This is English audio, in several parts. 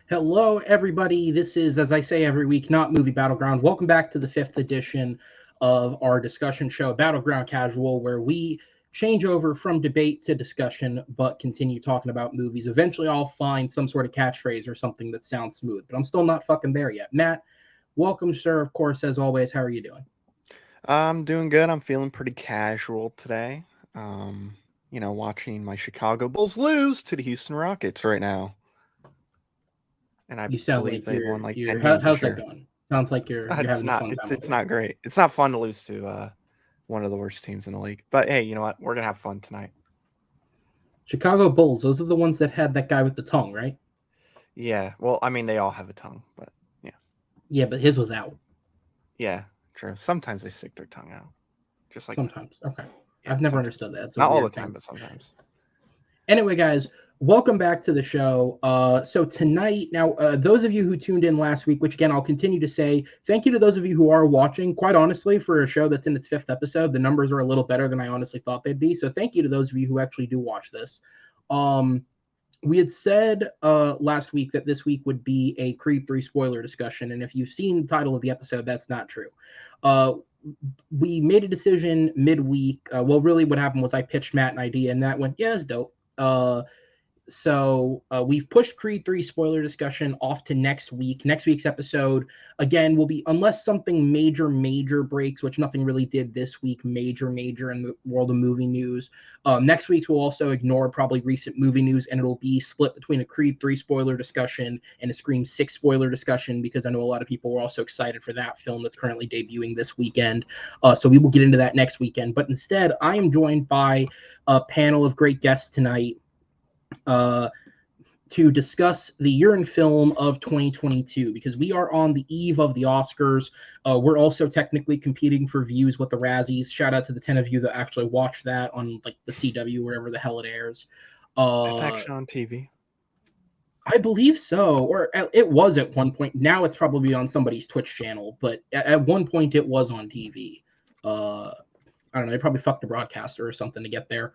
Hello, everybody. This is, as I say every week, not Movie Battleground. Welcome back to the fifth edition of our discussion show, Battleground Casual, where we change over from debate to discussion, but continue talking about movies. Eventually, I'll find some sort of catchphrase or something that sounds smooth, but I'm still not fucking there yet. Matt, welcome, sir. Of course, as always, how are you doing? I'm doing good. I'm feeling pretty casual today. Watching my Chicago Bulls lose to the Houston Rockets right now. And I You sound believe like they've won like you're 10 games how's this that year. going? Sounds like you're It's having a not fun it's time over it's there. not great. It's not fun to lose to one of the worst teams in the league. But hey, you know what? We're gonna have fun tonight. Chicago Bulls, those are the ones that had that guy with the tongue, right? Yeah. Well, I mean they all have a tongue, but yeah. Yeah, but his was out Yeah, true. Sometimes they stick their tongue out. Just like that. sometimes. Okay. Yeah, I've never sometimes. understood that. It's a Not all the weird time, thing. but sometimes. Anyway, guys, welcome back to the show. So tonight, now, those of you who tuned in last week, which again, I'll continue to say thank you to those of you who are watching. Quite honestly, for a show that's in its fifth episode, the numbers are a little better than I honestly thought they'd be. So thank you to those of you who actually do watch this. Um, we had said last week that this week would be a Creed 3 spoiler discussion. And if you've seen the title of the episode, that's not true. Uh, we made a decision midweek. Well, really, what happened was I pitched Matt an idea, and that went, yeah, it's dope. So we've pushed Creed 3 spoiler discussion off to next week. Next week's episode, again, will be, unless something major breaks, which nothing really did this week, major in the world of movie news. Next week's we'll also ignore probably recent movie news, and it'll be split between a Creed 3 spoiler discussion and a Scream 6 spoiler discussion, because I know a lot of people were also excited for that film that's currently debuting this weekend. So we will get into that next weekend. But instead, I am joined by a panel of great guests tonight uh, to discuss the year in film of 2022, because we are on the eve of the Oscars. We're also technically competing for views with the Razzies. Shout out to the 10 of you that actually watch that on like the CW, wherever the hell it airs. It's Uh, actually on TV. I believe so, or it was at one point. Now it's probably on somebody's Twitch channel, but at one point it was on TV. I don't know. They probably fucked a broadcaster or something to get there.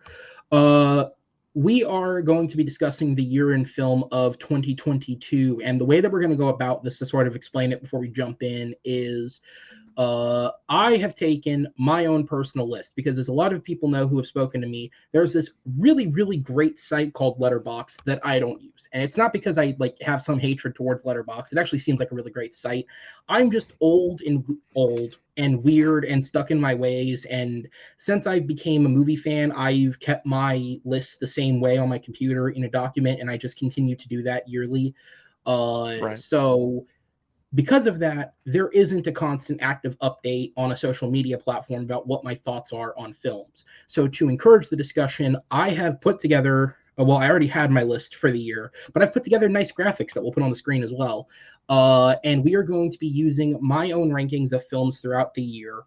Uh, we are going to be discussing the year in film of 2022. And the way that we're going to go about this, to sort of explain it before we jump in, is I have taken my own personal list, because as a lot of people know who have spoken to me, there's this really great site called Letterboxd that I don't use. And it's not because I like have some hatred towards Letterboxd. It actually seems like a really great site. I'm just old and weird and stuck in my ways. And since I became a movie fan, I've kept my list the same way on my computer in a document, and I just continue to do that yearly. Right. So because of that, there isn't a constant active update on a social media platform about what my thoughts are on films. So to encourage the discussion, I have put together, well, I already had my list for the year, but I've put together nice graphics that we'll put on the screen as well. And we are going to be using my own rankings of films throughout the year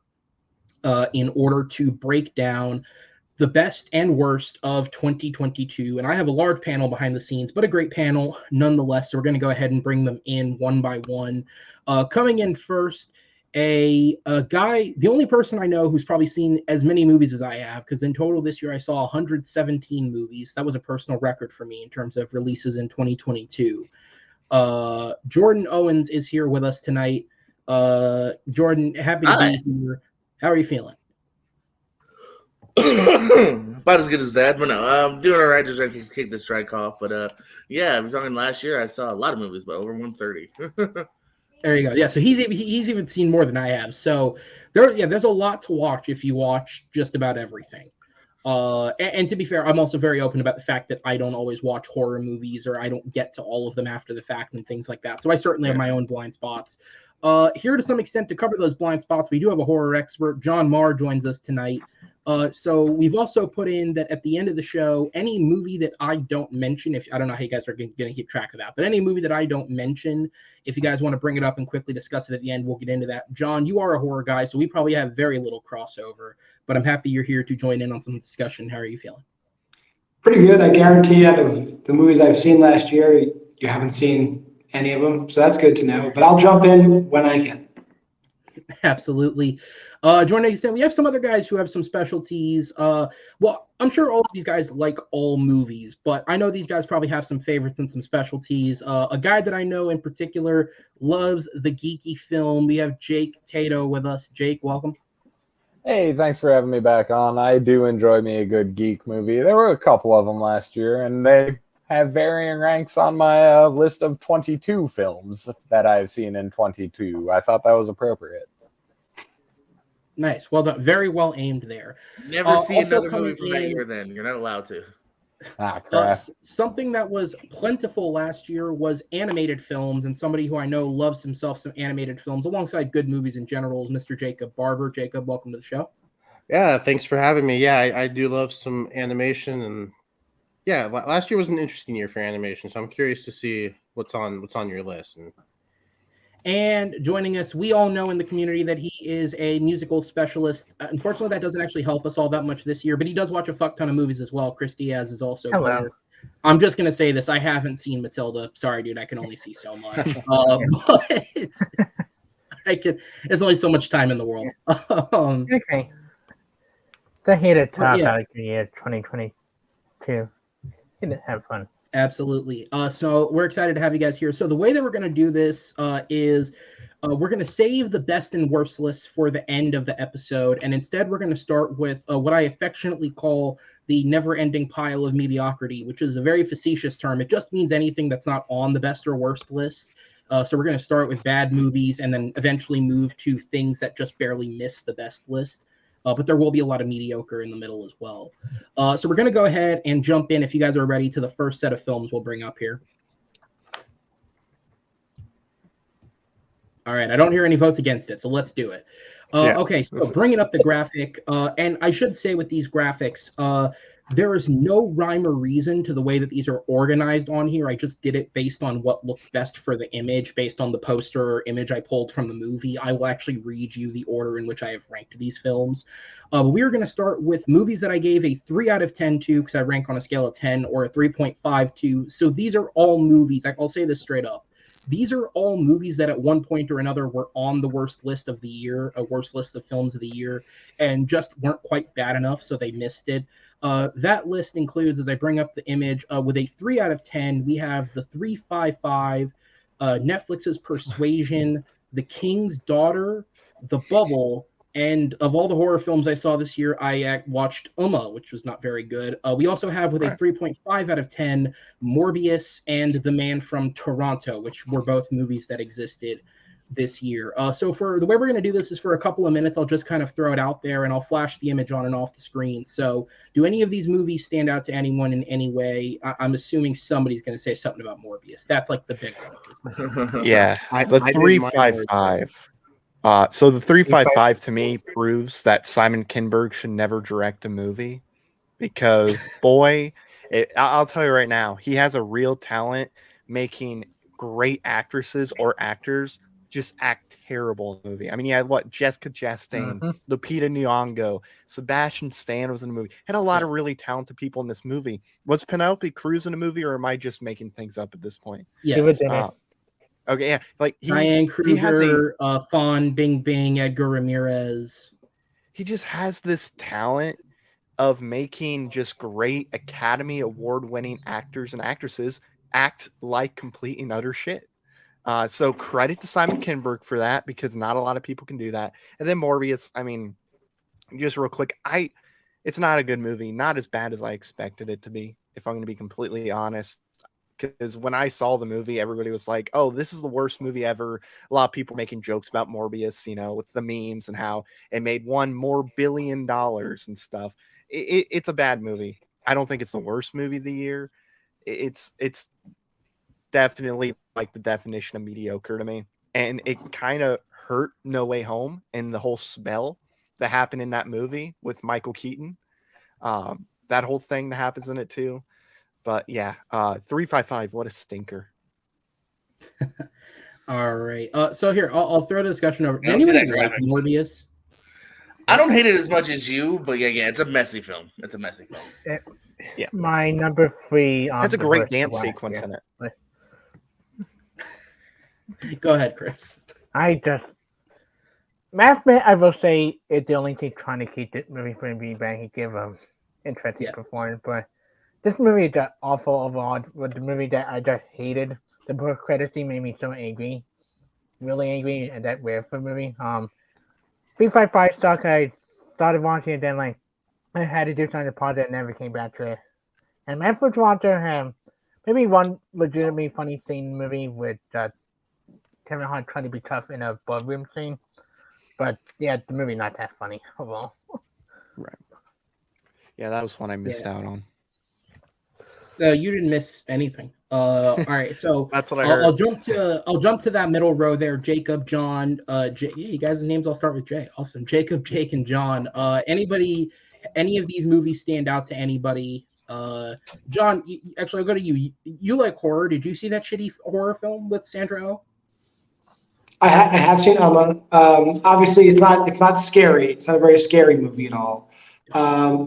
in order to break down the best and worst of 2022. And I have a large panel behind the scenes, but a great panel nonetheless. So we're going to go ahead and bring them in one by one. Coming in first, a guy, the only person I know who's probably seen as many movies as I have, because in total this year I saw 117 movies. That was a personal record for me in terms of releases in 2022. Jordan Owens is here with us tonight. Jordan, happy to Hi. be here. How are you feeling? About as good as that, but no, I'm doing all right. Just ready to kick the strike off. But yeah, I was talking last year. I saw a lot of movies, but over 130. There you go. Yeah, so he's even seen more than I have. So there's a lot to watch if you watch just about everything. And to be fair, I'm also very open about the fact that I don't always watch horror movies, or I don't get to all of them after the fact and things like that. So I certainly have my own blind spots. Here to some extent to cover those blind spots, we do have a horror expert. John Marr joins us tonight. So we've also put in that at the end of the show, any movie that I don't mention, if I don't know how you guys are going to keep track of that, but any movie that I don't mention, if you guys want to bring it up and quickly discuss it at the end, we'll get into that. John, you are a horror guy, so we probably have very little crossover, but I'm happy you're here to join in on some discussion. How are you feeling? Pretty good. I guarantee out of the movies I've seen last year, you haven't seen any of them, so that's good to know. But I'll jump in when I can. Absolutely. Joining us, we have some other guys who have some specialties. Well, I'm sure all of these guys like all movies, but I know these guys probably have some favorites and some specialties. A guy that I know in particular loves the geeky film. We have Jake Tato with us. Jake, welcome. Hey, thanks for having me back on. I do enjoy me a good geek movie. There were a couple of them last year, and they have varying ranks on my list of 22 films that I've seen in 22. I thought that was appropriate. Nice. Well done. Very well aimed there. Never see also another movie coming from that in- year. Then you're not allowed to. Crap. Something that was plentiful last year was animated films, and somebody who I know loves himself some animated films alongside good movies in general is Mr. Jacob Barber. Jacob, welcome to the show. Yeah, thanks for having me. Yeah, I do love some animation, and yeah, last year was an interesting year for animation, so I'm curious to see what's on your list. And joining us, we all know in the community that he is a musical specialist. Unfortunately, that doesn't actually help us all that much this year, but he does watch a fuck ton of movies as well. Chris Diaz is also here. I'm just going to say this. I haven't seen Matilda. Sorry, dude. I can only see so much. But there's only so much time in the world. Okay. The hit a top out of the year 2022. Have fun. Absolutely. So we're excited to have you guys here. So the way that we're going to do this is we're going to save the best and worst lists for the end of the episode. And instead, we're going to start with what I affectionately call the never-ending pile of mediocrity, which is a very facetious term. It just means anything that's not on the best or worst list. So we're going to start with bad movies and then eventually move to things that just barely miss the best list. But there will be a lot of mediocre in the middle as well. So we're going to go ahead and jump in, if you guys are ready, to the first set of films we'll bring up here. All right, I don't hear any votes against it, so let's do it. Okay, so bringing up the graphic, and I should say with these graphics, there is no rhyme or reason to the way that these are organized on here. I just did it based on what looked best for the image, based on the poster or image I pulled from the movie. I will actually read you the order in which I have ranked these films. We are going to start with movies that I gave a 3 out of 10 to, because I rank on a scale of 10, or a 3.5 to. So these are all movies. I'll say this straight up. These are all movies that at one point or another were on the worst list of the year, a worst list of films of the year, and just weren't quite bad enough, so they missed it. That list includes, as I bring up the image, with a 3 out of 10, we have The 355, Netflix's Persuasion, The King's Daughter, The Bubble, and of all the horror films I saw this year, I watched Uma, which was not very good. We also have, with a 3.5 out of 10, Morbius and The Man from Toronto, which were both movies that existed this year. So for the way we're going to do this is for a couple of minutes. I'll just kind of throw it out there and I'll flash the image on and off the screen. So do any of these movies stand out to anyone in any way? I'm assuming somebody's going to say something about Morbius. That's like the big one. Yeah, the 355. So the 355 to me proves that Simon Kinberg should never direct a movie because, boy, I'll tell you right now, he has a real talent making great actresses or actors just act terrible in the movie. I mean, you had Jessica Chastain, Lupita Nyong'o, Sebastian Stan was in the movie. Had a lot of really talented people in this movie. Was Penelope Cruz in the movie, or am I just making things up at this point? Yes. Okay, yeah, like Diane Kruger, Fawn Bingbing, Edgar Ramirez. He just has this talent of making just great Academy Award-winning actors and actresses act like complete and utter shit. So credit to Simon Kinberg for that, because not a lot of people can do that. And then Morbius, I mean, just real quick, it's not a good movie, not as bad as I expected it to be, if I'm going to be completely honest. Because when I saw the movie, everybody was like, oh, this is the worst movie ever. A lot of people making jokes about Morbius, you know, with the memes and how it made $1 more billion and stuff. It's a bad movie. I don't think it's the worst movie of the year. It's definitely like the definition of mediocre to me. And it kind of hurt No Way Home and the whole spell that happened in that movie with Michael Keaton. That whole thing that happens in it too. But yeah, 355, what a stinker. All right. So here, I'll throw the discussion over. Does anyone like Morbius? I don't hate it as much as you, but yeah, it's a messy film. It's a messy film. Yeah. My number 3 on has a great dance sequence in it. Go ahead, Chris. I just Mathman, I will say, is the only thing trying to keep this movie from being bad. He gave interesting Yeah. performance, but this movie is just awful overall. Was the movie that I just hated. The post credit scene made me so angry, really angry, and that weird for a movie. 355 stuck. I started watching it, then like I had to do something to pause it, and never came back to it. And Manfred's Walter had maybe one legitimately funny scene in the movie with Kevin Hart trying to be tough in a boardroom scene. But yeah, the movie not that funny overall. Right. Yeah, that was one I missed out on. You didn't miss anything. All right, so That's what I heard. I'll jump to that middle row there. Jacob, John, you guys' names all start with J. Awesome. Jacob, Jake, and John. Any of these movies stand out to anybody? John, actually, I'll go to you. You like horror? Did you see that shitty horror film with Sandra Oh? I have seen Alma. Obviously, it's not scary. It's not a very scary movie at all.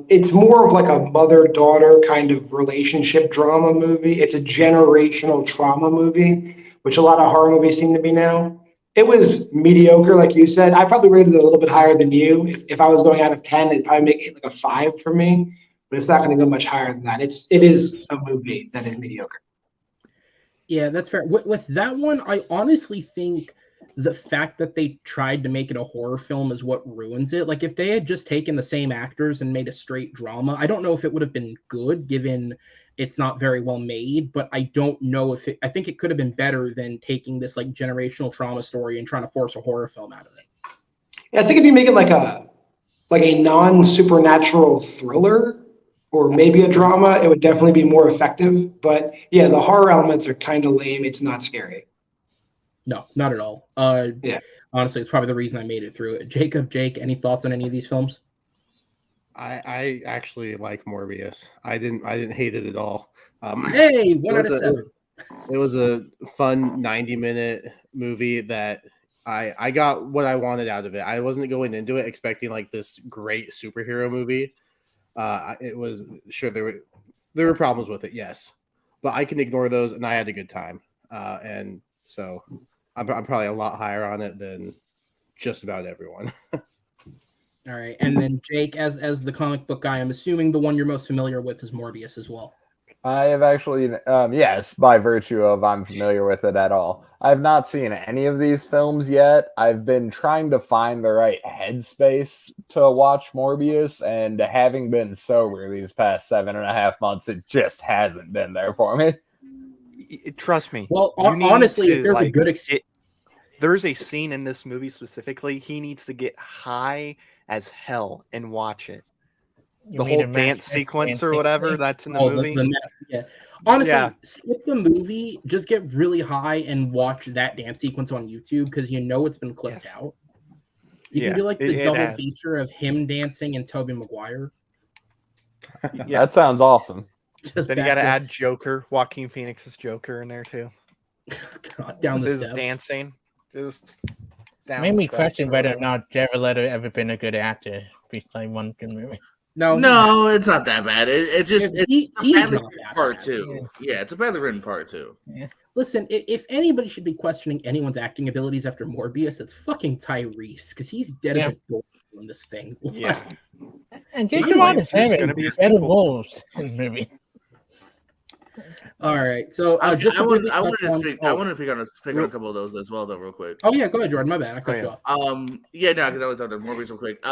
It's more of like a mother-daughter kind of relationship drama movie. It's a generational trauma movie, which a lot of horror movies seem to be now. It was mediocre, like you said. I probably rated it a little bit higher than you. If I was going out of 10, it'd probably make it like a 5 for me, but it's not going to go much higher than that. It is a movie that is mediocre. Yeah, that's fair. With that one, I honestly think the fact that they tried to make it a horror film is what ruins it. Like if they had just taken the same actors and made a straight drama, I don't know if it would have been good given it's not very well made, but I don't know if I think it could have been better than taking this like generational trauma story and trying to force a horror film out of it. Yeah, I think if you make it like a non-supernatural thriller or maybe a drama, it would definitely be more effective. But yeah, the horror elements are kind of lame. It's not scary. No, not at all. Yeah. Honestly, it's probably the reason I made it through it. Jacob, Jake, any thoughts on any of these films? I actually like Morbius. I didn't hate it at all. Hey, 1 out of 7. It was a fun 90-minute movie that I got what I wanted out of it. I wasn't going into it expecting like this great superhero movie. It was sure there were problems with it, yes, but I can ignore those, and I had a good time. And so I'm probably a lot higher on it than just about everyone. All right, and then Jake, as the comic book guy, I'm assuming the one you're most familiar with is Morbius as well. I have actually, yes, by virtue of I'm familiar with it at all. I've not seen any of these films yet. I've been trying to find the right headspace to watch Morbius, and having been sober these past 7.5 months, it just hasn't been there for me. Trust me. Well, honestly, if there's a good there's a scene in this movie specifically, he needs to get high as hell and watch it. The whole dance sequence or whatever that's in the movie. Yeah. Honestly, skip the movie, just get really high and watch that dance sequence on YouTube because you know it's been clipped out. You can do like the double feature of him dancing and Tobey Maguire. That sounds awesome. Then you got to add Joker, Joaquin Phoenix's Joker in there too. God, down the steps. Dancing. Just down made me question whether or not Jared Leto ever been a good actor. He's playing one good movie. No, it's not that bad. It's just he's badly not written that part bad. two. Yeah, it's a badly written part two. Yeah. Listen, if anybody should be questioning anyone's acting abilities after Morbius, it's fucking Tyrese because he's dead as a door in this thing. Yeah. And get you on the better wolves in the movie. All right, so I wanted to pick on a couple of those as well, though, real quick. Oh yeah, go ahead, Jordan. My bad, I cut you off. Because I only thought more real quick.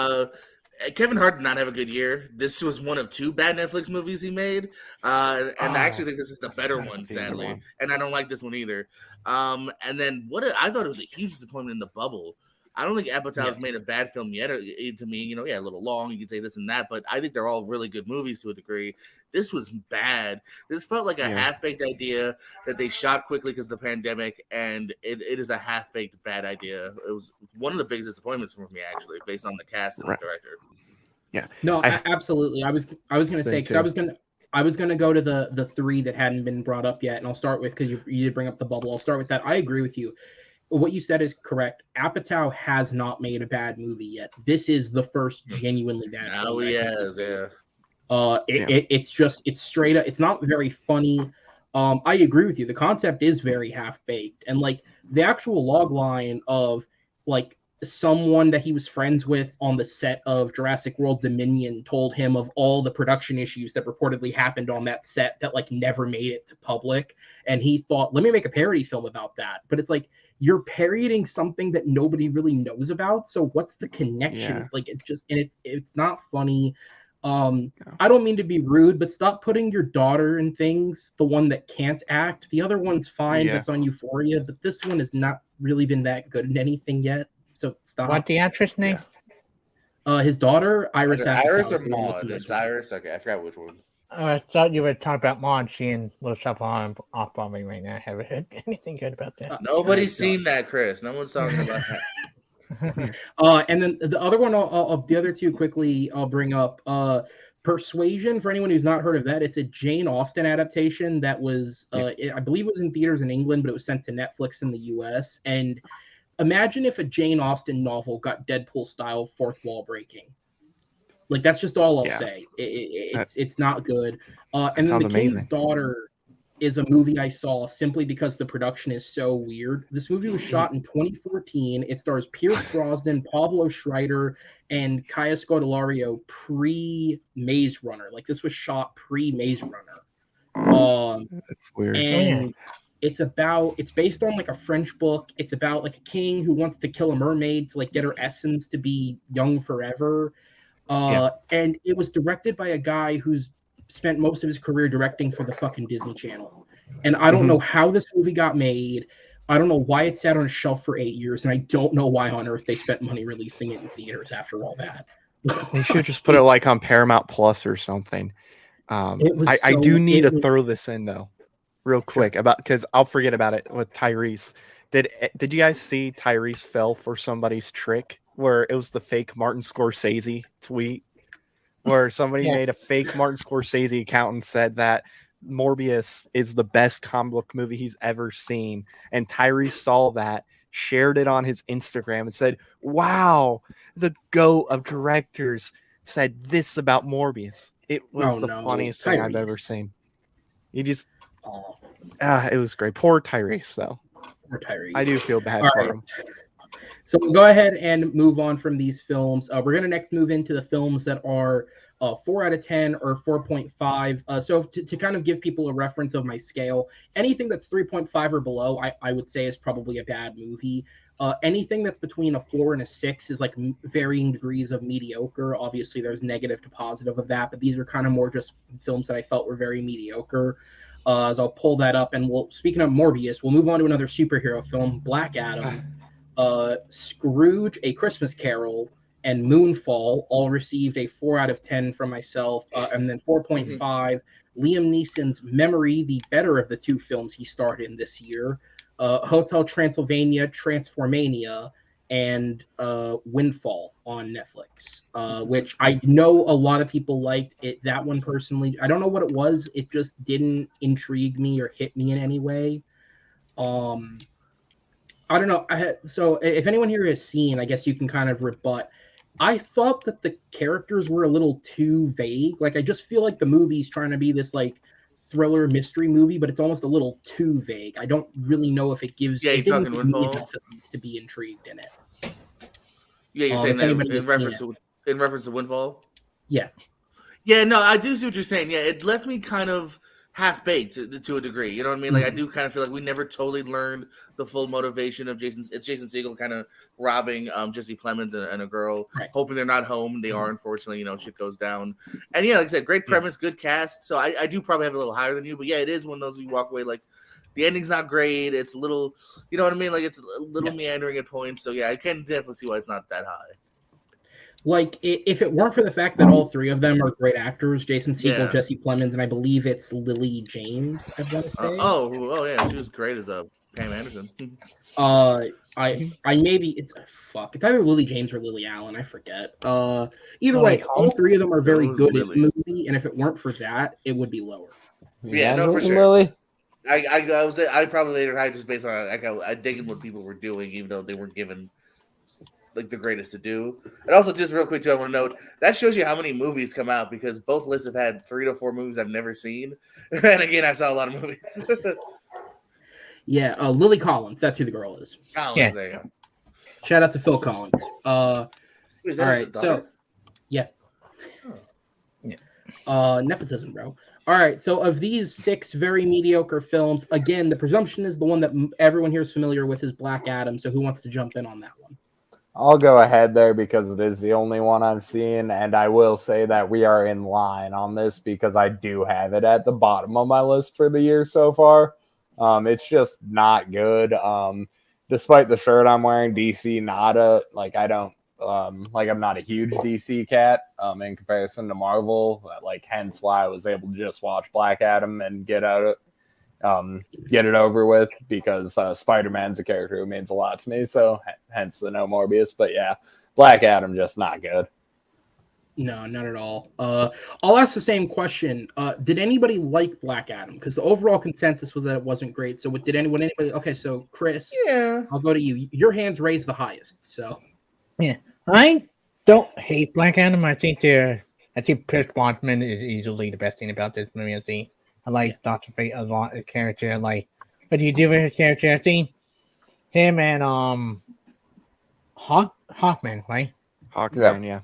Kevin Hart did not have a good year. This was one of 2 bad Netflix movies he made, and I actually think this is the better one, sadly. And I don't like this one either. And then I thought it was a huge disappointment in The Bubble. I don't think Apatow's made a bad film yet. To me, a little long. You could say this and that, but I think they're all really good movies to a degree. This was bad. This felt like a half-baked idea that they shot quickly because of the pandemic, and it is a half-baked bad idea. It was one of the biggest disappointments for me, actually, based on the cast and the director. Yeah. No, absolutely. I was going to say because I was going to go to the 3 that hadn't been brought up yet, and I'll start with because you did bring up The Bubble. I'll start with that. I agree with you. What you said is correct. Apatow has not made a bad movie yet. This is the first genuinely bad movie. Oh, he has, yeah. It's straight up. It's not very funny. I agree with you. The concept is very half baked, and like the actual log line of like someone that he was friends with on the set of Jurassic World Dominion told him of all the production issues that reportedly happened on that set that like never made it to public. And he thought, let me make a parody film about that. But it's like, you're parodying something that nobody really knows about. So what's the connection? Yeah. Like it just, and it's not funny. I don't mean to be rude, but stop putting your daughter in things, the one that can't act. The other one's fine, Yeah. that's on Euphoria, but this one has not really been that good in anything yet. So stop. What's the actress name? His daughter, Iris. Iris or Apatow, Maud? It's Iris. Okay, I forgot which one. I thought you were talking about Maud. She and Little Shop on off on me right now. I haven't heard anything good about that. Nobody's seen that, Chris. No one's talking about that. And then the other one, the other two quickly, I'll bring up. Persuasion, for anyone who's not heard of that, it's a Jane Austen adaptation that was, I believe it was in theaters in England, but it was sent to Netflix in the US. And imagine if a Jane Austen novel got Deadpool-style fourth wall breaking. Like, that's just all I'll say. It's not good. And then The King's Daughter is a movie I saw simply because the production is so weird. This movie was shot in 2014. It stars Pierce Brosnan, Pablo Schreiber, and Kaya Scodelario pre-Maze Runner. Like, this was shot pre-Maze Runner. That's weird. And it's based on like a French book. It's about like a king who wants to kill a mermaid to like get her essence to be young forever. And it was directed by a guy who's spent most of his career directing for the fucking Disney Channel. And I don't know how this movie got made. I don't know why it sat on a shelf for 8 years. And I don't know why on earth they spent money releasing it in theaters after all that. They should just put it like on Paramount Plus or something. I do need to throw this in though, real quick, because I'll forget about it with Tyrese. Did you guys see Tyrese fell for somebody's trick where it was the fake Martin Scorsese tweet? Where somebody made a fake Martin Scorsese account and said that Morbius is the best comic book movie he's ever seen. And Tyrese saw that, shared it on his Instagram and said, wow, the GOAT of directors said this about Morbius. It was funniest thing I've ever seen. He just, it was great. Poor Tyrese, though. Poor Tyrese. I do feel bad for him. So we'll go ahead and move on from these films. We're going to next move into the films that are 4 out of 10 or 4.5. So to kind of give people a reference of my scale, anything that's 3.5 or below, I would say is probably a bad movie. Anything that's between a 4 and a 6 is like varying degrees of mediocre. Obviously, there's negative to positive of that, but these are kind of more just films that I felt were very mediocre. As I'll pull that up, and speaking of Morbius, we'll move on to another superhero film, Black Adam. Scrooge, A Christmas Carol, and Moonfall all received a 4 out of 10 from myself, and then 4.5. Liam Neeson's Memory, the better of the two films he starred in this year, Hotel Transylvania, Transformania, and Windfall on Netflix, which I know a lot of people liked it. That one personally, I don't know what it was. It just didn't intrigue me or hit me in any way. I don't know. So if anyone here has seen, I guess you can kind of rebut. I thought that the characters were a little too vague. Like, I just feel like the movie's trying to be this like thriller mystery movie, but it's almost a little too vague. I don't really know if it gives. Yeah, you're talking Windfall to be intrigued in it. Yeah, you're saying that in reference to Windfall. Yeah. Yeah, no, I do see what you're saying. Yeah, it left me kind of half-baked to a degree. You know what I mean? Like, I do kind of feel like we never totally learned the full motivation of Jason. It's Jason Segel kind of robbing Jesse Plemons and a girl, hoping they're not home. They are, unfortunately. You know, shit goes down. And yeah, like I said, great premise, good cast. So I do probably have a little higher than you. But yeah, it is one of those you walk away like, the ending's not great. It's a little, you know what I mean? Like, it's a little meandering at points. So yeah, I can definitely see why it's not that high. Like, if it weren't for the fact that all three of them are great actors, Jason Segel, Jesse Plemons, and I believe it's Lily James, I want to say. Oh yeah, she was great as Pam Anderson. I maybe it's either Lily James or Lily Allen, I forget. Either way, all three of them are very good in the movie, and if it weren't for that, it would be lower. Yeah, no, for sure. Lily? I probably later high just based on I dig what people were doing, even though they weren't given like the greatest to do. And also, just real quick too, I want to note that shows you how many movies come out, because both lists have had 3 to 4 movies I've never seen. And again, I saw a lot of movies. Yeah, Lily Collins, that's who the girl is. Collins, there you go. Shout out to Phil Collins. Is that All his right, daughter? so yeah. Yeah. Nepotism, bro. All right, so of these 6 very mediocre films, again, the presumption is the one that everyone here is familiar with is Black Adam. So who wants to jump in on that one? I'll go ahead there because it is the only one I've seen, and I will say that we are in line on this because I do have it at the bottom of my list for the year so far. It's just not good. Despite the shirt I'm wearing, DC not a like I don't like I'm not a huge DC cat in comparison to Marvel. Like hence why I was able to just watch Black Adam and get it over with because Spider-Man's a character who means a lot to me. So hence the no Morbius. But yeah, Black Adam just not good. No, not at all. I'll ask the same question. Did anybody like Black Adam? Because the overall consensus was that it wasn't great. So did anybody? Okay, so Chris, Yeah. I'll go to you. Your hands raised the highest. So Yeah, I don't hate Black Adam. I think Pierce Brosnan is easily the best thing about this movie. I like Doctor Fate a lot. The character, what do you do with his character? I think him and Hawkman, right? Hawkman,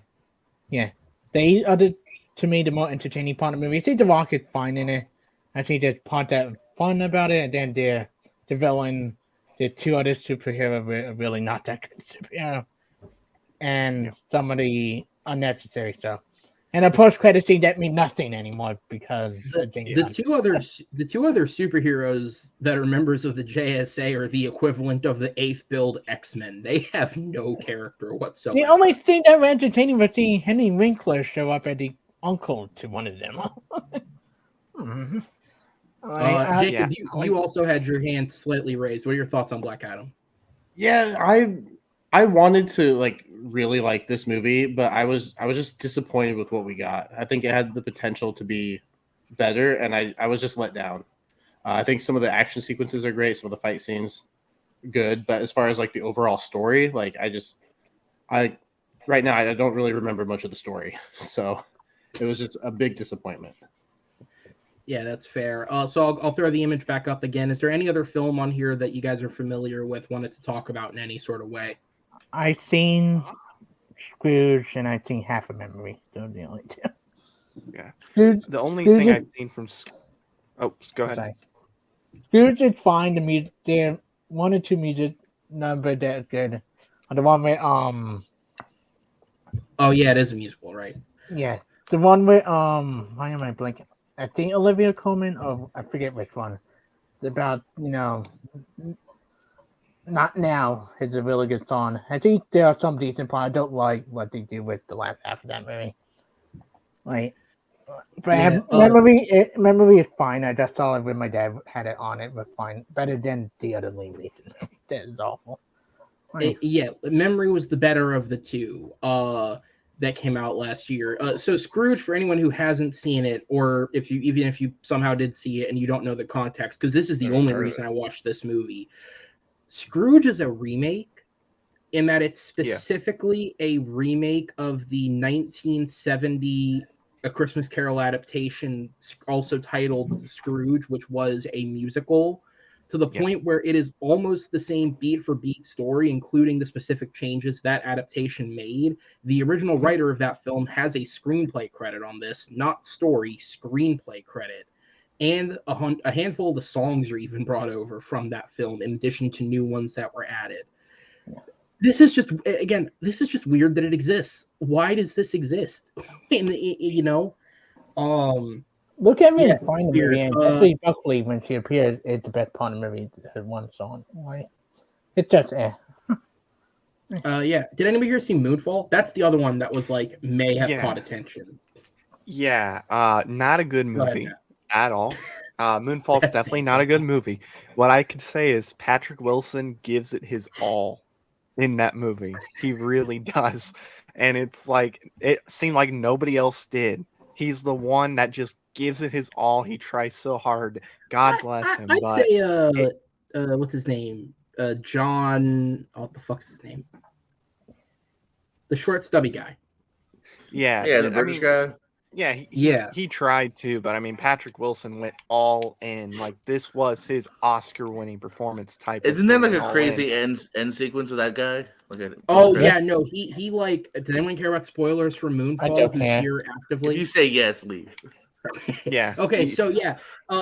Yeah, they are to me the more entertaining part of the movie. I think The Rock is fine in it. I think there's part that fun about it, and then the villain, the 2 other superheroes are really not that good superhero, and some of the unnecessary stuff. And a post-credit scene that means nothing anymore because the 2 other superheroes that are members of the JSA are the equivalent of the 8th build X-Men. They have no character whatsoever. The only thing that was entertaining was seeing Henry Winkler show up as the uncle to one of them. Jacob, you also had your hand slightly raised. What are your thoughts on Black Adam? Yeah, I wanted to really like this movie, but I was just disappointed with what we got. I think it had the potential to be better, and I was just let down. I think some of the action sequences are great, some of the fight scenes good, but as far as the overall story, right now I don't really remember much of the story, so it was just a big disappointment. Yeah, that's fair. So I'll throw the image back up again. Is there any other film on here that you guys are familiar with, wanted to talk about in any sort of way? I've seen Scrooge and I think Half a Memory. Those are the only 2. Yeah. Scrooge, the only thing I've seen from go ahead. Sorry. Scrooge is fine. The music, there 1 or 2 music number that's good. The one with Oh yeah, it is a musical, right? Yeah, the one with why am I blanking? I think Olivia Colman, or I forget which one. It's about Not Now is a really good song. I think there are some decent parts. I don't like what they do with the last half of that movie. Memory is fine. I just saw it when my dad had it on. It was fine. Better than the other Liam Neeson. That is awful. Yeah, Memory was the better of the 2 that came out last year. So Scrooge, for anyone who hasn't seen it, or even if you somehow did see it and you don't know the context, because this is the only reason I watched this movie. Scrooge is a remake in that it's specifically a remake of the 1970 A Christmas Carol adaptation, also titled Scrooge, which was a musical, to the point where it is almost the same beat for beat story, including the specific changes that adaptation made. The original writer of that film has a screenplay credit on this, not story, screenplay credit. And a handful of the songs are even brought over from that film, in addition to new ones that were added. This is just weird that it exists. Why does this exist? Look at me find the movie, and especially Buckley when she appeared is the best part of the movie. Her one song, it's just Yeah. Did anybody here see Moonfall? That's the other one that was may have caught attention. Yeah. Not a good movie at all. Moonfall's definitely not a good movie. What I could say is Patrick Wilson gives it his all in that movie. He really does. And it's it seemed like nobody else did. He's the one that just gives it his all. He tries so hard. God bless him. I'd say what's his name? John, what the fuck's his name? The short stubby guy. Yeah. Yeah, the British guy. Yeah, Yeah. he tried to, but I mean, Patrick Wilson went all in. Like this was his Oscar-winning performance type. Isn't there like a all crazy in. end sequence with that guy? Oh yeah, no, he like. Does anyone care about spoilers for I Moonfall? don't Who's care. here If actively? you say yes, leave. Yeah. Okay, so yeah,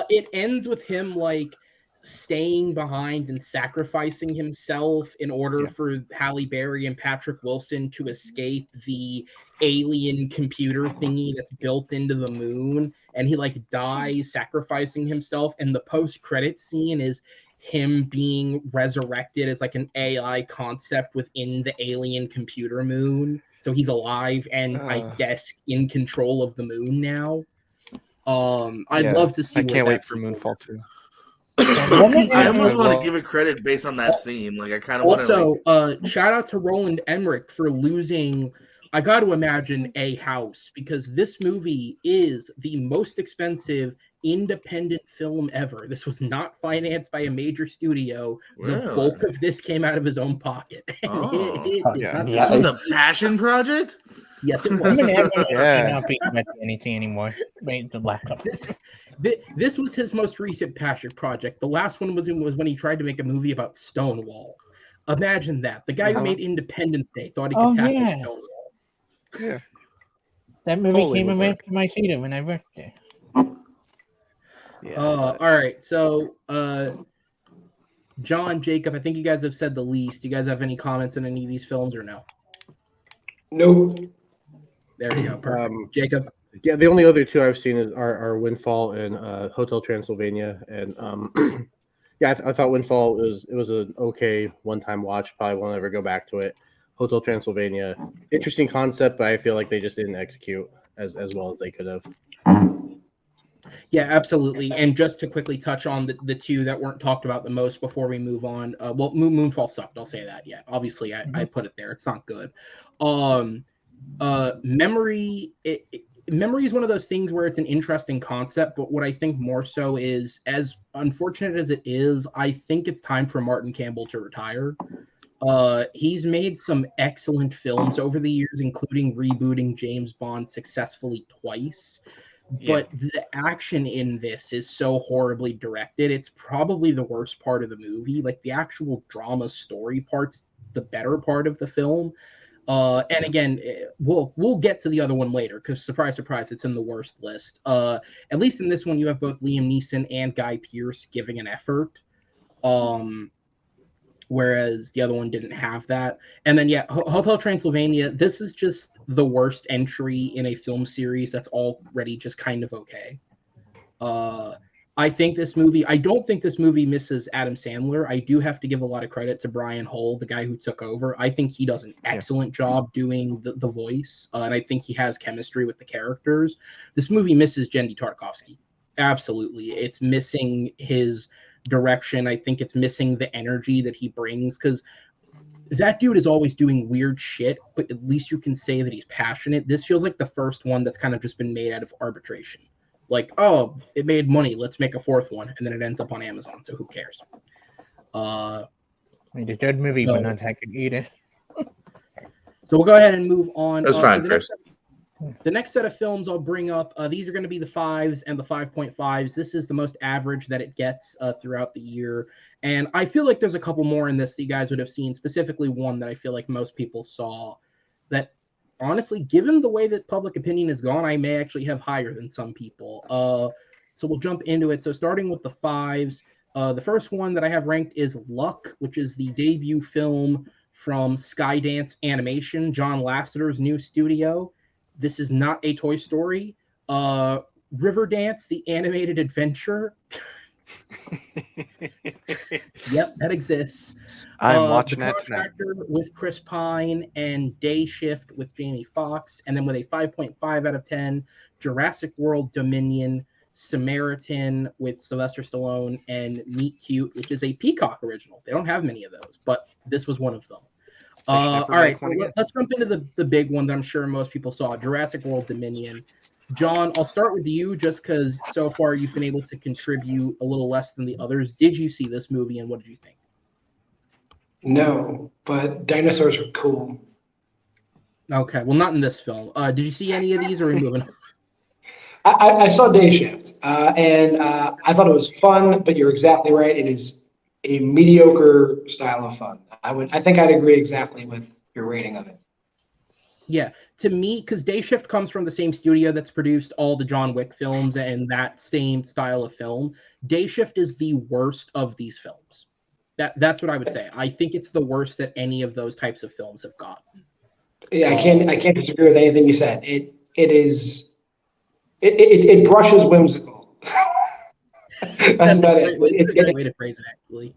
it ends with him like staying behind and sacrificing himself in order Yeah. for Halle Berry and Patrick Wilson to escape the alien computer thingy that's built into the moon, and he like dies sacrificing himself. And the post-credit scene is him being resurrected as like an AI concept within the alien computer moon. So he's alive and I guess in control of the moon now. I'd love to see. I can't wait for scene goes. Moonfall too. I almost want to give it credit based on that scene. Like I kind of want to. Also, shout out to Roland Emmerich for losing. I got to imagine a house because this movie is the most expensive independent film ever. This was not financed by a major studio. The Really? bulk of this came out of his own pocket. Oh. This was a passion project. Yes, it was. Not be anything anymore. Wait, the laptop. This was his most recent passion project. The last one was when he tried to make a movie about Stonewall. Imagine that. The guy who made Independence Day thought he could tackle Stonewall. Yeah. That movie came and went to my theater when I worked there. Yeah. All right. So, John, Jacob, I think you guys have said the least. Do you guys have any comments on any of these films or no? Nope. There we go. Perfect. Jacob. Yeah, the only other two I've seen are Windfall and Hotel Transylvania, and yeah, I thought Windfall was an okay one-time watch. Probably won't ever go back to it. Hotel Transylvania, interesting concept, but I feel like they just didn't execute as well as they could have. Yeah, absolutely. And just to quickly touch on the two that weren't talked about the most before we move on. Well, Moonfall sucked. I'll say that. Yeah, obviously I put it there. It's not good. Memory. Memory is one of those things where it's an interesting concept, but what I think more so is, as unfortunate as it is, I think it's time for Martin Campbell to retire. He's made some excellent films over the years, including rebooting James Bond successfully twice. But the action in this is so horribly directed. It's probably the worst part of the movie. Like the actual drama story part's the better part of the film. And again, we'll get to the other one later because surprise, surprise, it's in the worst list. At least in this one, you have both Liam Neeson and Guy Pearce giving an effort. Whereas the other one didn't have that. And then, Hotel Transylvania, this is just the worst entry in a film series that's already just kind of okay. I don't think this movie misses Adam Sandler. I do have to give a lot of credit to Brian Hull, the guy who took over. I think he does an excellent job doing the voice, and I think he has chemistry with the characters. This movie misses Jendy Tartakovsky. Absolutely. It's missing his direction. I think it's missing the energy that he brings because that dude is always doing weird shit, but at least you can say that he's passionate. This feels like the first one that's kind of just been made out of arbitration. Like, oh, it made money, let's make a fourth one, and then it ends up on Amazon, so who cares? Made a good movie, but not that good either. So we'll go ahead and move on. That's fine, Chris. The next set of films I'll bring up, these are going to be the 5s and the 5.5s. This is the most average that it gets throughout the year. And I feel like there's a couple more in this that you guys would have seen, specifically one that I feel like most people saw that, honestly, given the way that public opinion has gone, I may actually have higher than some people. So we'll jump into it. So starting with the 5s, the first one that I have ranked is Luck, which is the debut film from Skydance Animation, John Lasseter's new studio. This is not a Toy Story. Riverdance, the animated adventure. Yep, that exists. I'm watching The that tonight. Contractor with Chris Pine and Day Shift with Jamie Foxx. And then with a 5.5 out of 10, Jurassic World Dominion, Samaritan with Sylvester Stallone, and Meet Cute, which is a Peacock original. They don't have many of those, but this was one of them. All right, so let's jump into the big one that I'm sure most people saw, Jurassic World Dominion. John, I'll start with you just because so far you've been able to contribute a little less than the others. Did you see this movie and what did you think? No, but dinosaurs are cool. Okay, well, not in this film. Did you see any of these or are we moving on? I saw Day Shift, and I thought it was fun. But you're exactly right; it is a mediocre style of fun. I think I'd agree exactly with your rating of it. Yeah, to me, because Day Shift comes from the same studio that's produced all the John Wick films and that same style of film. Day Shift is the worst of these films. That's what I would say. I think it's the worst that any of those types of films have gotten. Yeah, I can't disagree with anything you said. It brushes whimsical. That's about it. It's a great way to phrase it, actually.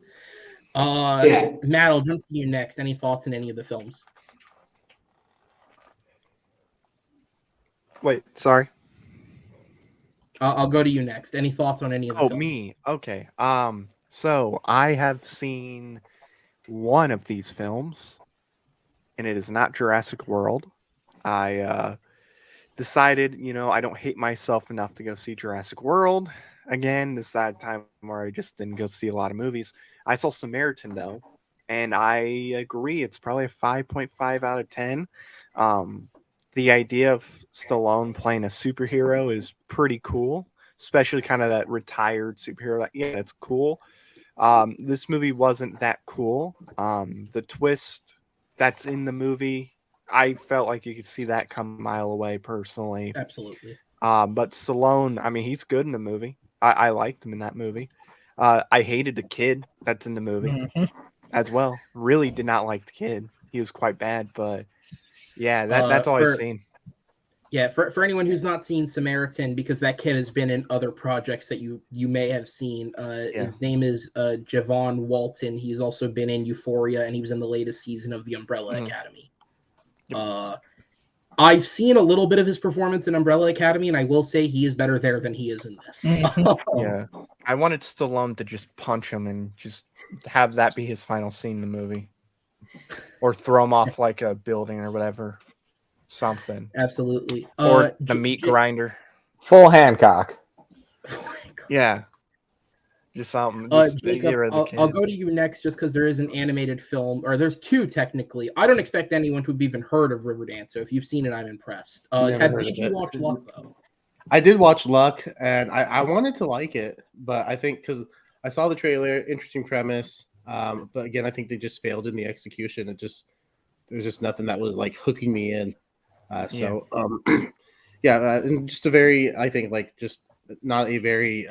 Yeah. Matt, I'll jump to you next. Any thoughts on any of the films? Wait, sorry. I'll go to you next. Any thoughts on any of the films? Oh, me. Okay. So I have seen one of these films, and it is not Jurassic World. I decided, I don't hate myself enough to go see Jurassic World again. This sad time where I just didn't go see a lot of movies. I saw Samaritan though, and I agree it's probably a 5.5 out of 10. The idea of Stallone playing a superhero is pretty cool, especially kind of that retired superhero. Yeah, it's cool. This movie wasn't that cool. The twist that's in the movie, I felt like you could see that come a mile away personally. Absolutely. But Stallone, I mean, he's good in the movie. I liked him in that movie. I hated the kid that's in the movie as well. Really did not like the kid. He was quite bad, but yeah, that's all I've seen. Yeah, for anyone who's not seen Samaritan, because that kid has been in other projects that you may have seen. His name is Javon Walton. He's also been in Euphoria, and he was in the latest season of The Umbrella Academy. I've seen a little bit of his performance in Umbrella Academy, and I will say he is better there than he is in this. Yeah, I wanted Stallone to just punch him and just have that be his final scene in the movie, or throw him off like a building or whatever, something. Absolutely. Or the meat grinder. Full Hancock. Yeah. Just something. Jacob, I'll go to you next just because there is an animated film, or there's two technically. I don't expect anyone to have even heard of Riverdance, so if you've seen it, I'm impressed. Did you watch Luck, though? I did watch Luck, and I wanted to like it, but I think because I saw the trailer, interesting premise, but again, I think they just failed in the execution. There's just nothing that was like hooking me in. And just a very, I think, like just not a very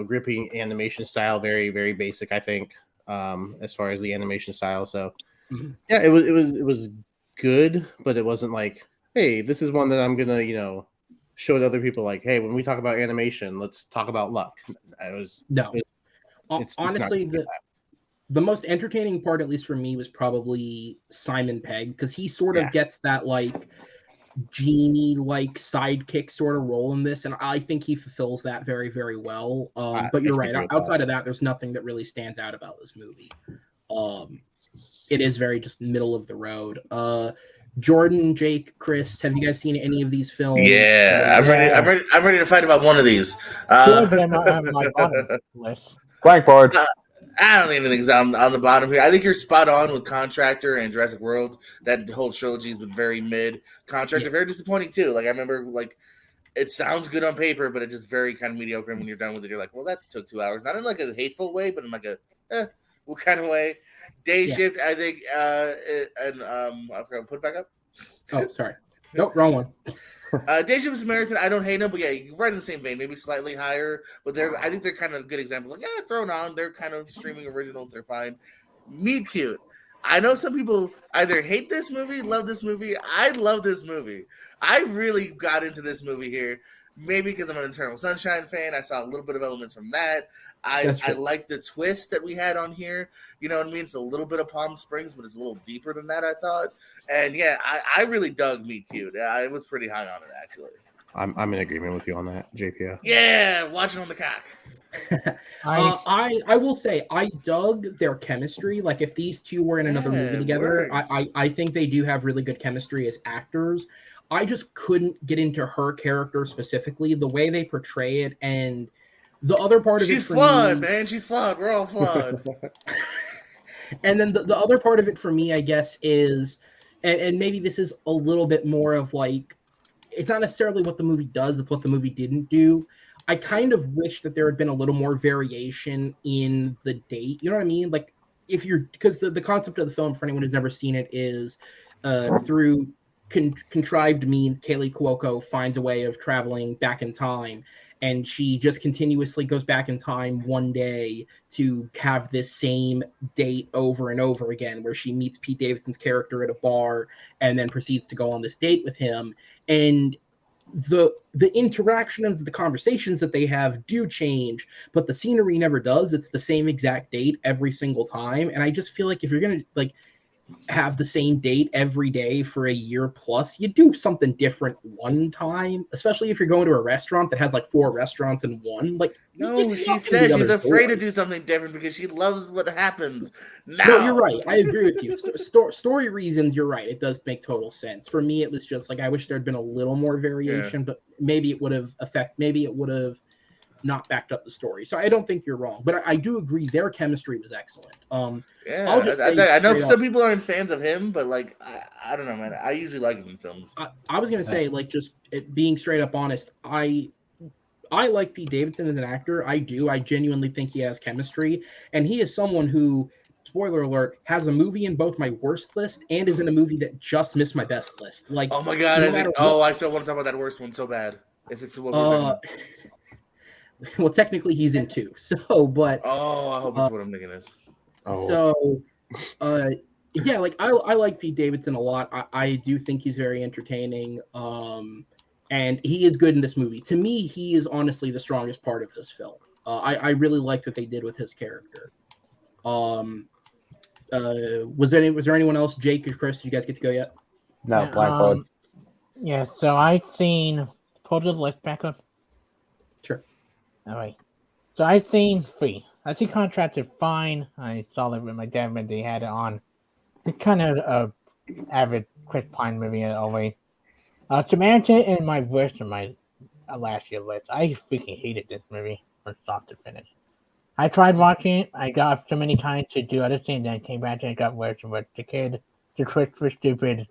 gripping animation style, very, very basic, I think, as far as the animation style. So yeah, it was good, but it wasn't like, hey, this is one that I'm gonna, show to other people, like, hey, when we talk about animation, let's talk about Luck. Honestly, the most entertaining part, at least for me, was probably Simon Pegg, because he sort of gets that like genie like sidekick sort of role in this, and I think he fulfills that very, very well. But you're right. Outside of that, there's nothing that really stands out about this movie. It is very just middle of the road. Jordan, Jake, Chris, have you guys seen any of these films? Yeah, I'm ready to fight about one of these. Blackboard. I don't even think it's on the bottom here. I think you're spot on with Contractor and Jurassic World. That whole trilogy has been very mid. Contractor, very disappointing too. Like I remember, like it sounds good on paper, but it's just very kind of mediocre. And when you're done with it, you're like, well, that took 2 hours. Not in like a hateful way, but in like a what kind of way? Day Shift, I think, and I forgot. Put it back up. Oh, sorry. Nope, wrong one. Day Shift and Samaritan, I don't hate them, but yeah, you're right in the same vein, maybe slightly higher. But I think they're kind of good examples. Like, yeah, thrown on. They're kind of streaming originals. They're fine. Meet Cute. I know some people either hate this movie, love this movie. I love this movie. I really got into this movie here. Maybe because I'm an Eternal Sunshine fan. I saw a little bit of elements from that. I like the twist that we had on here. You know what I mean? It's a little bit of Palm Springs, but it's a little deeper than that, I thought. And yeah, I really dug Meet Cute. I was pretty high on it, actually. I'm in agreement with you on that, JPO. Yeah, watch it on the cock. I will say I dug their chemistry. Like if these two were in another movie together, I think they do have really good chemistry as actors. I just couldn't get into her character specifically, the way they portray it, and the other part of it. She's flawed, man. She's flawed. We're all flawed. And then the other part of it for me, I guess, is, and maybe this is a little bit more of like, it's not necessarily what the movie does, it's what the movie didn't do. I kind of wish that there had been a little more variation in the date. You know what I mean? Like, if you're, because the concept of the film, for anyone who's never seen it, is through contrived means, Kaylee Cuoco finds a way of traveling back in time, and she just continuously goes back in time one day to have this same date over and over again, where she meets Pete Davidson's character at a bar and then proceeds to go on this date with him. And the interactions, the conversations that they have do change, but the scenery never does. It's the same exact date every single time. And I just feel like if you're gonna like have the same date every day for a year plus, you do something different one time, especially if you're going to a restaurant that has like 4 restaurants in one. Like, No, she said she's afraid to do something different because she loves what happens now. No, you're right. I agree with you. Story reasons, you're right. It does make total sense. For me, it was just like I wish there had been a little more variation, but maybe it would have not backed up the story. So I don't think you're wrong, but I do agree their chemistry was excellent. I'll just say I know some people aren't fans of him, but like I don't know, man. I usually like him in films. I was gonna say, like, just being straight up honest, I like Pete Davidson as an actor. I do. I genuinely think he has chemistry, and he is someone who, spoiler alert, has a movie in both my worst list and is in a movie that just missed my best list. Like, oh my god! I still want to talk about that worst one so bad. If it's the one. Well, technically he's in 2. So, but I hope it's what I'm thinking is. So, yeah, like I like Pete Davidson a lot. I do think he's very entertaining. And he is good in this movie. To me, he is honestly the strongest part of this film. I really liked what they did with his character. Was there anyone else? Jake or Chris? Did you guys get to go yet? No, Blackbird. Yeah, so I've seen. Pull the list back up. Sure. All right. So I've seen 3. I see Contracted fine. I saw it with my dad when they had it on. It's kind of a average Chris Pine movie always. Samaritan in my worst of my last year list. I freaking hated this movie from start to finish. I tried watching it. I got up so many times to do other things, and I came back and it got worse and worse. The kid, the tricks were stupid.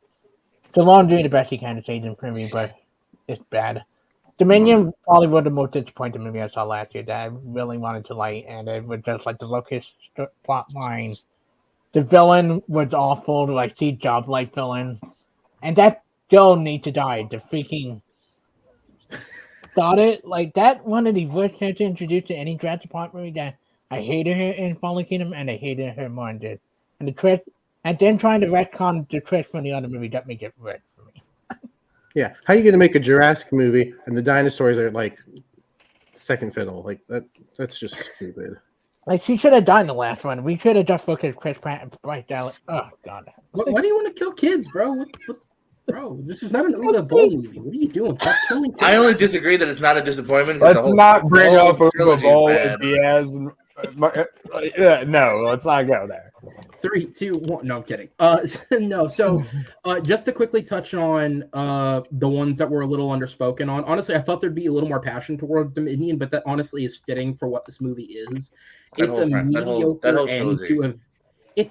The laundry, the best he can to say in for me, but it's bad. Dominion probably was the most disappointing movie I saw last year that I really wanted to like, and it was just like the locust plot line. The villain was awful, like Steve Jobs like villain, and that girl needs to die. The freaking thought it like that one of the worst characters introduced to any Jurassic Park movie. That I hated her in Fallen Kingdom, and I hated her more in this. And the twist, and then trying to retcon the twist from the other movie that made it worse for me. Yeah, how are you going to make a Jurassic movie and the dinosaurs are like second fiddle? Like that's just stupid. Like, she should have died in the last one. We should have just focused Chris Pratt and Bryce Dallas. Oh god. Why do you want to kill kids, bro? Bro, this is not an Uwe Boll movie. What are you doing? Stop killing kids. I only disagree that it's not a disappointment. Let's not bring up Uwe Boll with Diaz. No, let's not go there. 3, 2, 1. No, I'm kidding. No. So, just to quickly touch on the ones that were a little underspoken on. Honestly, I thought there'd be a little more passion towards Dominion, but that honestly is fitting for what this movie is. It's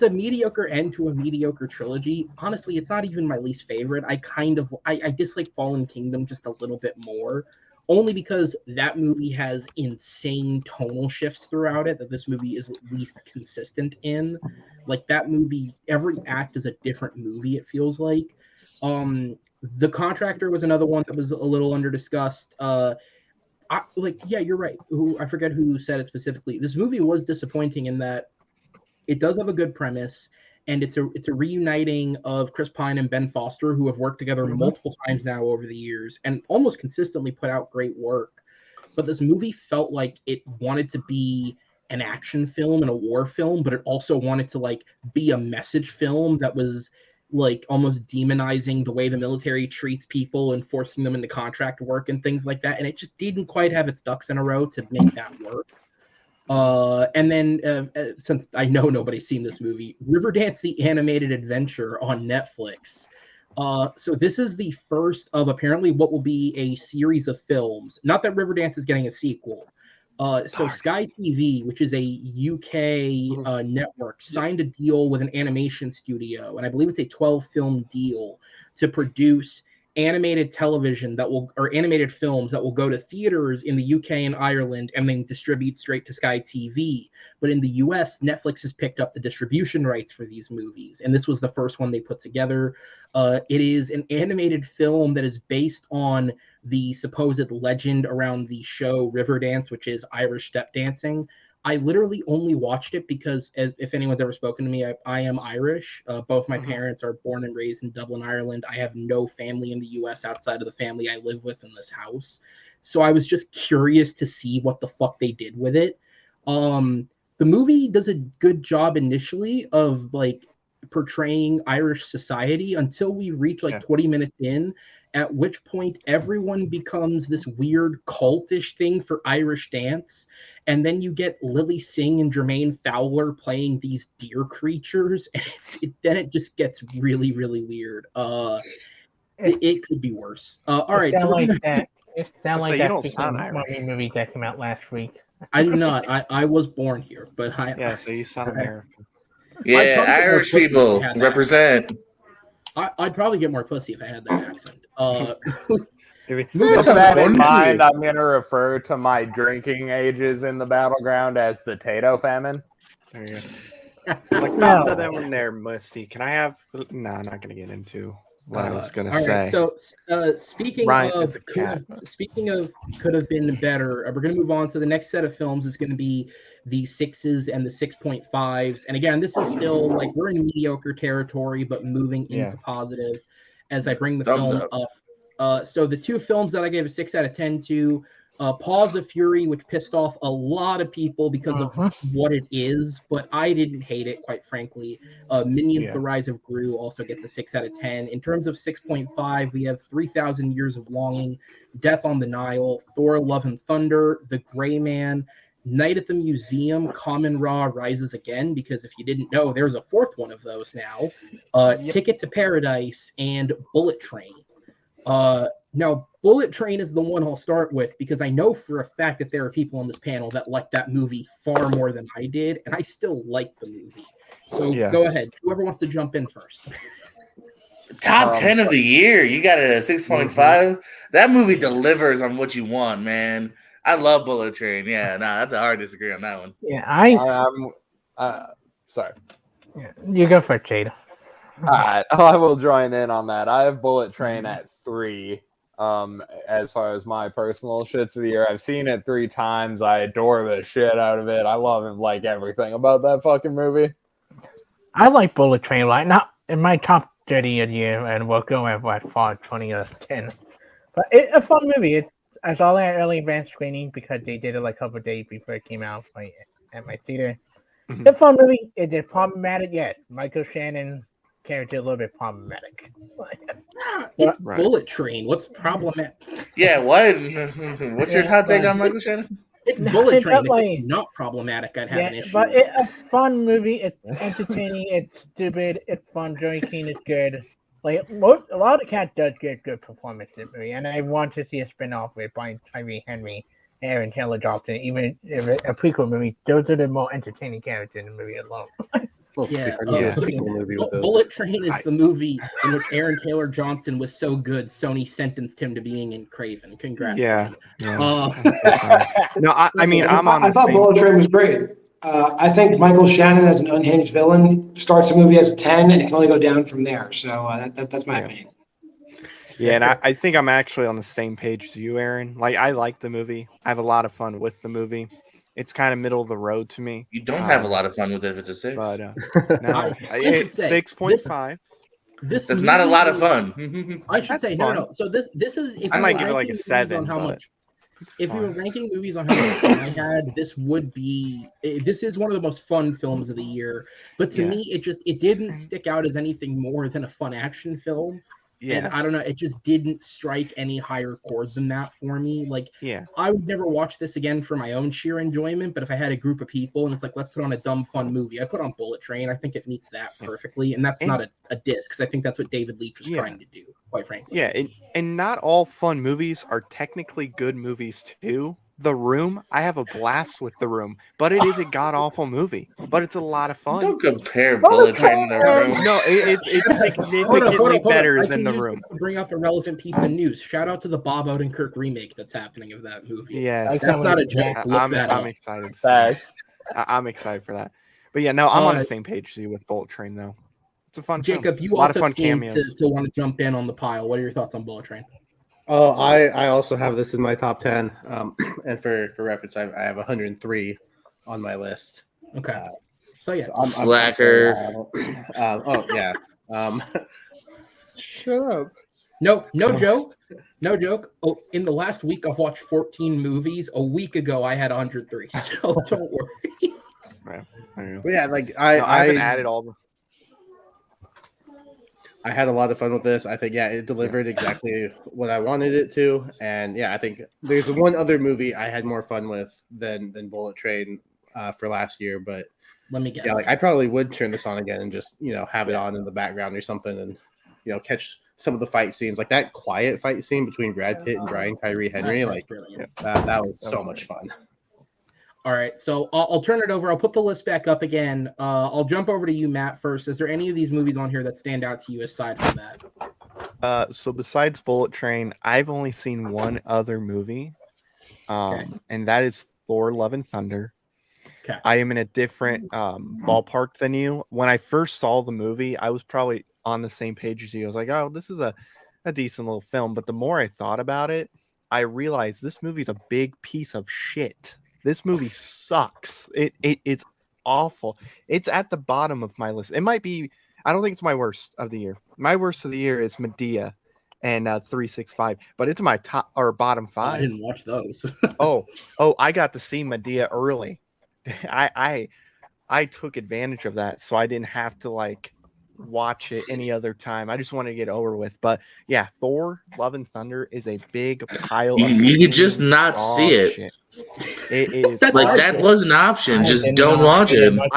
a mediocre end to a mediocre trilogy. Honestly, it's not even my least favorite. I dislike Fallen Kingdom just a little bit more. Only because that movie has insane tonal shifts throughout it that this movie is at least consistent in. Like, that movie, every act is a different movie, it feels like. The Contractor was another one that was a little under-discussed. Yeah, you're right. I forget who said it specifically. This movie was disappointing in that it does have a good premise, and it's a reuniting of Chris Pine and Ben Foster, who have worked together multiple times now over the years and almost consistently put out great work. But this movie felt like it wanted to be an action film and a war film, but it also wanted to like be a message film that was like almost demonizing the way the military treats people and forcing them into contract work and things like that. And it just didn't quite have its ducks in a row to make that work. And then since I know nobody's seen this movie, Riverdance: The Animated Adventure on Netflix. So this is the first of apparently what will be a series of films. Not that Riverdance is getting a sequel. So Sky TV, which is a UK network, signed a deal with an animation studio, and I believe it's a 12-film deal to produce animated television or animated films that will go to theaters in the UK and Ireland and then distribute straight to Sky TV. But in the US, Netflix has picked up the distribution rights for these movies, and this was the first one they put together. It is an animated film that is based on the supposed legend around the show Riverdance, which is Irish step dancing. I literally only watched it because, if anyone's ever spoken to me, I am Irish. Both my parents are born and raised in Dublin, Ireland. I have no family in the U.S. outside of the family I live with in this house. So I was just curious to see what the fuck they did with it. The movie does a good job initially of like portraying Irish society until we reach like 20 minutes in, at which point everyone becomes this weird cultish thing for Irish dance. And then you get Lily Singh and Jermaine Fowler playing these deer creatures. And then it just gets really, really weird. It could be worse. All right. So It sounds like you that don't sound Irish. movie that came out last week. I do not. I was born here, but so you sound American. Yeah, Irish people represent. I'd probably get more pussy if I had that accent. With that in mind, I'm going to refer to my drinking ages in the Battleground as the Tato famine. There you go. Like, no. That one there, Musty. Can I have? No, I'm not going to get into what I was going to say. Right, so speaking of could have been better, we're going to move on to the next set of films. Is going to be the 6s and the 6.5s. And again, this is still like we're in mediocre territory, but moving into positive as I bring the film up. So the two films that I gave a 6 out of 10 to, Paws of Fury, which pissed off a lot of people because of what it is, but I didn't hate it, quite frankly. Minions: The Rise of Gru also gets a 6 out of 10. In terms of 6.5, we have 3,000 Years of Longing, Death on the Nile, Thor: Love and Thunder, The Gray Man, Night at the Museum, Kamen Ra Rises Again, because if you didn't know, there's a fourth one of those now, Ticket to Paradise, and Bullet Train. Now, Bullet Train is the one I'll start with because I know for a fact that there are people on this panel that like that movie far more than I did, and I still like the movie. So go ahead. Whoever wants to jump in first. Top 10 of the year. You got it at 6.5. That movie delivers on what you want, man. I love Bullet Train. Yeah, that's a hard disagree on that one. Yeah, sorry. Yeah, you go for it, Jade. All right, I will join in on that. I have Bullet Train at 3. As far as my personal shits of the year, I've seen it 3 times. I adore the shit out of it. I love it, like everything about that fucking movie. I like Bullet Train, like not in my top 30 of the year, and we'll go at what 20 out of 10. But it's a fun movie. I saw it at early advanced screening because they did it like a couple of days before it came out at my theater. It's a fun movie. It is problematic, yes. Michael Shannon character a little bit problematic. It's Bullet Train. What's problematic? Yeah, what? What's your hot take on Michael Shannon? It's Bullet Train. If it's not problematic, I'd have an issue. But it's a fun movie. It's entertaining. It's stupid. It's fun. Joey King is good. Like a lot of the cast does get good performance in the movie, and I want to see a spin-off with Brian Tyree Henry, Aaron Taylor Johnson. Even if it's a prequel movie, those are the more entertaining characters in the movie alone. Bullet Train is the movie in which Aaron Taylor Johnson was so good, Sony sentenced him to being in Craven. Congrats. No, I mean, I thought Bullet Train was great. I think Michael Shannon as an unhinged villain starts a movie as a 10 and it can only go down from there. So that's my opinion. Yeah, and I think I'm actually on the same page as you, Aaron. Like, I like the movie. I have a lot of fun with the movie. It's kind of middle of the road to me. You don't have a lot of fun with it if it's a 6. But no, it's 6.5. That's not a lot of fun. I should say fun. No. So this is if I might give it like a 7 on how much. If we were ranking movies on how much fun I had, this is one of the most fun films of the year. But to me, it didn't stick out as anything more than a fun action film. Yeah. And I don't know, it just didn't strike any higher chord than that for me. Like, I would never watch this again for my own sheer enjoyment, but if I had a group of people and it's like, let's put on a dumb, fun movie, I'd put on Bullet Train. I think it meets that perfectly. And that's not a diss, because I think that's what David Leitch was trying to do, quite frankly. Yeah, and not all fun movies are technically good movies, too. The Room. I have a blast with The Room, but it is a god awful movie. But it's a lot of fun. Don't compare Bullet Train to The Room. No, it's significantly better I than can The use Room. this to bring up a relevant piece of news. Shout out to the Bob Odenkirk remake that's happening of that movie. Yes, That's not a joke. Look that I'm up. excited. Facts. I'm excited for that. But yeah, no, I'm on the same page as you with Bullet Train though. It's a fun Jacob, film. you A lot of also fun seem cameos. to want to jump in on the pile. What are your thoughts on Bullet Train? Oh, I also have this in my top 10. And for reference, I have 103 on my list. Okay. So yeah, I'm Slacker. Oh yeah. Shut up. no joke. No joke. Oh, in the last week, I've watched 14 movies. A week ago, I had 103. So don't worry. Right. I don't know. But yeah, like I haven't added all the. I had a lot of fun with this. I think, yeah, it delivered exactly what I wanted it to. And yeah, I think there's one other movie I had more fun with than Bullet Train for last year. But Let me guess. yeah, like I probably would turn this on again and just, have it on in the background or something and, catch some of the fight scenes. Like that quiet fight scene between Brad Pitt and Brian Tyree Henry. That's Like brilliant. that was so much fun. All right, so I'll turn it over. I'll put the list back up again. I'll jump over to you, Matt, first. Is there any of these movies on here that stand out to you aside from that? So besides Bullet Train, I've only seen one other movie, and that is Thor: Love and Thunder. Okay. I am in a different ballpark than you. When I first saw the movie, I was probably on the same page as you. I was like, "Oh, this is a decent little film." But the more I thought about it, I realized this movie's a big piece of shit. This movie sucks. It's awful. It's at the bottom of my list. It might be. I don't think it's my worst of the year. My worst of the year is Medea and 365, but it's my top or bottom 5. I didn't watch those. oh, I got to see Medea early. I took advantage of that, so I didn't have to like watch it any other time. I just wanted to get over with. But yeah, Thor: Love and Thunder is a big pile of You could just not see it. shit. It is That's Like hard that to- was an option. I Just did don't not watch see it. much.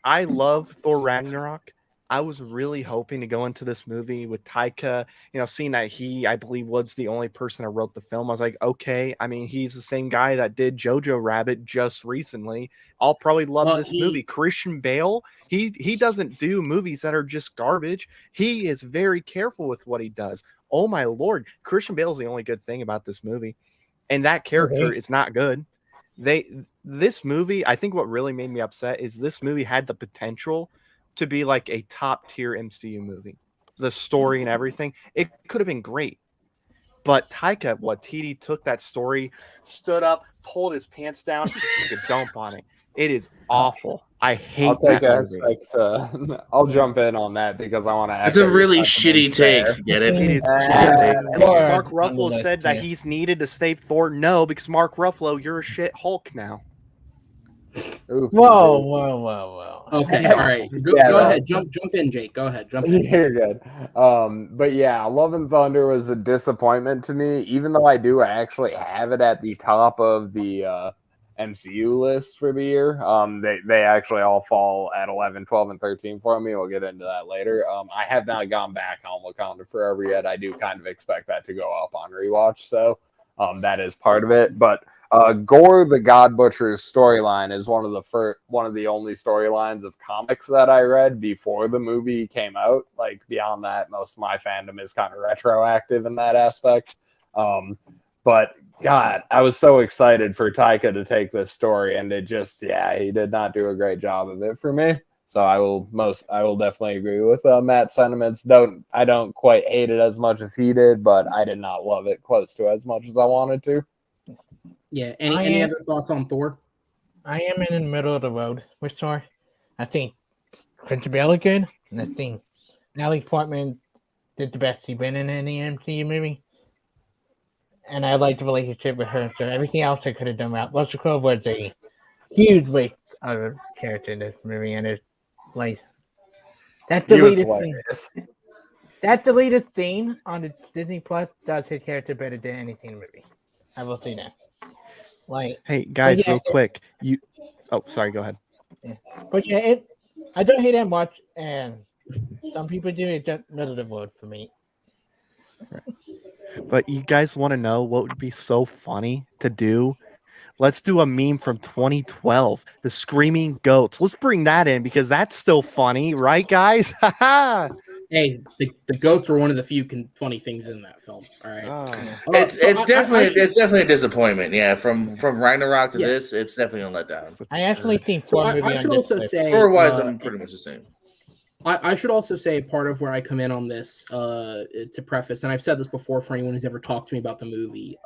I love Thor Ragnarok. I was really hoping to go into this movie with Taika, seeing that I believe, was the only person that wrote the film. I was like, okay. I mean, he's the same guy that did Jojo Rabbit just recently. I'll probably love this movie. Christian Bale, he doesn't do movies that are just garbage. He is very careful with what he does. Oh my Lord. Christian Bale is the only good thing about this movie. And that character is not good. This movie, I think what really made me upset is this movie had the potential to be like a top tier MCU movie. The story and everything, it could have been great. But Taika Waititi took that story, stood up, pulled his pants down, and just took a dump on it. It is awful. I hate that movie. I'll jump in on that because I want to. It's a really shitty take. Get it? It is shit. and Mark Ruffalo said that he's needed to save Thor. No, because Mark Ruffalo, you're a shit Hulk now. Oof, Whoa. Okay, all right. Go ahead. Jump in, Jake. Go ahead. Jump in. You're good. But yeah, Love and Thunder was a disappointment to me, even though I actually have it at the top of the MCU list for the year. They actually all fall at 11, 12, and 13 for me. We'll get into that later. I have not gone back on Wakanda Forever yet. I do kind of expect that to go up on rewatch, so that is part of it. But Gore the God Butcher's storyline is one of the only storylines of comics that I read before the movie came out. Like beyond that, most of my fandom is kind of retroactive in that aspect. But God, I was so excited for Taika to take this story, and it just, he did not do a great job of it for me. So I will definitely agree with Matt's sentiments. I don't quite hate it as much as he did, but I did not love it close to as much as I wanted to. Yeah. Any other thoughts on Thor? I am in the middle of the road with Thor. I think Christian Bale is good, and I think Natalie Portman did the best she's been in any MCU movie. And I like the relationship with her. So everything else I could have done well. Russell Crowe was a huge waste of a character in this movie, and it's like that deleted scene. That deleted scene on the Disney Plus does his character better than anything in the movie. I will say that. Like, hey guys, real quick, sorry, go ahead. Yeah. But yeah, I don't hate that much, and some people do. It just middle of the road for me. But you guys want to know what would be so funny to do? Let's do a meme from 2012, the screaming goats. Let's bring that in because that's still funny, right, guys? Hey, the goats were one of the few funny things in that film. All right. It's So it's definitely should- it's definitely a disappointment. Yeah, from Ragnarok to Yeah. this, it's definitely a letdown. I actually think So four I movie on should this also list. say, Story wise, I'm pretty much the same. I should also say part of where I come in on this, to preface, and I've said this before for anyone who's ever talked to me about the movie.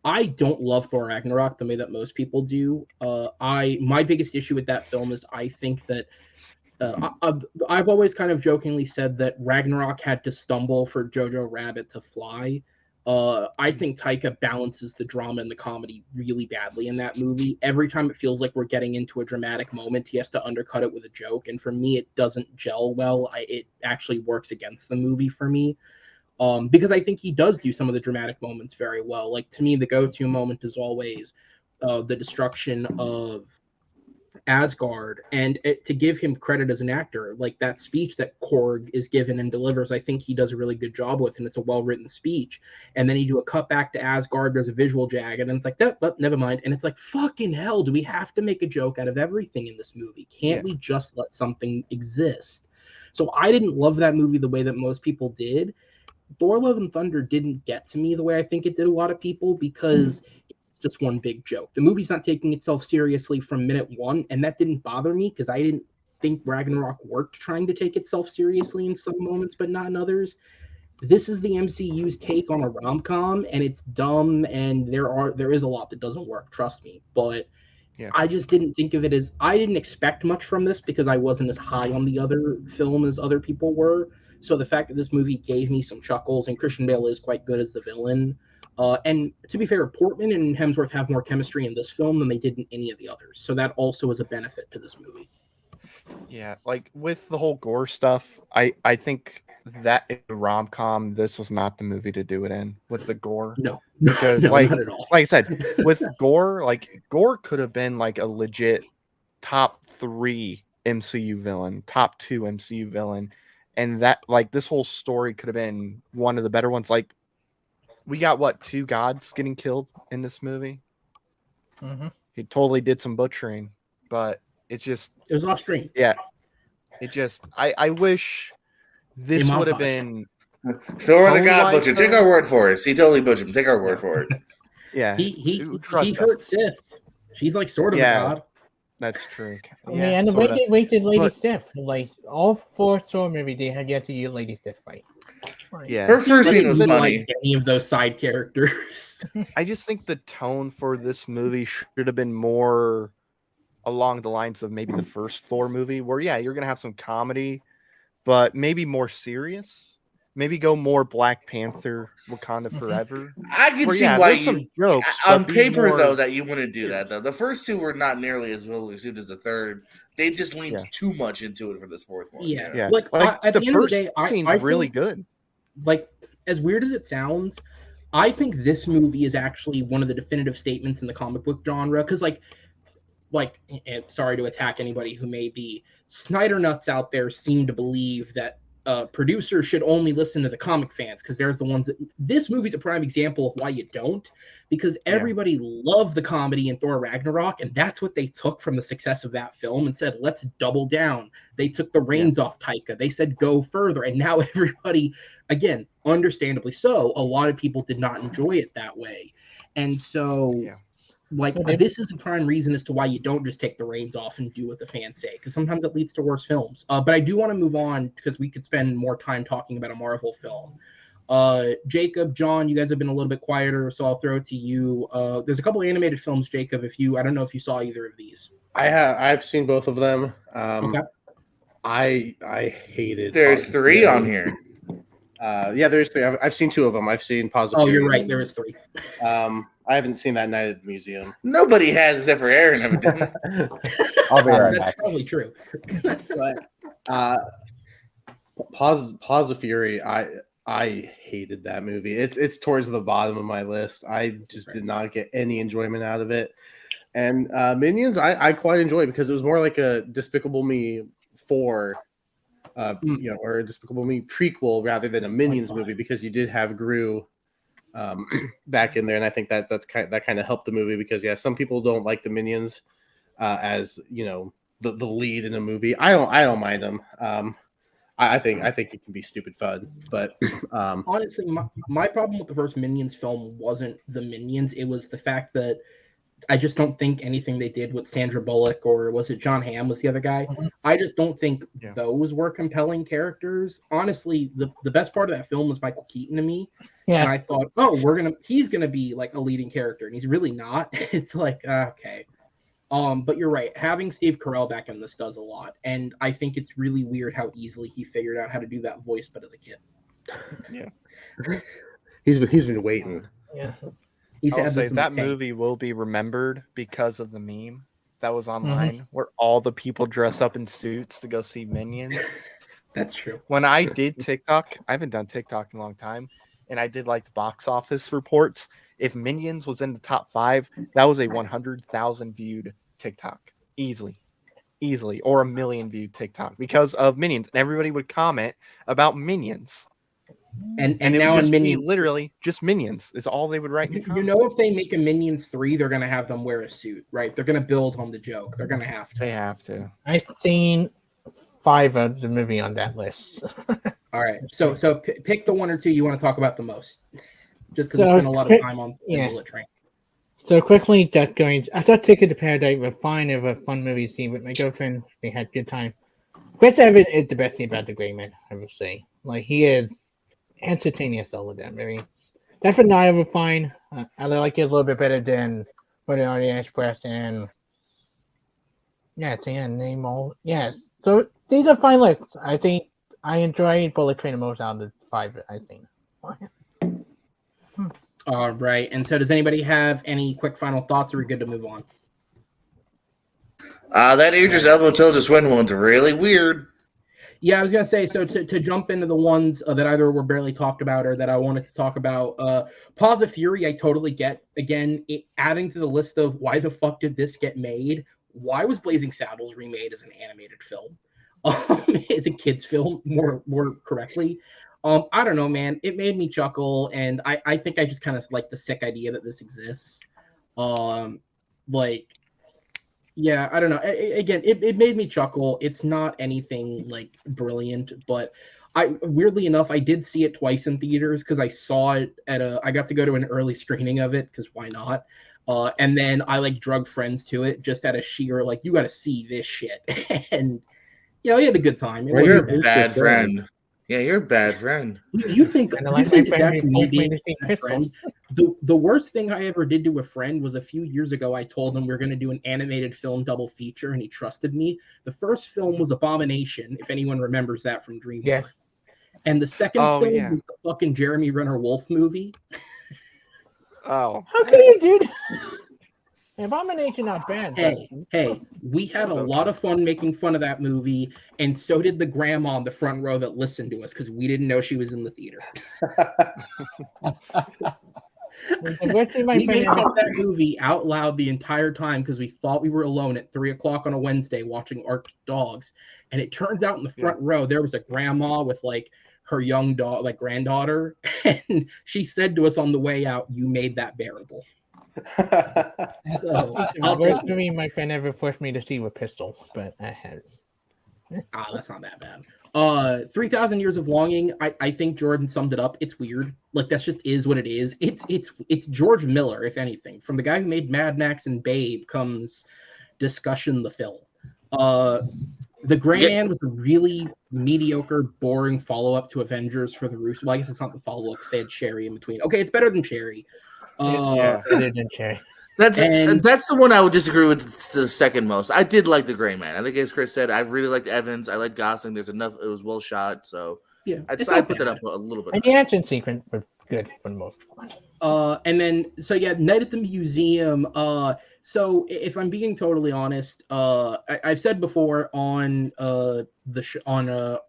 I don't love Thor Ragnarok the way that most people do. My biggest issue with that film is I think that I've always kind of jokingly said that Ragnarok had to stumble for Jojo Rabbit to fly. I think Taika balances the drama and the comedy really badly in that movie. Every time it feels like we're getting into a dramatic moment, he has to undercut it with a joke, and for me, it doesn't gel well. It actually works against the movie for me. Because I think he does do some of the dramatic moments very well. Like to me, the go-to moment is always the destruction of Asgard, and to give him credit as an actor, like that speech that Korg is given and delivers, I think he does a really good job with, and it's a well-written speech. And then you do a cut back to Asgard, there's a visual jag, and then it's like, but never mind. And it's like, fucking hell, do we have to make a joke out of everything in this movie? Can't we just let something exist? So I didn't love that movie the way that most people did. Thor: Love and Thunder didn't get to me the way I think it did a lot of people because it's just one big joke. The movie's not taking itself seriously from minute one, and that didn't bother me because I didn't think Ragnarok worked trying to take itself seriously in some moments, but not in others. This is the MCU's take on a rom com, and it's dumb, and there is a lot that doesn't work. Trust me, but. Yeah. I just didn't think of it as I didn't expect much from this because I wasn't as high on the other film as other people were. So the fact that this movie gave me some chuckles, and Christian Bale is quite good as the villain. And to be fair, Portman and Hemsworth have more chemistry in this film than they did in any of the others. So that also is a benefit to this movie. Yeah, like with the whole gore stuff, I think that in the rom-com, this was not the movie to do it in with the gore. No, because no, like not at all. like I said, with gore, like gore could have been like a legit top 3 MCU villain, top 2 MCU villain, and that like this whole story could have been one of the better ones. Like we got what 2 gods getting killed in this movie. Mm-hmm. He totally did some butchering, but it was off screen. Yeah, it just I wish this would have been Thor the God Butcher. Take our word for it. He totally butchered him. Take our word for it. Yeah, he hurt Sith. She's like sort of a god. That's true. I mean, and the way did Lady Sif, like all 4 Thor movies, they had yet to use Lady Sif fight. Right. Yeah, her first scene was funny. Like any of those side characters. I just think the tone for this movie should have been more along the lines of maybe the first Thor movie, where you're gonna have some comedy, but maybe more serious. Maybe go more Black Panther, Wakanda Forever. I can see why you jokes, on paper though that you wouldn't do that though. The first 2 were not nearly as well received as the third. They just leaned too much into it for this fourth one. Yeah. Like at the end of the day, I really think, good. Like as weird as it sounds, I think this movie is actually one of the definitive statements in the comic book genre because and sorry to attack anybody who may be Snyder nuts out there seem to believe that producers should only listen to the comic fans because there's the ones that this movie's a prime example of why you don't, because everybody loved the comedy in Thor Ragnarok, and that's what they took from the success of that film and said, let's double down. They took the reins off Taika. They said, go further. And now everybody, again, understandably so, a lot of people did not enjoy it that way. And so this is a prime reason as to why you don't just take the reins off and do what the fans say, because sometimes it leads to worse films. But I do want to move on because we could spend more time talking about a Marvel film. Jacob, John, you guys have been a little bit quieter, so I'll throw it to you. There's a couple of animated films, Jacob. I don't know if you saw either of these. I've seen both of them. Okay. I hated. There's 3 on here. There's 3. I've seen 2 of them. I've seen Positive. Oh, you're right. There is 3. I haven't seen that Night at the Museum. Nobody has except for Aaron. I'll be right back. That's probably true. But Pause of Fury, I hated that movie. It's towards the bottom of my list. I just did not get any enjoyment out of it. And Minions, I quite enjoy because it was more like a Despicable Me 4, or a Despicable Me prequel rather than a Minions movie, because you did have Gru back in there, and I think that kind of helped the movie because some people don't like the Minions as the lead in a movie. I don't mind them. I think it can be stupid fun, but honestly, my problem with the first Minions film wasn't the Minions. It was the fact that I just don't think anything they did with Sandra Bullock, or was it John Hamm was the other guy? I just don't think those were compelling characters. Honestly, the best part of that film was Michael Keaton to me. Yeah. And I thought, oh, he's gonna be like a leading character, and he's really not. It's like, okay. But you're right. Having Steve Carell back in this does a lot, and I think it's really weird how easily he figured out how to do that voice, but as a kid. Yeah. he's been waiting. Yeah. I'll say that movie will be remembered because of the meme that was online where all the people dress up in suits to go see Minions. That's true. When I did TikTok, I haven't done TikTok in a long time, and I did like the box office reports. If Minions was in the top 5, that was a 100,000 viewed TikTok. Easily, or 1 million viewed TikTok because of Minions. And everybody would comment about Minions. And it now would just Minions, be literally just Minions is all they would write. If they make a Minions 3, they're going to have them wear a suit, right? They're going to build on the joke. They're going to have to. They have to. I've seen 5 of the movie on that list. All right. So pick the 1 or 2 you want to talk about the most. Just because we spent a lot of time on the Bullet Train. So quickly, I thought Ticket to Paradise was fine. It was a fun movie to see with my girlfriend. We had a good time. Chris Evans is the best thing about The Gray Man, I would say. Like, he is entertaining as all with that movie. That for now was fine. I like it a little bit better than What the Orient Express and name all. Yes. So these are fine lists. I think I enjoy Bullet Train the most out of the 5, I think. All right. And so does anybody have any quick final thoughts, or are we good to move on? That Idris Elba Tilda Swinton one's really weird. Yeah, I was going to say, so to jump into the ones that either were barely talked about or that I wanted to talk about, Paws of Fury, I totally get. Again, adding to the list of why the fuck did this get made? Why was Blazing Saddles remade as an animated film? As a kid's film, more correctly. I don't know, man. It made me chuckle, and I think I just kind of like the sick idea that this exists. Yeah, I don't know. Again, it made me chuckle. It's not anything like brilliant, but weirdly enough, I did see it twice in theaters because I saw it I got to go to an early screening of it because why not? And then I drug friends to it just out of sheer you got to see this shit, and we had a good time. You're a bad friend. Yeah, you're a bad friend. You think that's me being a friend? The worst thing I ever did to a friend was a few years ago. I told him we were going to do an animated film double feature, and he trusted me. The first film was Abomination, if anyone remembers that from DreamWorks. Yeah. And the second film was the fucking Jeremy Renner Wolf movie. Oh. How can you do that? Abomination not bad. Hey, we had a lot of fun making fun of that movie, and so did the grandma on the front row that listened to us because we didn't know she was in the theater. We made fun of that movie out loud the entire time because we thought we were alone at 3:00 on a Wednesday watching Arctic Dogs, and it turns out in the front row there was a grandma with her young dog, granddaughter, and she said to us on the way out, "You made that bearable." So, the worst movie my friend ever forced me to see with Pistol, but I had it. That's not that bad. 3,000 Years of Longing, I think Jordan summed it up. It's weird. That just is what it is. It's George Miller, if anything. From the guy who made Mad Max and Babe comes Discussion the Film. The Gray Man was a really mediocre, boring follow-up to Avengers for the Russo. Well, I guess it's not the follow-up because they had Cherry in between. Okay, it's better than Cherry. That's the one I would disagree with the second most. I did like The Gray Man. I think, as Chris said, I really liked Evans. I liked Gosling. There's enough. It was well shot. So yeah, I'd put that up a little bit. And the action sequence was good for the most part. And then Night at the Museum. So if I'm being totally honest, I've said before on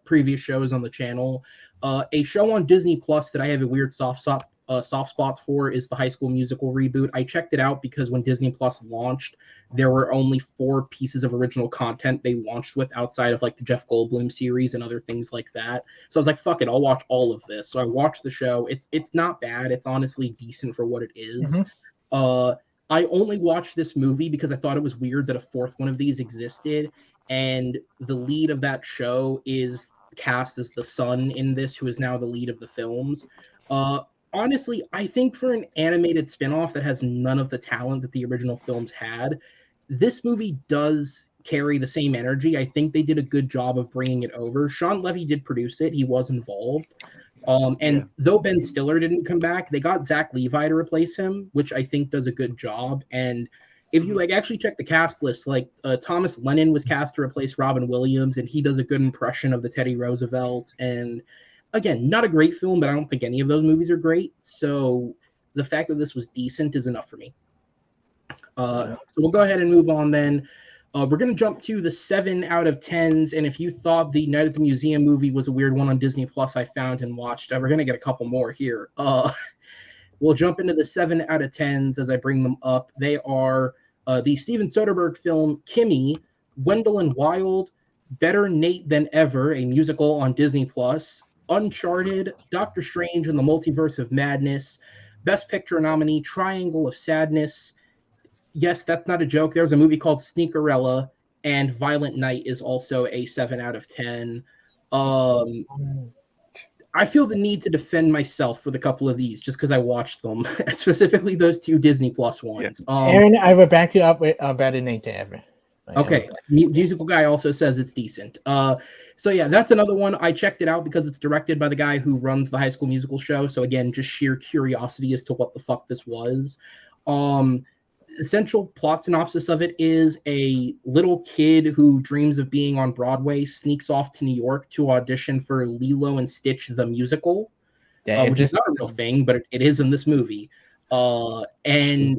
previous shows on the channel, a show on Disney Plus that I have a weird soft soft spots for is the High School Musical reboot. I checked it out because when Disney Plus launched, there were only 4 pieces of original content they launched with outside of like the Jeff Goldblum series and other things like that. So I was like, fuck it, I'll watch all of this. So I watched the show. It's not bad. It's honestly decent for what it is. I only watched this movie because I thought it was weird that a 4th one of these existed, and the lead of that show is cast as the son in this, who is now the lead of the films. Honestly, I think for an animated spinoff that has none of the talent that the original films had, this movie does carry the same energy. I think they did a good job of bringing it over. Sean Levy did produce it. He was involved. And though Ben Stiller didn't come back, they got Zach Levi to replace him, which I think does a good job. And if you like actually check the cast list, like Thomas Lennon was cast to replace Robin Williams, and he does a good impression of the Teddy Roosevelt. And again, not a great film, but I don't think any of those movies are great. So the fact that this was decent is enough for me. So we'll go ahead and move on then. We're going to jump to the 7 out of 10s. And if you thought the Night at the Museum movie was a weird one on Disney Plus, I found and watched, we're going to get a couple more here. We'll jump into the 7 out of 10s as I bring them up. They are the Steven Soderbergh film Kimmy, Wendell and Wild, Better Nate Than Ever, a musical on Disney Plus, Uncharted, Doctor Strange and the Multiverse of Madness, Best Picture nominee Triangle of Sadness. Yes, that's not a joke. There's a movie called Sneakerella, and Violent Night is also a 7 out of 10. I feel the need to defend myself with a couple of these just because I watched them, specifically those 2 Disney Plus ones. Aaron, I will back you up with Better Nate Than Ever. Okay, musical guy also says it's decent. So yeah, that's another one. I checked it out because it's directed by the guy who runs the High School Musical show. So again, just sheer curiosity as to what the fuck this was. Essential plot synopsis of it is a little kid who dreams of being on Broadway sneaks off to New York to audition for Lilo and Stitch the musical, which is not a real thing, but it is in this movie. And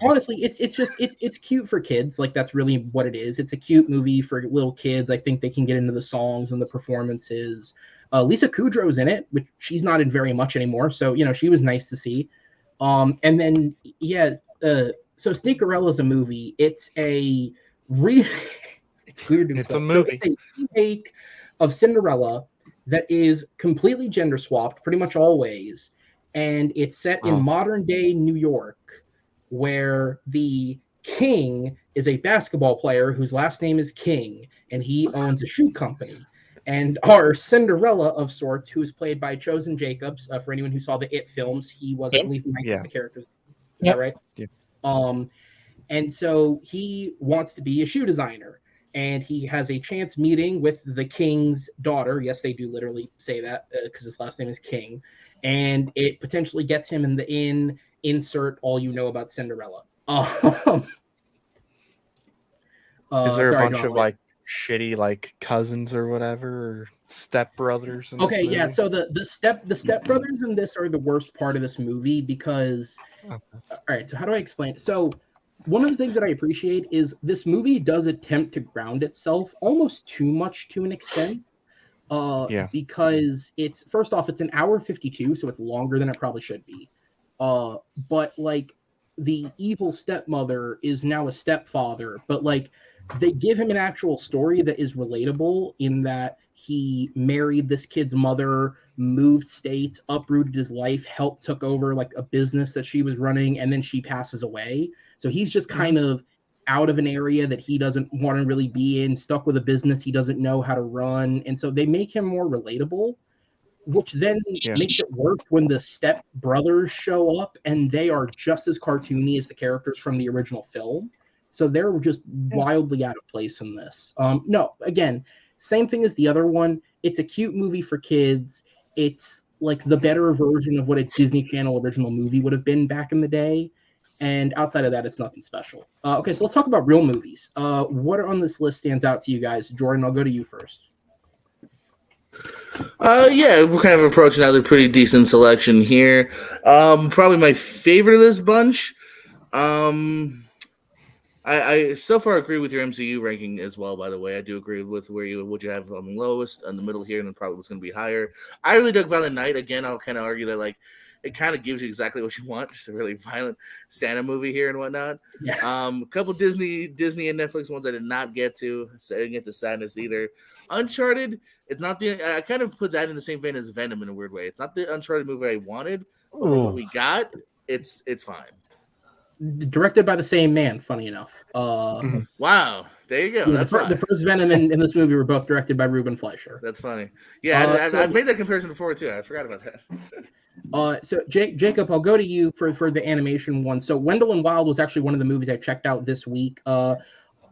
honestly, it's cute for kids. Like that's really what it is. It's a cute movie for little kids. I think they can get into the songs and the performances. Lisa Kudrow's in it, which she's not in very much anymore. So, she was nice to see. And then, so Sneakerella is a movie. It's a it's weird. It's a movie. So it's a remake of Cinderella that is completely gender swapped, pretty much always. And it's set in modern day New York, where the king is a basketball player whose last name is King, and he owns a shoe company. And our Cinderella of sorts, who is played by Chosen Jacobs, for anyone who saw the It films, he was, I believe, the characters. Is that right? Yeah. And so he wants to be a shoe designer, and he has a chance meeting with the king's daughter. Yes, they do literally say that because his last name is King, and it potentially gets him in the insert all you know about Cinderella. Is there a bunch of like shitty like cousins or whatever, or stepbrothers? Okay, yeah. So the stepbrothers in this are the worst part of this movie because. All right. So how do I explain? So one of the things that I appreciate is this movie does attempt to ground itself almost too much to an extent. Because it's first off, it's an hour 52, so it's longer than it probably should be. But like the evil stepmother is now a stepfather, but like they give him an actual story that is relatable in that he married this kid's mother, moved states, uprooted his life, took over like a business that she was running, and then she passes away. So he's just kind of out of an area that he doesn't want to really be in, stuck with a business he doesn't know how to run. And so they make him more relatable, which then makes it worse when the step brothers show up and they are just as cartoony as the characters from the original film. So they're just wildly out of place in this. No, again, same thing as the other one. It's a cute movie for kids. It's like the better version of what a Disney Channel original movie would have been back in the day. And outside of that, it's nothing special. Okay, so let's talk about real movies. What on this list stands out to you guys? Jordan, I'll go to you first. We're kind of approaching another pretty decent selection here. Probably my favorite of this bunch. I so far agree with your MCU ranking as well. By the way, I do agree with what you have lowest in the middle here, and then probably what's going to be higher. I really dug Violent Night. Again, I'll kind of argue that like it kind of gives you exactly what you want, just a really violent Santa movie here and whatnot. Yeah. A couple Disney and Netflix ones I did not get to. So I didn't get to Sadness either. Uncharted, it's not the. I kind of put that in the same vein as Venom in a weird way. It's not the Uncharted movie I wanted, but for what we got, it's fine. Directed by the same man, funny enough. Wow, there you go. Yeah, That's the first Venom in this movie were both directed by Ruben Fleischer. That's funny. Yeah, So- I've made that comparison before too. I forgot about that. So Jacob, I'll go to you for the animation one. So Wendell and Wild was actually one of the movies I checked out this week.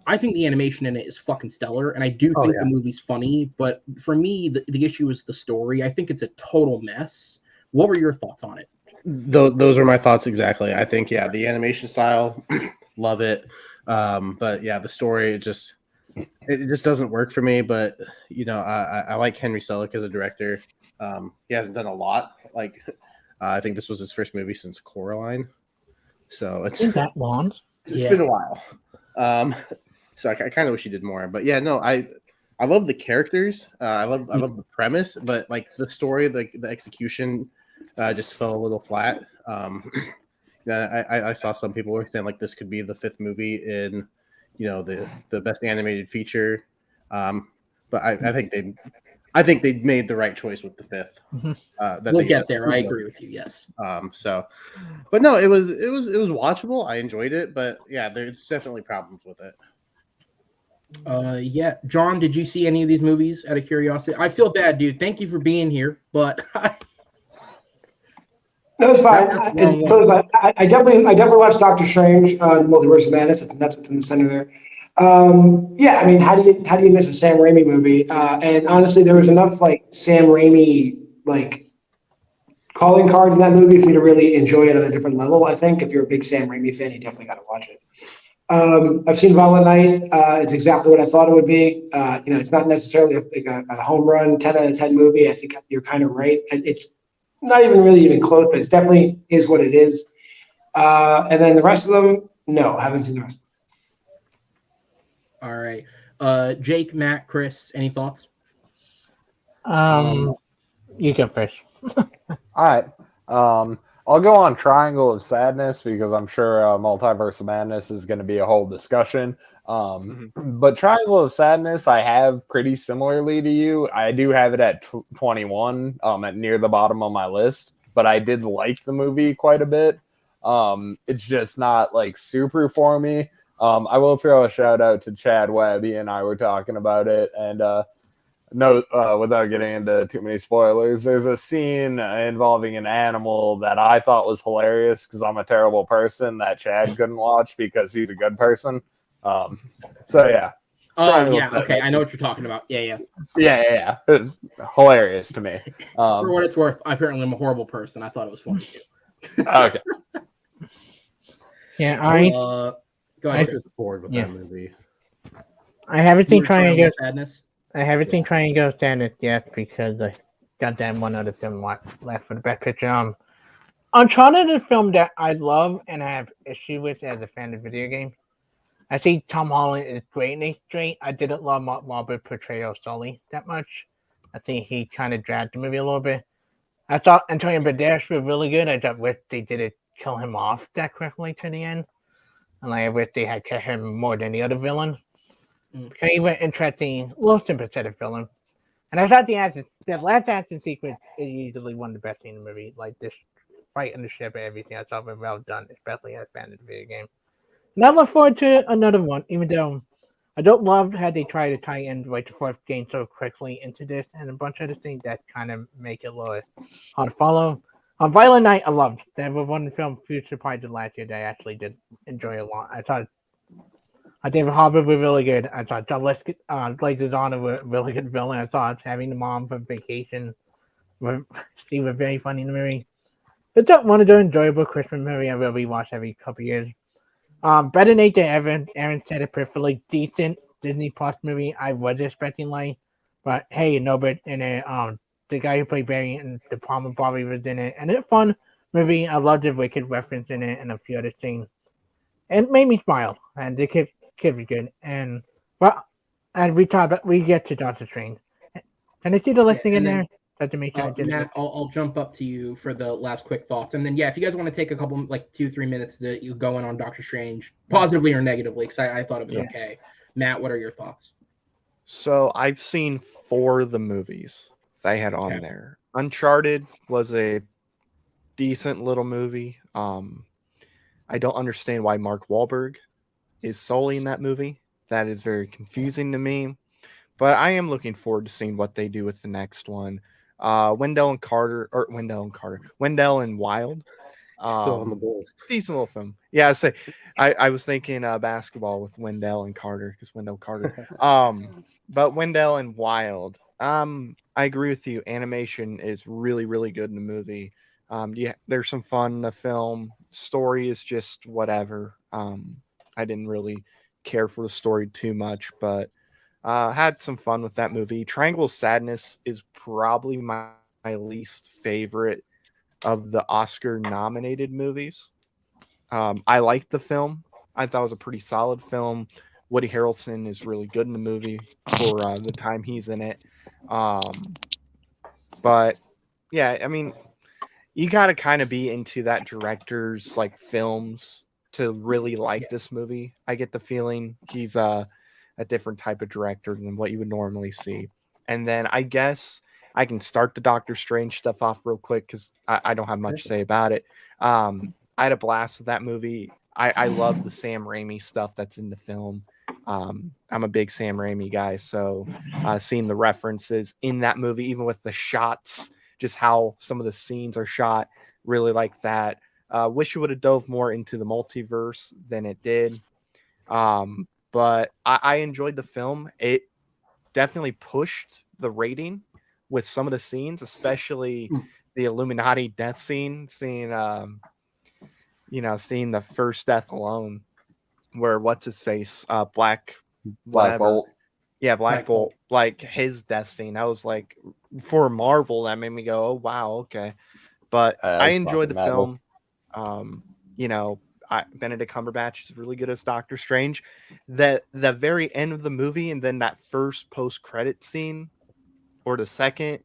I think the animation in it is fucking stellar, and I do think the movie's funny. But for me, the issue is the story. I think it's a total mess. What were your thoughts on it? Those are my thoughts exactly. I think the animation style, love it. But the story it just doesn't work for me. But I like Henry Selick as a director. He hasn't done a lot. Like I think this was his first movie since Coraline, so it's Isn't that long? it's been a while. So I kind of wish he did more. But I love the characters. I love the premise, but like the story, the execution just fell a little flat. I saw some people were saying like this could be the fifth movie in the best animated feature. But I think they made the right choice with the fifth. We'll get there. I agree with you. Yes. But no, it was watchable. I enjoyed it, but there's definitely problems with it. John, did you see any of these movies out of curiosity? I feel bad, dude. Thank you for being here, but No, it's fine. I definitely watched Doctor Strange on Multiverse of Madness. I think that's what's in the center there. I mean, how do you miss a Sam Raimi movie? And honestly, there was enough like Sam Raimi like calling cards in that movie for me to really enjoy it on a different level. I think if you're a big Sam Raimi fan, you definitely got to watch it. I've seen Violent Night. It's exactly what I thought it would be. It's not necessarily a home run 10 out of 10 movie. I think you're kind of right. It's not even close, but it's definitely is what it is. And then the rest of them, no, haven't seen the rest. All right. Jake, Matt, Chris, any thoughts? You go first. All right. I'll go on Triangle of Sadness because I'm sure Multiverse of Madness is going to be a whole discussion. But Triangle of Sadness, I have pretty similarly to you. I do have it at 21, at near the bottom of my list. But I did like the movie quite a bit. It's just not like super for me. I will throw a shout out to Chad Webb. He and I were talking about it, and without getting into too many spoilers, there's a scene involving an animal that I thought was hilarious because I'm a terrible person that Chad couldn't watch because he's a good person. Oh yeah, okay, I know what you're talking about. Yeah. Hilarious to me. For what it's worth, apparently I'm a horrible person. I thought it was funny too. Okay. Yeah, go ahead. I was bored with that movie. I haven't seen Triangle Sadness. I haven't seen Triangle Sadness yet because I got that one other film left for the best picture. Uncharted is a film that I love and I have issue with as a fan of video games. I think Tom Holland is great in Straight. I didn't love Mark Wahlberg's portrayal of Sully that much. I think he kind of dragged the movie a little bit. I thought Antonio Banderas was really good. I thought they didn't kill him off that quickly to the end. And I wish they had killed him more than the other villain. He was interesting, a little sympathetic villain. And I thought the last action sequence is usually one of the best in the movie. Like this fight in the ship and everything. I thought was well done, especially as a fan of the video game. And I look forward to another one, even though I don't love how they try to tie in the fourth game so quickly into this and a bunch of other things that kind of make it a little hard to follow. On Violent Night, I loved. That was one film Future probably did last year that I actually did enjoy a lot. I thought David Harbour was really good. I thought John Leguizamo was a really good villain. I thought having the mom from Vacation, she was very funny in the movie. It's not one of those enjoyable Christmas movies I will rewatch every couple years. Better Than Ever, Aaron said it perfectly. Decent Disney Plus movie I was expecting like, but hey, Norbert in it, the guy who played Barry and the Palmer Bobby was in it, and it's a fun movie. I loved the Wicked reference in it and a few other things. It made me smile, and the kid was good. And we get to Doctor Strange. Can I see the listing in there? Just to make sure I did Matt, it. I'll jump up to you for the last quick thoughts, and then if you guys want to take a couple, like 2-3 minutes to you go in on Doctor Strange, positively or negatively, because I thought it was okay. Matt, what are your thoughts? So I've seen 4 of the movies they had on Okay. there. Uncharted was a decent little movie. I don't understand why Mark Wahlberg is solely in that movie. That is very confusing to me. But I am looking forward to seeing what they do with the next one. Wendell and Wild. Still on the Bulls. Decent little film. Yeah, I was thinking basketball with Wendell and Carter because Wendell Carter. But Wendell and Wild. I agree with you. Animation is really, really good in the movie. Yeah, there's some fun in the film. Story is just whatever. I didn't really care for the story too much, but had some fun with that movie. Triangle of Sadness is probably my least favorite of the Oscar nominated movies. I liked the film. I thought it was a pretty solid film. Woody Harrelson is really good in the movie for the time he's in it. But yeah, I mean, you got to kind of be into that director's like films to really like this movie. I get the feeling he's a different type of director than what you would normally see. And then I guess I can start the Doctor Strange stuff off real quick because I don't have much to say about it. I had a blast with that movie. I love the Sam Raimi stuff that's in the film. I'm a big Sam Raimi guy, so seeing the references in that movie, even with the shots, just how some of the scenes are shot, really like that. Wish it would have dove more into the multiverse than it did. But I enjoyed the film. It definitely pushed the rating with some of the scenes, especially the Illuminati death scene, seeing the first death alone, where what's his face, Black Bolt. Yeah, Black Bolt, like his death scene. I was like, for Marvel, that made me go, oh wow, okay. But I enjoyed the film. Benedict Cumberbatch is really good as Doctor Strange. The very end of the movie, and then that first post credit scene, or the second,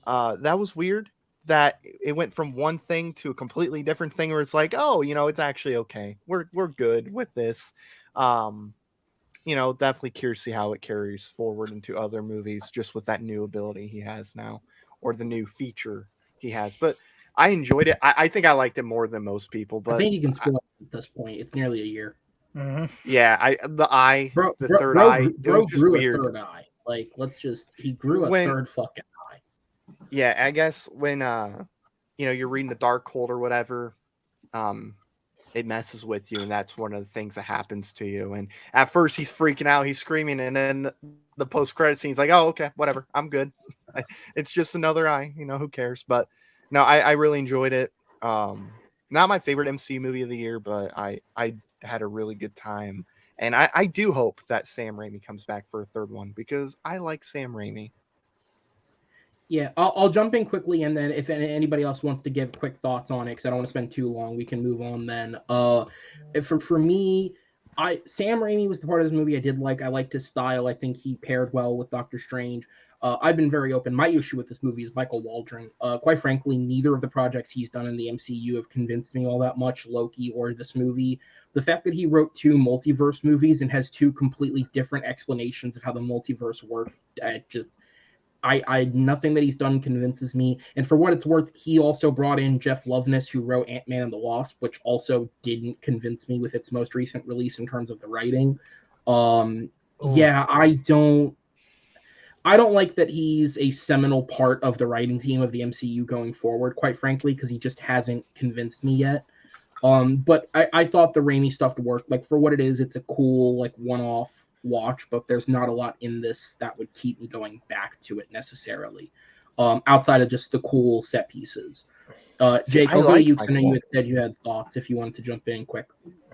that was weird. That it went from one thing to a completely different thing, where it's like, oh, it's actually okay. We're good with this. Definitely curious to see how it carries forward into other movies, just with that new ability he has now, or the new feature he has. But I enjoyed it. I think I liked it more than most people. But I think you can spoil it at this point. It's nearly a year. Mm-hmm. Yeah, the third eye, it was just grew weird. a third eye. Like, he grew a third fucking eye. Yeah, I guess when you're reading the Darkhold or whatever, it messes with you, and that's one of the things that happens to you. And at first he's freaking out, he's screaming, and then the post-credit scene's like, oh, okay, whatever, I'm good. It's just another eye, who cares? But no, I really enjoyed it. Not my favorite MCU movie of the year, but I had a really good time. And I do hope that Sam Raimi comes back for a third one, because I like Sam Raimi. Yeah, I'll jump in quickly, and then if anybody else wants to give quick thoughts on it, because I don't want to spend too long, we can move on then. For me, Sam Raimi was the part of this movie I did like. I liked his style. I think he paired well with Doctor Strange. I've been very open. My issue with this movie is Michael Waldron. Quite frankly, neither of the projects he's done in the MCU have convinced me all that much, Loki or this movie. The fact that he wrote 2 multiverse movies and has 2 completely different explanations of how the multiverse worked, nothing that he's done convinces me. And for what it's worth, he also brought in Jeff Loveness, who wrote Ant-Man and the Wasp, which also didn't convince me with its most recent release in terms of the writing. Yeah, I don't like that he's a seminal part of the writing team of the MCU going forward, quite frankly, because he just hasn't convinced me yet. But I thought the Raimi stuff worked. Like, for what it is, it's a cool, like, one-off watch, but there's not a lot in this that would keep me going back to it necessarily, outside of just the cool set pieces. Jake, I'll go to you because I know you had said you had thoughts if you wanted to jump in quick.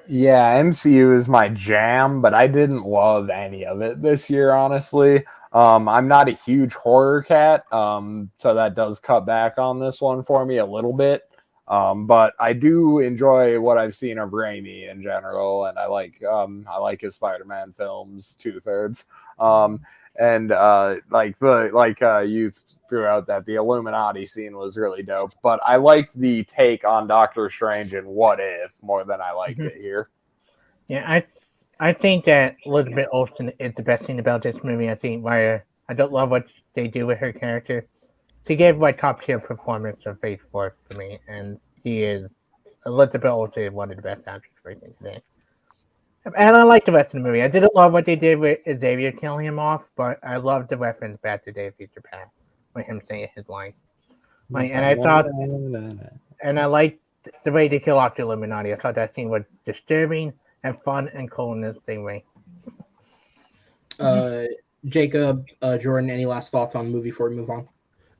Yeah, MCU is my jam, but I didn't love any of it this year, honestly. I'm not a huge horror cat, so that does cut back on this one for me a little bit. But I do enjoy what I've seen of Raimi in general, and I like his Spider-Man films 2/3. And you threw out that the Illuminati scene was really dope, but I liked the take on Doctor Strange and What If more than I liked it here. Yeah, I think that Elizabeth Olsen is the best thing about this movie. I think I don't love what they do with her character. She gave top tier performance of Phase 4 for me, and Elizabeth Olsen is one of the best actors working today. And I like the rest of the movie. I didn't love what they did with Xavier killing him off, but I loved the reference back to Days of Future Past with him saying his line. And I liked the way they kill off the Illuminati. I thought that scene was disturbing and fun and cool in the same way. Jacob, Jordan, any last thoughts on the movie before we move on?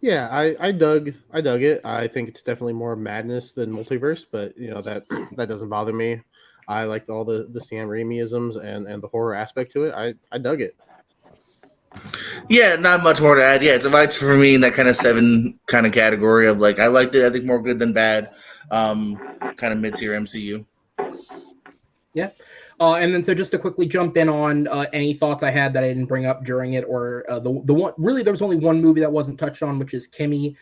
Yeah, I dug it. I think it's definitely more madness than multiverse, but that doesn't bother me. I liked all the Sam Raimi-isms and the horror aspect to it. I dug it. Yeah, not much more to add. Yeah, it's a vibes for me in that kind of 7 kind of category of I liked it. I think more good than bad. Kind of mid-tier MCU. Yeah. And then so just to quickly jump in on any thoughts I had that I didn't bring up during it, or the one, really there was only one movie that wasn't touched on, which is Kimmy.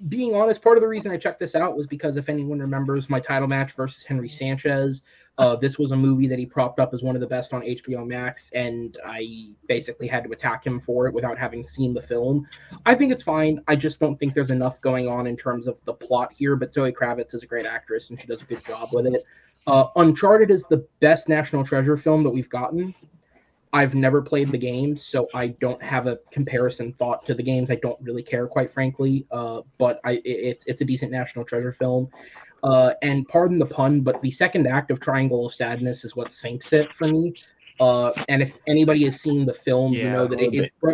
Being honest, part of the reason I checked this out was because if anyone remembers my title match versus Henry Sanchez, this was a movie that he propped up as one of the best on HBO Max, and I basically had to attack him for it without having seen the film. I think it's fine. I just don't think there's enough going on in terms of the plot here, but Zoe Kravitz is a great actress, and she does a good job with it. Uncharted is the best National Treasure film that we've gotten. I've never played the games, so I don't have a comparison thought to the games. I don't really care, quite frankly. But it's a decent National Treasure film. And pardon the pun, but the second act of Triangle of Sadness is what sinks it for me. And if anybody has seen the film, you know that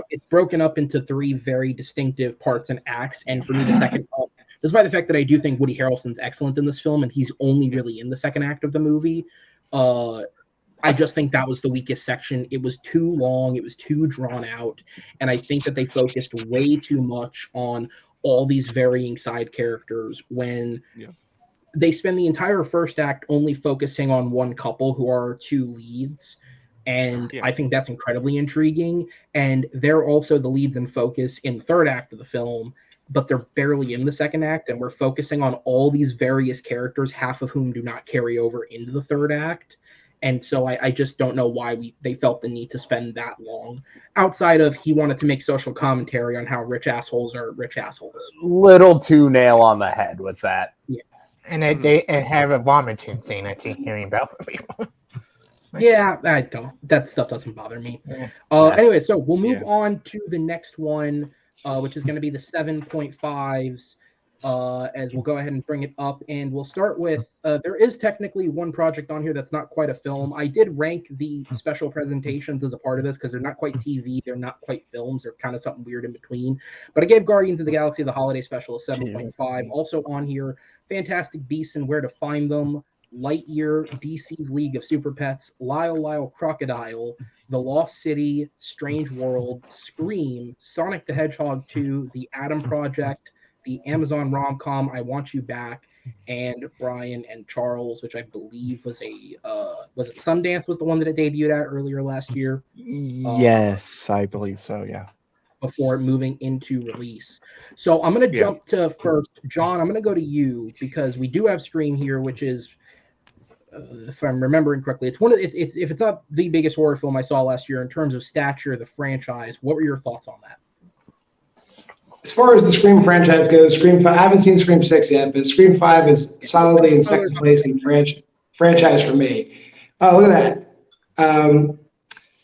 it's broken up into 3 very distinctive parts and acts. And for me, the second part, despite the fact that I do think Woody Harrelson's excellent in this film, and he's only really in the second act of the movie, I just think that was the weakest section. It was too long. It was too drawn out. And I think that they focused way too much on all these varying side characters when they spend the entire first act only focusing on one couple who are 2 leads. And I think that's incredibly intriguing. And they're also the leads in focus in the third act of the film, but they're barely in the second act. And we're focusing on all these various characters, half of whom do not carry over into the third act. And so I just don't know why they felt the need to spend that long, outside of he wanted to make social commentary on how rich assholes are rich assholes. Little too nail on the head with that. Yeah. And they have a vomiting scene I keep hearing about from people. Yeah, I don't. That stuff doesn't bother me. Yeah. Anyway, so we'll move on to the next one, which is going to be the 7.5s. As we'll go ahead and bring it up, and we'll start with there is technically one project on here that's not quite a film. I did rank the special presentations as a part of this because they're not quite TV, they're not quite films, they're kind of something weird in between. But I gave Guardians of the Galaxy the Holiday Special a 7.5. Also on here, Fantastic Beasts and Where to Find Them, Lightyear, DC's League of Super Pets, Lyle Crocodile, The Lost City, Strange World, Scream, Sonic the Hedgehog 2, The Atom Project, the Amazon rom-com I Want You Back, and Brian and Charles, which I believe was was it Sundance was the one that it debuted at earlier last year? Yes, I believe so, yeah. Before moving into release. So I'm going to jump to first. John, I'm going to go to you because we do have Scream here, which is, if I'm remembering correctly, it's if it's not the biggest horror film I saw last year in terms of stature, the franchise. What were your thoughts on that? As far as the Scream franchise goes, Scream 5, I haven't seen Scream 6 yet, but Scream 5 is solidly in second place in franchise for me. Oh, look at that.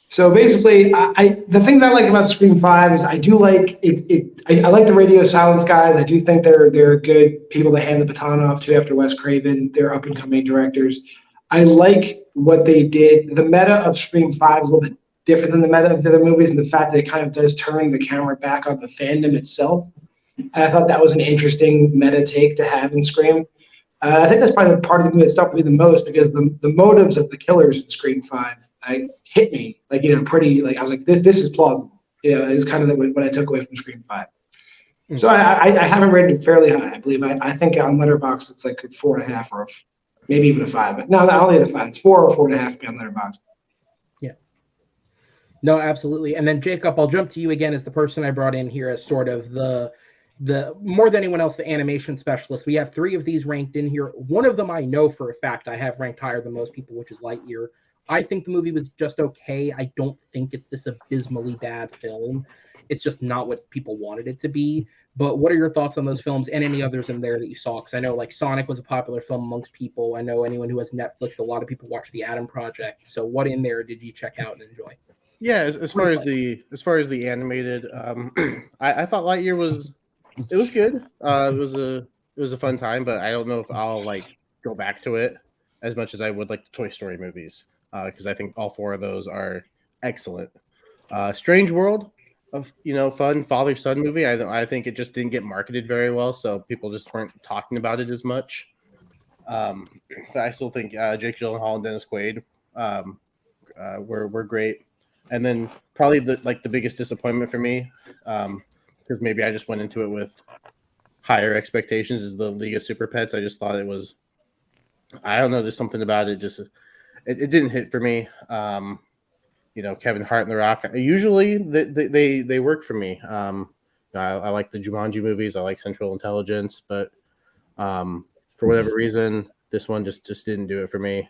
So basically, the things I like about Scream 5 is I do like it. I like the Radio Silence guys. I do think they're good people to hand the baton off to after Wes Craven. They're up-and-coming directors. I like what they did. The meta of Scream 5 is a little bit different than the meta of the other movies, and the fact that it kind of does turn the camera back on the fandom itself. And I thought that was an interesting meta take to have in Scream. I think that's probably the part of the movie that stuck with me the most because the motives of the killers in Scream 5 hit me pretty. I was like, this is plausible. Is kind of what I took away from Scream 5. Mm-hmm. So I have it rated fairly high. I believe I think on Letterboxd it's like a 4.5 or maybe even a 5. But no, not only the 5. It's 4 or 4.5 on Letterboxd. No, absolutely. And then Jacob, I'll jump to you again as the person I brought in here as sort of the more than anyone else, the animation specialist. We have 3 of these ranked in here. One of them I know for a fact I have ranked higher than most people, which is Lightyear. I think the movie was just okay. I don't think it's this abysmally bad film. It's just not what people wanted it to be. But what are your thoughts on those films and any others in there that you saw? Because I know like Sonic was a popular film amongst people. I know anyone who has Netflix, a lot of people watch The Atom Project. So what in there did you check out and enjoy? Yeah, as far as the animated, I thought Lightyear was good. It was a fun time, but I don't know if I'll like go back to it as much as I would like the Toy Story movies, because I think all 4 of those are excellent. Strange World, of fun father son movie. I think it just didn't get marketed very well, so people just weren't talking about it as much. But I still think Jake Gyllenhaal and Dennis Quaid were great. And then probably the biggest disappointment for me, because maybe I just went into it with higher expectations, is the League of Super Pets. I just thought it was, I don't know, there's something about it. Just it didn't hit for me. Kevin Hart and The Rock. Usually they work for me. I like the Jumanji movies. I like Central Intelligence, but for whatever reason, this one just didn't do it for me.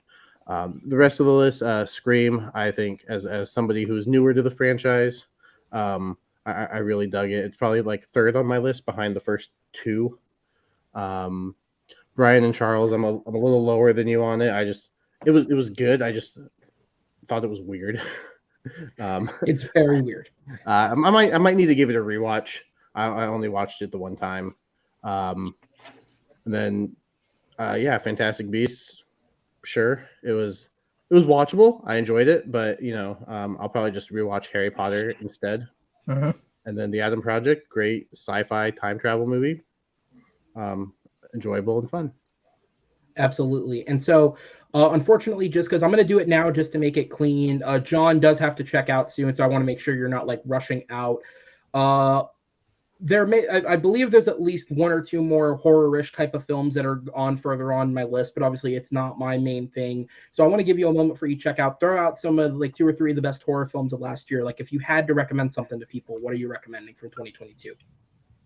The rest of the list, Scream, I think as somebody who's newer to the franchise, I really dug it. It's probably like 3rd on my list behind the first 2. Brian and Charles, I'm a little lower than you on it. It was good. I just thought it was weird. It's very weird. I might need to give it a rewatch. I only watched it the one time. And then Fantastic Beasts. Sure, it was watchable. I enjoyed it, but I'll probably just rewatch Harry Potter instead. Mm-hmm. And then The Atom Project, great sci-fi time travel movie, enjoyable and fun. Absolutely. And so, unfortunately, just because I'm going to do it now just to make it clean, John does have to check out soon, so I want to make sure you're not like rushing out. I believe there's at least 1 or 2 more horror-ish type of films that are on further on my list, but obviously it's not my main thing. So I want to give you a moment for you to check out, throw out some of like 2 or 3 of the best horror films of last year. Like if you had to recommend something to people, what are you recommending from 2022?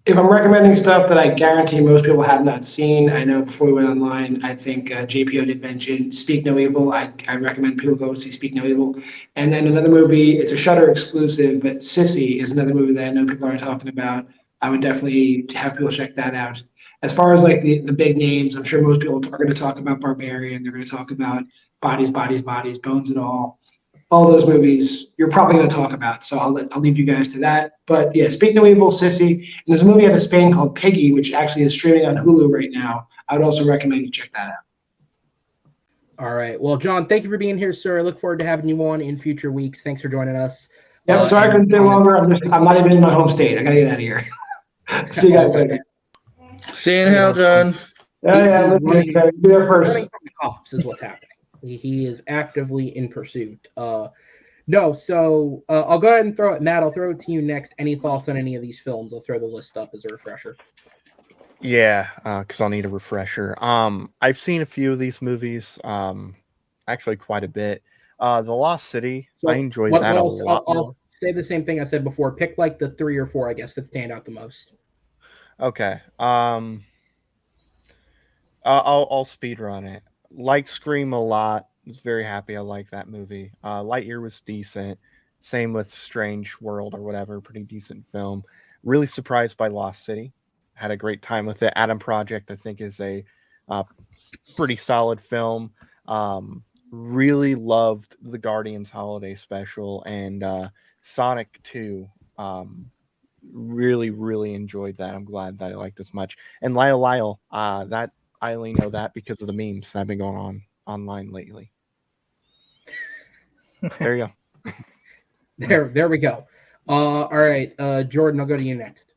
If I'm recommending stuff that I guarantee most people have not seen, I know before we went online, I think JPO did mention Speak No Evil. I recommend people go see Speak No Evil. And then another movie, it's a Shudder exclusive, but Sissy is another movie that I know people aren't talking about. I would definitely have people check that out. As far as like the big names, I'm sure most people are going to talk about Barbarian. They're going to talk about Bodies, Bones and all those movies you're probably going to talk about. So I'll leave you guys to that. But yeah, Speak No Evil, Sissy. And there's a movie out of Spain called Piggy, which actually is streaming on Hulu right now. I would also recommend you check that out. All right. Well, John, thank you for being here, sir. I look forward to having you on in future weeks. Thanks for joining us. Yep, sorry I couldn't stay longer. I'm not even in my home state. I got to get out of here. See you guys later. See you in hell, John. Yeah, let's be there first. Running from the cops is what's happening. He is actively in pursuit. No, so I'll go ahead and throw it. Matt, I'll throw it to you next. Any thoughts on any of these films? I'll throw the list up as a refresher. Yeah, because I'll need a refresher. I've seen a few of these movies, actually quite a bit. The Lost City, So I enjoyed that a lot. I'll say the same thing I said before. Pick like the 3 or 4, I guess, that stand out the most. Okay. I'll speed run it. Like Scream a lot. Was very happy. I like that movie. Lightyear was decent. Same with Strange World or whatever. Pretty decent film. Really surprised by Lost City. Had a great time with it. Atom Project, I think, is a pretty solid film. Really loved the Guardians Holiday Special and Sonic 2. Really enjoyed that. I'm glad that I liked this much. And Lyle, that I only know that because of the memes that have been going on online lately. There you go. There we go. All right, Jordan, I'll go to you next.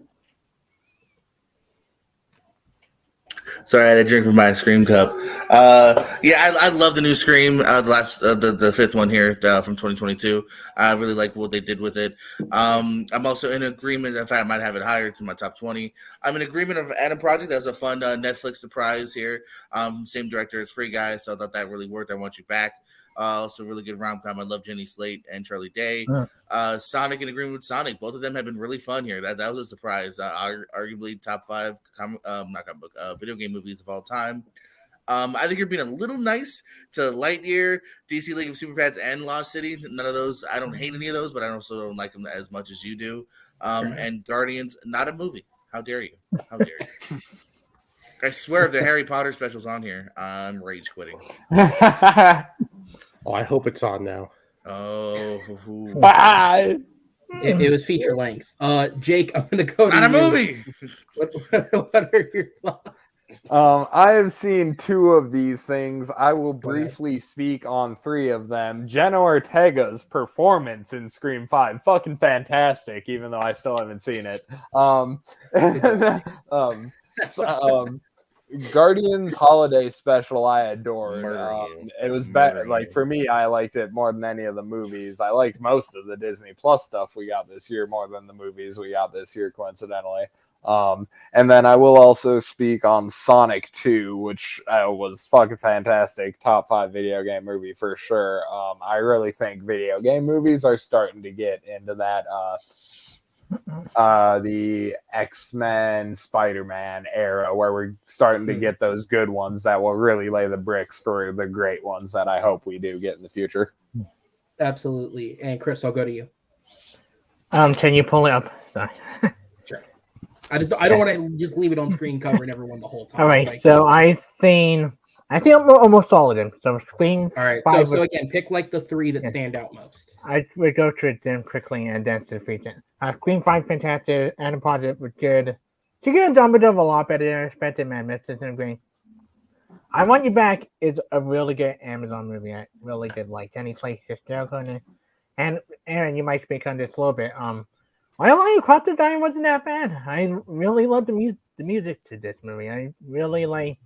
Sorry, I had a drink from my Scream cup. I love the new Scream. The 5th one here from 2022. I really like what they did with it. I'm also in agreement. In fact, I might have it higher to my top 20. I'm in agreement of Atom Project. That was a fun Netflix surprise here. Same director as Free Guy, so I thought that really worked. I Want You Back. Also really good rom-com. I love Jenny Slate and Charlie Day. Sonic, in agreement with Sonic, both of them have been really fun here. That was a surprise. Arguably top 5 not comic book, video game movies of all time. I think you're being a little nice to Lightyear, DC League of Super Pets, and Lost City. None of those. I don't hate any of those, but I also don't like them as much as you do. And Guardians, not a movie. How dare you? How dare you? I swear, if the Harry Potter special's on here, I'm rage quitting. Oh, I hope it's on now. Oh, it was feature length. Jake, I'm gonna go. Not to a movie. What are your thoughts? I have seen 2 of these things. I will briefly speak on 3 of them. Jenna Ortega's performance in Scream 5, fucking fantastic, even though I still haven't seen it. Guardians Holiday Special I adored. It was better. Like, for me, I liked it more than any of the movies. I liked most of the Disney Plus stuff we got this year more than the movies we got this year, coincidentally. And then I will also speak on Sonic 2, which was fucking fantastic. Top 5 video game movie for sure. I really think video game movies are starting to get into that the X-Men, Spider-Man era, where we're starting to get those good ones that will really lay the bricks for the great ones that I hope we do get in the future. Absolutely. And Chris, I'll go to you. Can you pull it up? Sorry. Sure. I don't want to just leave it on screen covering everyone the whole time. All right. So I think almost all of them. So Scream. All right. So again, pick like the 3 that stand out most. I would go through them quickly and then to the feature. Scream 5, fantastic. Adam Potter was good. To get Dumbledore a lot better than I expected, man. Mr. Green. I Want You Back is a really good Amazon movie. I really did like Jenny Slate, hysterical in it. And Aaron, you might speak on this a little bit. Why Lion Cross the Dying wasn't that bad. I really loved the music to this movie. I really like,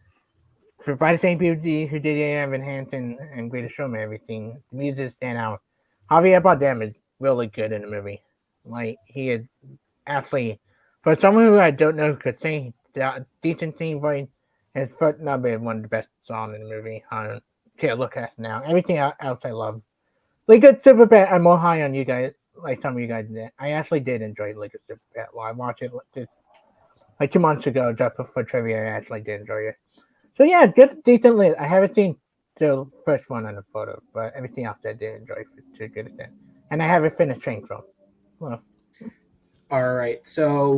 by the same people who did Evan Hansen and Greatest Showman, everything, the music stand out. Javier Bardem is really good in the movie. Like, he is actually, for someone who I don't know could sing decent singing voice, his foot number is one of the best songs in the movie. Take a look at it now. Everything else I love. Like, good Super Pet, I'm more high on you guys, like some of you guys did. I actually did enjoy Like a Super Pet. Well, I watched it like 2 months ago, just for trivia. I actually did enjoy it. So yeah, good, decent list. I haven't seen the first one on the photo, but everything else I did enjoy to a good extent. And I haven't finished Train Film. Well. All right. So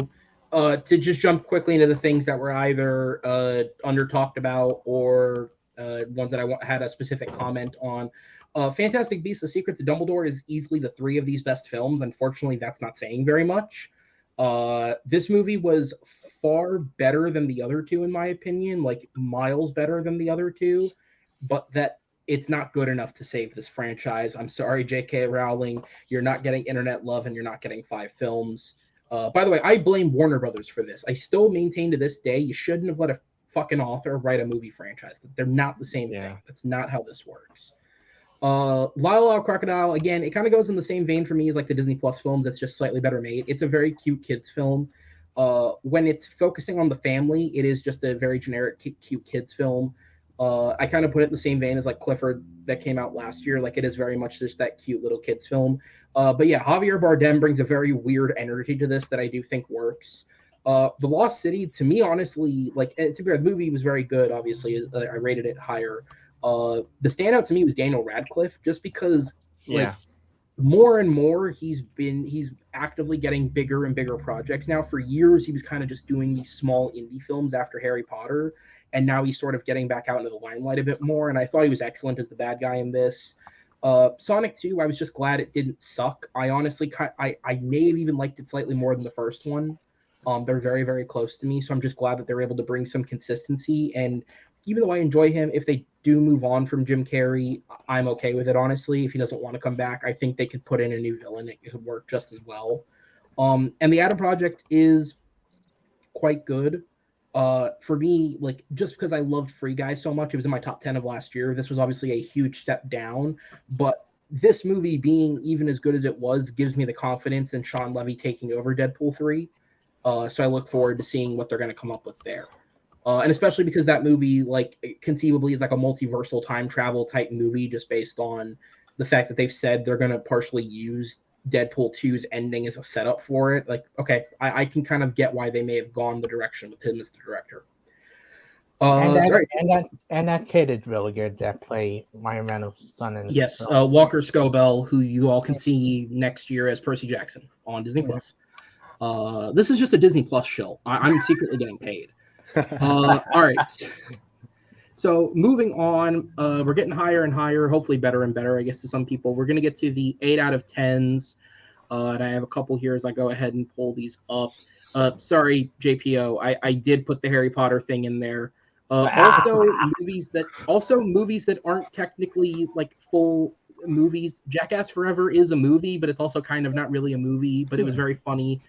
to just jump quickly into the things that were either under talked about or ones that I had a specific comment on. Fantastic Beasts: The Secrets of Dumbledore is easily the 3 of these best films. Unfortunately, that's not saying very much. This movie was far better than the other 2, in my opinion, like miles better than the other 2, but that it's not good enough to save this franchise. I'm sorry, J.K. Rowling, you're not getting internet love and you're not getting 5 films. By the way, I blame Warner Brothers for this. I still maintain to this day, you shouldn't have let a fucking author write a movie franchise. They're not the same thing. That's not how this works. Lyle Crocodile, again, it kind of goes in the same vein for me as like the Disney Plus films. It's just slightly better made. It's a very cute kids film. When it's focusing on the family, it is just a very generic cute kids film. I kind of put it in the same vein as like Clifford that came out last year. Like, it is very much just that cute little kids film. But yeah, Javier Bardem brings a very weird energy to this that I do think works. The Lost City, to me, honestly, like, to be fair, the movie was very good. Obviously, I rated it higher. The standout to me was Daniel Radcliffe, just because like more and more he's actively getting bigger and bigger projects now. For years he was kind of just doing these small indie films after Harry Potter, and now he's sort of getting back out into the limelight a bit more, and I thought he was excellent as the bad guy in this. Sonic 2, I was just glad it didn't suck. I honestly I may have even liked it slightly more than the first one. They're very, very close to me, so I'm just glad that they're able to bring some consistency. And even though I enjoy him, if they do move on from Jim Carrey, I'm okay with it, honestly. If he doesn't want to come back, I think they could put in a new villain. It could work just as well. And the Adam Project is quite good. For me, like, just because I loved Free Guy so much, it was in my top 10 of last year. This was obviously a huge step down, but this movie being even as good as it was gives me the confidence in Sean Levy taking over Deadpool 3. So I look forward to seeing what they're going to come up with there. And especially because that movie, like, conceivably is like a multiversal time travel type movie, just based on the fact that they've said they're going to partially use Deadpool 2's ending as a setup for it. Like, okay, I can kind of get why they may have gone the direction with him as the director. And that kid is really good that play Ryan Reynolds' son in Yes, Walker Scobell, who you all can see next year as Percy Jackson on Disney Plus. This is just a Disney Plus show. I'm secretly getting paid. All right. So moving on, we're getting higher and higher, hopefully better and better, I guess, to some people. We're going to get to the 8 out of 10s. And I have a couple here as I go ahead and pull these up. Sorry, JPO, I did put the Harry Potter thing in there. Also movies that aren't technically like full movies. Jackass Forever is a movie, but it's also kind of not really a movie, but it was very funny.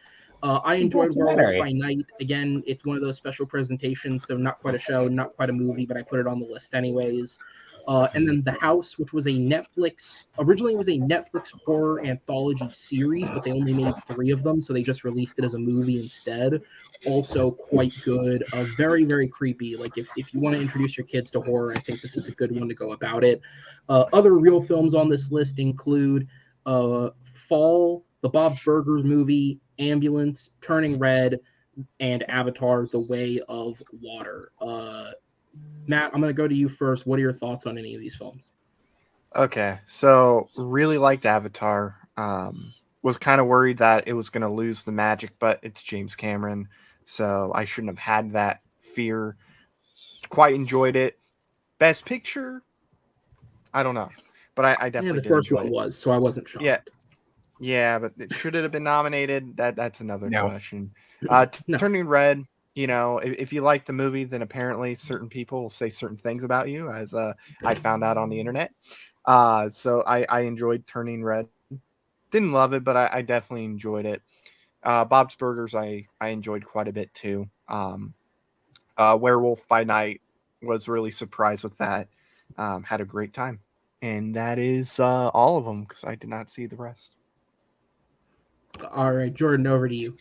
I enjoyed Werewolf by Night. Again, it's one of those special presentations, so not quite a show, not quite a movie, but I put it on the list anyways. And then The House, which was originally it was a Netflix horror anthology series, but they only made 3 of them, so they just released it as a movie instead. Also quite good, very, very creepy. Like, if you want to introduce your kids to horror, I think this is a good one to go about it. Other real films on this list include Fall, the Bob's Burgers movie, Ambulance, Turning Red, and Avatar: The Way of Water. Matt, I'm going to go to you first. What are your thoughts on any of these films? Okay, so really liked Avatar. Was kind of worried that it was going to lose the magic, but it's James Cameron, so I shouldn't have had that fear. Quite enjoyed it. Best Picture? I don't know, but I definitely the first one was, so I wasn't shocked. Yeah, but should it have been nominated? That's another question. No. Turning Red. You know, if you like the movie, then apparently certain people will say certain things about you, as I found out on the internet. So I enjoyed Turning Red. Didn't love it, but I definitely enjoyed it. Bob's Burgers, I enjoyed quite a bit too. Werewolf by Night, was really surprised with that. Had a great time. And that is all of them, because I did not see the rest. All right, Jordan, over to you.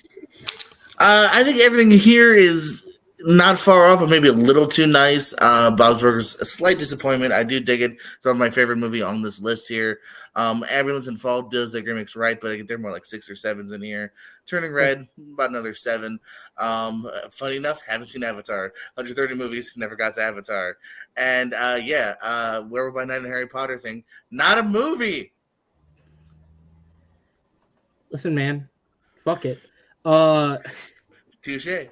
I think everything here is not far off, but maybe a little too nice. Bob's Burgers, a slight disappointment. I do dig it. It's my favorite movie on this list here. Ambulance and Fall does the gimmicks right, but they're more like 6 or 7s in here. Turning Red, about another 7. Funny enough, haven't seen Avatar. 130 movies, never got to Avatar. And Werewolf by Night and Harry Potter thing, not a movie. Listen, man, fuck it. Touche.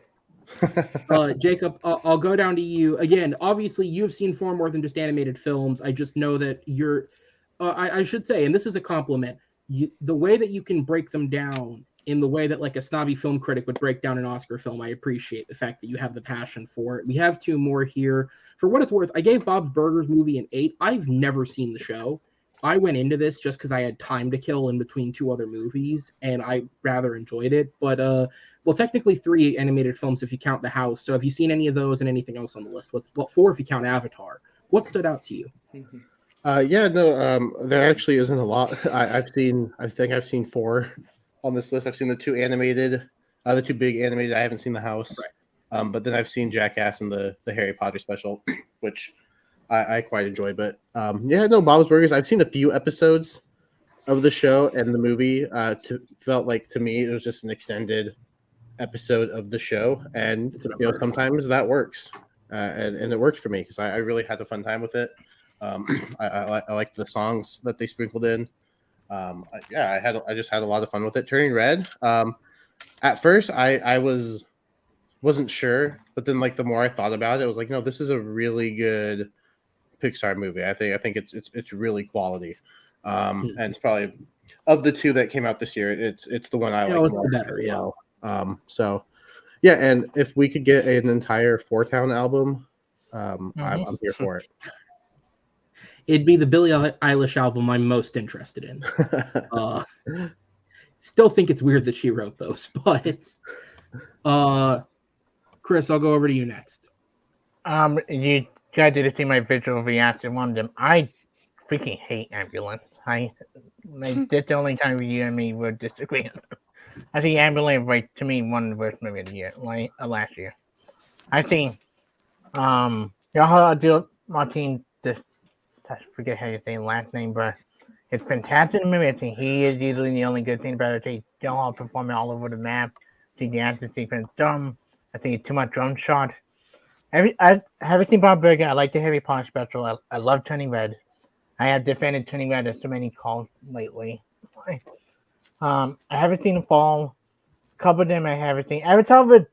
Jacob, I'll go down to you again. Obviously, you've seen far more than just animated films. I just know that you're. I should say, and this is a compliment. The way that you can break them down in the way that like a snobby film critic would break down an Oscar film, I appreciate the fact that you have the passion for it. We have 2 more here. For what it's worth, I gave Bob's Burgers movie an 8. I've never seen the show. I went into this just because I had time to kill in between 2 other movies, and I rather enjoyed it. But well, technically 3 animated films if you count The House. So have you seen any of those and anything else on the list? 4 if you count Avatar. What stood out to you? There actually isn't a lot. I think I've seen 4 on this list. I've seen the 2 animated, the 2 big animated. I haven't seen The House, right. But then I've seen Jackass and the Harry Potter special, which I quite enjoyed. But Bob's Burgers. I've seen a few episodes of the show and the movie. Felt like to me it was just an extended episode of the show, and sometimes that works, and it worked for me because I really had a fun time with it. I liked the songs that they sprinkled in. I just had a lot of fun with it. Turning Red. At first, I wasn't sure, but then like the more I thought about it, I was like, no, this is a really good Pixar movie. I think it's really quality. And it's probably of the 2 that came out this year, it's the one I like. It's the better, yeah. And if we could get an entire 4-Town album, I'm here for it. It'd be the Billie Eilish album I'm most interested in. Still think it's weird that she wrote those, but Chris, I'll go over to you next. You guys did see my visual reaction on them. I freaking hate Ambulance. That's the only time you and me would disagree. I think Ambulance, to me, one of the worst movies of the year, last year. I think Y'all do Martin. This I forget how you say his last name, but it's fantastic in the movie. I think he is usually the only good thing about it. He's still performing all over the map. I think the action sequence dumb. I think it's too much drone shot. I haven't seen Bob Berger. I like the Harry Potter special. I love Turning Red. I have defended Turning Red at so many calls lately. I haven't seen The Fall. A couple of them I haven't seen. Avatar would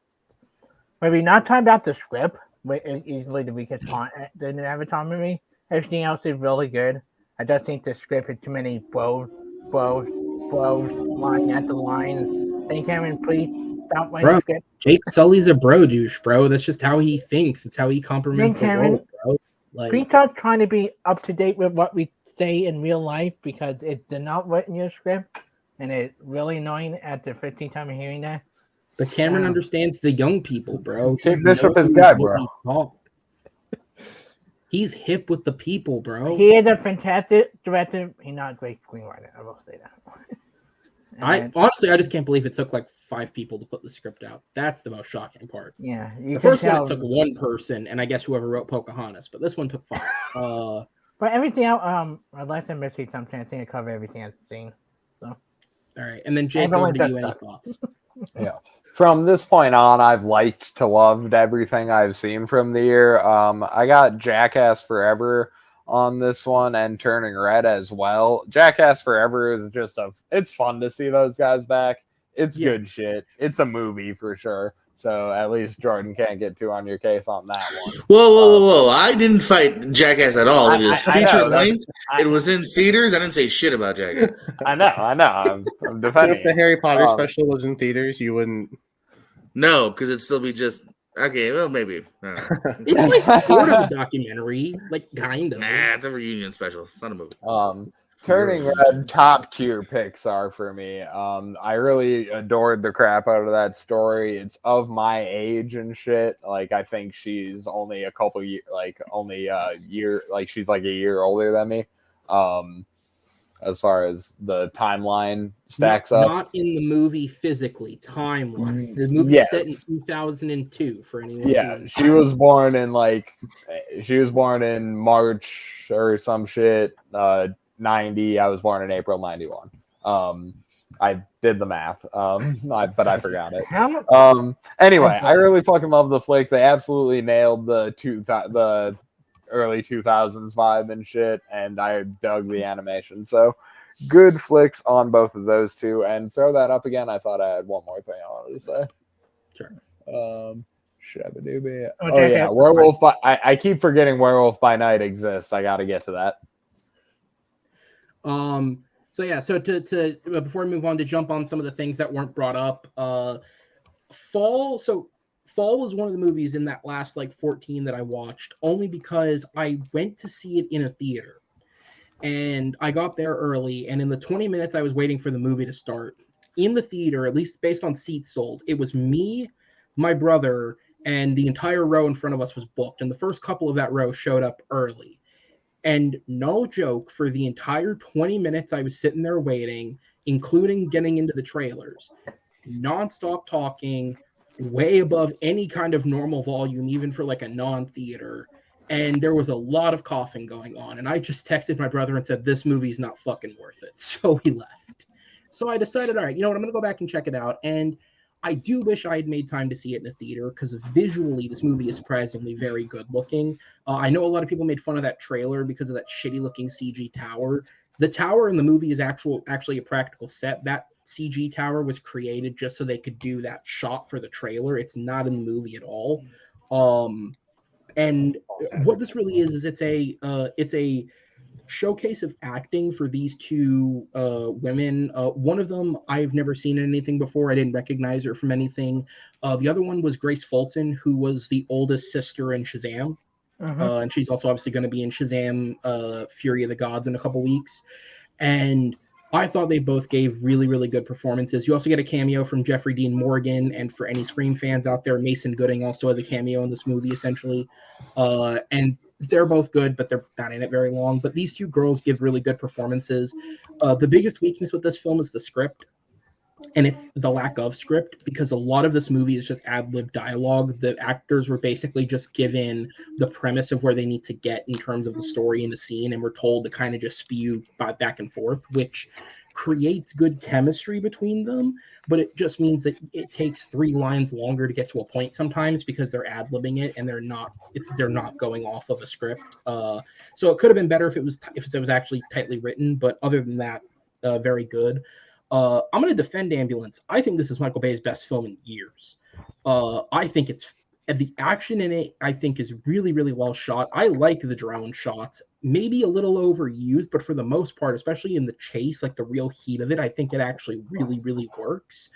maybe not talk about the script, but it's easily the weakest part. The new Avatar movie. Everything else is really good. I just think the script had too many bros, line after line. Hey, Cameron, please stop writing Bro, script. Jake Sully's a bro douche, bro. That's just how he thinks. That's how he compliments the Cameron, world, bro. Like, please stop trying to be up to date with what we say in real life because it's not written in your script, and it's really annoying at the 15th time of hearing that. but Cameron understands the young people, bro. Keep Bishop his guy, bro. He's hip with the people, bro. He is a fantastic director. He's not a great screenwriter. I will say that. I honestly, I just can't believe it took like 5 people to put the script out. That's the most shocking part. Yeah, the first one it took 1 person, and I guess whoever wrote Pocahontas. But this one took 5. But everything else, I'd like to miss something. I think I cover everything I've seen. So, all right, and then Jake, over to you. Any thoughts? Yeah. From this point on, I've liked to loved everything I've seen from the year. I got Jackass Forever on this one and Turning Red as well. Jackass Forever is just it's fun to see those guys back. It's good shit. It's a movie for sure. So at least Jordan can't get too on your case on that one. Whoa. I didn't fight Jackass at all. It was feature length. It was in theaters. I didn't say shit about Jackass. I know. I'm defending. So if the Harry Potter special was in theaters, you wouldn't. No, because it'd still be just okay. Well, maybe. It's like sort of a documentary, like kind of. Nah, it's a reunion special. It's not a movie. Turning Red, top tier Pixar for me. I really adored the crap out of that story. It's of my age and shit. Like I think she's only a couple years, like only a year, like she's like a year older than me. As far as the timeline stacks up. Not in the movie physically, timeline. The movie set in 2002 for anyone. Yeah, she was born in March or some shit. 90. I was born in April 91. I did the math, but I forgot it. Anyway, I really fucking love the flick. They absolutely nailed the early 2000s vibe and shit, and I dug the animation. So good flicks on both of those two. And throw that up again. I thought I had one more thing I wanted to say. Sure. Shabba-dooby. Oh yeah, Werewolf by I keep forgetting Werewolf by Night exists. I got to get to that. So to before we move on, to jump on some of the things that weren't brought up, Fall was one of the movies in that last like 14 that I watched, only because I went to see it in a theater, and I got there early, and in the 20 minutes I was waiting for the movie to start in the theater, at least based on seats sold, it was me, my brother, and the entire row in front of us was booked, and the first couple of that row showed up early. And no joke, for the entire 20 minutes I was sitting there waiting, including getting into the trailers, nonstop talking, way above any kind of normal volume, even for like a non-theater. And there was a lot of coughing going on. And I just texted my brother and said, this movie's not fucking worth it. So he left. So I decided, all right, you know what, I'm going to go back and check it out. And I do wish I had made time to see it in the theater, because visually this movie is surprisingly very good looking. I know a lot of people made fun of that trailer because of that shitty looking CG tower. The tower in the movie is actually a practical set. That CG tower was created just so they could do that shot for the trailer. It's not in the movie at all. And what this really is it's a showcase of acting for these two women. One of them I've never seen in anything before. I didn't recognize her from anything. The other one was Grace Fulton, who was the oldest sister in Shazam. And she's also obviously going to be in Shazam Fury of the Gods in a couple weeks. And I thought they both gave really, really good performances. You also get a cameo from Jeffrey Dean Morgan, and for any Scream fans out there, Mason Gooding also has a cameo in this movie, essentially. And they're both good, but they're not in it very long. But these two girls give really good performances. The biggest weakness with this film is the script. and it's the lack of script, because a lot of this movie is just ad-lib dialogue. The actors were basically just given the premise of where they need to get in terms of the story and the scene, and we're told to kind of just spew back and forth, which creates good chemistry between them, but it just means that it takes 3 lines longer to get to a point sometimes because they're ad-libbing it and they're not going off of a script. So it could have been better if it was actually tightly written, but other than that, very good. I'm going to defend Ambulance. I think this is Michael Bay's best film in years. I think the action in it, I think, is really, really well shot. I like the drone shots, maybe a little overused, but for the most part, especially in the chase, like the real heat of it, I think it actually really, really works.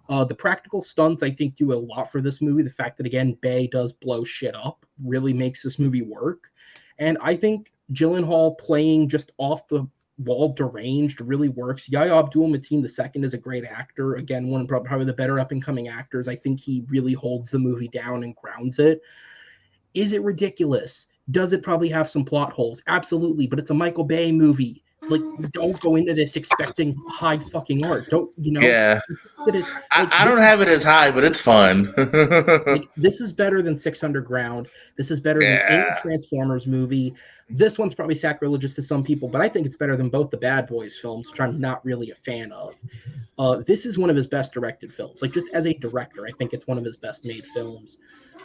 The practical stunts, I think, do a lot for this movie. The fact that, again, Bay does blow shit up really makes this movie work. And I think Gyllenhaal playing just off the wall deranged really works. Yahya Abdul-Mateen II is a great actor. Again, one of probably the better up-and-coming actors. I think he really holds the movie down and grounds it. Is it ridiculous? Does it probably have some plot holes? Absolutely, but it's a Michael Bay movie. Like, don't go into this expecting high fucking art. Don't, you know? Yeah. I don't this have it as high, but it's fun. like, this is better than Six Underground. This is better than any Transformers movie. This one's probably sacrilegious to some people, but I think it's better than both the Bad Boys films, which I'm not really a fan of. This is one of his best directed films. Like, just as a director, I think it's one of his best made films.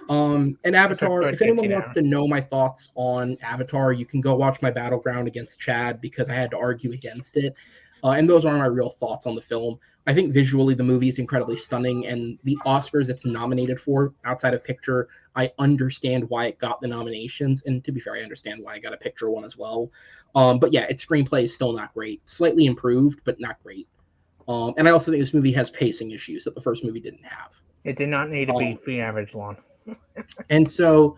And Avatar, if anyone wants to know my thoughts on Avatar, you can go watch my Battleground against Chad, because I had to argue against it. And those are my real thoughts on the film. I think visually the movie is incredibly stunning, and the Oscars it's nominated for outside of picture, I understand why it got the nominations. And to be fair, I understand why I got a picture one as well. But yeah, its screenplay is still not great. Slightly improved, but not great. And I also think this movie has pacing issues that the first movie didn't have. It did not need to be 3 hours long. And so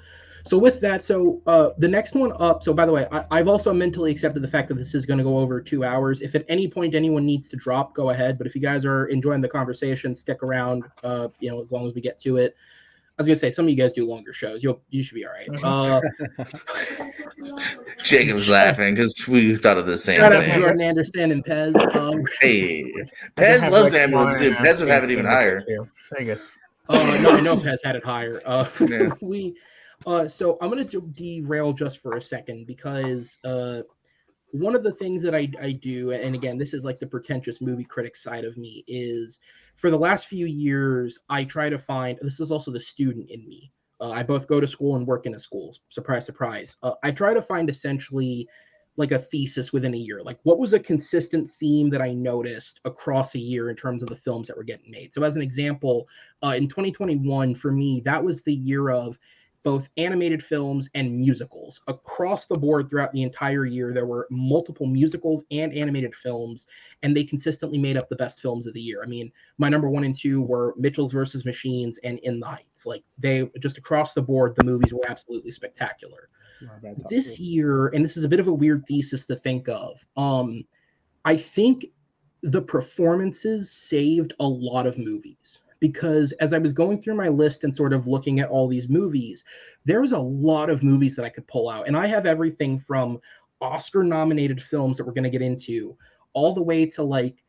with that, the next one up. So by the way, I've also mentally accepted the fact that this is going to go over 2 hours. If at any point anyone needs to drop, go ahead. But if you guys are enjoying the conversation, stick around. As long as we get to it. I was gonna say, some of you guys do longer shows. You should be all right. Jacob's laughing because we thought of the same Shout out to thing. Jordan Anderson and Pez. Hey, Pez loves Ambulance too. Pez would have it even higher. Very good. No, I know Pez had it higher. Yeah. So I'm going to derail just for a second, because one of the things that I do, and again, this is like the pretentious movie critic side of me, is for the last few years, I try to find, this is also the student in me. I both go to school and work in a school. Surprise, surprise. I try to find essentially like a thesis within a year. Like, what was a consistent theme that I noticed across a year in terms of the films that were getting made? So as an example, in 2021, for me, that was the year of both animated films and musicals. Across the board throughout the entire year, there were multiple musicals and animated films, and they consistently made up the best films of the year. I mean, my number 1 and 2 were Mitchell's versus Machines and In the Heights. Like, they just across the board, the movies were absolutely spectacular. This year, and this is a bit of a weird thesis to think of, I think the performances saved a lot of movies. Because as I was going through my list and sort of looking at all these movies, there was a lot of movies that I could pull out. And I have everything from Oscar-nominated films that we're going to get into, all the way to like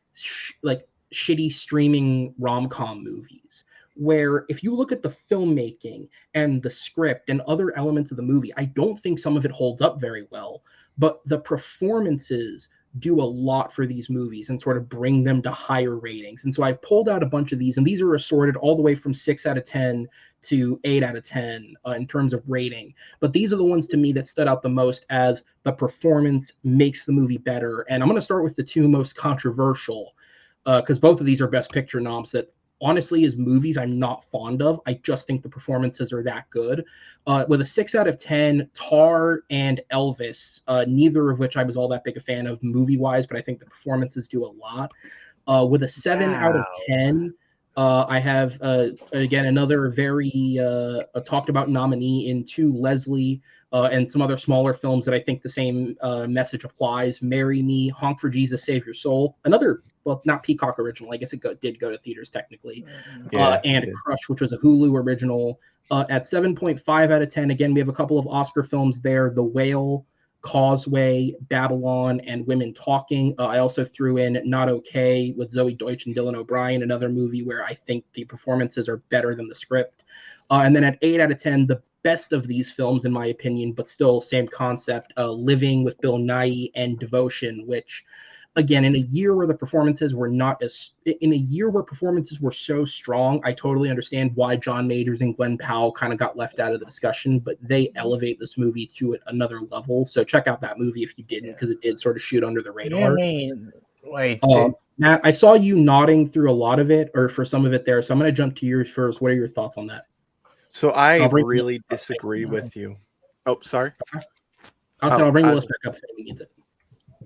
shitty streaming rom-com movies, where if you look at the filmmaking and the script and other elements of the movie, I don't think some of it holds up very well. But the performances do a lot for these movies and sort of bring them to higher ratings. And so I pulled out a bunch of these, and these are assorted all the way from 6 out of 10 to 8 out of 10 in terms of rating. But these are the ones to me that stood out the most as the performance makes the movie better. And I'm going to start with the 2 most controversial, because both of these are Best Picture noms that honestly, as movies, I'm not fond of. I just think the performances are that good. With a 6 out of 10, Tar and Elvis, neither of which I was all that big a fan of movie-wise, but I think the performances do a lot. With a 7 out of 10, I have, again, another very talked about nominee in 2, Leslie, and some other smaller films that I think the same message applies. Marry Me, Honk for Jesus, Save Your Soul. Another, well, not Peacock original. I guess it did go to theaters technically. And Crush, which was a Hulu original. At 7.5 out of 10, again, we have a couple of Oscar films there. The Whale, Causeway, Babylon, and Women Talking. I also threw in Not Okay with Zoe Deutsch and Dylan O'Brien, another movie where I think the performances are better than the script. And then at 8 out of 10, the best of these films, in my opinion, but still same concept, Living with Bill Nighy and Devotion, which, again, in a year where performances were so strong, I totally understand why John Majors and Glenn Powell kind of got left out of the discussion, but they elevate this movie to another level. So check out that movie if you didn't, because it did sort of shoot under the radar. Matt, I saw you nodding through a lot of it, or for some of it there, so I'm going to jump to yours first. What are your thoughts on that? So I really disagree with you. Oh, sorry. I'll bring the list back up if anyone needs it.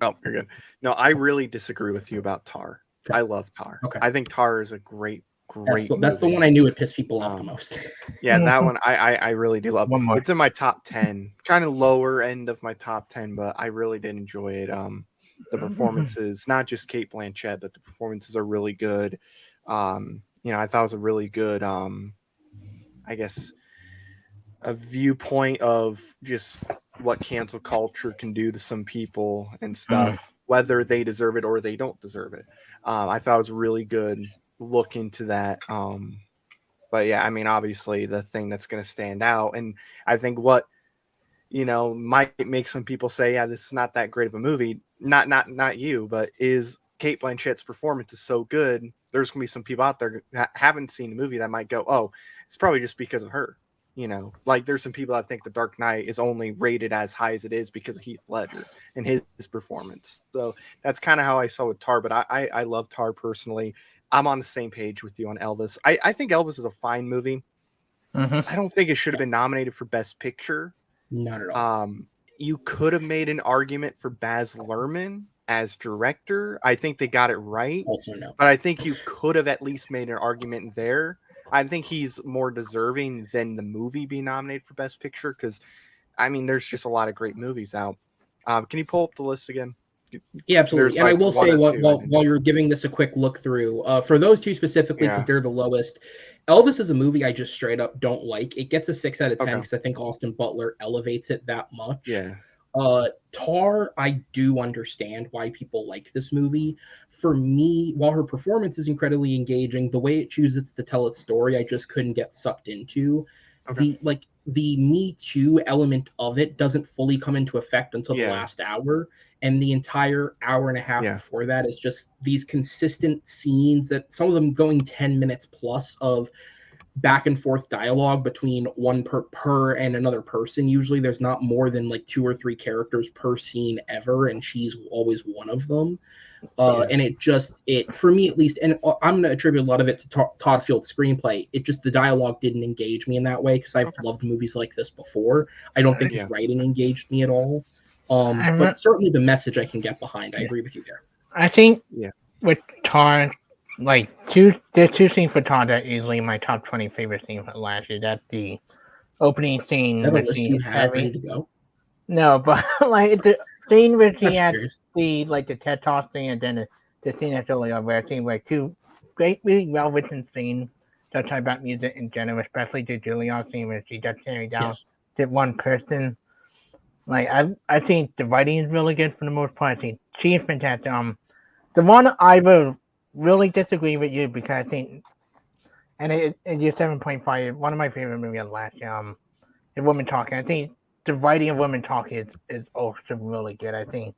Oh, you're good. No, I really disagree with you about Tar. Okay. I love Tar. Okay. I think Tar is a great that's the one I knew would piss people off the most. Yeah, that one I really do love. It's in my top 10, kind of lower end of my top 10, but I really did enjoy it. The performances, not just Cate Blanchett, but the performances are really good. I thought it was a really good I guess a viewpoint of just what cancel culture can do to some people and stuff, whether they deserve it or they don't deserve it. I thought it was really good look into that. But yeah, I mean, obviously the thing that's going to stand out, and I think what, might make some people say, yeah, this is not that great of a movie. Not you, but is Cate Blanchett's performance is so good. There's going to be some people out there that haven't seen the movie that might go, oh, it's probably just because of her. Like there's some people that think The Dark Knight is only rated as high as it is because of Heath Ledger and his performance. So that's kind of how I saw with Tar, but I love Tar personally. I'm on the same page with you on Elvis. I think Elvis is a fine movie. I don't think it should have been nominated for Best Picture. Not at all. You could have made an argument for Baz Luhrmann as director. I think they got it right. Also no. But I think you could have at least made an argument there. I think he's more deserving than the movie being nominated for Best Picture because, I mean, there's just a lot of great movies out. Can you pull up the list again? Yeah, absolutely. And I will say, while you're giving this a quick look through, for those two specifically, because they're the lowest, Elvis is a movie I just straight up don't like. It gets a 6 out of 10 because I think Austin Butler elevates it that much. Yeah. Tar, I do understand why people like this movie. For me, while her performance is incredibly engaging, the way it chooses to tell its story, I just couldn't get sucked into. The Me Too element of it doesn't fully come into effect until the last hour, and the entire hour and a half before that is just these consistent scenes that some of them going 10 minutes plus of back and forth dialogue between one per and another person. Usually there's not more than like 2 or 3 characters per scene ever, and she's always one of them. And it for me at least, and I'm going to attribute a lot of it to Todd Field's screenplay. It just, the dialogue didn't engage me in that way because I've loved movies like this before. I don't think his writing engaged me at all. But certainly the message I can get behind. I agree with you there. I think with Tar, like there's 2 scenes for Tar that easily my top 20 favorite scenes from last year. That's the opening scene. Is that a list you have ready to go? No, but like the scene where she had the TED Talk thing, and then the scene that's really over. I think like 2 great, really well written scenes that talk about music in general, especially the Juilliard scene where she does carry down to one person. Like I think the writing is really good for the most part. I think she's fantastic. The one I will really disagree with you because I think, and it's your 7.5, one of my favorite movies of last year. The Woman Talking. I think the writing of Woman Talking is also really good. I think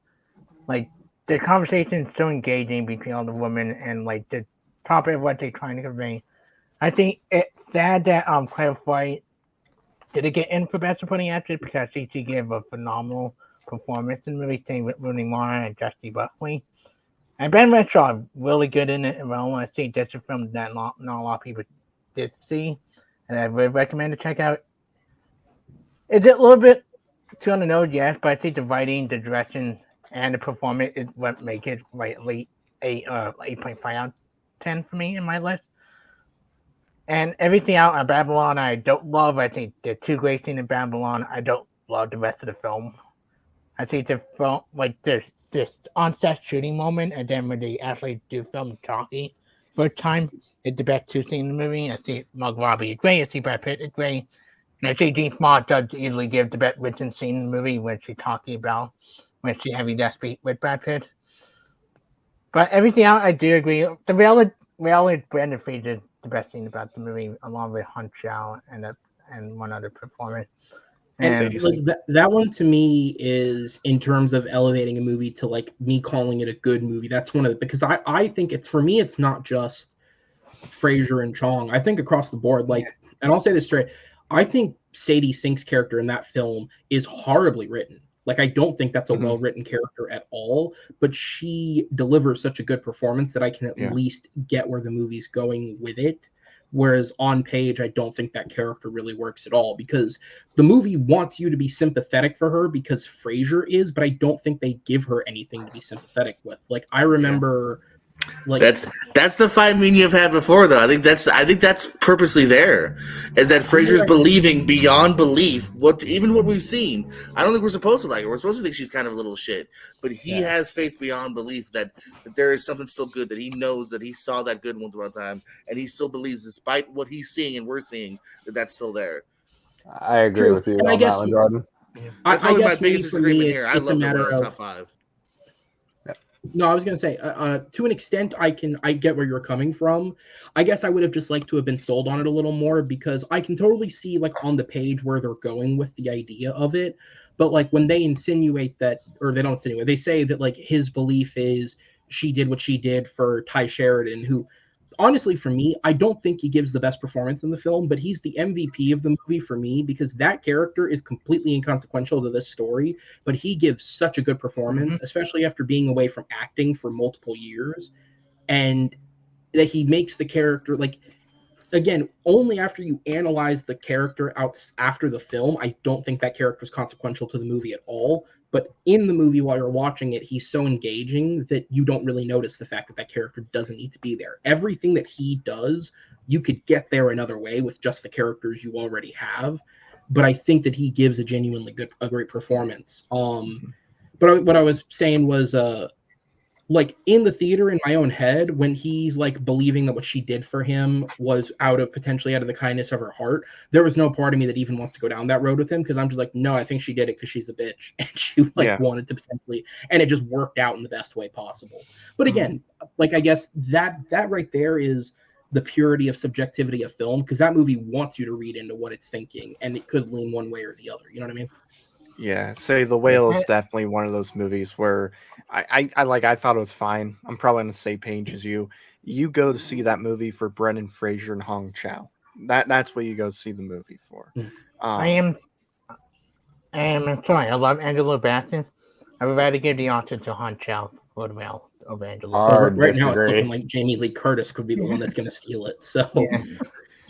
like the conversation is so engaging between all the women and like the topic of what they're trying to convey. I think it's sad that Claire Foy didn't get in for Best Supporting Actress because she gave a phenomenal performance in the movie, same with Rooney Mara and Justin Buckley. And Ben Whishaw is really good in it. And I want to see that's a film that not a lot of people did see, and I would recommend to check out. Is it a little bit too on the nose? Yes, but I think the writing, the direction, and the performance is what make it late 8.5 out of 10 for me in my list. And everything out on Babylon, I don't love. I think the 2 great scenes in Babylon. I don't love the rest of the film. I think the film, like there's this on-set shooting moment, and then when they actually do film talking first time, it's the best 2 scenes in the movie. I see Mark Robbie is great. I see Brad Pitt is great. I think Dean Smart does easily give the best written scene in the movie when she's talking about when she having that speech with Brad Pitt. But everything else, I do agree. The reality Brandon Fraser is the best thing about the movie, along with Hunt Chow and one other performer. And like that one to me is in terms of elevating a movie to like me calling it a good movie. That's one of the, because I think it's, for me, it's not just Fraser and Chong. I think across the board, like, and I'll say this straight, I think Sadie Sink's character in that film is horribly written. Like, I don't think that's a well-written character at all, but she delivers such a good performance that I can at least get where the movie's going with it. Whereas on page, I don't think that character really works at all, because the movie wants you to be sympathetic for her because Fraser is, but I don't think they give her anything to be sympathetic with. Like, I remember, like, that's the fight me and you have had before, though. I think that's purposely there, is that Fraser's believing beyond belief what we've seen. I don't think we're supposed to like her. We're supposed to think she's kind of a little shit, but he has faith beyond belief that there is something still good, that he knows that he saw that good once upon a time, and he still believes, despite what he's seeing and we're seeing, that that's still there. I agree with you on that one, Jordan. That's probably my biggest disagreement here. I love the Whale top 5. No, I was gonna say, to an extent, I get where you're coming from. I guess I would have just liked to have been sold on it a little more, because I can totally see, like, on the page where they're going with the idea of it. But like when they insinuate that, or they don't insinuate, they say that like his belief is she did what she did for Ty Sheridan, who, honestly, for me, I don't think he gives the best performance in the film, but he's the MVP of the movie for me, because that character is completely inconsequential to this story, but he gives such a good performance, especially after being away from acting for multiple years, and that he makes the character, like, again, only after you analyze the character out after the film, I don't think that character is consequential to the movie at all. But in the movie, while you're watching it, he's so engaging that you don't really notice the fact that that character doesn't need to be there. Everything that he does, you could get there another way with just the characters you already have. But I think that he gives a great performance. But what I was saying was, like, in the theater, in my own head, when he's like believing that what she did for him was potentially out of the kindness of her heart, there was no part of me that even wants to go down that road with him, because I'm just like, no, I think she did it because she's a bitch and she wanted to potentially, and it just worked out in the best way possible. But again, like, I guess that right there is the purity of subjectivity of film, because that movie wants you to read into what it's thinking, and it could lean one way or the other. You know what I mean? Yeah, say The Whale is definitely one of those movies where I thought it was fine. I'm probably on the same page as you. You go to see that movie for Brendan Fraser and Hong Chow. That's what you go see the movie for. I am sorry. I love Angela Bassett. I would rather give the Oscar to Hong Chow for The Whale over Angela. Right now, it's looking like Jamie Lee Curtis could be the one that's going to steal it. So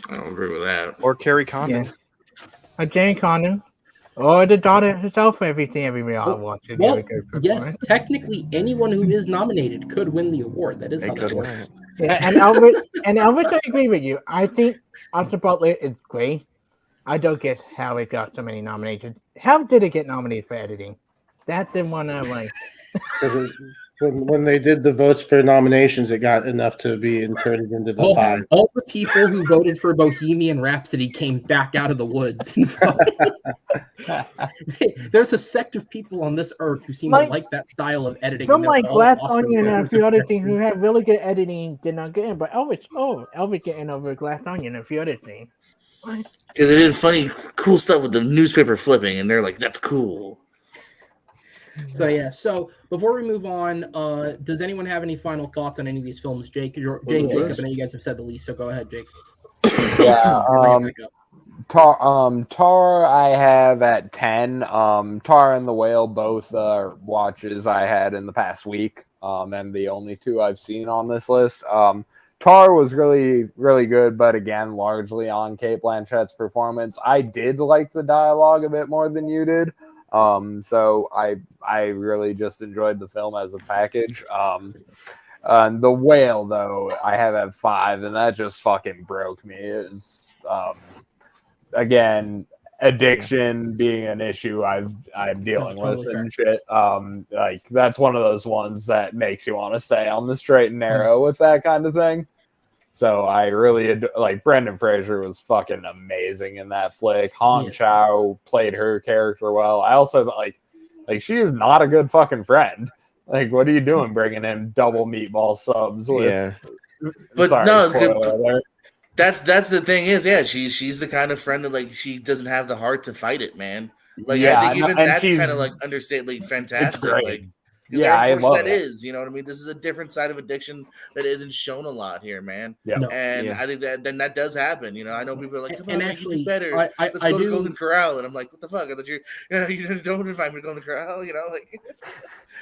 I don't agree with that. Or Carrie Condon. Jane Condon. Or the daughter herself, everybody wants to well, yes, technically, anyone who is nominated could win the award. That is how that works. Yeah, and Elvis, I agree with you. I think Oscar Butler is great. I don't get how it got so many nominations. How did it get nominated for editing? That's the one I'm like. When they did the votes for nominations, it got enough to be inserted into the 5. All the people who voted for Bohemian Rhapsody came back out of the woods. There's a sect of people on this earth who seem to like that style of editing. Some like Glass Onion and a few other things who have really good editing did not get in, but Elvis getting over Glass Onion and a few other things. Because they did funny, cool stuff with the newspaper flipping, and they're like, "That's cool." So yeah. So before we move on, does anyone have any final thoughts on any of these films? Jake, Jacob, I know you guys have said the least, so go ahead, Jake. Yeah. Tar I have at 10. Tar and The Whale, both watches I had in the past week, and the only two I've seen on this list. Tar was really, really good, but again, largely on Cate Blanchett's performance. I did like the dialogue a bit more than you did. So I really just enjoyed the film as a package. The Whale, though, I have at 5, and that just fucking broke me. Is again, addiction being an issue I'm dealing with and shit. Like, that's one of those ones that makes you want to stay on the straight and narrow with that kind of thing. So I really like Brendan Fraser was fucking amazing in that flick. Han Chow played her character well. I also like she is not a good fucking friend. Like, what are you doing bringing in double meatball subs with? But sorry, no, that's the thing is, she's the kind of friend that like she doesn't have the heart to fight it, man. Like I think even that's kind of like understated, like fantastic. Like I love that is, you know what I mean? This is a different side of addiction that isn't shown a lot here, man. And I think that then that does happen. You know, I know people are like, come on, man, actually, you do better. Let's go to Golden Corral. And I'm like, what the fuck? I thought you don't invite me to Golden Corral, you know, like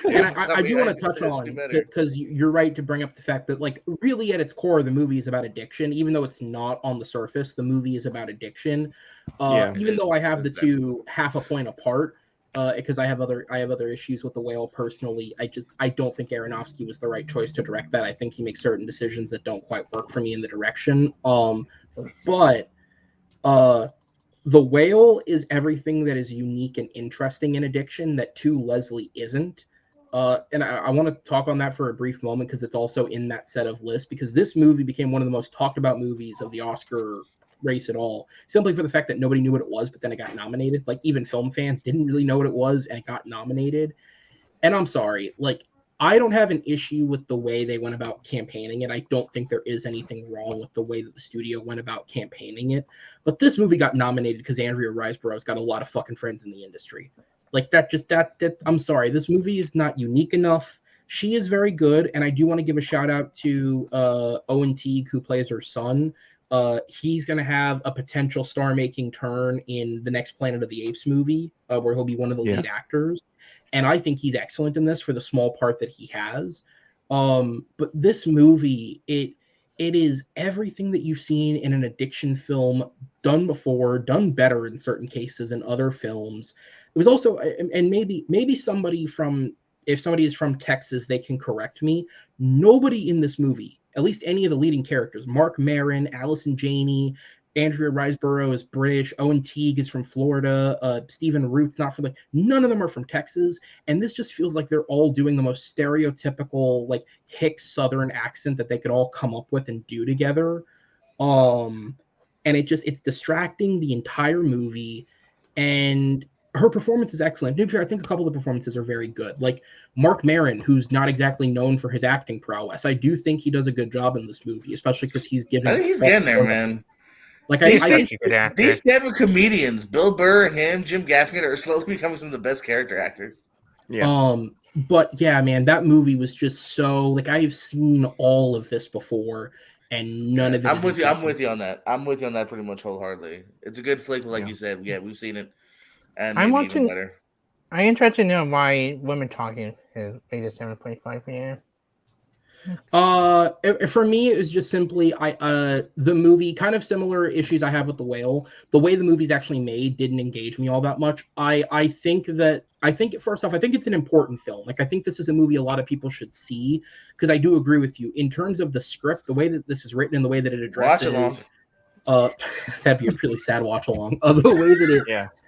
and I do want to touch on, because you're right to bring up the fact that, like, really at its core, the movie is about addiction. Even though it's not on the surface, the movie is about addiction. Even though I have the two half a point apart, because I have other issues with The Whale personally. I don't think Aronofsky was the right choice to direct that. I think he makes certain decisions that don't quite work for me in the direction. But The Whale is everything that is unique and interesting in addiction that To Leslie isn't. And I want to talk on that for a brief moment because it's also in that set of lists, because this movie became one of the most talked about movies of the Oscar race at all, simply for the fact that nobody knew what it was, but then it got nominated. Like, even film fans didn't really know what it was, and it got nominated. And I'm sorry, like, I don't have an issue with the way they went about campaigning it. I don't think there is anything wrong with the way that the studio went about campaigning it. But this movie got nominated because Andrea Riseborough's got a lot of fucking friends in the industry. Like, that I'm sorry, this movie is not unique enough. She is very good, and I do want to give a shout out to Owen Teague, who plays her son. He's going to have a potential star-making turn in the next Planet of the Apes movie, where he'll be one of the lead actors. And I think he's excellent in this for the small part that he has. But this movie, it is everything that you've seen in an addiction film done before, done better in certain cases in other films. It was also, and maybe somebody if somebody is from Texas, they can correct me. Nobody in this movie, at least any of the leading characters, Mark Maron, Allison Janney, Andrea Riseborough is British, Owen Teague is from Florida, Stephen Root's not from, none of them are from Texas, and this just feels like they're all doing the most stereotypical, like, hick Southern accent that they could all come up with and do together. And it's distracting the entire movie, and her performance is excellent. I think a couple of the performances are very good. Like Mark Maron, who's not exactly known for his acting prowess, I do think he does a good job in this movie, especially because he's given. I think he's getting there, man. Like these stand-up comedians, Bill Burr, him, Jim Gaffigan, are slowly becoming some of the best character actors. Yeah. But yeah, man, that movie was just so, like, I've seen all of this before, and none of it. I'm with you on that. I'm with you on that pretty much wholeheartedly. It's a good flick, but like you said, we've seen it, and maybe even better. I'm interested to know why Women Talking is rated 7.5 for you. For me, it was just simply the movie, kind of similar issues I have with The Whale. The way the movie's actually made didn't engage me all that much. I think first off, I think it's an important film. Like, I think this is a movie a lot of people should see, because I do agree with you in terms of the script, the way that this is written, and the way that it addresses. Watch along. That'd be a really sad watch along.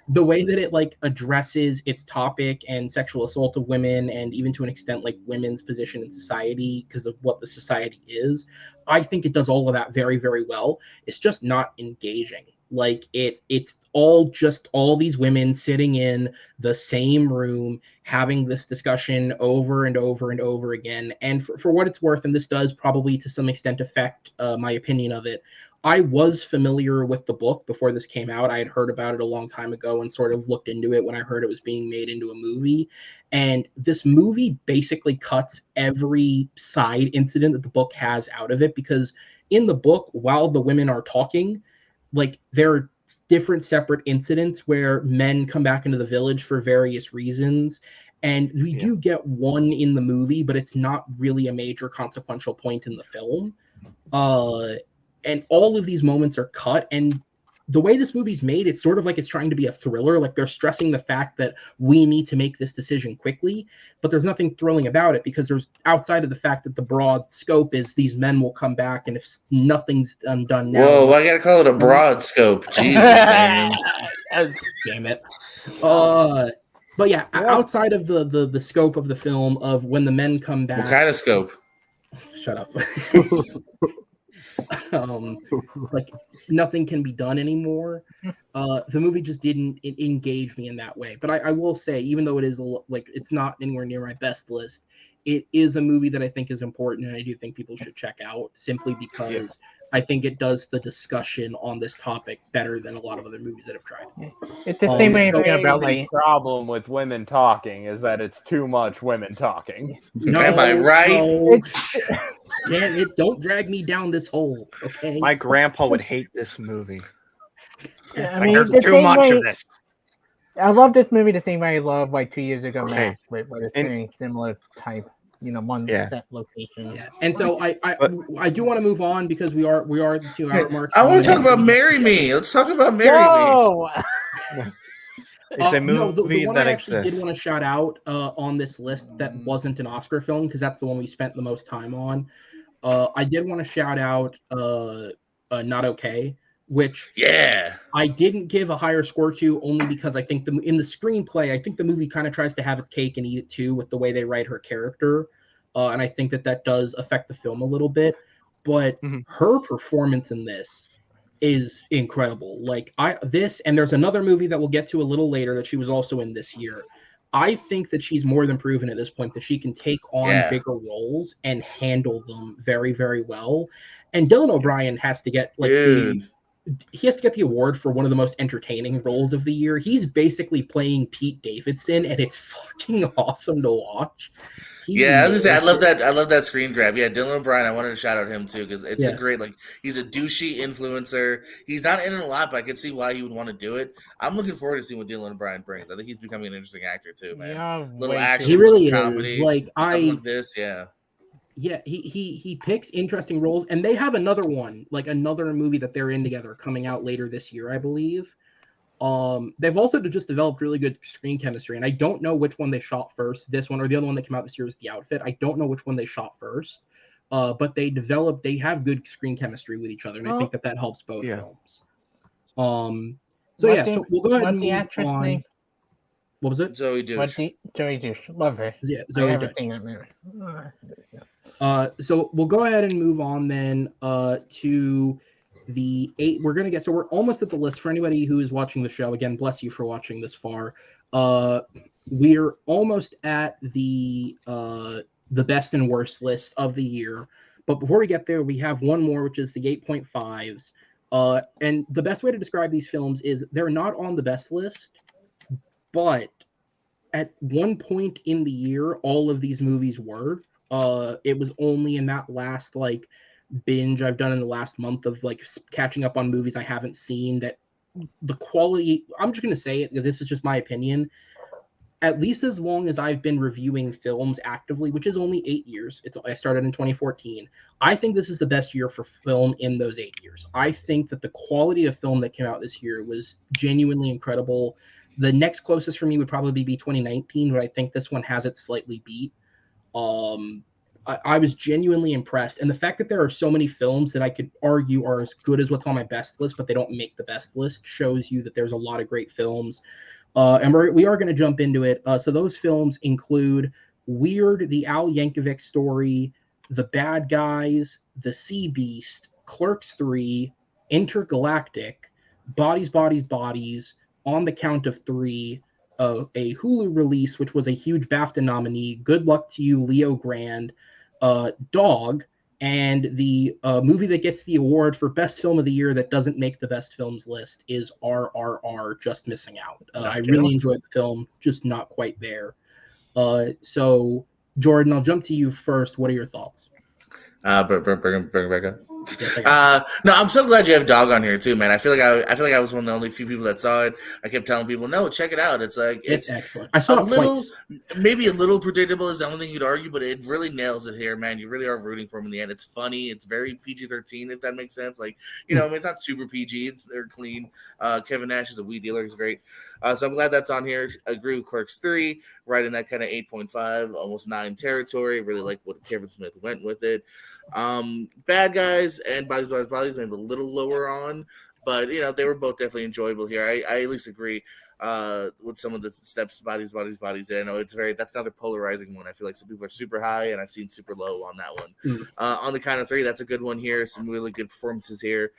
The way that it like addresses its topic and sexual assault of women, and even to an extent like women's position in society because of what the society is, I think it does all of that very, very well. It's just not engaging. Like it's all these women sitting in the same room having this discussion over and over and over again. And for what it's worth, and this does probably to some extent affect my opinion of it, I was familiar with the book before this came out. I had heard about it a long time ago and sort of looked into it when I heard it was being made into a movie. And this movie basically cuts every side incident that the book has out of it, because in the book, while the women are talking, like, there are different separate incidents where men come back into the village for various reasons. And we do get one in the movie, but it's not really a major consequential point in the film. And all of these moments are cut. And the way this movie's made, it's sort of like it's trying to be a thriller. Like, they're stressing the fact that we need to make this decision quickly, but there's nothing thrilling about it, because there's, outside of the fact that the broad scope is these men will come back, and if nothing's done now. Whoa, I gotta call it a broad scope. Jesus, man. Damn it. But yeah, outside of the scope of the film, of when the men come back. What kind of scope? Shut up. Like nothing can be done anymore. The movie just didn't engage me in that way. But I will say, even though it is like it's not anywhere near my best list, it is a movie that I think is important, and I do think people should check out simply because I think it does the discussion on this topic better than a lot of other movies that have tried. It's the same way I feel about The like problem with women talking is that it's too much women talking. No, Am I right? no. Damn it! Don't drag me down this hole, okay? My grandpa would hate this movie. I Like, mean, there's the too same much way, of this. I love this movie the same way I loved like 2 years ago Okay. Max with a And- very similar type, one Yeah. set location. Yeah. And so I do want to move on because we are at the 2 hour mark. I want to talk about Marry Me. Let's talk about Marry Me. No! It's a No, movie the one that I actually exists. did want to shout out on this list that wasn't an Oscar film because that's the one we spent the most time on. I did want to shout out Not Okay, which I didn't give a higher score to only because I think in the screenplay, I think the movie kind of tries to have its cake and eat it too with the way they write her character. And I think that does affect the film a little bit. But her performance in this is incredible. Like and there's another movie that we'll get to a little later that she was also in this year. I think that she's more than proven at this point that she can take on bigger roles and handle them very, very well. And Dylan O'Brien has to get he has to get the award for one of the most entertaining roles of the year. He's basically playing Pete Davidson, and it's fucking awesome to watch. I was gonna say I love that screen grab. Yeah, Dylan O'Brien. I wanted to shout out him too because it's a great he's a douchey influencer. He's not in it a lot, but I can see why he would want to do it. I'm looking forward to seeing what Dylan O'Brien brings. I think he's becoming an interesting actor too, man. Yeah, Little action, he really comedy, is. Like stuff like this, yeah. Yeah, he picks interesting roles, and they have another movie that they're in together coming out later this year, I believe. They've also just developed really good screen chemistry, and I don't know which one they shot first, this one or the other one that came out this year is The Outfit. I don't know which one they shot first, but they have good screen chemistry with each other, and I think that helps both films. So we'll go ahead and move on. Name? What was it? Zoe Deutch. Zoe Deutch. Love her. Yeah, Zoe Deutch. So we'll go ahead and move on then to the 8. We're almost at the list for anybody who is watching the show. Again, bless you for watching this far. We're almost at the best and worst list of the year. But before we get there, we have one more, which is the 8.5s. And the best way to describe these films is they're not on the best list, but at one point in the year, all of these movies were. It was only in that last binge I've done in the last month of catching up on movies I haven't seen that the quality, I'm just going to say it, this is just my opinion, at least as long as I've been reviewing films actively, which is only 8 years. I started in 2014. I think this is the best year for film in those 8 years. I think that the quality of film that came out this year was genuinely incredible. The next closest for me would probably be 2019, but I think this one has it slightly beat. I was genuinely impressed. And the fact that there are so many films that I could argue are as good as what's on my best list, but they don't make the best list, shows you that there's a lot of great films. And we are going to jump into it. So those films include Weird, the Al Yankovic Story, The Bad Guys, The Sea Beast, Clerks 3, Intergalactic, Bodies, Bodies, Bodies, On the Count of Three, a Hulu release, which was a huge BAFTA nominee, Good Luck to You, Leo Grand, Dog, and the movie that gets the award for best film of the year that doesn't make the best films list is RRR, Just Missing Out. I really enjoyed the film, just not quite there. So, Jordan, I'll jump to you first. What are your thoughts? Bring it back up. No, I'm so glad you have Dog on here too, man. I feel like I was one of the only few people that saw it. I kept telling people, no, check it out. It's excellent. I saw it maybe a little predictable is the only thing you'd argue, but it really nails it here, man. You really are rooting for him in the end. It's funny. It's very PG-13, if that makes sense. I mean, it's not super PG. They're clean. Kevin Nash is a weed dealer. He's great. So I'm glad that's on here. I agree with Clerks 3, right in that kind of 8.5, almost 9 territory. Really like what Kevin Smith went with it. Bad Guys and Bodies maybe a little lower on, but they were both definitely enjoyable here. I at least agree. with some of the steps, bodies. And I know that's another polarizing one. I feel like some people are super high, and I've seen super low on that one. On the count of three, that's a good one here. Some really good performances here.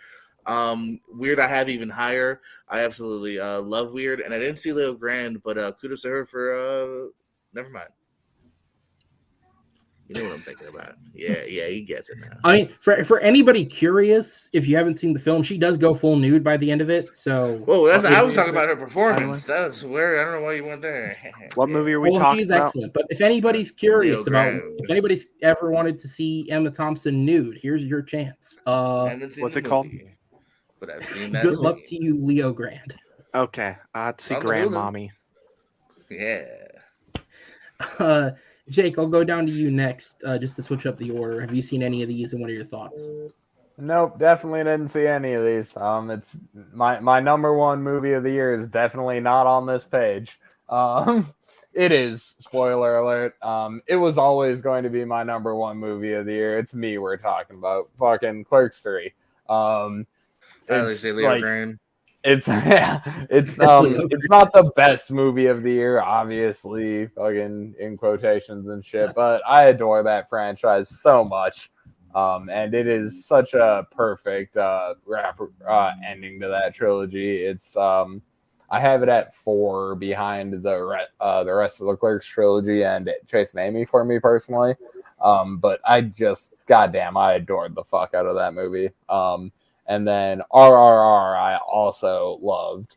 Weird, I have even higher. I absolutely love Weird, and I didn't see Leo Grand, but kudos to her for never mind. You know what I'm thinking about. Yeah, he gets it now. I mean, for anybody curious, if you haven't seen the film, she does go full nude by the end of it. So, whoa, I was talking about her performance. That's where I don't know why you went there. What movie are we talking she's about? Excellent. But if anybody's curious Leo about, if anybody's ever wanted to see Emma Thompson nude, here's your chance. What's it called? But I've seen that. Good luck to you, Leo Grand. Okay, I'd see Grandmommy. Yeah. Jake, I'll go down to you next, just to switch up the order. Have you seen any of these, and what are your thoughts? Nope, definitely didn't see any of these. It's my number one movie of the year is definitely not on this page. It is, spoiler alert. It was always going to be my number one movie of the year. It's me we're talking about. Fucking Clerks 3. It's like, it's it's not the best movie of the year, obviously, fucking in quotations and shit, but I adore that franchise so much. And it is such a perfect ending to that trilogy. It's I have it at 4 behind the rest of the Clerks trilogy and Chasing Amy for me personally. But goddamn, I adored the fuck out of that movie. And then RRR I also loved,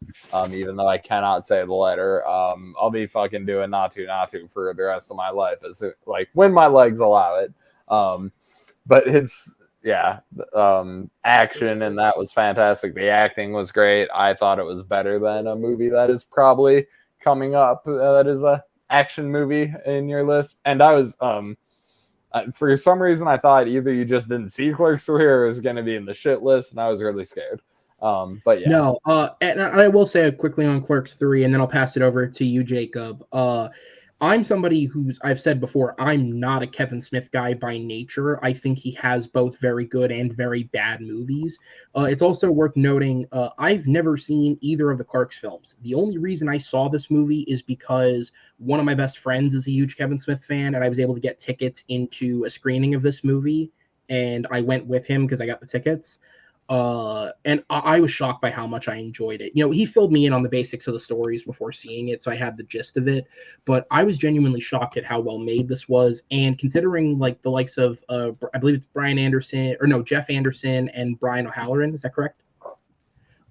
even though I cannot say the letter. I'll be fucking doing not to for the rest of my life, when my legs allow it. But it's action, and that was fantastic. The acting was great. I thought it was better than a movie that is probably coming up that is a action movie in your list. And I was for some reason, I thought either you just didn't see Clerks 3 or it was going to be in the shit list, and I was really scared. But yeah. No, and I will say quickly on Clerks 3, and then I'll pass it over to you, Jacob. I'm somebody I've said before, I'm not a Kevin Smith guy by nature. I think he has both very good and very bad movies. It's also worth noting, I've never seen either of the Clerks films. The only reason I saw this movie is because one of my best friends is a huge Kevin Smith fan, and I was able to get tickets into a screening of this movie, and I went with him because I got the tickets. And I was shocked by how much I enjoyed it. He filled me in on the basics of the stories before seeing it, so I had the gist of it. But I was genuinely shocked at how well made this was, and considering the likes of I believe it's Jeff Anderson and Brian O'Halloran. Is that correct?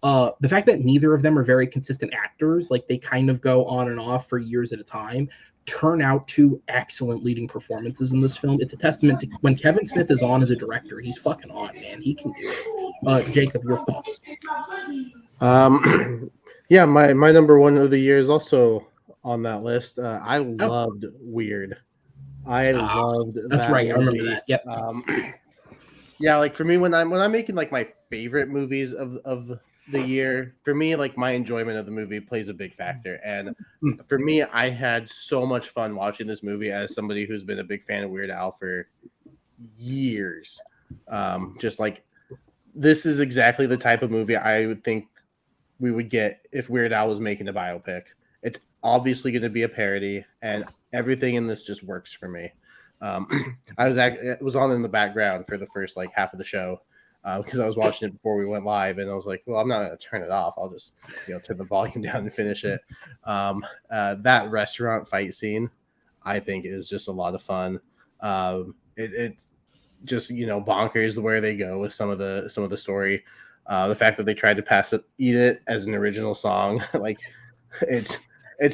The fact that neither of them are very consistent actors, they kind of go on and off for years at a time, turn out to excellent leading performances in this film. It's a testament to when Kevin Smith is on as a director, he's fucking on, man. He can do it. Jacob, your thoughts? Yeah, my number one of the year is also on that list. I loved Weird. I loved that. That's right. Movie. I remember that. Yep. Yeah, for me, when I'm making my favorite movies of the year, for me, my enjoyment of the movie plays a big factor. And for me, I had so much fun watching this movie as somebody who's been a big fan of Weird Al for years. This is exactly the type of movie I would think we would get if Weird Al was making a biopic. It's obviously going to be a parody, and everything in this just works for me. It was on in the background for the first half of the show because I was watching it before we went live, and I was like, well, I'm not going to turn it off. I'll just turn the volume down and finish it. That restaurant fight scene, I think, is just a lot of fun. It's just bonkers where they go with some of the story. The fact that they tried to eat it as an original song, it's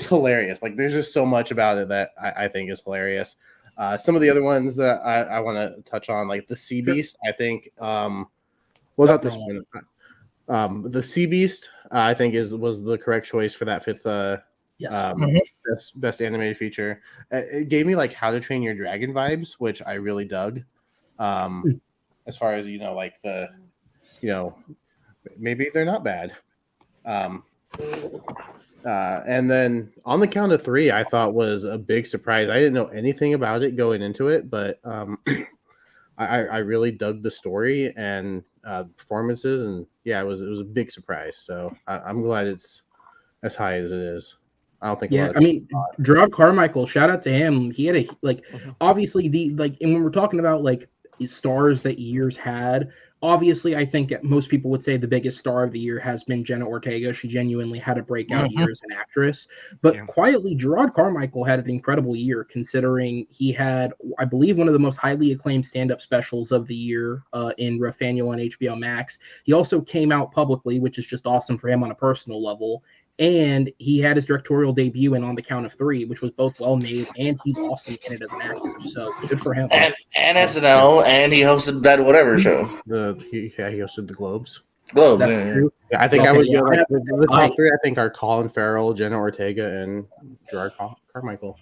hilarious. There's just so much about it that I think is hilarious. Some of the other ones that I want to touch on, the Sea Beast, I think. What about this one? The Sea Beast, I think was the correct choice for that fifth best animated feature. It gave me How to Train Your Dragon vibes, which I really dug. As far as maybe they're not bad. And then On the Count of Three, I thought was a big surprise. I didn't know anything about it going into it, but I really dug the story and performances, and yeah, it was a big surprise. So I'm glad it's as high as it is. I don't think. Yeah, I mean, Gerard Carmichael, shout out to him. He had a obviously and when we're talking about like stars that years had, obviously I think most people would say the biggest star of the year has been Jenna Ortega. She genuinely had a breakout year as an actress. But quietly, Gerard Carmichael had an incredible year considering he had, I believe, one of the most highly acclaimed stand-up specials of the year in Rathaniel on HBO Max. He also came out publicly, which is just awesome for him on a personal level. And he had his directorial debut in On the Count of Three, which was both well made, and he's awesome in it as an actor. So good for him. And SNL, and he hosted that whatever show. He hosted the Globes. Globe. That's true. Yeah, I think I would go like the top three. I think are Colin Farrell, Jenna Ortega, and Gerard Carmichael.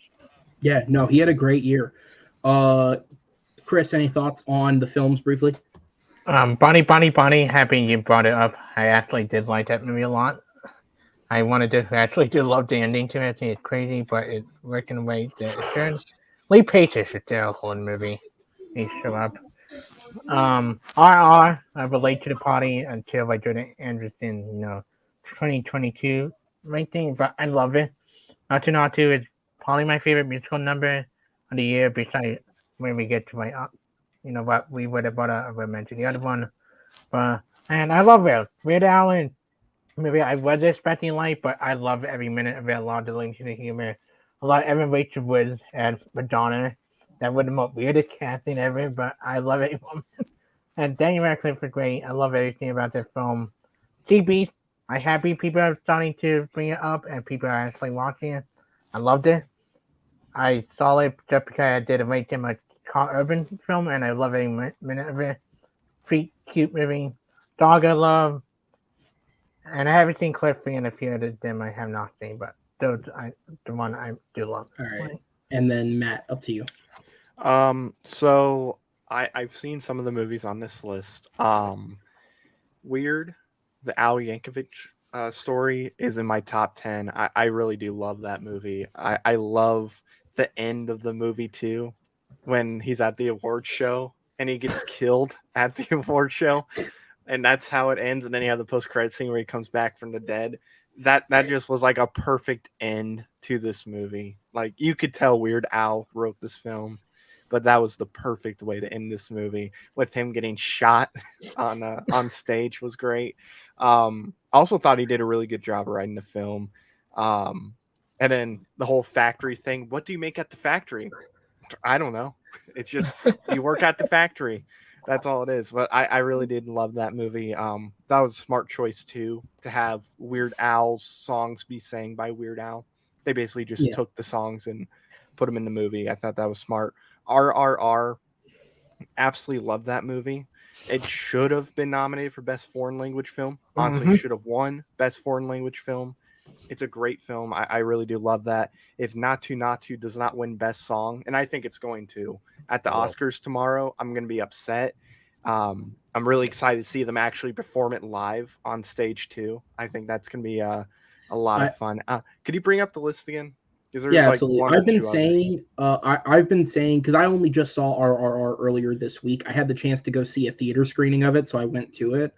Yeah, no, he had a great year. Chris, any thoughts on the films briefly? Bonnie. Happy you brought it up. I actually did like that movie a lot. I actually do love the ending to it. I think it's crazy, but it's working the way that it should. Lee Pace is hysterical in the movie. He showed up. RR, I relate to the party until I Jordan Anderson, 2022 ranking, but I love it. Natu is probably my favorite musical number of the year, besides when we get to what we would have mentioned the other one. And I love it. Weird Al and maybe I was expecting light, but I love every minute of it. A lot of the links to the humor. A lot of Evan Rachel Wood and Madonna. That was the most weirdest casting ever, but I love it. And Daniel Radcliffe was great. I love everything about this film. GB, I'm happy people are starting to bring it up and people are actually watching it. I loved it. I saw it just because I did rate him a urban film, and I love every minute of it. Sweet, cute movie. Dog I love. And I haven't seen Cliffy, and a few of them I have not seen, but the one I do love. All right. And then Matt, up to you. So I've seen some of the movies on this list. Weird, the Al Yankovic story is in my top 10. I really do love that movie. I love the end of the movie too, when he's at the award show and he gets killed at the award show. And that's how it ends. And then you have the post-credit scene where he comes back from the dead. That just was like a perfect end to this movie. Like, you could tell Weird Al wrote this film, but that was the perfect way to end this movie, with him getting shot on stage was great. Also thought he did a really good job writing the film. And then the whole factory thing. What do you make at the factory? I don't know. It's just you work at the factory. That's all it is. But I really did love that movie. That was a smart choice too, to have Weird Al's songs be sang by Weird Al. They basically just took the songs and put them in the movie. I thought that was smart. RRR, absolutely love that movie. It should have been nominated for Best Foreign Language Film. Honestly, should have won Best Foreign Language Film. It's a great film. I really do love that. If Natu does not win Best Song, and I think it's going to, at the Oscars tomorrow, I'm going to be upset. I'm really excited to see them actually perform it live on stage too. I think that's going to be a lot of fun. Could you bring up the list again? Yeah, absolutely. I've been saying, because I only just saw RRR earlier this week. I had the chance to go see a theater screening of it, so I went to it.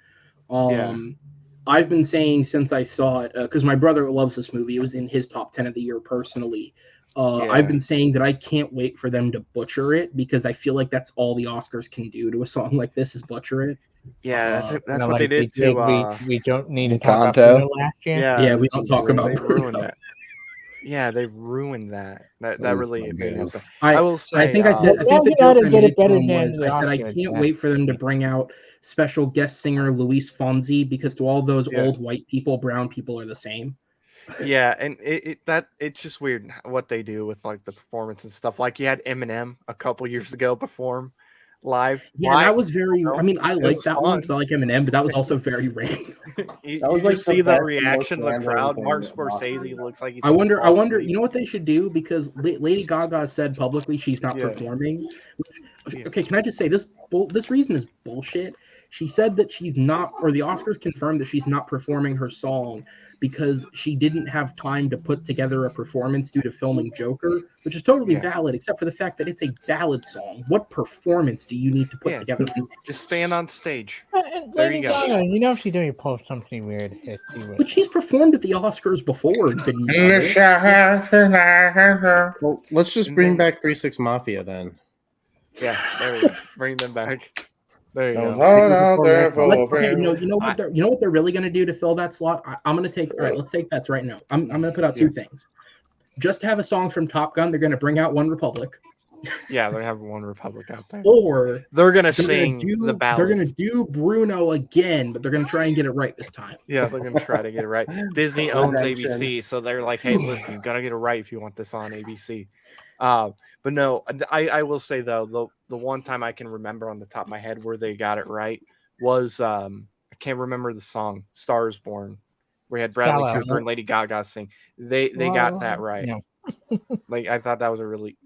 I've been saying since I saw it, because my brother loves this movie. It was in his top 10 of the year personally. I've been saying that I can't wait for them to butcher it, because I feel like that's all the Oscars can do to a song like this is butcher it. Yeah, that's what they did to. We don't need to talk about last year. Yeah, we don't talk about. They ruined that. Yeah, they ruined that. That really made me upset. I will say. I think I said. I think the joke I made to him was, I said I can't wait for them to bring out special guest singer Luis Fonsi, because to all those old white people, brown people are the same. Yeah, and it's just weird what they do with like the performance and stuff. Like, you had Eminem a couple years ago perform live. Yeah, that was very. I mean, I like that one because I like Eminem, but that was also very random. you like just see the reaction of the crowd. Mark Scorsese looks like he's. I wonder. You know what they should do, because Lady Gaga said publicly she's not performing. Okay, can I just say this? This reason is bullshit. She said that she's not, or the Oscars confirmed that she's not performing her song because she didn't have time to put together a performance due to filming Joker, which is totally valid, except for the fact that it's a ballad song. What performance do you need to put together? Just stand on stage. There you go. You know, if she's doing post something weird, but she's performed at the Oscars before. And been well, let's just bring back 3-6 Mafia then. Yeah, there we go. Bring them back. There you go. You know what they're really going to do to fill that slot? I'm going to take. All right, let's take bets right now. I'm going to put out two things. Just have a song from Top Gun. They're going to bring out One Republic. Yeah, they have One Republic out there. Or they're going to sing the ballad. They're going to do Bruno again, but they're going to try and get it right this time. Yeah, they're going to try to get it right. Disney owns ABC, so they're like, hey, listen, you got to get it right if you want this on ABC. But no, I will say though, the one time I can remember on the top of my head where they got it right was I can't remember the song "Stars Born," where we had Bradley Cooper and Lady Gaga sing. They got that right. Yeah. Like I thought that was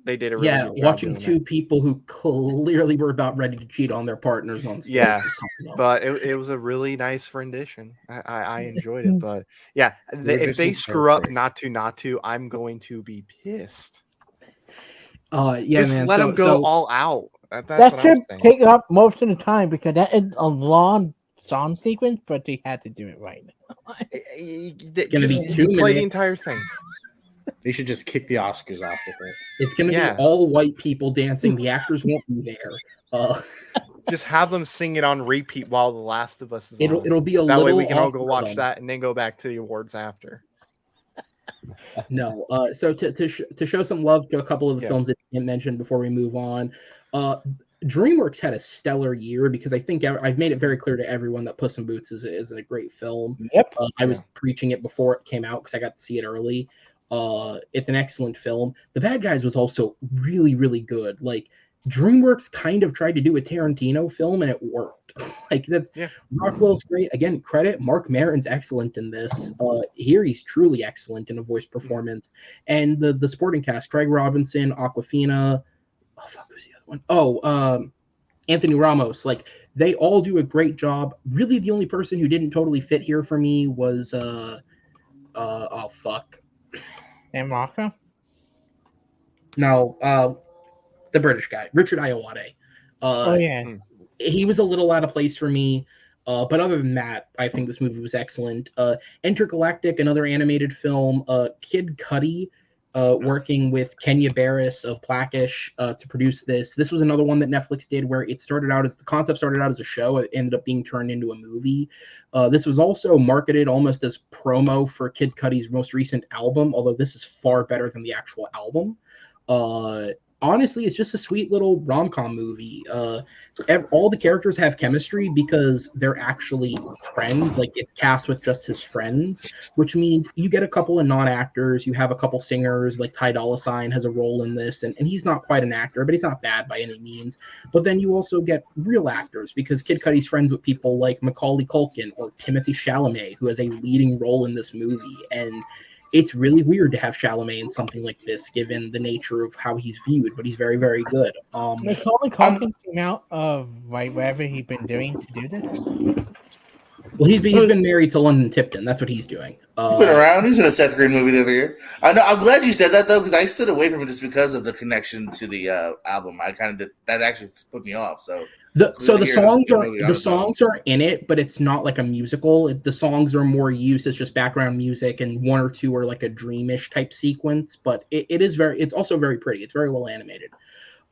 they did a really good job watching two people who clearly were about ready to cheat on their partners on stage. Yeah, but it was a really nice rendition. I enjoyed it, but yeah, if they screw up not to, I'm going to be pissed. Just let them go all out. That should take up most of the time because that is a long song sequence, but they had to do it right. It's going to be 2 minutes. Play the entire thing. They should just kick the Oscars off with it. It's going to be all white people dancing. The actors won't be there. Just have them sing it on repeat while The Last of Us is on. It'll be a that little. That way we can all go watch that and then go back to the awards after. No, so to show some love to a couple of the films that you mentioned before we move on, DreamWorks had a stellar year because I think I've made it very clear to everyone that Puss in Boots is a great film. Yep, I was preaching it before it came out because I got to see it early. It's an excellent film. The Bad Guys was also really, really good. Like DreamWorks kind of tried to do a Tarantino film and it worked. Like that's Rockwell's great. Again, credit Mark Maron's excellent in this. Here he's truly excellent in a voice performance. And the supporting cast, Craig Robinson, Awkwafina, who's the other one? Anthony Ramos. Like they all do a great job. Really the only person who didn't totally fit here for me was Sam Rockwell? No, the British guy, Richard Ayoade. He was a little out of place for me. But other than that, I think this movie was excellent. Intergalactic, another animated film. Kid Cudi working with Kenya Barris of Blackish to produce this. This was another one that Netflix did where the concept started out as a show. It ended up being turned into a movie. This was also marketed almost as promo for Kid Cudi's most recent album, although this is far better than the actual album. Honestly, it's just a sweet little rom-com movie. All the characters have chemistry because they're actually friends. Like it's cast with just his friends, which means you get a couple of non-actors. You have a couple singers. Like Ty Dolla $ign has a role in this, and he's not quite an actor, but he's not bad by any means. But then you also get real actors because Kid Cudi's friends with people like Macaulay Culkin or Timothée Chalamet, who has a leading role in this movie. And it's really weird to have Chalamet in something like this, given the nature of how he's viewed, but he's very, very good. Macaulay Culkin came out of whatever he's been doing to do this. Well, he's been married to London Tipton. That's what he's doing. He's been around. He's in a Seth Green movie the other year. I know. I'm glad you said that though, because I stood away from it just because of the connection to the album. I kind of did that. Actually put me off. So the songs are in it, but it's not like a musical. The songs are more used as just background music, and one or two are like a dreamish type sequence. But it's also very pretty. It's very well animated.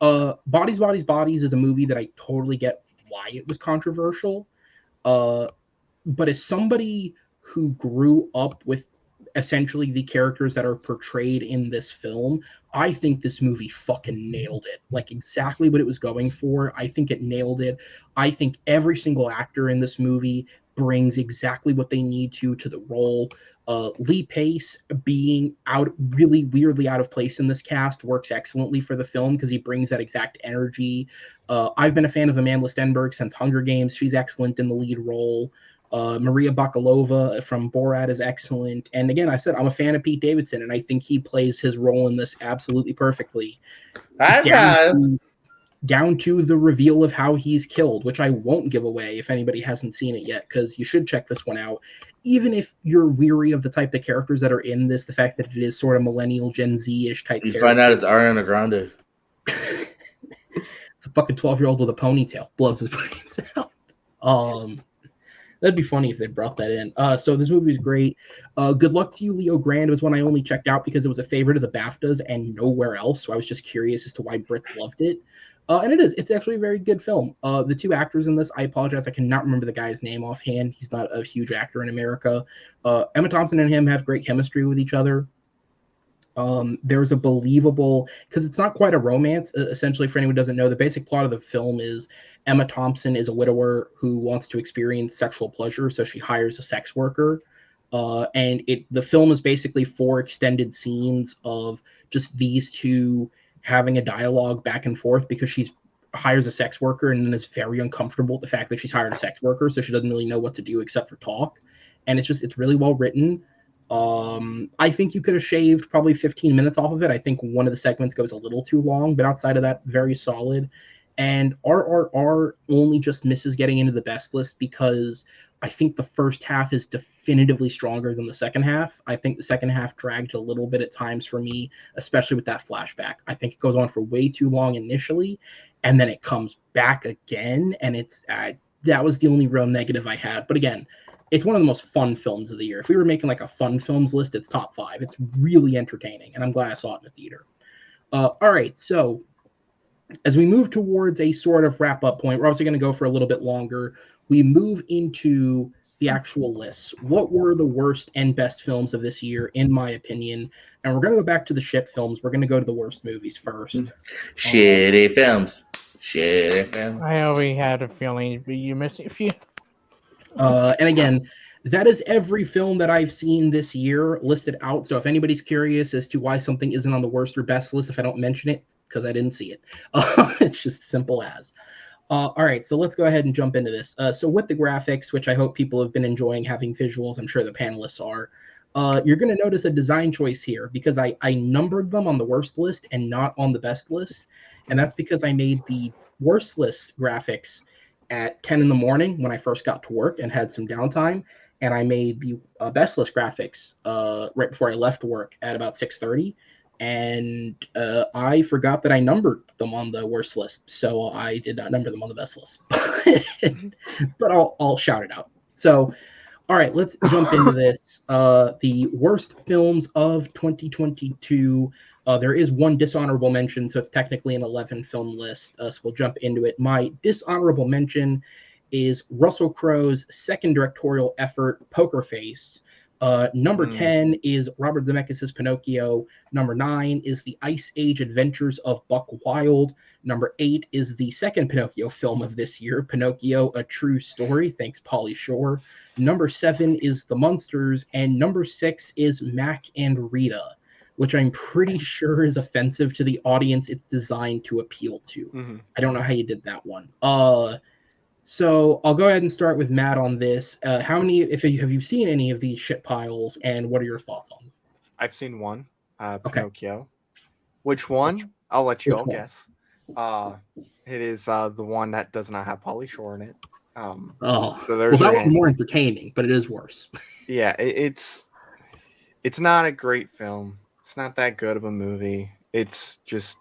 Bodies, Bodies, Bodies is a movie that I totally get why it was controversial. But as somebody who grew up with essentially the characters that are portrayed in this film, I think this movie fucking nailed it. Like exactly what it was going for. I think it nailed it. I think every single actor in this movie brings exactly what they need to the role. Lee Pace being really weirdly out of place in this cast works excellently for the film because he brings that exact energy. I've been a fan of Amanda Stenberg since Hunger Games. She's excellent in the lead role. Maria Bakalova from Borat is excellent. And again, I said I'm a fan of Pete Davidson, and I think he plays his role in this absolutely perfectly. down to the reveal of how he's killed, which I won't give away if anybody hasn't seen it yet, because you should check this one out. Even if you're weary of the type of characters that are in this, the fact that it is sort of millennial Gen Z-ish type You character. find out it's Ariana Grande. It's a fucking 12-year-old with a ponytail. Blows his brains out. That'd be funny if they brought that in. So this movie is great. Good luck to you, Leo Grand was one I only checked out because it was a favorite of the BAFTAs and nowhere else. So I was just curious as to why Brits loved it. And it's actually a very good film. The two actors in this, I apologize, I cannot remember the guy's name offhand. He's not a huge actor in America. Emma Thompson and him have great chemistry with each other. There's a believable, because it's not quite a romance. Essentially, for anyone who doesn't know, the basic plot of the film is Emma Thompson is a widower who wants to experience sexual pleasure, so she hires a sex worker. And the film is basically 4 extended scenes of just these two having a dialogue back and forth, because she hires a sex worker and then is very uncomfortable with the fact that she's hired a sex worker, so she doesn't really know what to do except for talk. And it's really well written. I think you could have shaved probably 15 minutes off of it. I think one of the segments goes a little too long, but outside of that, very solid. And RRR only just misses getting into the best list because I think the first half is definitively stronger than the second half. I think the second half dragged a little bit at times for me, especially with that flashback. I think it goes on for way too long initially, and then it comes back again, and that was the only real negative I had. But again, it's one of the most fun films of the year. If we were making like a fun films list, it's top 5. It's really entertaining, and I'm glad I saw it in the theater. All right, so as we move towards a sort of wrap-up point, we're obviously going to go for a little bit longer. We move into the actual lists. What were the worst and best films of this year, in my opinion? And we're going to go back to the shit films. We're going to go to the worst movies first. Shitty films. Shitty films. I already had a feeling you missed a few. And again, that is every film that I've seen this year listed out. So if anybody's curious as to why something isn't on the worst or best list, if I don't mention it, because I didn't see it. It's just simple as. All right, so let's go ahead and jump into this. So with the graphics, which I hope people have been enjoying having visuals, I'm sure the panelists are, you're going to notice a design choice here because I numbered them on the worst list and not on the best list. And that's because I made the worst list graphics at 10 in the morning when I first got to work and had some downtime. And I made the best list graphics right before I left work at about 6:30. And I forgot that I numbered them on the worst list. So I did not number them on the best list. But I'll shout it out. So, all right, let's jump into this. The worst films of 2022. There is one dishonorable mention, so it's technically an 11-film list. So we'll jump into it. My dishonorable mention is Russell Crowe's second directorial effort, Poker Face. Number 10 is Robert Zemeckis' Pinocchio. Number 9 is The Ice Age Adventures of Buck Wild. Number 8 is the second Pinocchio film of this year, Pinocchio, A True Story. Thanks, Pauly Shore. Number 7 is The Munsters. And number 6 is Mac and Rita, which I'm pretty sure is offensive to the audience it's designed to appeal to. Mm-hmm. I don't know how you did that one. So I'll go ahead and start with Matt on this. Have you seen any of these shit piles, and what are your thoughts on them? I've seen one, Pinocchio. Okay. Which one? I'll let you all guess. It is the one that does not have Pauly Shore in it. So that was more entertaining, but it is worse. Yeah, it's not a great film. It's not that good of a movie. It's just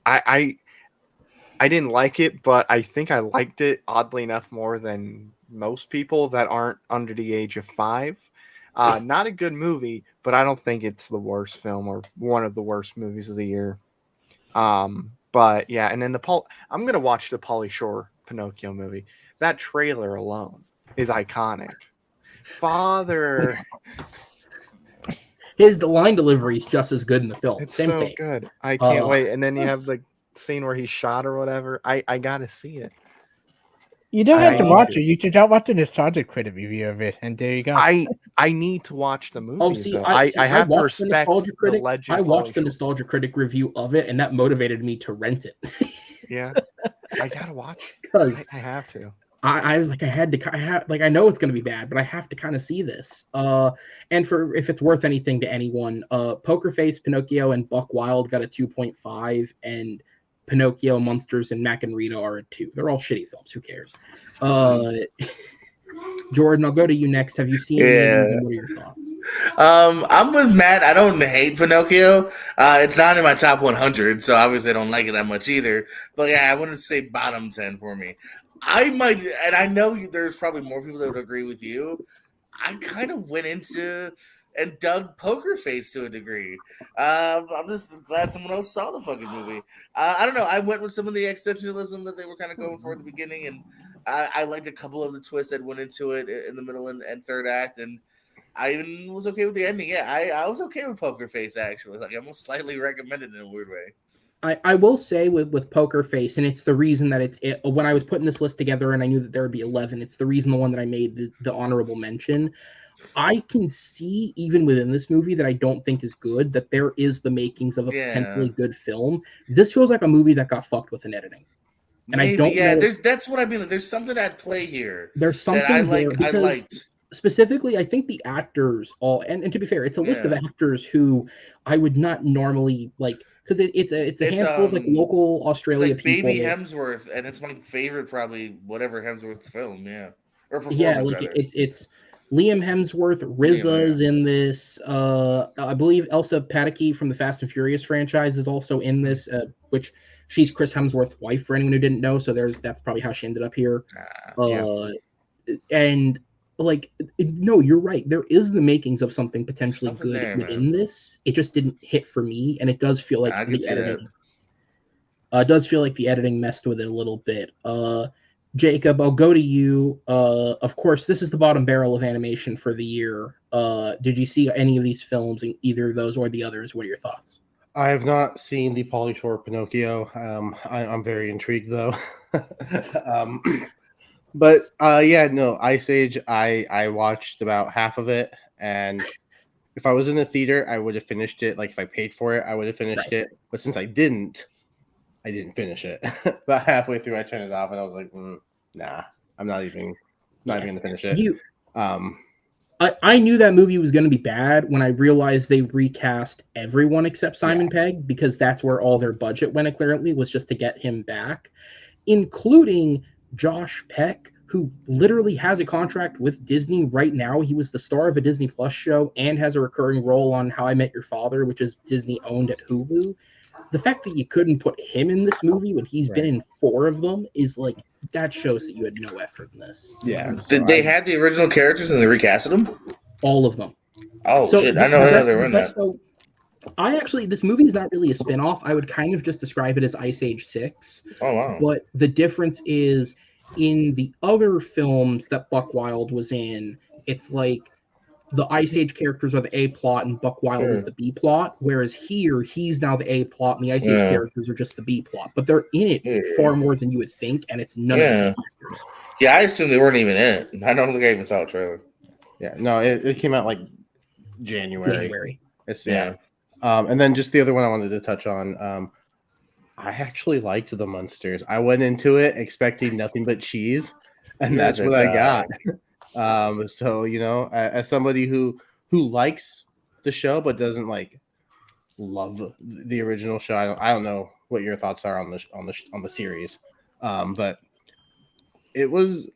I didn't like it, but I think I liked it, oddly enough, more than most people that aren't under the age of 5. Not a good movie, but I don't think it's the worst film or one of the worst movies of the year. But yeah, and then I'm going to watch the Pauly Shore Pinocchio movie. That trailer alone is iconic. Father. The line delivery is just as good in the film. It's Same so thing. Good. I can't wait. And then you have the scene where he's shot or whatever. I gotta see it. You don't have to watch it. You should watch the nostalgic critic review of it, and there you go. I need to watch the movie. I have to respect the legend. I watched the nostalgia critic review of it, and that motivated me to rent it. Yeah, I gotta watch it. I have to. I was like, I know it's going to be bad, but I have to kind of see this. And if it's worth anything to anyone, Poker Face, Pinocchio, and Buck Wild got a 2.5, and Pinocchio, Monsters, and Mac and Rita are a 2. They're all shitty films. Who cares? Jordan, I'll go to you next. Have you seen any of these, and what are your thoughts? I'm with Matt. I don't hate Pinocchio. It's not in my top 100, so obviously I don't like it that much either. But yeah, I wouldn't say bottom 10 for me. I might, and I know there's probably more people that would agree with you. I kind of went into and dug Poker Face to a degree. I'm just glad someone else saw the fucking movie. I don't know. I went with some of the existentialism that they were kind of going for at the beginning, and I liked a couple of the twists that went into it in the middle and third act, and I even was okay with the ending. Yeah, I was okay with Poker Face, actually. Like, I almost slightly recommended it in a weird way. I will say with Poker Face, and it's the reason that when I was putting this list together and I knew that there would be 11, it's the reason the one that I made the honorable mention. I can see, even within this movie that I don't think is good, that there is the makings of a potentially good film. This feels like a movie that got fucked with in editing. And Maybe, I don't know. That's what I mean. There's something at play here. There's something that I liked. Specifically, I think the actors and to be fair, it's a list of actors who I would not normally like, because it's a handful of like local Australia people. Baby Hemsworth, and it's my favorite probably whatever Hemsworth film, or performance. Yeah, like it's Liam Hemsworth, RZA's in this. I believe Elsa Pataky from the Fast and Furious franchise is also in this, which she's Chris Hemsworth's wife for anyone who didn't know. So that's probably how she ended up here. And like, no, you're right. There is the makings of something potentially good within this. It just didn't hit for me, and it does feel like the editing. Does feel like the editing messed with it a little bit. Jacob, I'll go to you. Of course, this is the bottom barrel of animation for the year. Did you see any of these films, in either of those or the others? What are your thoughts? I have not seen the Pauly Shore Pinocchio. I'm very intrigued, though. But Ice Age, I watched about half of it, and if I was in the theater, I would have finished it. Like, if I paid for it, I would have finished it. But since I didn't finish it. About halfway through, I turned it off, and I was like, nah, I'm not even going to finish it. I knew that movie was going to be bad when I realized they recast everyone except Simon Pegg, because that's where all their budget went, clearly, was just to get him back, including Josh Peck, who literally has a contract with Disney right now. He was the star of a Disney Plus show and has a recurring role on How I Met Your Father, which is Disney owned at Hulu. The fact that you couldn't put him in this movie when he's been in 4 of them is like, that shows that you had no effort in this. Yeah. Did they had the original characters and they recasted them? All of them. Oh, shit. I know they were in that. So, this movie is not really a spinoff. I would kind of just describe it as Ice Age 6. Oh, wow. But the difference is, in the other films that Buck Wild was in, it's like the Ice Age characters are the A plot and Buck Wild is the B plot, whereas here he's now the A plot and the Ice Age characters are just the B plot. But they're in it far more than you would think, and it's none of the same actors. Yeah, I assume they weren't even in it. I don't think I even saw a trailer. Yeah, no, it came out like January. It's and then just the other one I wanted to touch on. I actually liked the Munsters. I went into it expecting nothing but cheese, and that's what I got. So, as somebody who likes the show but doesn't like love the original show, I don't know what your thoughts are on the series, but it was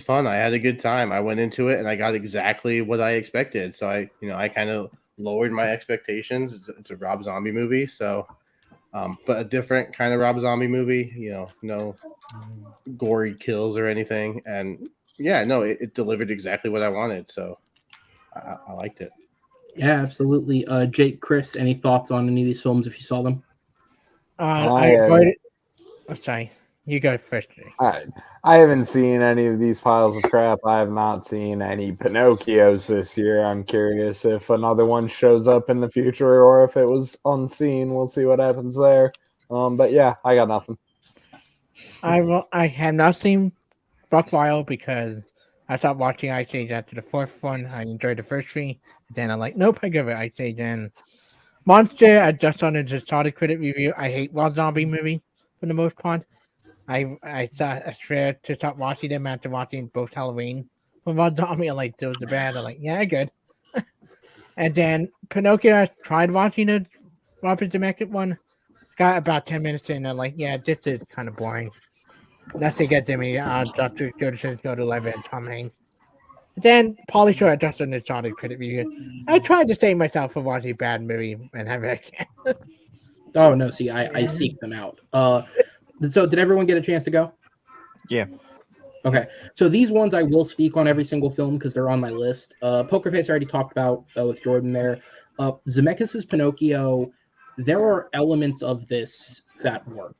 fun. I had a good time. I went into it and I got exactly what I expected. So I kind of lowered my expectations. It's a Rob Zombie movie, so. But a different kind of Rob Zombie movie, no gory kills or anything. And it delivered exactly what I wanted. So I liked it. Yeah, absolutely. Jake, Chris, any thoughts on any of these films if you saw them? Sorry, you go first. All right. I haven't seen any of these piles of crap. I have not seen any Pinocchios this year. I'm curious if another one shows up in the future or if it was unseen. We'll see what happens there. But yeah, I got nothing. I have not seen Buck Wild because I stopped watching Ice Age after the 4th one. I enjoyed the first 3. Then I'm like, nope, I give it Ice Age. And Monster, I just saw the critic review. I hate Rob Zombie movie for the most part. I swear to stop watching them after watching both Halloween from Rob Zombie. I'm like, those are bad. I'm like, yeah, good. And then Pinocchio, I tried watching the Robert Zemeckis one. got about 10 minutes in, and like, yeah, this is kind of boring. That's to get to me. Dr. Jonas Go to 11 and Tom Hanks. Then Pauly Shore just on the solid critic review. I tried to save myself from watching a bad movie whenever I can. Oh no, see, I seek them out. So did everyone get a chance to go? Yeah. Okay, so these ones I will speak on every single film because they're on my list. Poker Face I already talked about with Jordan there. Zemeckis' Pinocchio, there are elements of this that work.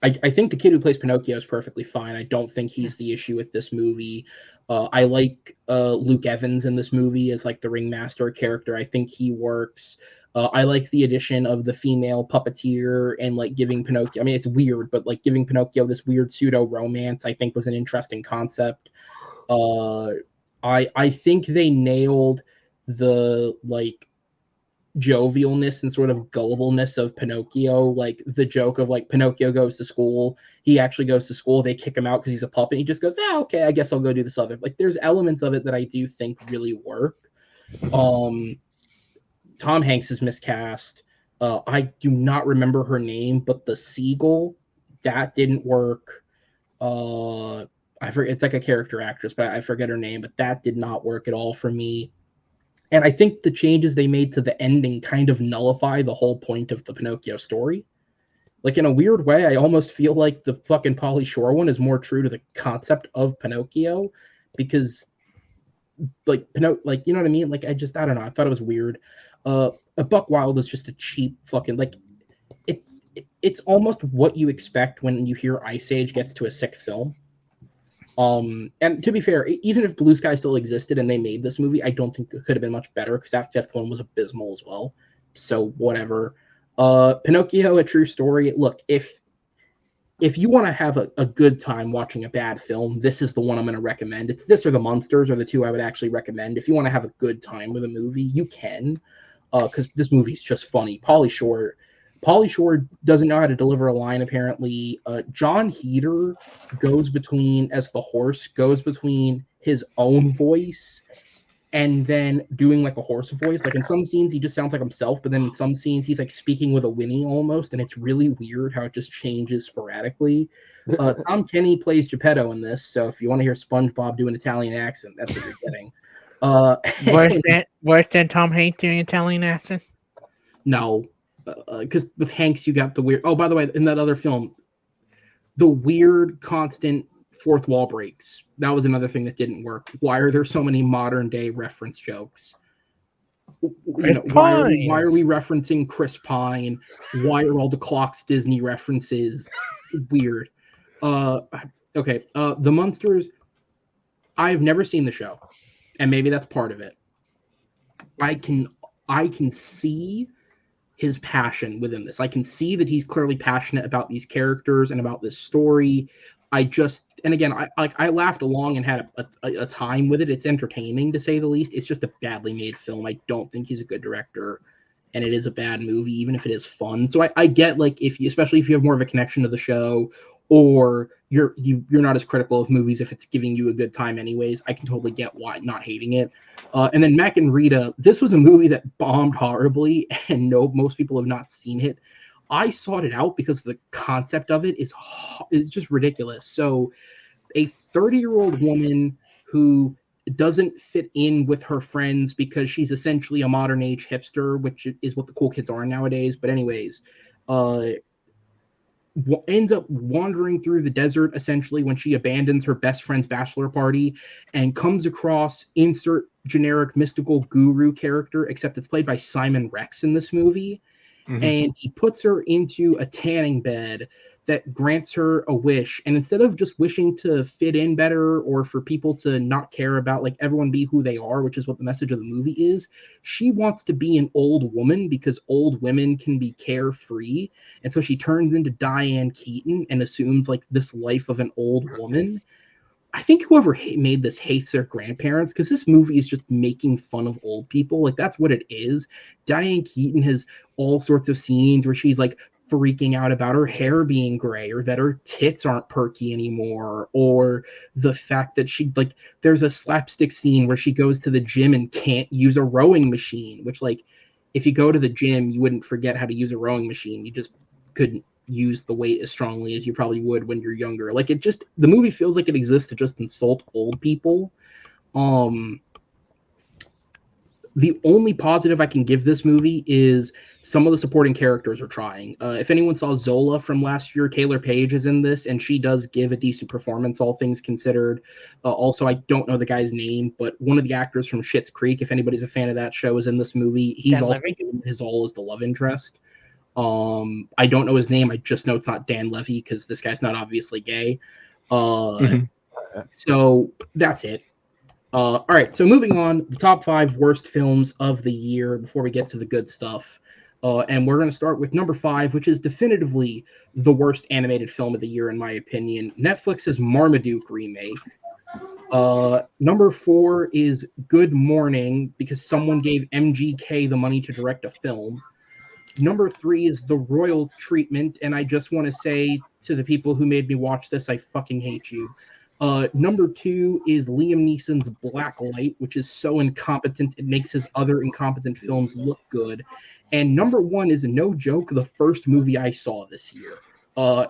I think the kid who plays Pinocchio is perfectly fine. I don't think he's the issue with this movie. I like Luke Evans in this movie as like the ringmaster character. I think he works. I like the addition of the female puppeteer and like giving Pinocchio. I mean, it's weird, but like giving Pinocchio this weird pseudo romance, I think was an interesting concept. I think they nailed the like jovialness and sort of gullibleness of Pinocchio, like the joke of like Pinocchio goes to school, he actually goes to school, they kick him out because he's a puppet, he just goes, okay, I guess I'll go do this other. Like there's elements of it that I do think really work. Tom Hanks is miscast. I do not remember her name, but the seagull, that didn't work. I forget, it's like a character actress, but I forget her name, but that did not work at all for me. And I think the changes they made to the ending kind of nullify the whole point of the Pinocchio story. Like in a weird way, I almost feel like the fucking Pauly Shore one is more true to the concept of Pinocchio because like like you know what I mean? Like I don't know. I thought it was weird. A Buck Wild is just a cheap fucking like it's almost what you expect when you hear Ice Age gets to a sixth film. And to be fair, even if Blue Sky still existed and they made this movie, I don't think it could have been much better because that fifth one was abysmal as well. So whatever. Pinocchio, a true story. Look, if you want to have a good time watching a bad film, this is the one I'm going to recommend. It's this or The Munsters are the two I would actually recommend. If you want to have a good time with a movie, you can, because this movie's just funny. Pauly Shore doesn't know how to deliver a line, apparently. John Heder goes between his own voice and then doing like a horse voice. Like in some scenes, he just sounds like himself, but then in some scenes, he's like speaking with a whinny almost, and it's really weird how it just changes sporadically. Tom Kenny plays Geppetto in this, so if you want to hear SpongeBob do an Italian accent, that's what you're getting. Worse than Tom Hanks doing Italian accent? No. Because with Hanks, you got the weird. Oh, by the way, in that other film, the weird constant fourth wall breaks. That was another thing that didn't work. Why are there so many modern day reference jokes? Why are we referencing Chris Pine? Why are all the Clocks Disney references? Weird. Okay. The Munsters. I've never seen the show, and maybe that's part of it. I can see his passion within this. I can see that he's clearly passionate about these characters and about this story. I laughed along and had a time with it. It's entertaining to say the least. It's just a badly made film. I don't think he's a good director, and it is a bad movie, even if it is fun. So I get like especially if you have more of a connection to the show, or you're not as critical of movies if it's giving you a good time anyways. I can totally get why not hating it. And then Mac and Rita, this was a movie that bombed horribly, and most people have not seen it. I sought it out because the concept of it is just ridiculous. So a 30-year-old woman who doesn't fit in with her friends because she's essentially a modern age hipster, which is what the cool kids are nowadays. But anyways, ends up wandering through the desert essentially when she abandons her best friend's bachelor party and comes across insert generic mystical guru character, except it's played by Simon Rex in this movie. Mm-hmm. And he puts her into a tanning bed that grants her a wish. And instead of just wishing to fit in better or for people to not care about like everyone be who they are, which is what the message of the movie is, she wants to be an old woman because old women can be carefree. And so she turns into Diane Keaton and assumes like this life of an old woman. I think whoever made this hates their grandparents because this movie is just making fun of old people. Like that's what it is. Diane Keaton has all sorts of scenes where she's like freaking out about her hair being gray or that her tits aren't perky anymore, or the fact that she like there's a slapstick scene where she goes to the gym and can't use a rowing machine, which like if you go to the gym, you wouldn't forget how to use a rowing machine. You just couldn't use the weight as strongly as you probably would when you're younger. Like the movie feels like it exists to just insult old people. The only positive I can give this movie is some of the supporting characters are trying. If anyone saw Zola from last year, Taylor Page is in this, and she does give a decent performance, all things considered. Also, I don't know the guy's name, but one of the actors from Schitt's Creek, if anybody's a fan of that show, is in this movie. He's Dan also Levy? given his all as the love interest. I don't know his name. I just know it's not Dan Levy because this guy's not obviously gay. So that's it. All right, so moving on, the top 5 worst films of the year before we get to the good stuff. And we're going to start with number 5, which is definitively the worst animated film of the year, in my opinion. Netflix's Marmaduke remake. Number 4 is Good Morning, because someone gave MGK the money to direct a film. Number 3 is The Royal Treatment, and I just want to say to the people who made me watch this, I fucking hate you. Number 2 is Liam Neeson's Blacklight, which is so incompetent it makes his other incompetent films look good. And number 1 is, no joke, the first movie I saw this year.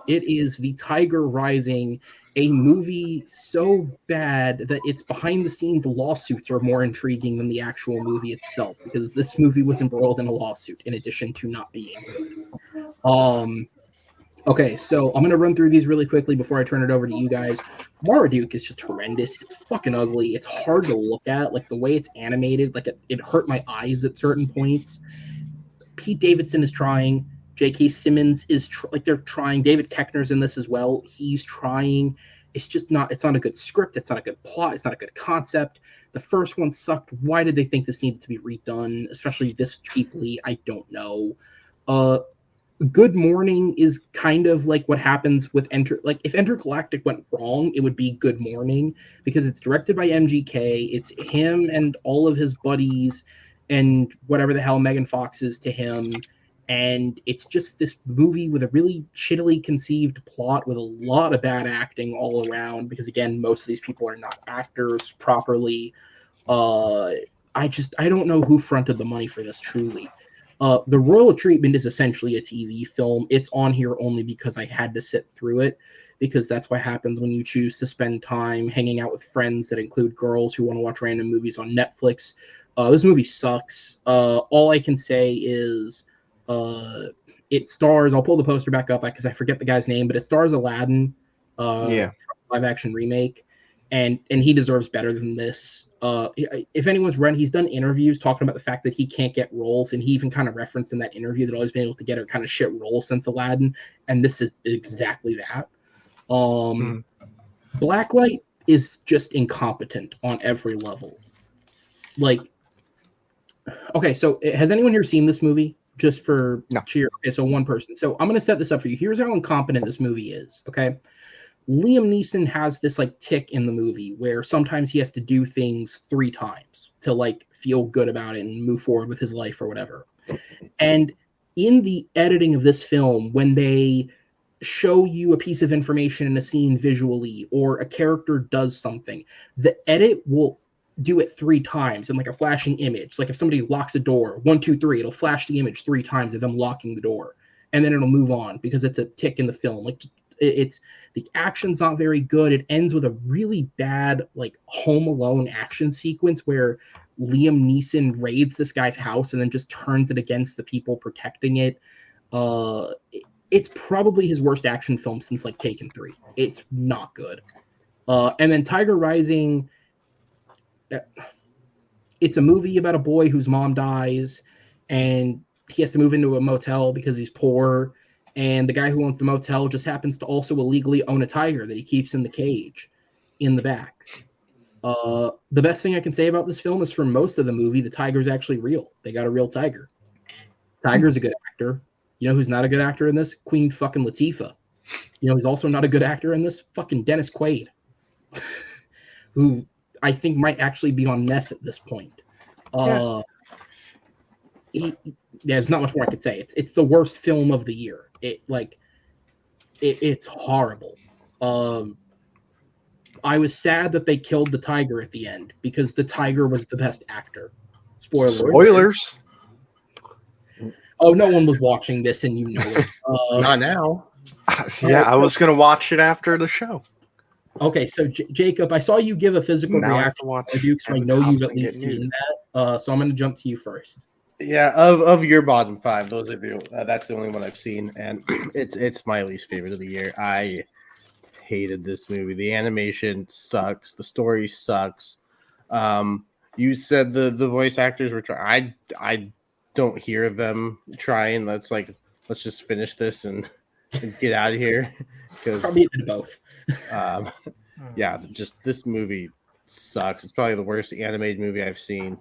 It is The Tiger Rising, a movie so bad that its behind-the-scenes lawsuits are more intriguing than the actual movie itself, because this movie was embroiled in a lawsuit in addition to not being good. Okay, so I'm going to run through these really quickly before I turn it over to you guys. Marmaduke is just horrendous. It's fucking ugly. It's hard to look at. Like, the way it's animated, like, it hurt my eyes at certain points. Pete Davidson is trying. J.K. Simmons is, they're trying. David Koechner's in this as well. He's trying. It's just not, it's not a good script. It's not a good plot. It's not a good concept. The first one sucked. Why did they think this needed to be redone, especially this cheaply? I don't know. Good Morning is kind of like what happens with if Intergalactic went wrong, it would be Good Morning, because it's directed by MGK. It's him and all of his buddies and whatever the hell Megan Fox is to him. And it's just this movie with a really shittily conceived plot with a lot of bad acting all around, because again, most of these people are not actors properly. I don't know who fronted the money for this, truly. The Royal Treatment is essentially a TV film. It's on here only because I had to sit through it, because that's what happens when you choose to spend time hanging out with friends that include girls who want to watch random movies on Netflix. This movie sucks. All I can say is it stars, I'll pull the poster back up because I forget the guy's name, but it stars Aladdin, live action remake, and he deserves better than this. If anyone's read, he's done interviews talking about the fact that he can't get roles, and he even kind of referenced in that interview that all he's been able to get are kind of shit roles since Aladdin, and this is exactly that. Blacklight is just incompetent on every level. Like, okay, so has anyone here seen this movie? Just for cheer. Okay, so one person. So I'm going to set this up for you. Here's how incompetent this movie is, okay? Liam Neeson has this like tick in the movie where sometimes he has to do things 3 times to like feel good about it and move forward with his life or whatever. And in the editing of this film, when they show you a piece of information in a scene visually, or a character does something, the edit will do it 3 times in like a flashing image. Like if somebody locks a door, 1, 2, 3, it'll flash the image 3 times of them locking the door, and then it'll move on because it's a tick in the film. Like it's the action's not very good. It ends with a really bad like Home Alone action sequence where Liam Neeson raids this guy's house and then just turns it against the people protecting it. It's probably his worst action film since like Taken 3. It's not good. And then Tiger Rising, it's a movie about a boy whose mom dies and he has to move into a motel because he's poor, and the guy who owns the motel just happens to also illegally own a tiger that he keeps in the cage in the back. The best thing I can say about this film is for most of the movie, the tiger's actually real. They got a real tiger. Tiger's a good actor. You know who's not a good actor in this? Queen fucking Latifah. You know who's also not a good actor in this? Fucking Dennis Quaid, who I think might actually be on meth at this point. There's not much more I could say. It's the worst film of the year. It's horrible. I was sad that they killed the tiger at the end because the tiger was the best actor. Spoilers. Oh, no one was watching this, and you know it. Not now. Yeah, I was gonna watch it after the show. Okay, so Jacob, I saw you give a physical Now I have to reaction watch review, so I Evan know you've Thompson at least get nude. seen that. So I'm going to jump to you first. Yeah, of your bottom five, those of you, that's the only one I've seen, and it's my least favorite of the year. I hated this movie. The animation sucks. The story sucks. You said the voice actors were trying. I don't hear them trying. Let's just finish this and get out of here. Because Probably did both. yeah, just this movie sucks. It's probably the worst animated movie I've seen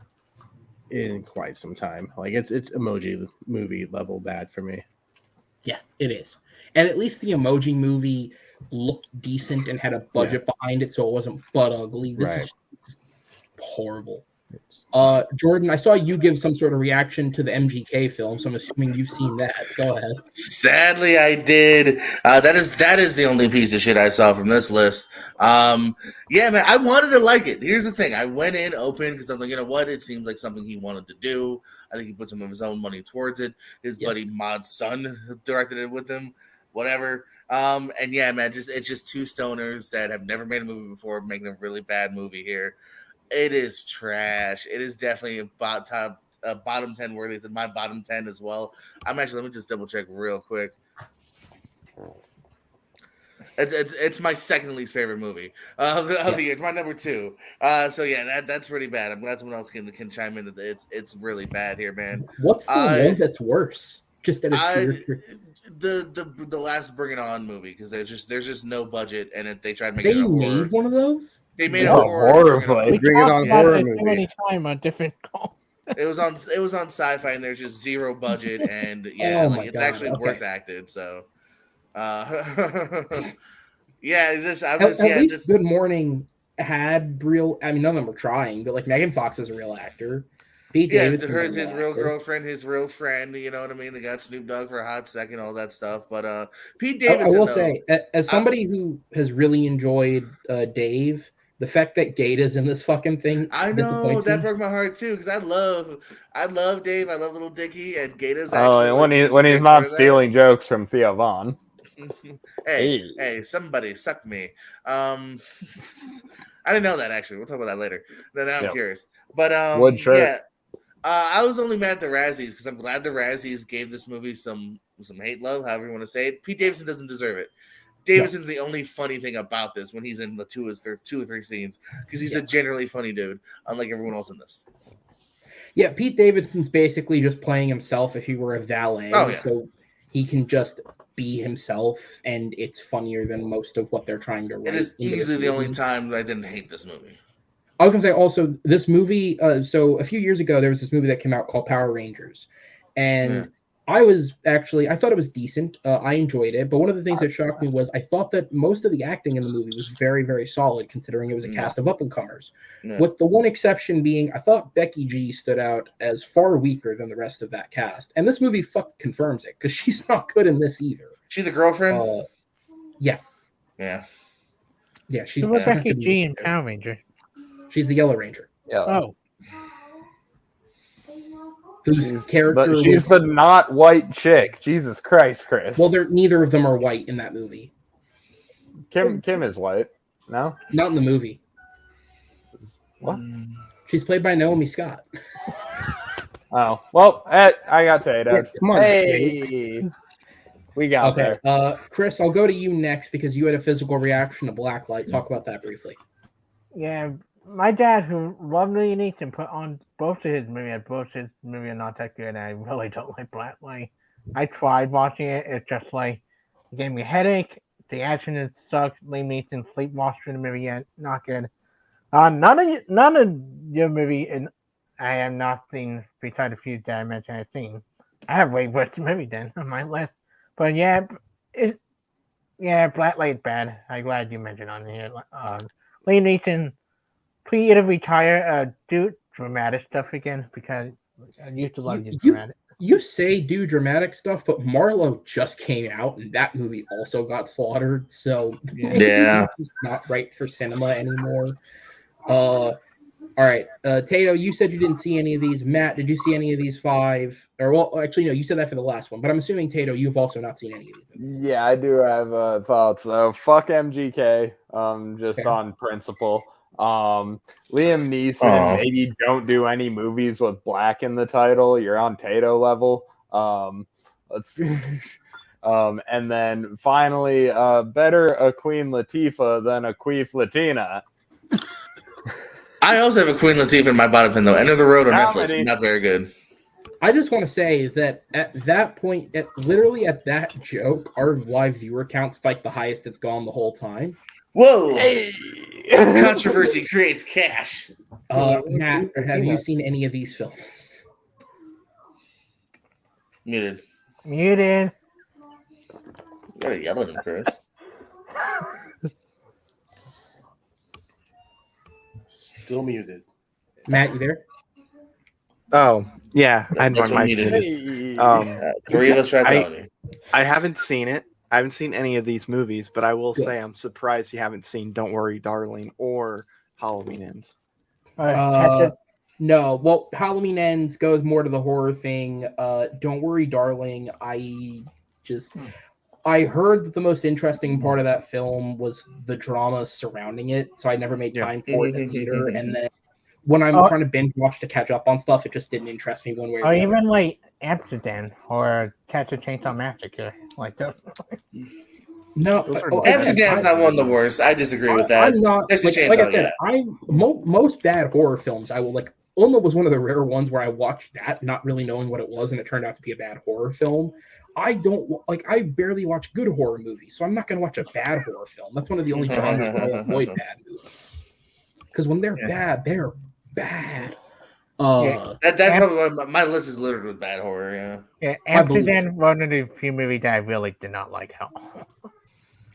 in quite some time. Like it's Emoji Movie level bad for me. Yeah, it is. And at least the Emoji Movie looked decent and had a budget behind it, so it wasn't butt ugly. This is horrible. Jordan, I saw you give some sort of reaction to the MGK film, so I'm assuming you've seen that. Go ahead. Sadly, I did. That is the only piece of shit I saw from this list. Yeah, man, I wanted to like it. Here's the thing: I went in open because I'm like, you know what? It seems like something he wanted to do. I think he put some of his own money towards it. His buddy Mod's son directed it with him. Whatever. And yeah, man, it's just two stoners that have never made a movie before making a really bad movie here. It is trash. It is definitely bottom 10 worthy. It's in my bottom 10 as well. Let me just double check real quick. It's my second least favorite movie of the year. It's my number 2. So yeah, that's pretty bad. I'm glad someone else can chime in that it's really bad here, man. What's the one that's worse? Just at the last Bring It On movie, because there's just no budget and they tried to make they it a horror. made one of those. They made a horror Bring It On horror movie. Many time on different call. It was on Sci-Fi, and there's just zero budget, and it's actually worse acted. So, yeah, at least Good Morning had real. I mean, none of them were trying, but like Megan Fox is a real actor. Pete Davidson, his real girlfriend, his real friend. You know what I mean? They got Snoop Dogg for a hot second, all that stuff. But Pete Davidson, I will say, as somebody who has really enjoyed Dave, the fact that Gata's in this fucking thing, I know that broke my heart too, because I love Dave, I love Little Dicky, and Gata's actually. Oh, when he's not stealing jokes from Theo Vaughn. hey, somebody suck me. I didn't know that actually. We'll talk about that later. Then I'm curious, but yeah. I was only mad at the Razzies because I'm glad the Razzies gave this movie some hate love, however you want to say it. Pete Davidson doesn't deserve it. Davidson's the only funny thing about this when he's in the two or three scenes, because he's a generally funny dude, unlike everyone else in this. Yeah, Pete Davidson's basically just playing himself if he were a valet, so he can just be himself, and it's funnier than most of what they're trying to write. It is easily the only time that I didn't hate this movie. I was going to say also, this movie, so a few years ago, there was this movie that came out called Power Rangers. And I thought it was decent. I enjoyed it. But one of the things that shocked me was I thought that most of the acting in the movie was very, very solid, considering it was a cast of up-and-comers. With the one exception being, I thought Becky G stood out as far weaker than the rest of that cast. And this movie confirms it, because she's not good in this either. She's the girlfriend? Yeah. Yeah. Yeah, she's Becky G in Power Ranger. She's the Yellow Ranger. Yeah. Oh. Whose character? But she's the not white chick. Jesus Christ, Chris. Well, neither of them are white in that movie. Kim is white. No, not in the movie. What? She's played by Naomi Scott. Oh well, I got Tato. Yeah, come on, hey, we got there. Chris, I'll go to you next because you had a physical reaction to Blacklight. Talk about that briefly. Yeah. My dad, who loved Liam Neeson, put on both of his movies. Both his movies are not that good, and I really don't like Blacklight. I tried watching it. It's just like, it gave me a headache. The action sucks. Liam Neeson sleepwalked through the movie yet. Not good. None of your movie, and I have not seen, besides a few that I mentioned I've seen. I have way worse movie then on my list. But yeah, Blacklight's bad. I'm glad you mentioned on here. Liam Neeson, please either retire, do dramatic stuff again, because I used to love you dramatic. You say do dramatic stuff, but Marlowe just came out, and that movie also got slaughtered. So yeah, it's not right for cinema anymore. All right, Tato, you said you didn't see any of these. Matt, did you see any of these 5? Or well, actually, no, you said that for the last one. But I'm assuming Tato, you've also not seen any of these movies. Yeah, I do have thoughts though. Fuck MGK, just Okay. on principle. Liam Neeson, maybe don't do any movies with black in the title. You're on Tato level. Let's and then finally, better a Queen Latifah than a Queef Latina. I also have a Queen Latifah in my bottom 10 though. End of the Road on Comedy. Netflix, not very good. I just want to say that at that point, literally at that joke, our live viewer count spiked the highest it's gone the whole time. Whoa! Hey. Controversy creates cash. Matt, have you seen any of these films? Muted. Muted. You gotta yell at him, Chris. Still muted. Matt, you there? Oh, yeah. I had That's my what mic muted muted. is. 3 of us tried telling you. I haven't seen it. I haven't seen any of these movies, but I will say I'm surprised you haven't seen Don't Worry, Darling or Halloween Ends. No. Well, Halloween Ends goes more to the horror thing. Don't Worry, Darling. I heard that the most interesting part of that film was the drama surrounding it, so I never made time for it in the theater. And then when I'm trying to binge watch to catch up on stuff, it just didn't interest me one way or the other. Even like Amsterdam or Catch a Chainsaw Massacre, like that. No, Amsterdam's not one of the worst. I disagree with that. I'm not like I said. Most bad horror films. I will like. Ulma was one of the rare ones where I watched that, not really knowing what it was, and it turned out to be a bad horror film. I don't like. I barely watch good horror movies, so I'm not going to watch a bad horror film. That's one of the only genres where I'll avoid bad movies. Because when they're bad, they're bad. That's probably my list is littered with bad horror. Yeah, Amsterdam one of the few movies that I really did not like.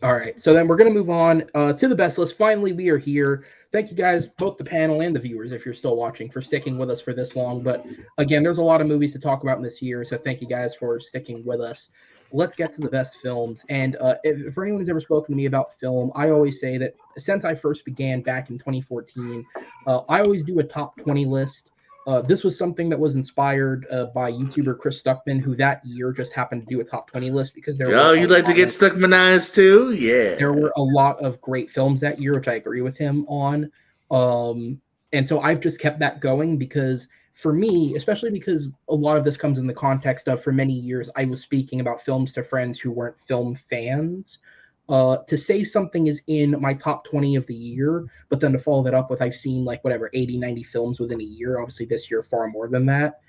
All right, so then we're going to move on to the best list. Finally, we are here. Thank you guys, both the panel and the viewers, if you're still watching, for sticking with us for this long. But again, there's a lot of movies to talk about in this year, so thank you guys for sticking with us. Let's get to the best films. And for anyone who's ever spoken to me about film, I always say that since I first began back in 2014, I always do a top 20 list. This was something that was inspired by YouTuber Chris Stuckman, who that year just happened to do a top 20 list because there were you'd like to get Stuckmanized too? Yeah. There were a lot of great films that year, which I agree with him on. And so I've just kept that going because for me, especially because a lot of this comes in the context of for many years, I was speaking about films to friends who weren't film fans. To say something is in my top 20 of the year, but then to follow that up with I've seen like whatever 80, 90 films within a year, obviously this year far more than that,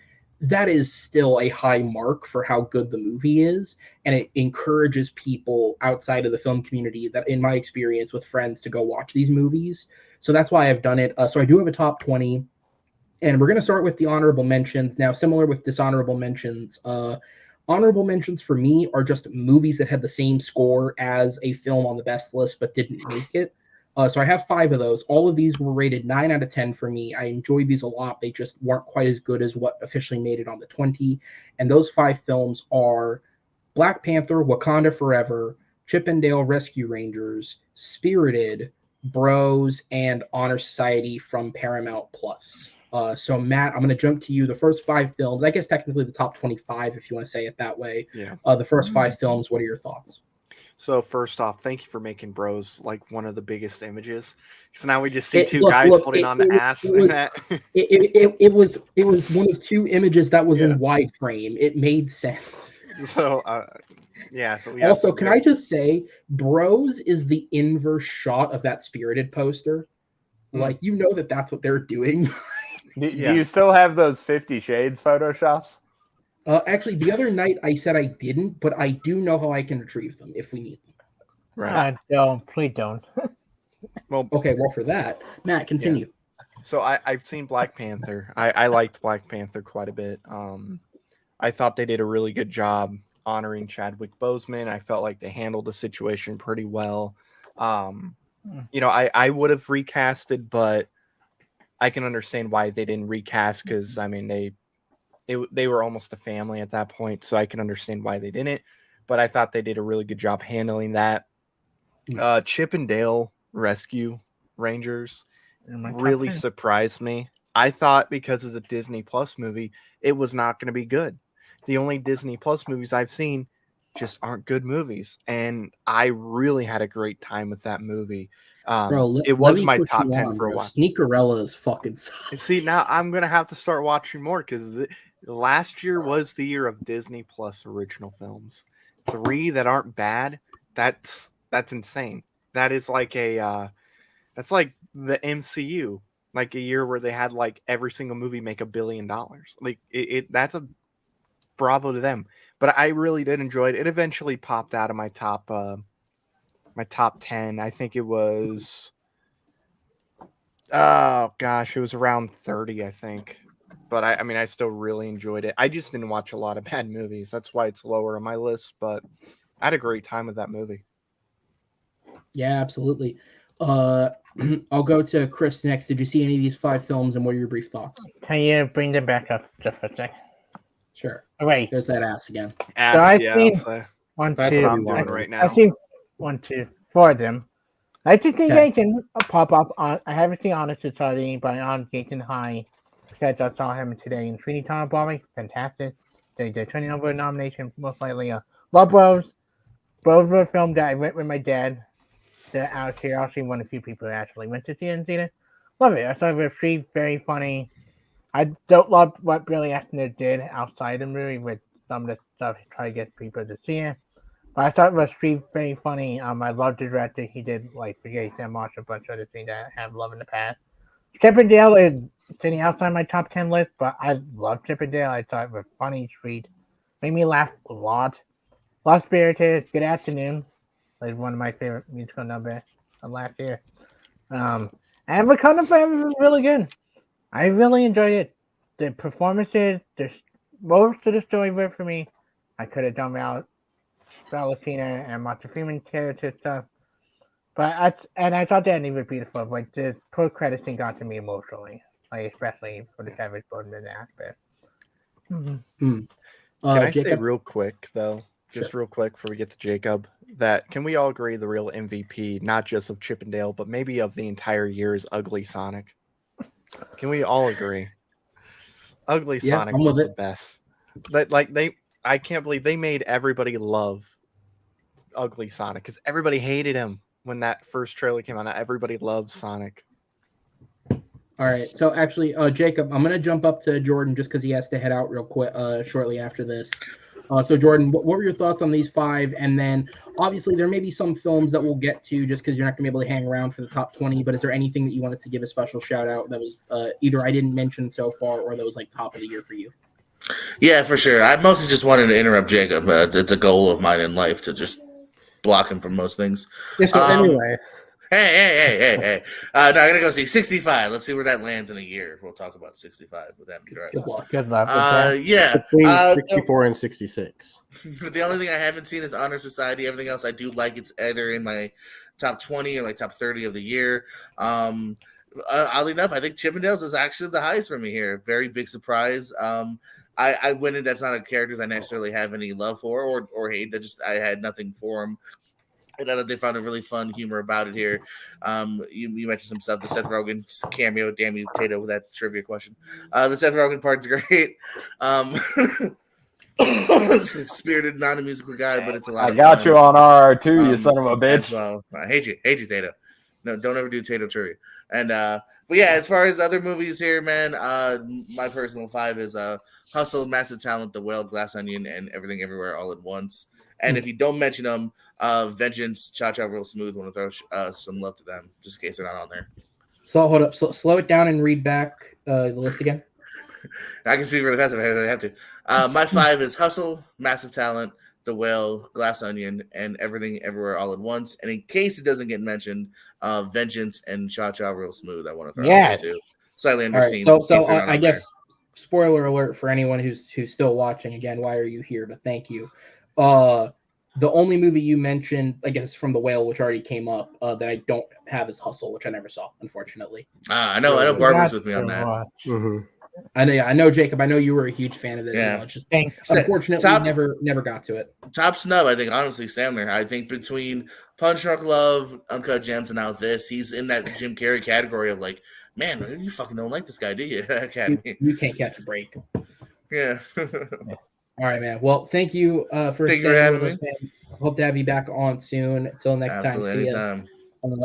that is still a high mark for how good the movie is. And it encourages people outside of the film community that, in my experience with friends, to go watch these movies. So that's why I've done it. So I do have a top 20. And we're going to start with the honorable mentions. Now, similar with dishonorable mentions, honorable mentions for me are just movies that had the same score as a film on the best list but didn't make it. So I have 5 of those. All of these were rated 9 out of 10 for me. I enjoyed these a lot. They just weren't quite as good as what officially made it on the 20. And those 5 films are Black Panther, Wakanda Forever, Chip and Dale Rescue Rangers, Spirited, Bros, and Honor Society from Paramount Plus. So Matt, I'm going to jump to you. The first 5 films, I guess technically the top 25, if you want to say it that way. Yeah. The first 5 films, what are your thoughts? So first off, thank you for making Bros like one of the biggest images. So now we just see two guys holding on the ass. It was one of 2 images that was in wide frame. It made sense. So So we also, can I just say, Bros is the inverse shot of that Spirited poster. Like, you know that's what they're doing. Do you still have those 50 Shades photoshops? Actually, the other night I said I didn't, but I do know how I can retrieve them if we need them. Right. Don't, please don't. Well, okay. Well, for that, Matt, continue. Yeah. So I've seen Black Panther. I liked Black Panther quite a bit. I thought they did a really good job honoring Chadwick Boseman. I felt like they handled the situation pretty well. You know, I would have recasted, but I can understand why they didn't recast because, I mean, they were almost a family at that point, so I can understand why they didn't. But I thought they did a really good job handling that. Chip and Dale Rescue Rangers, in my top really 10. surprised me. I thought because it's a Disney Plus movie, it was not going to be good. The only Disney Plus movies I've seen just aren't good movies, and I really had a great time with that movie. Bro, It let was me my put top you 10 on, for a bro. while. Sneakerella is fucking solid. And see, now I'm gonna have to start watching more because last year was the year of Disney Plus original films. 3 that aren't bad. That's insane. That is like that's like the MCU, like a year where they had like every single movie make $1 billion. Like that's a bravo to them. But I really did enjoy it. It eventually popped out of my top 10. I think it was, oh gosh, it was around 30, I think. But I mean, I still really enjoyed it. I just didn't watch a lot of bad movies. That's why it's lower on my list. But I had a great time with that movie. Yeah, absolutely. I'll go to Chris next. Did you see any of these 5 films, and what are your brief thoughts? Can you bring them back up just for a sec? Sure. Oh, wait. There's that ass again. I've seen So one, That's two. what I'm we doing wanted. right now. I've seen 1, 2, 4 of them. I just think Okay. I can pop up on. I haven't seen Honest Society by on Gaten High because I saw him today in Sweeney Todd Bobby. Fantastic. They did turning over a nomination, most likely. Love Bros. Bros were a film that I went with my dad. That out of curiosity, one of the few people who actually went to see it and seen it. Love it. I thought it was very funny. I don't love what Billy Eichner did outside the movie with some of the stuff he tried to get people to see it. But I thought it was very funny. I loved the director. He did like Forget Sam Marsh, a bunch of other things that I have loved in the past. Chippendale is sitting outside my top 10 list, but I love Chippendale. I thought it was funny, sweet, made me laugh a lot. Lost Spirited, Good Afternoon, like one of my favorite musical numbers of last year. And Wakanda Forever was really good. I really enjoyed it. The performances, most of the story worked for me. I could have done without Valentina and Martin Freeman character stuff. But I thought the ending was beautiful. Like the post credits thing got to me emotionally, like especially for the Savage Bowman aspect. Can I say Jacob? real quick though, just real quick before we get to Jacob, that can we all agree the real MVP, not just of Chippendale, but maybe of the entire year, is Ugly Sonic? Can we all agree? Ugly Yeah, Sonic I'm was with the it. best. I can't believe they made everybody love Ugly Sonic because everybody hated him when that first trailer came out. Now everybody loves Sonic. All right. So actually, Jacob, I'm gonna jump up to Jordan just because he has to head out real quick shortly after this. So Jordan, what were your thoughts on these 5? And then obviously there may be some films that we'll get to just because you're not gonna be able to hang around for the top 20. But is there anything that you wanted to give a special shout out that was either I didn't mention so far or that was like top of the year for you? Yeah, for sure. I mostly just wanted to interrupt Jacob. It's a goal of mine in life to just block him from most things. Yeah, so anyway, Hey. No, I'm going to go see 65. Let's see where that lands in a year. We'll talk about 65 with that. Good luck. Good luck with that. Yeah. between 64 and 66. The only thing I haven't seen is Honor Society. Everything else I do like. It's either in my top 20 or like top 30 of the year. Oddly enough, I think Chippendales is actually the highest for me here. Very big surprise. I went in. That's not a characters I necessarily have any love for or hate. That just I had nothing for them. I know that they found a really fun humor about it here. You mentioned some stuff. The Seth Rogen cameo. Damn you, Tato, with that trivia question. The Seth Rogen part's great. Spirited, not a musical guy, but it's a lot I of got fun. you on R2, you son of a bitch. Well, I hate you, Tato. No, don't ever do Tato trivia. And but yeah, as far as other movies here, man, my personal 5 is Hustle, Massive Talent, The Whale, Glass Onion, and Everything Everywhere All at Once. And if you don't mention them, Vengeance, Cha Cha Real Smooth, want to throw some love to them, just in case they're not on there. So hold up. So slow it down and read back the list again. I can speak really fast if I have to. My 5 is Hustle, Massive Talent, The Whale, Glass Onion, and Everything Everywhere All at Once. And in case it doesn't get mentioned, Vengeance and Cha Cha Real Smooth, I want to throw out there too. Slightly All right. underseen. So I guess spoiler alert for anyone who's still watching. Again, why are you here? But thank you. The only movie you mentioned, I guess, from The Whale, which already came up, that I don't have is Hustle, which I never saw, unfortunately. I know Barbara's with me on that. Mm-hmm. I know, Jacob. I know you were a huge fan of this. Yeah. Just Thanks. unfortunately, Top- never got to it. Top snub, I think, honestly, Sandler. I think between Punch Drunk Love, Uncut Gems, and now this, he's in that Jim Carrey category of like, man, you fucking don't like this guy, do you? Academy. You can't catch a break. Yeah. All right, man. Well, thank you for Thank you for staying having with us, me. man. Hope to have you back on soon. Until next Absolutely, time, see ya. anytime.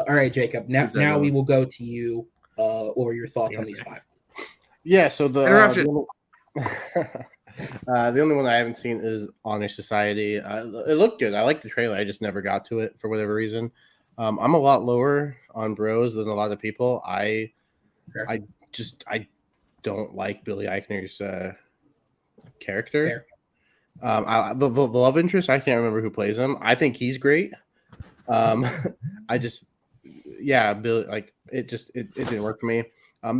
All right, Jacob. Now Exactly. we will go to you. What were your thoughts on these 5? Yeah, so the Interruption. the only one I haven't seen is Honor Society. It looked good. I liked the trailer. I just never got to it for whatever reason. I'm a lot lower on Bros than a lot of people. I don't like Billy Eichner's character. The love interest, I can't remember who plays him. I think he's great. Billy, like it didn't work for me. I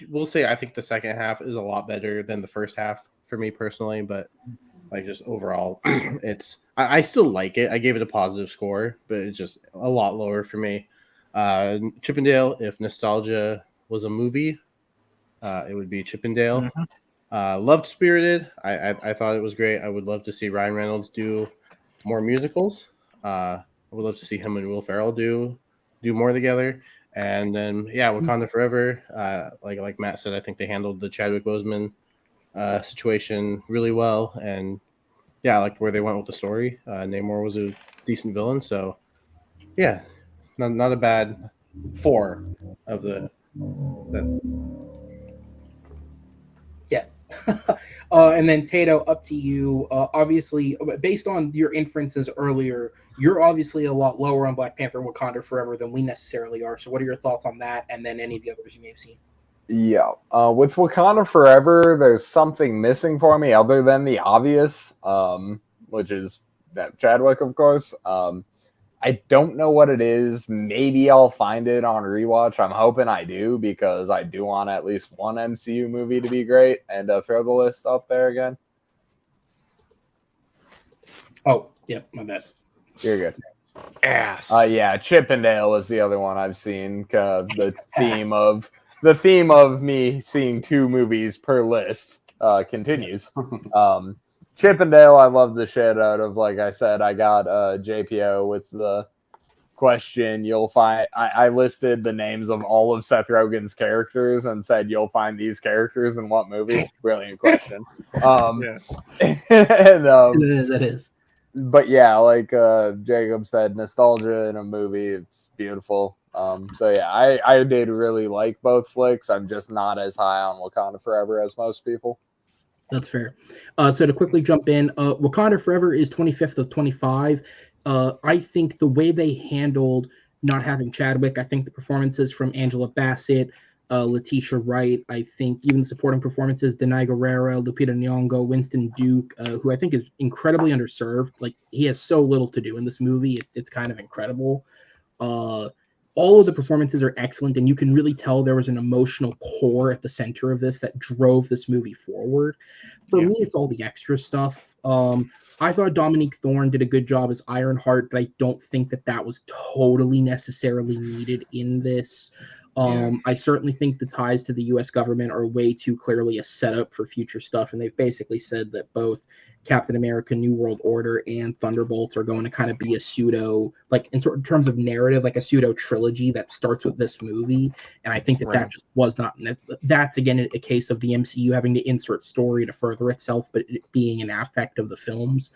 will say I think the second half is a lot better than the first half for me personally, but like just overall, I still like it. I gave it a positive score, but it's just a lot lower for me. Chippendale, if nostalgia was a movie, it would be Chippendale. Mm-hmm. Loved Spirited. I thought it was great. I would love to see Ryan Reynolds do more musicals. I would love to see him and Will Ferrell do more together. And then Wakanda Forever. Like Matt said, I think they handled the Chadwick Boseman situation really well. And I liked where they went with the story. Namor was a decent villain, so not a bad 4 of the. And then Tato, up to you. Obviously, based on your inferences earlier, you're obviously a lot lower on Black Panther Wakanda Forever than we necessarily are. So what are your thoughts on that, and then any of the others you may have seen? Yeah. With Wakanda Forever, there's something missing for me other than the obvious, which is Chadwick, of course. I don't know what it is. Maybe I'll find it on rewatch. I'm hoping I do, because I do want at least one MCU movie to be great, and throw the list up there again. Oh, yeah, my bad. You're good. Ass. Chippendale is the other one I've seen. The theme of me seeing 2 movies per list continues. Chippendale, I love the shit out of. Like I said, I got JPO with the question. You'll find I listed the names of all of Seth Rogen's characters and said you'll find these characters in what movie. Brilliant question. It is. But yeah, like Jacob said, nostalgia in a movie, it's beautiful. I did really like both flicks. I'm just not as high on Wakanda Forever as most people. That's fair. So to quickly jump in, Wakanda Forever is 25th of 25. I think the way they handled not having Chadwick, I think the performances from Angela Bassett, Letitia Wright, I think even supporting performances, Denai Guerrero, Lupita Nyong'o, Winston Duke, who I think is incredibly underserved. Like, he has so little to do in this movie. It's kind of incredible. All of the performances are excellent, and you can really tell there was an emotional core at the center of this that drove this movie forward. For me, it's all the extra stuff. I thought Dominique Thorne did a good job as Ironheart, but I don't think that was totally necessarily needed in this. I certainly think the ties to the U.S. government are way too clearly a setup for future stuff, and they've basically said that both Captain America New World Order and Thunderbolts are going to kind of be a pseudo, like in terms of narrative, like a pseudo trilogy that starts with this movie. And I think that just was not, that's again a case of the MCU having to insert story to further itself, but it being an affect of the films.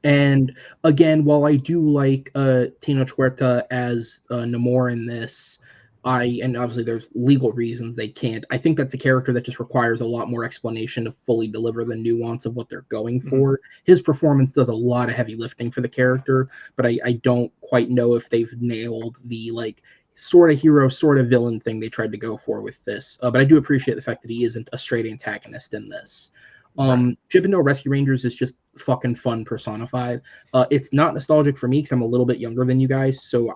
And again, while I do like Tino Huerta as Namor in this, and obviously there's legal reasons they can't. I think that's a character that just requires a lot more explanation to fully deliver the nuance of what they're going for. His performance does a lot of heavy lifting for the character, but I don't quite know if they've nailed the like sort of hero, sort of villain thing they tried to go for with this. But I do appreciate the fact that he isn't a straight antagonist in this. Chippendale Rescue Rangers is just fucking fun personified. It's not nostalgic for me because I'm a little bit younger than you guys, so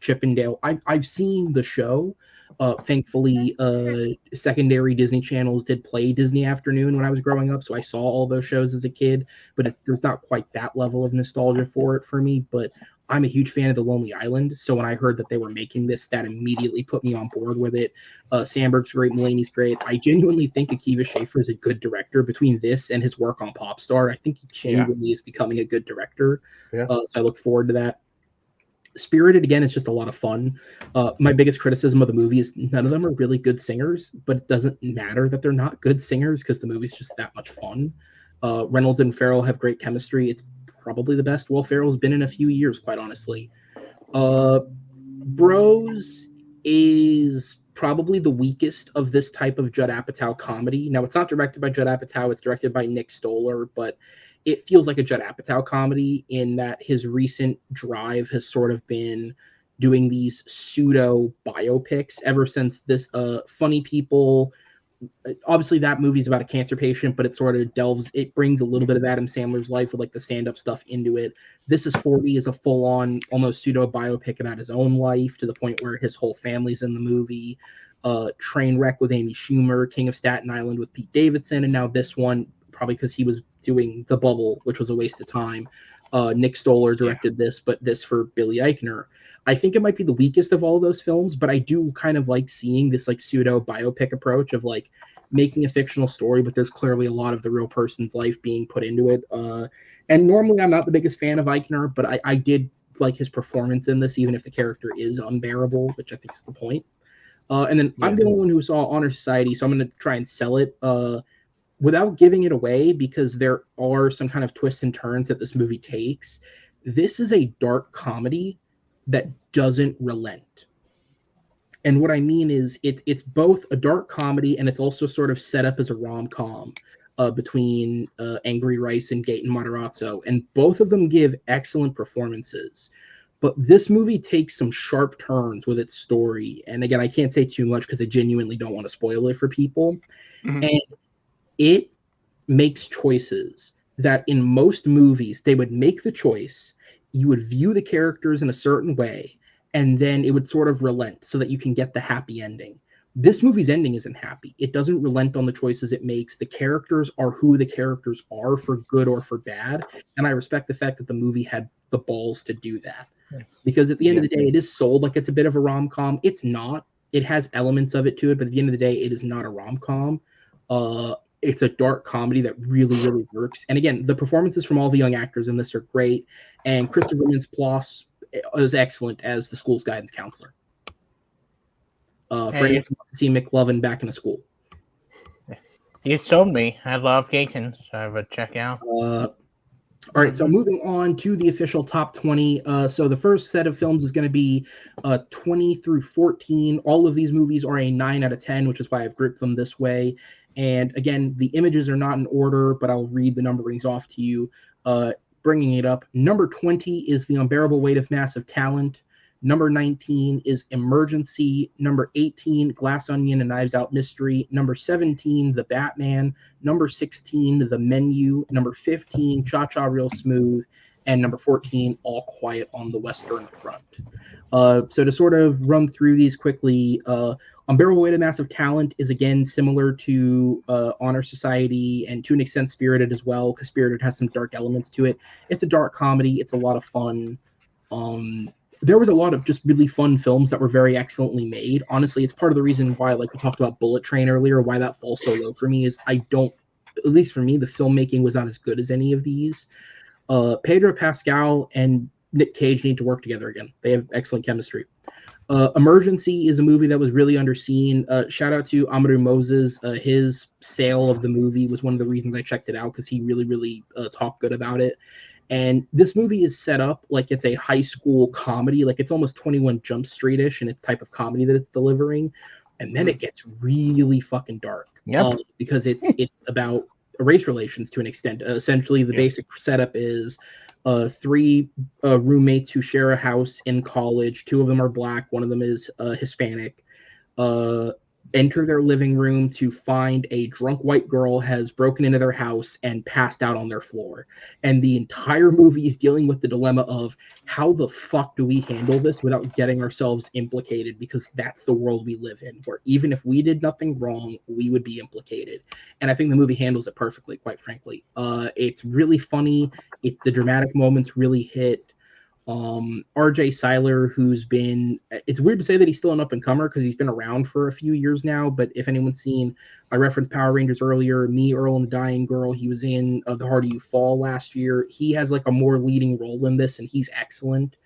Chippendale, I've seen the show. Thankfully, secondary Disney channels did play Disney Afternoon when I was growing up, so I saw all those shows as a kid, but there's not quite that level of nostalgia for it for me. But I'm a huge fan of The Lonely Island, so when I heard that they were making this, that immediately put me on board with it. Sandberg's great, Mulaney's great. I genuinely think Akiva Schaffer is a good director. Between this and his work on Popstar, I think he genuinely is becoming a good director. Yeah. So I look forward to that. Spirited, again, is just a lot of fun. My biggest criticism of the movie is none of them are really good singers, but it doesn't matter that they're not good singers because the movie's just that much fun. Reynolds and Farrell have great chemistry. It's probably the best Will Ferrell's been in a few years, quite honestly. Bros is probably the weakest of this type of Judd Apatow comedy. Now, it's not directed by Judd Apatow, it's directed by Nick Stoller, but it feels like a Judd Apatow comedy in that his recent drive has sort of been doing these pseudo biopics ever since this Funny People. Obviously, that movie's about a cancer patient, but it sort of it brings a little bit of Adam Sandler's life with like the stand-up stuff into it. This is 40 is a full-on, almost pseudo biopic about his own life to the point where his whole family's in the movie. Trainwreck with Amy Schumer, King of Staten Island with Pete Davidson, and now this one, probably because he was doing The Bubble, which was a waste of time. Nick Stoller directed this, but this for Billy Eichner. I think it might be the weakest of all of those films, but I do kind of like seeing this like pseudo biopic approach of like making a fictional story, but there's clearly a lot of the real person's life being put into it. And normally I'm not the biggest fan of Eichner, but I did like his performance in this, even if the character is unbearable, which I think is the point. And then I'm the only one who saw Honor Society, so I'm going to try and sell it without giving it away because there are some kind of twists and turns that this movie takes. This is a dark comedy that doesn't relent. And what I mean is it's both a dark comedy and it's also sort of set up as a rom-com between Angry Rice and Gaten Matarazzo. And both of them give excellent performances. But this movie takes some sharp turns with its story. And again, I can't say too much because I genuinely don't want to spoil it for people. Mm-hmm. And it makes choices that in most movies, they would make the choice, you would view the characters in a certain way, and then it would sort of relent so that you can get the happy ending. This movie's ending isn't happy. It doesn't relent on the choices it makes. The characters are who the characters are, for good or for bad. And I respect the fact that the movie had the balls to do that. Because at the end of the day, it is sold like it's a bit of a rom-com. It's not. It has elements of it to it, but at the end of the day, it is not a rom-com. It's a dark comedy that really, really works. And again, the performances from all the young actors in this are great. And Christopher Mintz-Plasse is excellent as the school's guidance counselor. For anyone who wants to see McLovin back in the school. You sold me. I love Gaten, so I would check out. All right, so moving on to the official top 20. So the first set of films is going to be 20 through 14. All of these movies are a 9 out of 10, which is why I've grouped them this way. And again, the images are not in order, but I'll read the numberings off to you. Bringing it up, number 20 is The Unbearable Weight of Massive Talent. Number 19 is Emergency. Number 18, Glass Onion and Knives Out Mystery. Number 17, The Batman. Number 16, The Menu. Number 15, Cha Cha Real Smooth. And number 14, All Quiet on the Western Front. So to sort of run through these quickly, Unbearable Weight of Massive Talent is again similar to Honor Society and to an extent Spirited as well, because Spirited has some dark elements to it. It's a dark comedy. It's a lot of fun. There was a lot of just really fun films that were very excellently made. Honestly, it's part of the reason why, like we talked about Bullet Train earlier, why that falls so low for me is at least for me, the filmmaking was not as good as any of these. Pedro Pascal and Nick Cage need to work together again. They have excellent chemistry. Emergency is a movie that was really underseen. Shout out to Amadou Moses. His sale of the movie was one of the reasons I checked it out because he really, really talked good about it. And this movie is set up like it's a high school comedy. Like it's almost 21 Jump Street-ish in its type of comedy that it's delivering. And then it gets really fucking dark. Because it's about race relations to an extent. Essentially, the basic setup is 3 roommates who share a house in college. 2 of them are black. 1 of them is Hispanic. Enter their living room to find a drunk white girl has broken into their house and passed out on their floor. And the entire movie is dealing with the dilemma of how the fuck do we handle this without getting ourselves implicated? Because that's the world we live in, where even if we did nothing wrong, we would be implicated. And I think the movie handles it perfectly, quite frankly. It's really funny. The dramatic moments really hit. RJ Seiler, who's been, it's weird to say that he's still an up and comer because he's been around for a few years now, but if anyone's seen, I referenced Power Rangers earlier, Me, Earl and the Dying Girl, he was in The Harder You Fall last year. He has like a more leading role in this and he's excellent.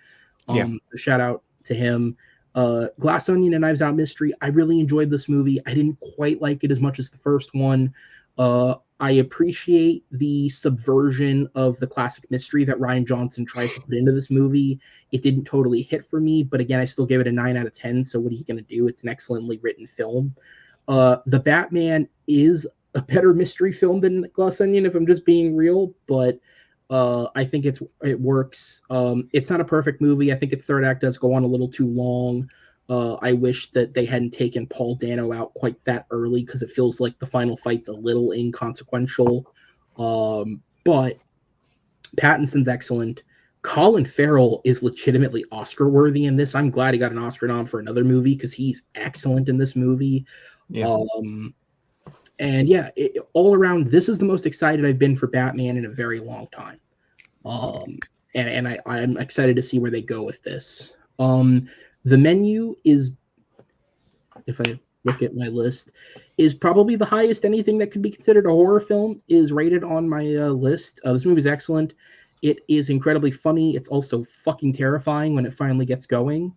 Shout out to him. Glass Onion and Knives Out Mystery, I really enjoyed this movie. I didn't quite like it as much as the first one. I appreciate the subversion of the classic mystery that Rian Johnson tries to put into this movie. It didn't totally hit for me, but again, I still give it a 9 out of 10. So what are you going to do? It's an excellently written film. The Batman is a better mystery film than Glass Onion, if I'm just being real, but I think it works. It's not a perfect movie. I think its third act does go on a little too long. I wish that they hadn't taken Paul Dano out quite that early because it feels like the final fight's a little inconsequential. But Pattinson's excellent. Colin Farrell is legitimately Oscar worthy in this. I'm glad he got an Oscar nom for another movie because he's excellent in this movie. Yeah. And yeah, all around, this is the most excited I've been for Batman in a very long time. And I'm excited to see where they go with this. The Menu is, if I look at my list, is probably the highest anything that could be considered a horror film is rated on my list. This movie is excellent. It is incredibly funny. It's also fucking terrifying when it finally gets going.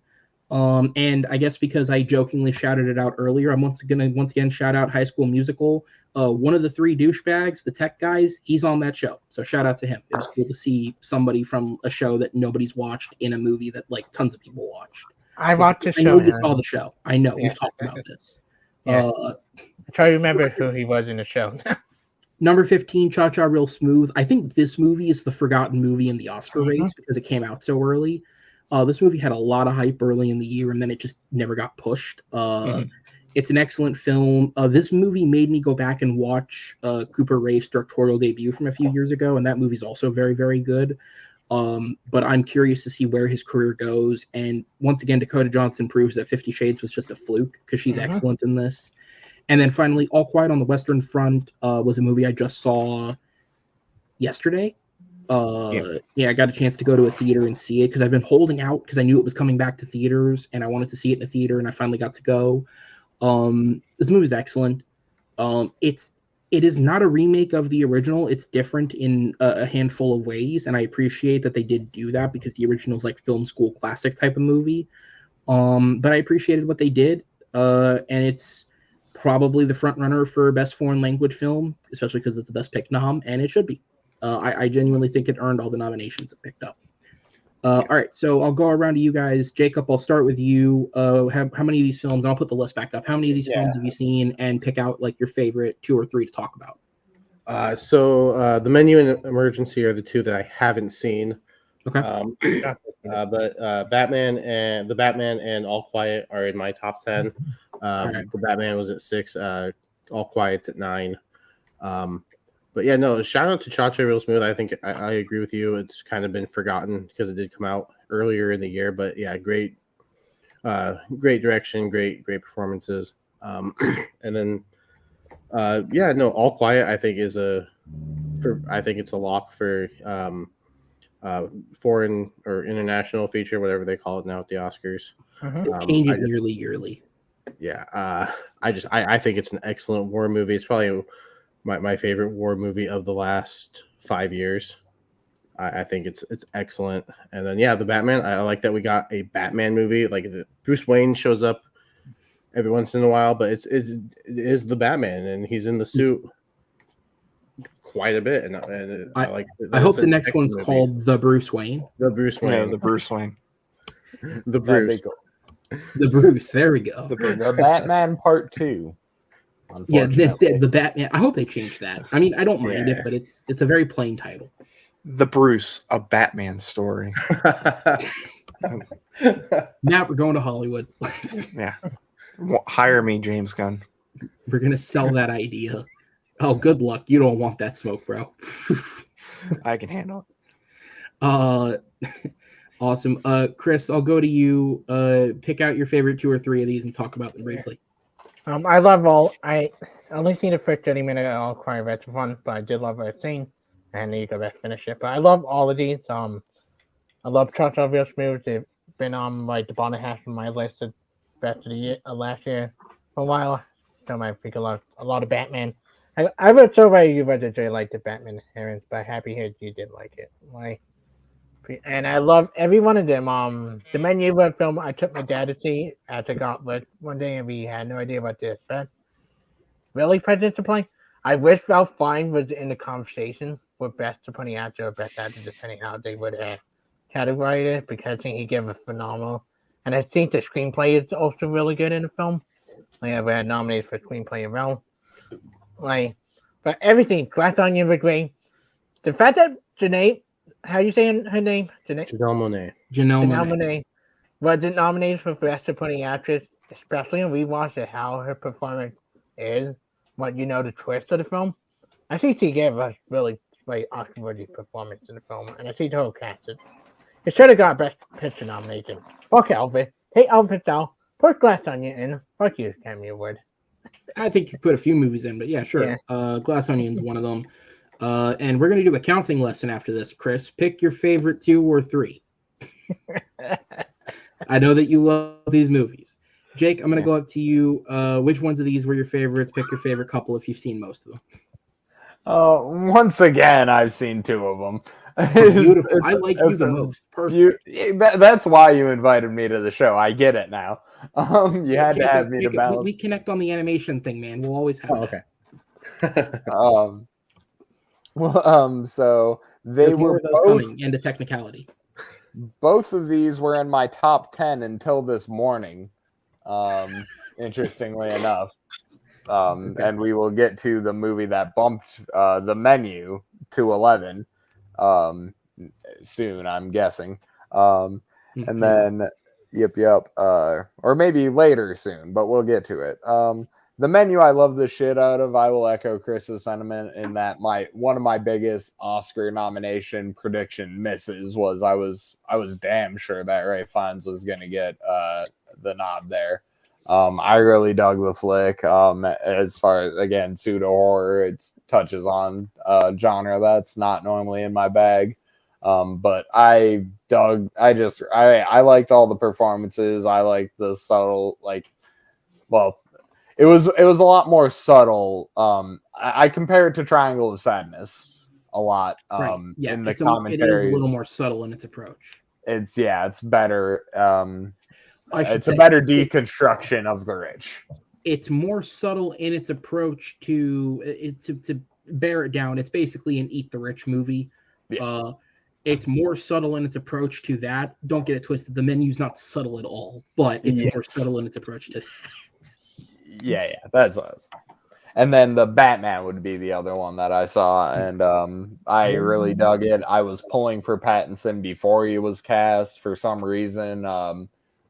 And I guess because I jokingly shouted it out earlier, I'm once again shout out High School Musical. One of the three douchebags, the tech guys, he's on that show. So shout out to him. It was cool to see somebody from a show that nobody's watched in a movie that like tons of people watched. I watched the show. I know you saw the show. I know. We've talked about this. Yeah. I try to remember who he was in the show. Number 15, Cha Cha Real Smooth. I think this movie is the forgotten movie in the Oscar race because it came out so early. This movie had a lot of hype early in the year, and then it just never got pushed. It's an excellent film. This movie made me go back and watch Cooper Raif's directorial debut from a few years ago, and that movie's also very, very good. But I'm curious to see where his career goes. And once again, Dakota Johnson proves that 50 Shades was just a fluke because she's excellent in this. And then finally, All Quiet on the Western Front was a movie I just saw yesterday. I got a chance to go to a theater and see it because I've been holding out because I knew it was coming back to theaters and I wanted to see it in the theater, and I finally got to go. This movie is excellent. It is not a remake of the original. It's different in a handful of ways, and I appreciate that they did do that because the original is like film school classic type of movie. But I appreciated what they did, and it's probably the front runner for best foreign language film, especially because it's the best pick nom, and it should be. I genuinely think it earned all the nominations it picked up. All right, so I'll go around to you guys. Jacob, I'll start with you. How many of these films, and I'll put the list back up, how many of these films have you seen, and pick out like your favorite 2 or 3 to talk about? So The Menu and Emergency are the 2 that I haven't seen. Okay. But Batman and All Quiet are in my top 10. Right. The Batman was at 6. All Quiet's at 9. But yeah, no, shout out to Cha Cha Real Smooth. I think I agree with you. It's kind of been forgotten because it did come out earlier in the year. But yeah, great direction, great performances. And then All Quiet I think it's a lock for foreign or international feature, whatever they call it now at the Oscars. Change it yearly. Yeah, I think it's an excellent war movie. It's probably my favorite war movie of the last 5 years. I think it's excellent. And then the Batman. I like that we got a Batman movie. Like Bruce Wayne shows up every once in a while, but it is the Batman, and he's in the suit quite a bit. And I like. I hope the next one's called The Bruce Wayne. The Bruce Wayne. Yeah, the Bruce Wayne. The Bruce. The Bruce. There we go. The Batman Part 2. Yeah, the Batman. I hope they change that. I mean, I don't mind it, but it's a very plain title. The Bruce, a Batman story. Now we're going to Hollywood. Yeah. Hire me, James Gunn. We're going to sell that idea. Oh, good luck. You don't want that smoke, bro. I can handle it. Awesome. Chris, I'll go to you. Pick out your favorite 2 or 3 of these and talk about them briefly. I love all. I only seen the first 30 minutes of All Quiet Veteran, but I did love what I've seen, and you gotta finish it. But I love all of these. I love Chuck Norris movies. They've been on like the bottom half of my list of best of the year, last year for a while. So I think a lot of Batman. I was so right you read that like the Batman Herons, but happy here you did like it. Like, and I love every one of them. The menu of film I took my dad to see after got with one day and we had no idea what this. But really, Presidents to play. I wish Ralph Fiennes was in the conversation with best supporting actor or best actor, depending how they would have categorized it, because I think he gave a phenomenal. And I think the screenplay is also really good in the film. Like I had nominated for screenplay as well. Like, but everything, Glass Onion was great. The fact that Janae, how you saying her name? Janelle Monáe. Janelle Janelle Monáe. Monáe wasn't nominated for Best Supporting Actress, especially when we watched how her performance is, what you know the twist of the film. I think she gave a really Oscar-worthy performance in the film, and I think the whole cast it should have got Best Picture nomination. Fuck Elvis. Take Elvis out. Put Glass Onion in. Fuck you, Academy Award. I think you put a few movies in, but yeah, sure. Yeah. Glass Onion's one of them. And we're going to do a counting lesson after this, Chris. Pick your favorite 2 or 3. I know that you love these movies. Jake, I'm going to go up to you. Which ones of these were your favorites? Pick your favorite couple if you've seen most of them. Once again, I've seen 2 of them. Beautiful. I like you the most. Perfect. That's why you invited me to the show. I get it now. You had to have me to balance. We connect on the animation thing, man. We'll always have that. Okay. So they were both into technicality. Both of these were in my top 10 until this morning. Interestingly enough. And we will get to the movie that bumped the menu to 11 soon, I'm guessing. And then, or maybe later soon, but we'll get to it. The menu I love the shit out of. I will echo Chris's sentiment in that one of my biggest Oscar nomination prediction misses was I was damn sure that Ray Fiennes was going to get the nod there. I really dug the flick. As far as, again, pseudo horror, it touches on genre that's not normally in my bag. But I liked all the performances. I liked the subtle, it was a lot more subtle. I compare it to Triangle of Sadness a lot. In the commentary, it is a little more subtle in its approach. It's better. It's a better deconstruction of the rich. It's more subtle in its approach to bear it down. It's basically an Eat the Rich movie. Yeah. It's more subtle in its approach to that. Don't get it twisted. The menu's not subtle at all, but it's more subtle in its approach to that. Yeah, that's what I was. And then the Batman would be the other one that I saw, and I really dug it. I was pulling for Pattinson before he was cast for some reason.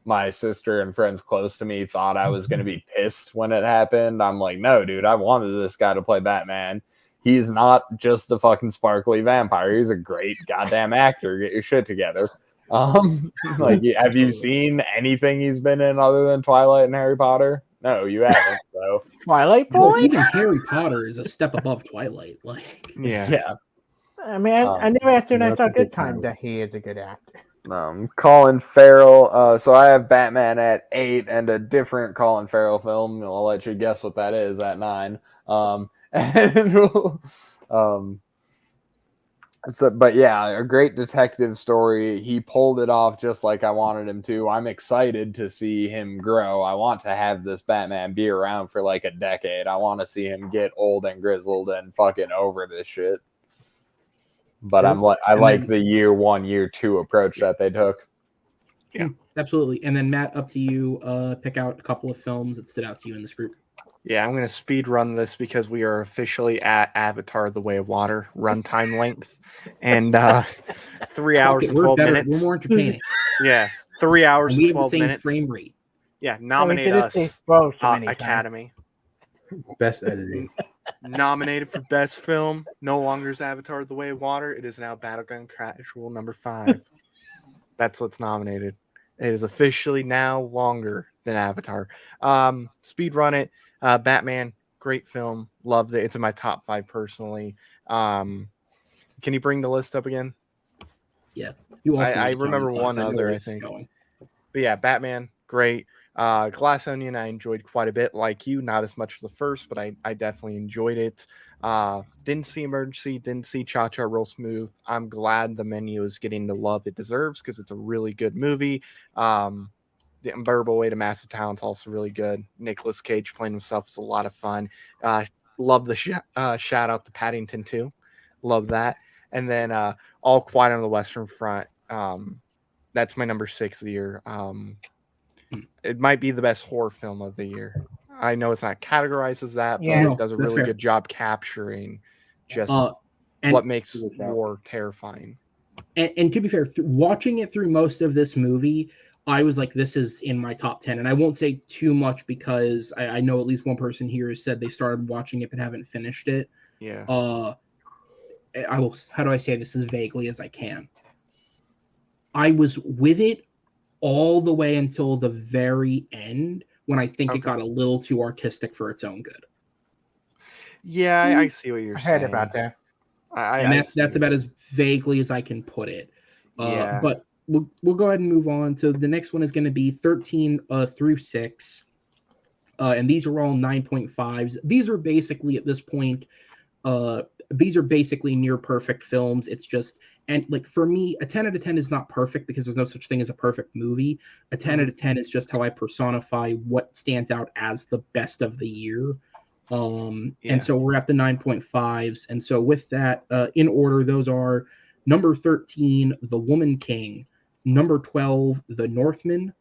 My sister and friends close to me thought I was going to be pissed when it happened. I'm like, no, dude, I wanted this guy to play Batman. He's not just a fucking sparkly vampire. He's a great goddamn actor. Get your shit together. Have you seen anything he's been in other than Twilight and Harry Potter? No, you haven't. So Twilight boy. Even Harry Potter is a step above Twilight. Yeah. I mean, I never after I thought good time that he is a good actor. Colin Farrell. So I have Batman at 8 and a different Colin Farrell film. I'll let you guess what that is at 9. But yeah, a great detective story. He pulled it off just like I wanted him to. I'm excited to see him grow. I want to have this Batman be around for like a decade. I want to see him get old and grizzled and fucking over this shit. But I like the year 1, year 2 approach that they took. Yeah, absolutely. And then Matt, up to you. Pick out a couple of films that stood out to you in this group. Yeah, I'm going to speed run this because we are officially at Avatar: The Way of Water runtime length, and 3 hours and 12 minutes. We're more entertaining. Yeah, 3 hours and 12 minutes. Frame rate. Yeah, nominate us, Academy. Best editing. Nominated for best film. No longer is Avatar: The Way of Water. It is now Battleground Casual number 5. That's what's nominated. It is officially now longer than Avatar. Speed run it. Batman, great film. Loved it. It's in my top 5 personally. Can you bring the list up again? Yeah. You also I need to count remember in class. one I know other, where I this is think. going. But yeah, Batman, great. Glass Onion, I enjoyed quite a bit. Like you, not as much as the first, but I definitely enjoyed it. Didn't see Emergency, didn't see Cha Cha Real Smooth. I'm glad The Menu is getting the love it deserves because it's a really good movie. The Unbearable Weight of Massive Talent's also really good. Nicolas Cage playing himself is a lot of fun. Love the shout out to Paddington 2. Love that. And then All Quiet on the Western Front. That's my number 6 of the year. It might be the best horror film of the year. I know it's not categorized as that, Yeah. but No, it does a that's really fair. good job capturing just And- what makes war terrifying. And to be fair, watching it through most of this movie, I was like, this is in my top 10. And I won't say too much because I know at least one person here has said they started watching it but haven't finished it. Yeah. I will, how do I say this as vaguely as I can? I was with it all the way until the very end when I think it Okay. got a little too artistic for its own good. Yeah, I see what you're I saying. heard about that. And that's about as vaguely as I can put it. Yeah. But we'll go ahead and move on. So the next one is going to be 13 through 6. And these are all 9.5s. These are basically at this point, these are basically near perfect films. It's just, and like for me, a 10 out of 10 is not perfect because there's no such thing as a perfect movie. A 10 out of 10 is just how I personify what stands out as the best of the year. And so we're at the 9.5s. And so with that, in order, those are number 13, The Woman King, number 12, The Northman,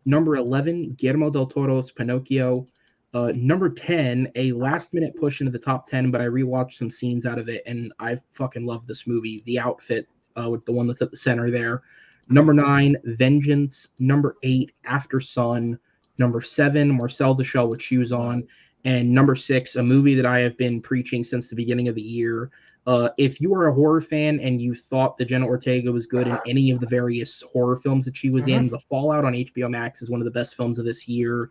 number 11, Guillermo del Toro's Pinocchio, number 10, a last-minute push into the top 10, but I rewatched some scenes out of it, and I fucking love this movie. The outfit with the one that's at the center there. Number 9, Vengeance. Number 8, After Sun. Number 7, Marcel the Shell with Shoes On. And number 6, a movie that I have been preaching since the beginning of the year. If you are a horror fan and you thought that Jenna Ortega was good in any of the various horror films that she was in, The Fallout on HBO Max is one of the best films of this year.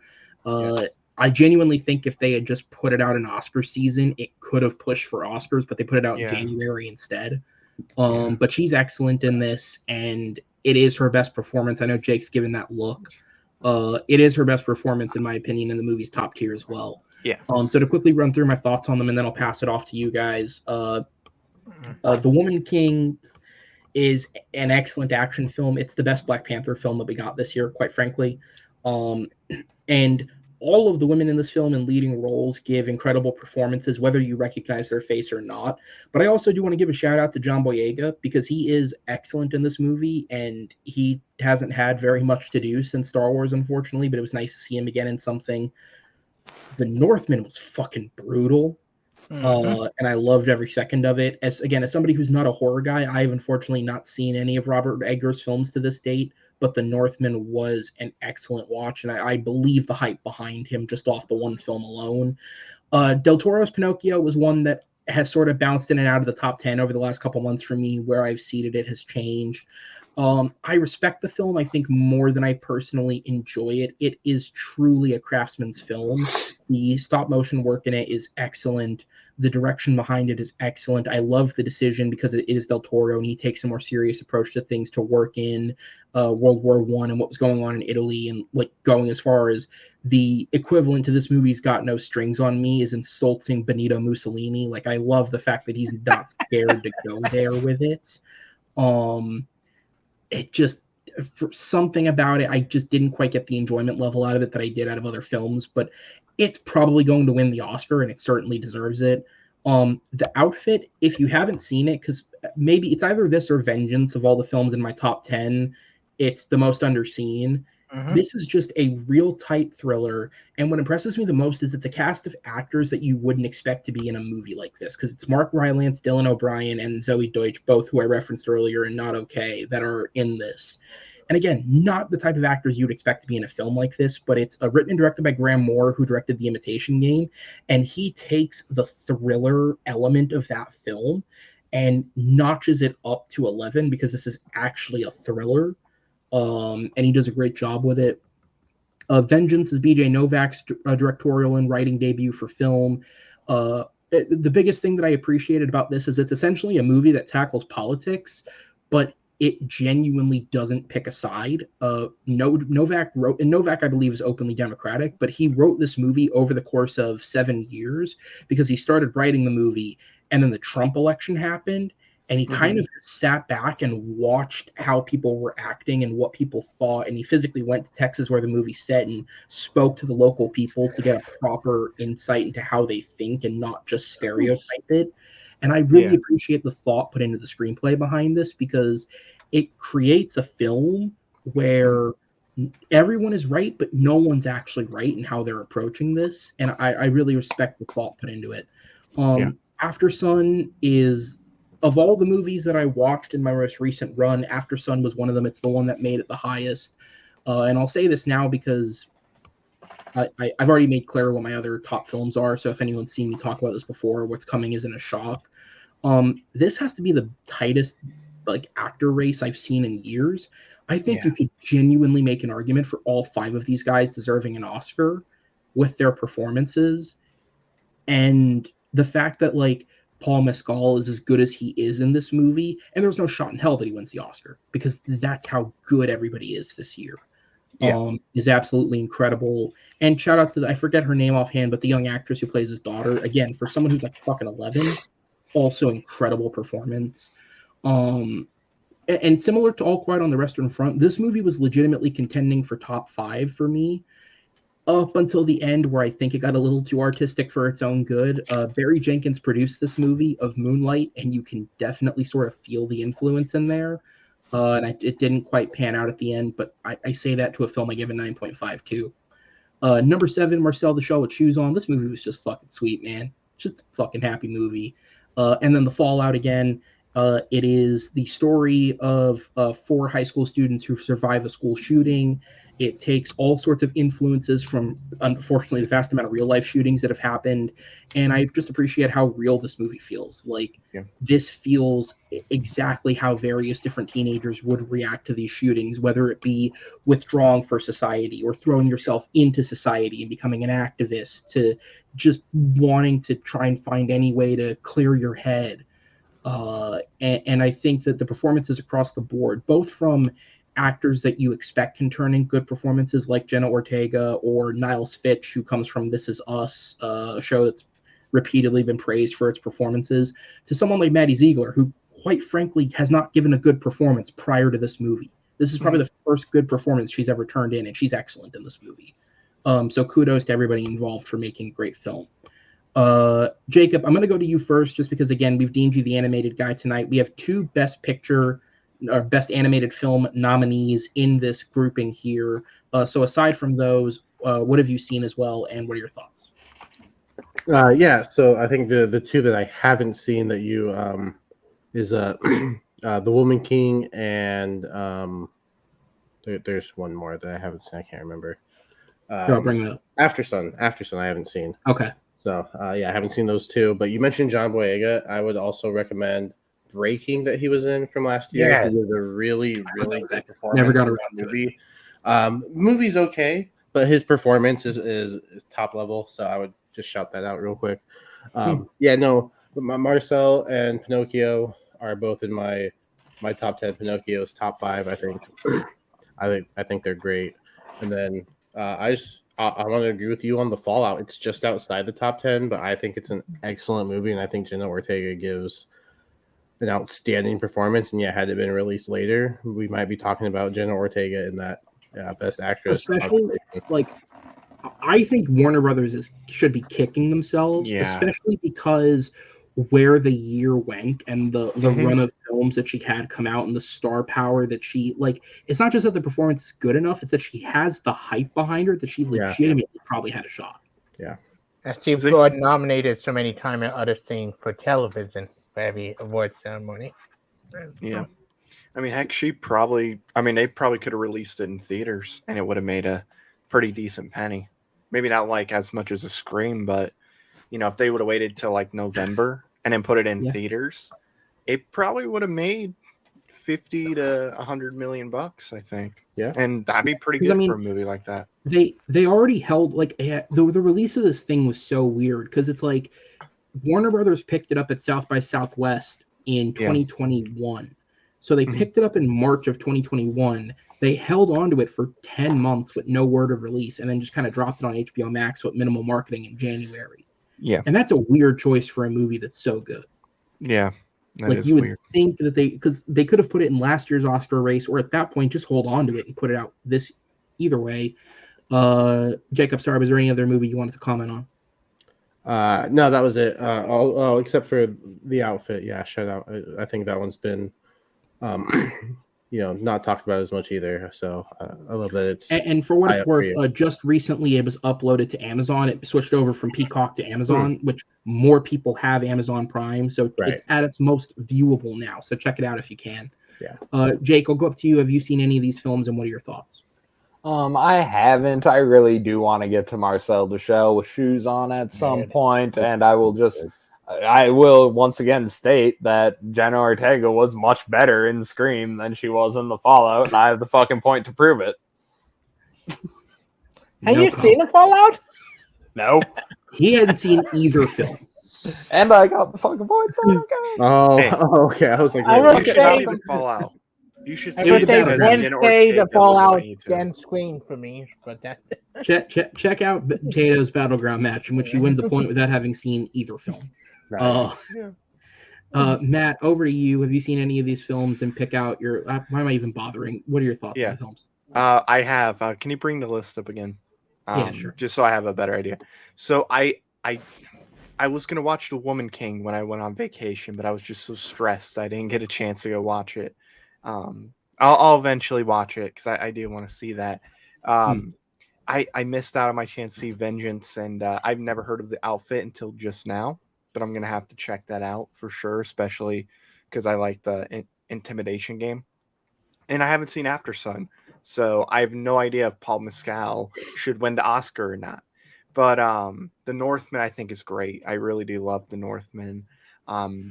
I genuinely think if they had just put it out in Oscar season, it could have pushed for Oscars, but they put it out in January instead. But she's excellent in this, and it is her best performance. I know Jake's given that look. It is her best performance, in my opinion, in the movie's top tier as well. Yeah. So to quickly run through my thoughts on them, and then I'll pass it off to you guys. The Woman King is an excellent action film. It's the best Black Panther film that we got this year, quite frankly. And all of the women in this film in leading roles give incredible performances, whether you recognize their face or not. But I also do want to give a shout out to John Boyega because he is excellent in this movie, and he hasn't had very much to do since Star Wars, unfortunately, but it was nice to see him again in something. The Northman was fucking brutal. And I loved every second of it. As somebody who's not a horror guy, I've unfortunately not seen any of Robert Eggers' films to this date, but The Northman was an excellent watch, and I believe the hype behind him just off the one film alone. Del Toro's Pinocchio was one that has sort of bounced in and out of the top 10 over the last couple months for me. Where I've seated it has changed. I respect the film, I think, more than I personally enjoy it. It is truly a craftsman's film. The stop motion work in it is excellent. The direction behind it is excellent. I love the decision because it is Del Toro, and he takes a more serious approach to things to work in World War I and what was going on in Italy, and like going as far as the equivalent to this movie's Got No Strings on Me is insulting Benito Mussolini. Like, I love the fact that he's not scared to go there with it. It just, for something about it, I just didn't quite get the enjoyment level out of it that I did out of other films, but it's probably going to win the Oscar, and it certainly deserves it. The outfit, if you haven't seen it, because maybe it's either this or Vengeance of all the films in my top 10, it's the most underseen. This is just a real tight thriller, and what impresses me the most is it's a cast of actors that you wouldn't expect to be in a movie like this, because it's Mark Rylance, Dylan O'Brien, and Zoe Deutsch, both who I referenced earlier and Not Okay, that are in this. And again, not the type of actors you'd expect to be in a film like this, but it's written and directed by Graham Moore, who directed The Imitation Game, and he takes the thriller element of that film and notches it up to 11 because this is actually a thriller. And he does a great job with it. Vengeance is BJ Novak's directorial and writing debut for film. The biggest thing that I appreciated about this is it's essentially a movie that tackles politics, but it genuinely doesn't pick a side. Novak wrote, and Novak, I believe, is openly Democratic, but he wrote this movie over the course of 7 years because he started writing the movie, and then the Trump election happened, and he kind of sat back and watched how people were acting and what people thought, and he physically went to Texas where the movie's set and spoke to the local people to get a proper insight into how they think and not just stereotype it. And I really appreciate the thought put into the screenplay behind this, because it creates a film where everyone is right, but no one's actually right in how they're approaching this. And I really respect the thought put into it. After Sun is, of all the movies that I watched in my most recent run, After Sun was one of them. It's the one that made it the highest. And I'll say this now because I've already made clear what my other top films are. So if anyone's seen me talk about this before, what's coming isn't a shock. This has to be the tightest actor race I've seen in years. I think you could genuinely make an argument for all 5 of these guys deserving an Oscar with their performances. And the fact that Paul Mescal is as good as he is in this movie, and there's no shot in hell that he wins the Oscar, because that's how good everybody is this year. Is absolutely incredible. And shout out to I forget her name offhand, but the young actress who plays his daughter, again, for someone who's fucking 11, also incredible performance. And similar to All Quiet on the Western Front, this movie was legitimately contending for top 5 for me up until the end, where I think it got a little too artistic for its own good. Barry Jenkins produced this movie of Moonlight, and you can definitely sort of feel the influence in there. And it didn't quite pan out at the end, but I say that to a film I give a 9.5 too. Number 7, Marcel the Shell with Shoes On. This movie was just fucking sweet, man. Just a fucking happy movie. And then The Fallout again. It is the story of 4 high school students who survive a school shooting. It takes all sorts of influences from, unfortunately, the vast amount of real life shootings that have happened. And I just appreciate how real this movie feels. This feels exactly how various different teenagers would react to these shootings, whether it be withdrawing for society or throwing yourself into society and becoming an activist, to just wanting to try and find any way to clear your head. And I think that the performances across the board, both from actors that you expect can turn in good performances like Jenna Ortega or Niles Fitch, who comes from This Is Us, a show that's repeatedly been praised for its performances, to someone like Maddie Ziegler, who quite frankly has not given a good performance prior to this movie. This is probably the first good performance she's ever turned in, and she's excellent in this movie. So kudos to everybody involved for making a great film. Jacob, I'm going to go to you first, just because, again, we've deemed you the animated guy tonight. We have 2 Best Picture or Best Animated Film nominees in this grouping here. So aside from those, what have you seen as well, and what are your thoughts? So I think the 2 that I haven't seen that you is The Woman King, and there's one more that I haven't seen. I can't remember. I'll bring it up. After Sun I haven't seen. Okay. So I haven't seen those 2. But you mentioned John Boyega. I would also recommend Breaking that he was in from last year. Yes. It was a really good performance. Never got in around that to movie. Movie's okay, but his performance is top level. So I would just shout that out real quick. Marcel and Pinocchio are both in my top 10. Pinocchio's top 5, I think. I think they're great. And then I want to agree with you on The Fallout. It's just outside the top 10, but I think it's an excellent movie, and I think Jenna Ortega gives an outstanding performance. And had it been released later, we might be talking about Jenna Ortega in that Best Actress. Especially, I think Warner Brothers should be kicking themselves, especially because where the year went and the run of films that she had come out and the star power that she, it's not just that the performance is good enough, it's that she has the hype behind her that she legitimately probably had a shot. Yeah. And she's got nominated so many times at other things for television for every award ceremony. Yeah. I mean, heck, they probably could have released it in theaters and it would have made a pretty decent penny. Maybe not as much as a Scream, but if they would have waited till November and then put it in theaters, it probably would have made $50 to $100 million, I think. Yeah, and that'd be pretty good for a movie like that. They already held the release of this thing was so weird because it's Warner Brothers picked it up at South by Southwest in 2021. So they picked it up in March of 2021. They held on to it for 10 months with no word of release, and then just kind of dropped it on HBO Max with minimal marketing in January. Yeah. And that's a weird choice for a movie that's so good. Yeah. Like you would think that because they could have put it in last year's Oscar race, or at that point just hold on to it and put it out this either way. Jacob, sorry, was there any other movie you wanted to comment on? No, that was it. Except for the outfit. Yeah, shout out. I think that one's been, not talked about as much either. So I love that it's. And for what it's worth, just recently it was uploaded to Amazon. It switched over from Peacock to Amazon, which more people have Amazon Prime. So it's at its most viewable now. So check it out if you can. Yeah. Jake, I'll go up to you. Have you seen any of these films, and what are your thoughts? I haven't. I really do want to get to Marcel the Shell with shoes on at some point, and I will once again state that Jenna Ortega was much better in Scream than she was in The Fallout, and I have the fucking point to prove it. Have you seen The Fallout? No. He hadn't seen either film. And I got the fucking point, so okay. Okay. I was like, you should see The Fallout. You should see it because Jenna Ortega The Fallout then Scream for me, but that. Check out Tato's Battleground match in which he wins a point without having seen either film. Nice. Matt, over to you. Have you seen any of these films and pick out your? Why am I even bothering? What are your thoughts on the films? I have. Can you bring the list up again? Yeah, sure. Just so I have a better idea. So I was gonna watch The Woman King when I went on vacation, but I was just so stressed I didn't get a chance to go watch it. I'll eventually watch it because I do want to see that. I missed out on my chance to see Vengeance, and I've never heard of the outfit until just now, but I'm gonna have to check that out for sure, especially because I like the intimidation game. And I haven't seen After Sun, so I have no idea if Paul Mescal should win the Oscar or not. But The Northman I think is great. I really do love The Northman.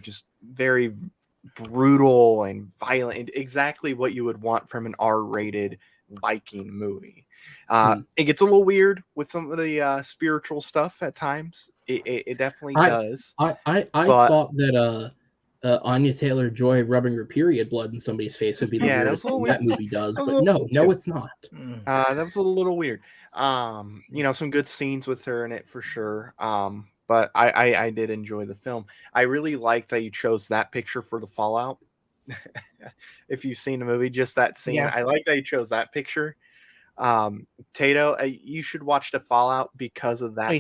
Just very brutal and violent, exactly what you would want from an R-rated Viking movie. It gets a little weird with some of the spiritual stuff at times. It definitely does. I thought that Anya Taylor-Joy rubbing her period blood in somebody's face would be the weirdest thing that movie does, but no, it's not. That was a little weird. Some good scenes with her in it for sure. But I did enjoy the film. I really like that you chose that picture for The Fallout. If you've seen the movie, just that scene. Yeah. I like that you chose that picture. Tato, you should watch The Fallout because of that.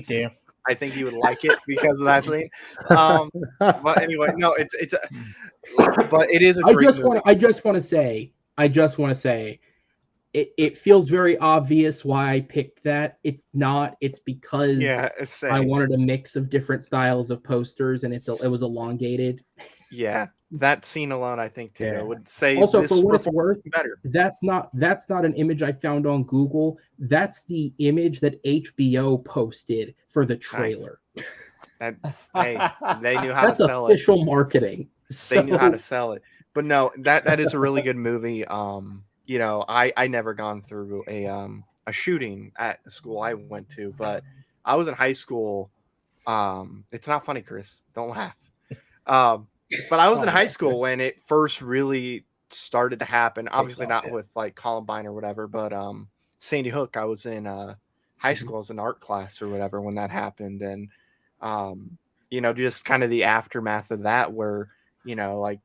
I think you would like it because of that scene. But anyway, no, but it is a great movie. I just want to say, it feels very obvious why I picked that. It's not. It's because I wanted a mix of different styles of posters, and it was elongated. Yeah, that scene alone, I think Tato would say. Also, for what it's worth, better. That's not an image I found on Google. That's the image that HBO posted for the trailer. Nice. They knew how to sell it. That's official marketing. They knew how to sell it. But no, that is a really good movie. I never gone through a shooting at the school I went to, but I was in high school. It's not funny, Chris. Don't laugh. But I was in high school when it first really started to happen. Obviously not with like Columbine or whatever, but Sandy Hook, I was in high school as an art class or whatever when that happened. And, just kind of the aftermath of that where, like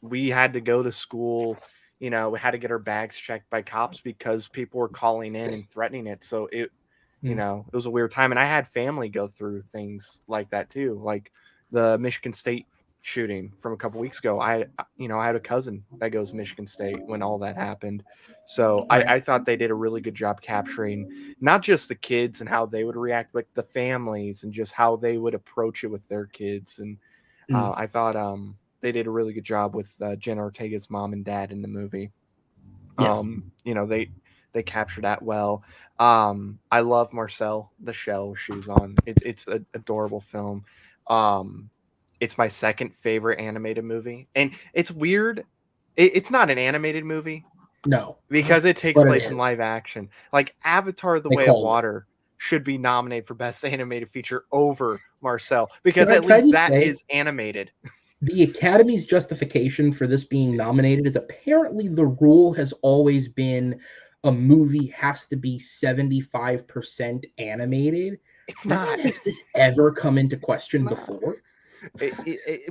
we had to go to school, we had to get our bags checked by cops because people were calling in and threatening it. So it was a weird time. And I had family go through things like that too. Like the Michigan State shooting from a couple weeks ago. I had a cousin that goes to Michigan State when all that happened. So I thought they did a really good job capturing not just the kids and how they would react, but the families and just how they would approach it with their kids. And I thought they did a really good job with Jenna Ortega's mom and dad in the movie. Yes. They captured that well. I love Marcel the Shell with shoes on. It's an adorable film. It's my second favorite animated movie. And it's weird. It's not an animated movie. No. Because it takes place in live action. Like Avatar The Way of Water should be nominated for Best Animated Feature over Marcel. Because at least that is animated. The Academy's justification for this being nominated is apparently the rule has always been a movie has to be 75% animated. It's When not. has this ever come into question not. before?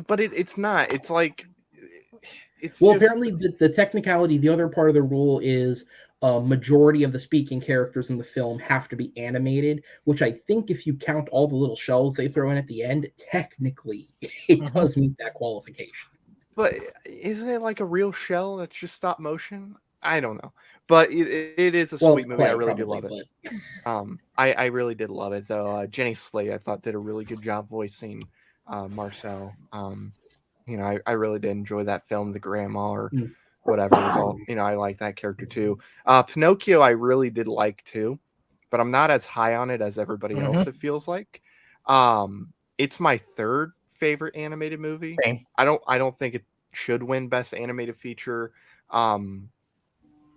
But it's not. It's like it's well, just... apparently the technicality, the other part of the rule is a majority of the speaking characters in the film have to be animated, which I think if you count all the little shells they throw in at the end, technically it does meet that qualification. But isn't it like a real shell that's just stop motion? I don't know. But it is a sweet movie. I really do love it. I really did love it, though. Jenny Slate, I thought, did a really good job voicing Marcel. I really did enjoy that film, The Grandma, or whatever. It was all, I like that character too. Pinocchio, I really did like too, but I'm not as high on it as everybody else. It feels like. It's my third favorite animated movie. Same. I don't think it should win Best Animated Feature.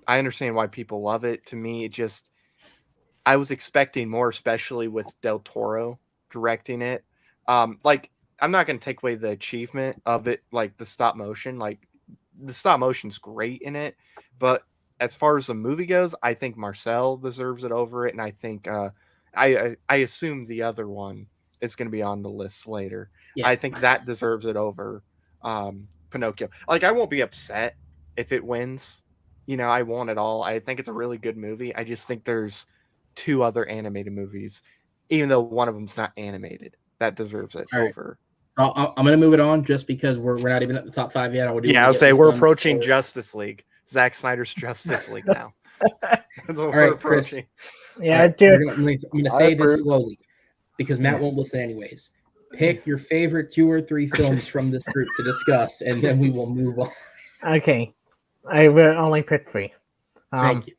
I understand why people love it. To me, I was expecting more, especially with Del Toro directing it. I'm not going to take away the achievement of it, like the stop motion. Like the stop motion's great in it, but as far as the movie goes, I think Marcel deserves it over it, and I think I assume the other one is going to be on the list later. Yeah. I think that deserves it over Pinocchio. Like, I won't be upset if it wins. I won't at all. I think it's a really good movie. I just think there's two other animated movies, even though one of them's not animated, that deserves it over. I'm going to move it on just because we're not even at the top 5 yet. I'll say we're approaching Justice League. Zack Snyder's Justice League now. That's what we're approaching. Chris. Yeah, dude. I'm going to say this slowly because Matt won't listen anyways. Pick your favorite 2 or 3 films from this group to discuss, and then we will move on. Okay. I will only pick 3. Thank you.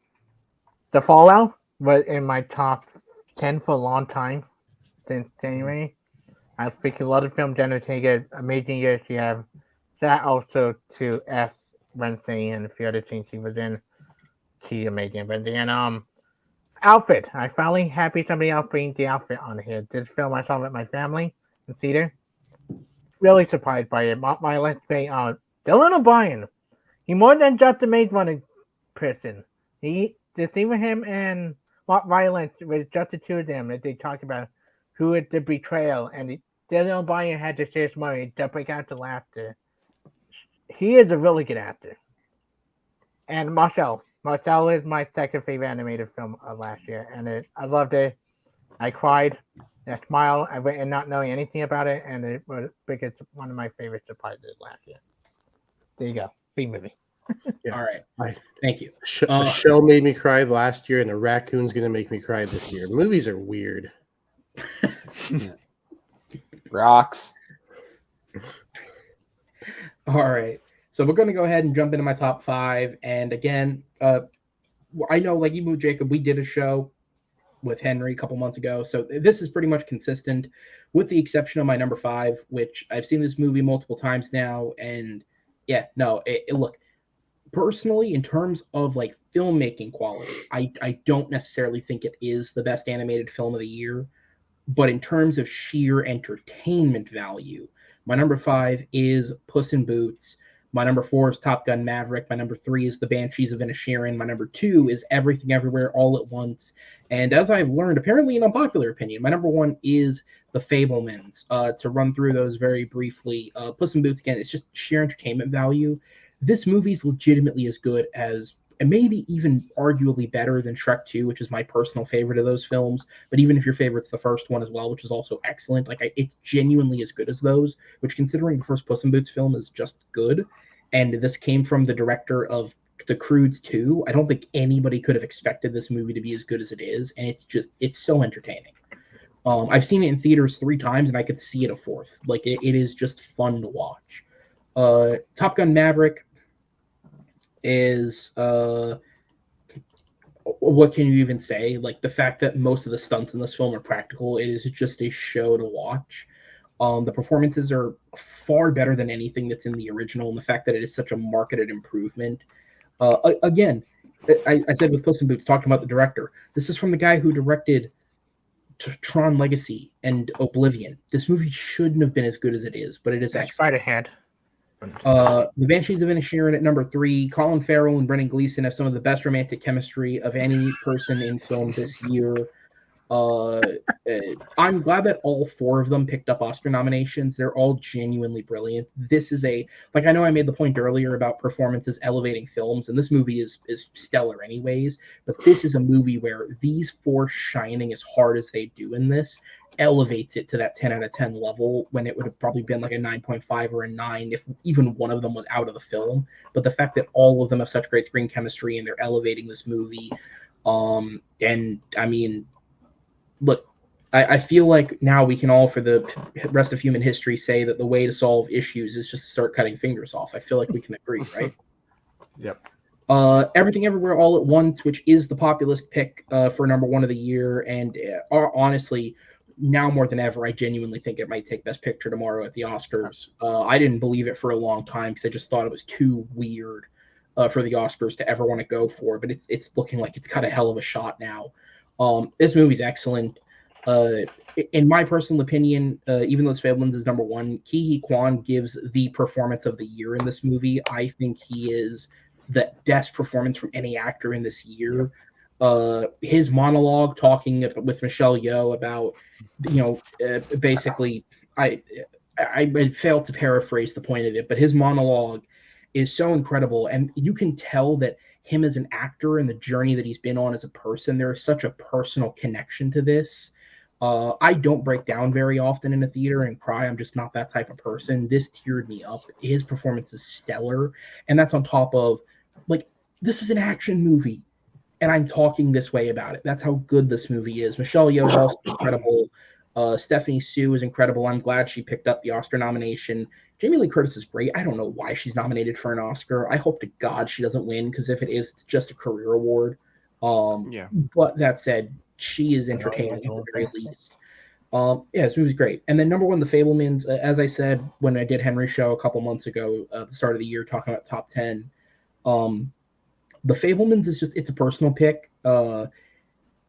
The Fallout was in my top 10 for a long time since January. I think a lot of film generated amazing years. You have that also to S Wednesday and a few other things he was in. Key amazing. But then outfit. I finally happy somebody else bringing the outfit on here. This film I saw with my family in theater. Really surprised by it. My let's say Dylan O'Brien. He more than just a Maze Runner person. The scene with him and Mark Rylance was just the two of them that they talked about who is the betrayal, and Dylan O'Brien had to say money to break out the laughter. He is a really good actor. And Marcel is my second favorite animated film of last year, and I loved it. I cried, I smiled, I went in not knowing anything about it, and it was one of my favorite surprises last year. There you go. B-movie. Yeah. All right. Thank you. A shell made me cry last year, and a raccoon's going to make me cry this year. Movies are weird. Rocks. All right. So we're going to go ahead and jump into my top 5. And again, I know, like even with Jacob, we did a show with Henry a couple months ago. So this is pretty much consistent with the exception of my number 5, which I've seen this movie multiple times now. And yeah, no, look, personally, in terms of like filmmaking quality, I don't necessarily think it is the best animated film of the year, but in terms of sheer entertainment value, my number 5 is Puss in Boots. My number 4 is Top Gun Maverick. My number 3 is The Banshees of Inisherin. My number 2 is Everything Everywhere All at Once. And as I've learned, apparently an unpopular opinion, my number 1 is The Fabelmans. To run through those very briefly, Puss in Boots, again, it's just sheer entertainment value. This movie is legitimately as good as, and maybe even arguably better than Shrek 2, which is my personal favorite of those films. But even if your favorite's the first one as well, which is also excellent, it's genuinely as good as those, which considering the first Puss in Boots film is just good. And this came from the director of The Croods 2. I don't think anybody could have expected this movie to be as good as it is. And it's so entertaining. I've seen it in theaters 3 times and I could see it a 4th. Like it is just fun to watch. Top Gun Maverick is what can you even say? Like the fact that most of the stunts in this film are practical, it is just a show to watch. The performances are far better than anything that's in the original, and the fact that it is such a marketed improvement. Again, I said with Puss in Boots, talking about the director, this is from the guy who directed Tron Legacy and Oblivion. This movie shouldn't have been as good as it is, but it is excellent. Spiderhead. The Banshees of Inisherin at number 3. Colin Farrell and Brendan Gleeson have some of the best romantic chemistry of any person in film this year. I'm glad that all 4 of them picked up Oscar nominations. They're all genuinely brilliant. This is I know I made the point earlier about performances elevating films, and this movie is stellar anyways, but this is a movie where these 4 shining as hard as they do in this elevates it to that 10 out of 10 level when it would have probably been like a 9.5 or a 9 if even one of them was out of the film. But the fact that all of them have such great screen chemistry and they're elevating this movie, and I mean, look, I feel like now we can all, for the rest of human history, say that the way to solve issues is just to start cutting fingers off. I feel like we can agree, right? Yep. Everything Everywhere All at Once, which is the populist pick for number 1 of the year, and honestly, now more than ever, I genuinely think it might take Best Picture tomorrow at the Oscars. I didn't believe it for a long time because I just thought it was too weird for the Oscars to ever want to go for, but it's looking like it's got a hell of a shot now. This movie's excellent. In my personal opinion, even though Fablemans is number 1, Ke Huy Quan gives the performance of the year in this movie. I think he is the best performance from any actor in this year. His monologue talking with Michelle Yeoh about, basically, I failed to paraphrase the point of it, but his monologue is so incredible, and you can tell that him as an actor and the journey that he's been on as a person, there is such a personal connection to this. I don't break down very often in a theater and cry. I'm just not that type of person. This teared me up. His performance is stellar, and that's on top of, this is an action movie, and I'm talking this way about it. That's how good this movie is. Michelle Yeoh is also incredible. Stephanie Sue is incredible. I'm glad she picked up the Oscar nomination. Jamie Lee Curtis is great. I don't know why she's nominated for an Oscar. I hope to God she doesn't win, because if it is, it's just a career award. But that said, she is entertaining at the very least. This movie's great. And then number 1, The Fablemans. As I said when I did Henry's show a couple months ago, at the start of the year, talking about top 10, The Fablemans is it's a personal pick.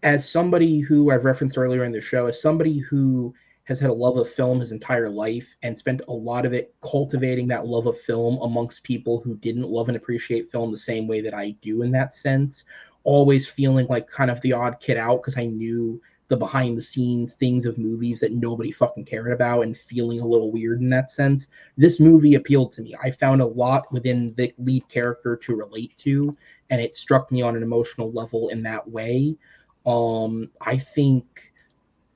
As somebody who I've referenced earlier in the show, as somebody who has had a love of film his entire life and spent a lot of it cultivating that love of film amongst people who didn't love and appreciate film the same way that I do in that sense, always feeling like kind of the odd kid out because I knew the behind the scenes things of movies that nobody fucking cared about and feeling a little weird in that sense. This movie appealed to me. I found a lot within the lead character to relate to, and it struck me on an emotional level in that way.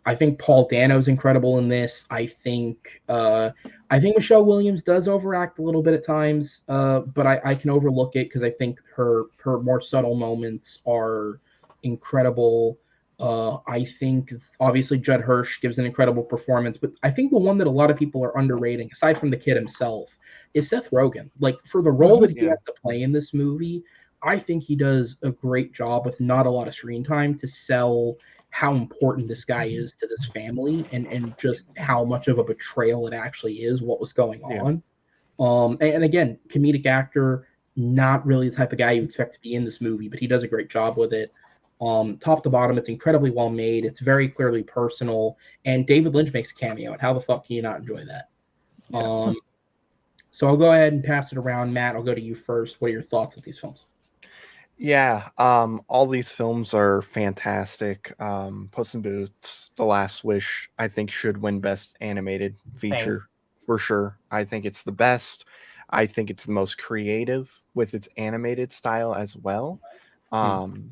I think Paul Dano's incredible in this. I think Michelle Williams does overact a little bit at times, but I can overlook it because I think her more subtle moments are incredible. I think obviously Judd Hirsch gives an incredible performance, but I think the one that a lot of people are underrating, aside from the kid himself, is Seth Rogen. Like, for the role that he has to play in this movie, I think he does a great job with not a lot of screen time to sell how important this guy is to this family and just how much of a betrayal it actually is, what was going on. And again, comedic actor, not really the type of guy you expect to be in this movie, but he does a great job with it. Top to bottom, it's incredibly well made. It's very clearly personal, and David Lynch makes a cameo, and how the fuck can you not enjoy that? So I'll go ahead and pass it around. Matt, I'll go to you first. What are your thoughts of these films? Yeah, all these films are fantastic. Puss in Boots, The Last Wish, I think should win Best Animated Feature for sure. I think it's the best. I think it's the most creative with its animated style as well. And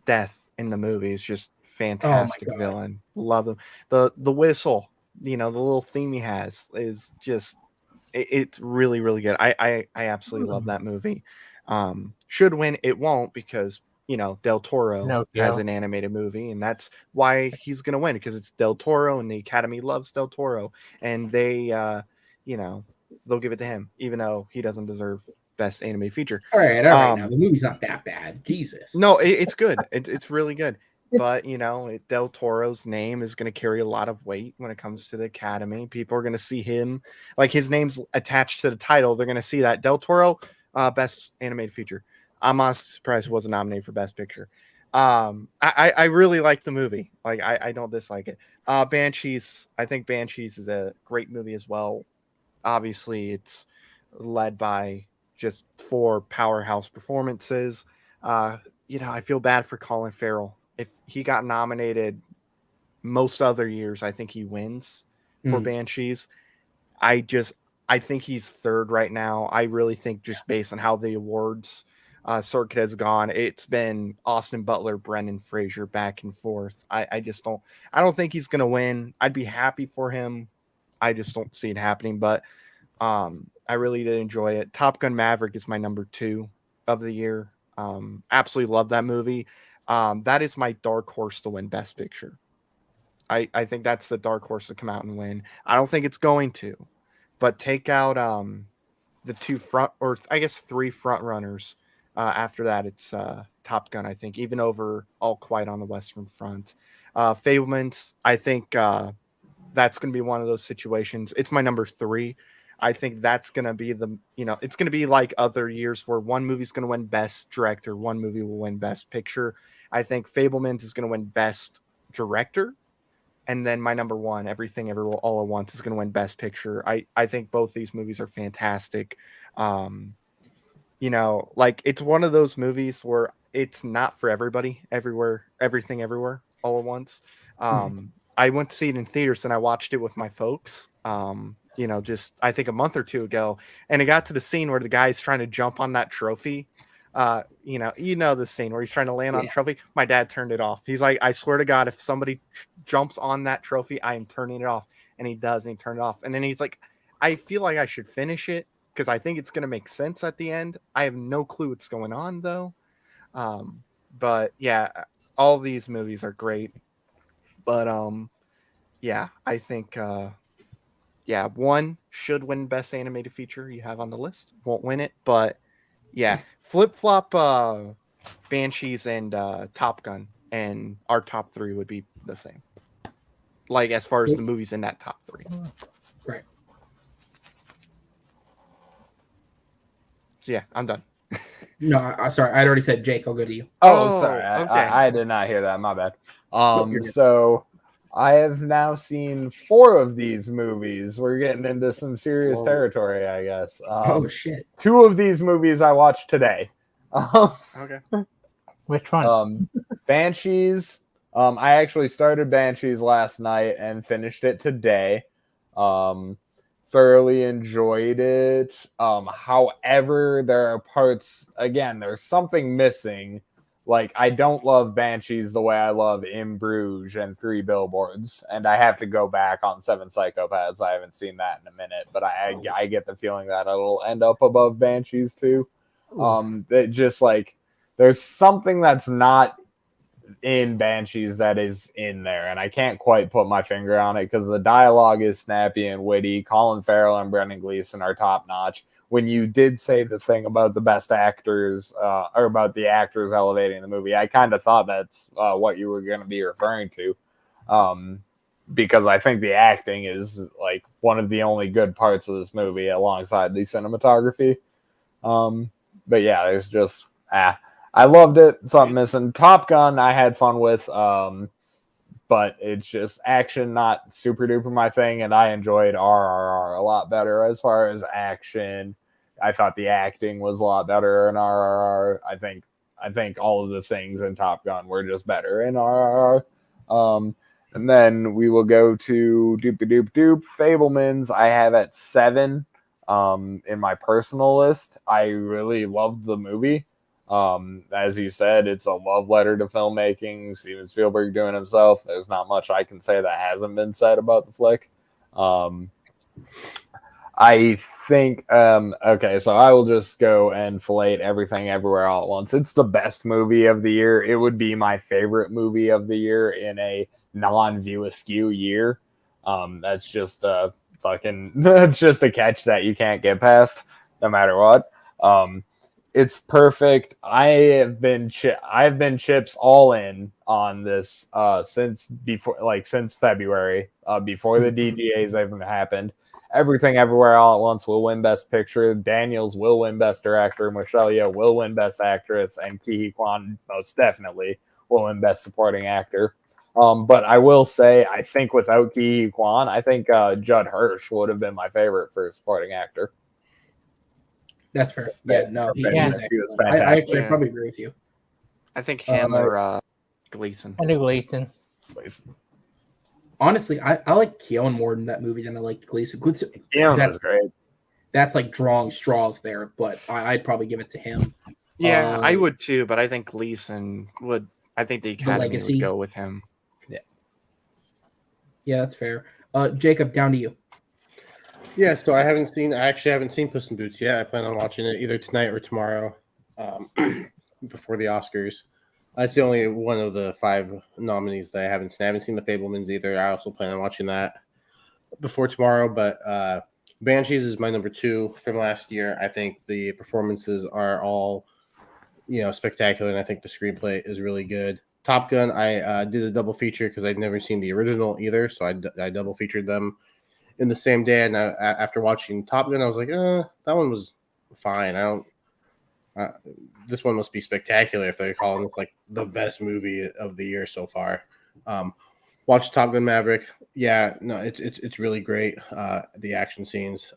Death in the movie is just fantastic villain. Love him. The whistle, the little theme he has is just it's really, really good. I absolutely love that movie. Should win, it won't, because Del Toro has an animated movie, and that's why he's gonna win, because it's Del Toro and the Academy loves Del Toro, and they they'll give it to him even though he doesn't deserve Best Animated Feature. All right, now the movie's not that bad. Jesus. No, it's good. It's really good. But Del Toro's name is going to carry a lot of weight when it comes to the Academy. People are going to see him, like, his name's attached to the title. They're going to see that Del Toro, Best Animated Feature. I'm honestly surprised he wasn't nominated for Best Picture. I really like the movie. Like, I don't dislike it. Banshees. I think Banshees is a great movie as well. obviously it's led by just 4 powerhouse performances. I feel bad for Colin Farrell. If he got nominated most other years, I think he wins for Banshees. I think he's third right now. I really think just based on how the awards circuit has gone, it's been Austin Butler, Brendan Fraser back and forth. I don't think he's gonna win. I'd be happy for him. I just don't see it happening. But I really did enjoy it. Top Gun Maverick is my number 2 of the year. Absolutely love that movie. That is my dark horse to win Best Picture. I think that's the dark horse to come out and win. I don't think it's going to, but take out the 2 front, or I guess 3 front runners. After that, it's Top Gun, I think, even over All Quiet on the Western Front. Fablemans, I think that's going to be one of those situations. It's my number 3. I think that's going to be it's going to be like other years where one movie's going to win Best Director, one movie will win Best Picture. I think Fablemans is going to win Best Director. And then my number 1, Everything Everywhere All at Once, is going to win Best Picture. I think both these movies are fantastic. It's one of those movies where it's not for everybody. Everything Everywhere All at Once. I went to see it in theaters and I watched it with my folks. Just I think a month or 2 ago, and it got to the scene where the guy's trying to jump on that trophy. The scene where he's trying to land on a trophy. My dad turned it off. He's like, I swear to God, if somebody jumps on that trophy, I am turning it off. And he does, and he turned it off. And then he's like, I feel like I should finish it because I think it's going to make sense at the end. I have no clue what's going on, though. But yeah, all these movies are great. But I think 1 should win Best Animated Feature you have on the list. Won't win it, but yeah, flip-flop Banshees and Top Gun, and our top 3 would be the same. Like, as far as the movies in that top 3. Right. So yeah, I'm done. No, I'm sorry. I'd already said Jake. I'll go to you. Oh, sorry. Okay. I did not hear that. My bad. You're good. So I have now seen 4 of these movies. We're getting into some serious territory, I guess. Oh, shit. 2 of these movies I watched today. Okay. Which one? Banshees. I actually started Banshees last night and finished it today. Thoroughly enjoyed it. However, there are parts, again, there's something missing. Like, I don't love Banshees the way I love In Bruges and 3 Billboards, and I have to go back on 7 Psychopaths. I haven't seen that in a minute, but I get the feeling that it'll end up above Banshees too. It just, like, there's something that's not in Banshees that is in there, and I can't quite put my finger on it because the dialogue is snappy and witty. Colin Farrell and Brendan Gleeson are top notch. When you did say the thing about the best actors, or about the actors elevating the movie, I kind of thought that's what you were going to be referring to, because I think the acting is like one of the only good parts of this movie alongside the cinematography. But yeah, there's just I loved it. Something missing. Top Gun, I had fun with, but it's just action, not super duper my thing, and I enjoyed RRR a lot better as far as action. I thought the acting was a lot better in RRR. I think all of the things in Top Gun were just better in RRR. And then we will go to Doop Fablemans. I have at 7 in my personal list. I really loved the movie. As you said, it's a love letter to filmmaking. Steven Spielberg doing himself. There's not much I can say that hasn't been said about the flick. I think, okay, so I will just go and fillet Everything Everywhere All at Once. It's the best movie of the year. It would be my favorite movie of the year in a non-view askew year. That's just that's just a catch that you can't get past no matter what. It's perfect. I've been chips all in on this since February, before the DGAs even happened. Everything Everywhere All at Once will win Best Picture. Daniels will win Best Director. Michelle Yeoh will win Best Actress, and Ke Huy Quan most definitely will win Best Supporting Actor. But I will say, I think without Ki Hee Kwan, I think Judd Hirsch would have been my favorite for supporting actor. That's fair. Yeah, no, he was He excellent. was I fantastic. actually probably agree with you. I think him or Gleason. I do Gleason. Honestly, I like Keown more in that movie than I liked Gleason. Keown was great. That's like drawing straws there, but I'd probably give it to him. Yeah, I would too, but I think Gleason would. I think the Academy legacy. would go with him. Yeah, that's fair. Jacob, down to you. Yeah, so I actually haven't seen Puss in Boots yet. I plan on watching it either tonight or tomorrow, before the Oscars. That's the only one of the 5 nominees that I haven't seen. I haven't seen The Fabelmans either. I also plan on watching that before tomorrow. But Banshees is my number 2 from last year. I think the performances are all, spectacular, and I think the screenplay is really good. Top Gun, I did a double feature because I'd never seen the original either, so I double featured them in the same day. And after watching Top Gun, I was like, that one was fine. This one must be spectacular if they're calling this like the best movie of the year so far. Watch Top Gun Maverick. Yeah, no, it's really great. The action scenes,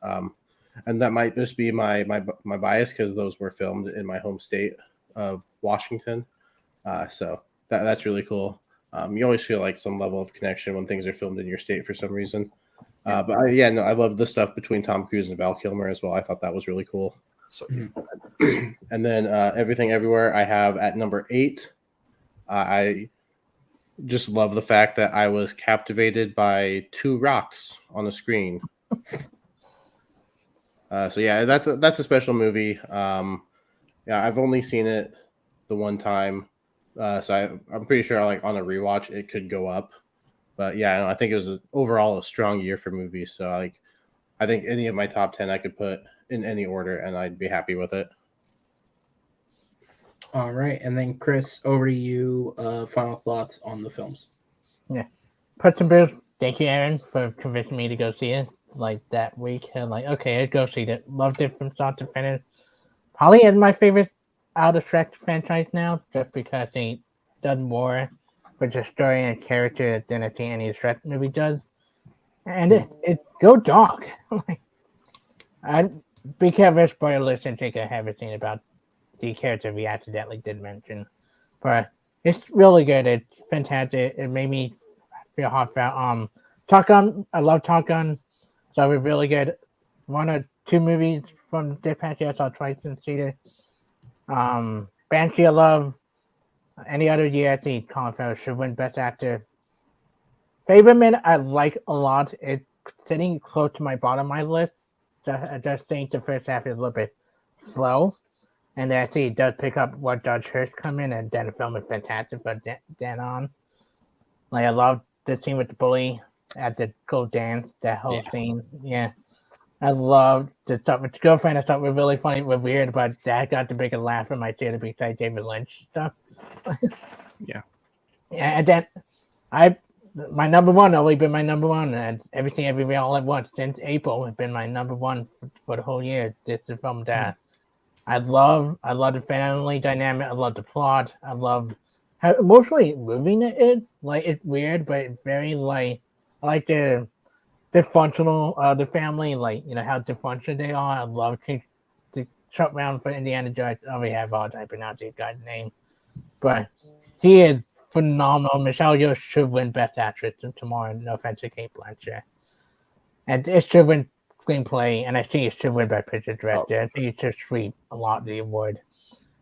and that might just be my bias because those were filmed in my home state of Washington. So that's really cool. You always feel like some level of connection when things are filmed in your state for some reason. I love the stuff between Tom Cruise and Val Kilmer as well. I thought that was really cool. So, and then Everything Everywhere I have at number 8. I just love the fact that I was captivated by 2 rocks on the screen. That's a special movie. I've only seen it the one time, so I'm pretty sure like on a rewatch it could go up. But yeah, I think it was overall a strong year for movies. So I think any of my top 10 I could put in any order, and I'd be happy with it. All right, and then Chris, over to you. Final thoughts on the films. Yeah, Puss in Boots. Thank you, Aaron, for convincing me to go see it like that week. And like, okay, I'd go see it. Loved it from start to finish. Probably is my favorite out of Shrek franchise now, just because he does more for the story and character than I think any Shrek movie does. And it go dog. I'd be careful spoilers and take everything about the character we accidentally did mention. But it's really good. It's fantastic. It made me feel heartfelt. Top Gun, I love Top Gun. So it was really good. 1 or 2 movies from this past year I saw twice in theater. Banshee I love. Any other year I think Colin Farrell should win Best Actor. Fableman I like a lot. It's sitting close to my bottom of my list. I just think the first half is a little bit slow. And actually it does pick up what Judge Hirsch come in, and then the film is fantastic from then on. Like I love the scene with the bully at the go dance, that whole scene. Yeah. I love the stuff with the girlfriend. I thought was really funny, was weird, but that got the biggest laugh in my theater besides David Lynch stuff. Yeah, and then my number 1 always been my number 1, and Everything Everywhere All at Once since April has been my number 1 for the whole year. This is from that. I love the family dynamic. I love the plot. I love how emotionally moving it is. Like it's weird, but it's very like I like the dysfunctional the family, like how dysfunctional they are. I love the shot round for Indiana Jones. I already have all time pronouncing the guy's name, but he is phenomenal. Michelle Yeoh should win Best Actress tomorrow. No offense to Kate Blanchett, and it should win screenplay, and I think it should win Best Picture Director. I think it should sweep a lot of the award.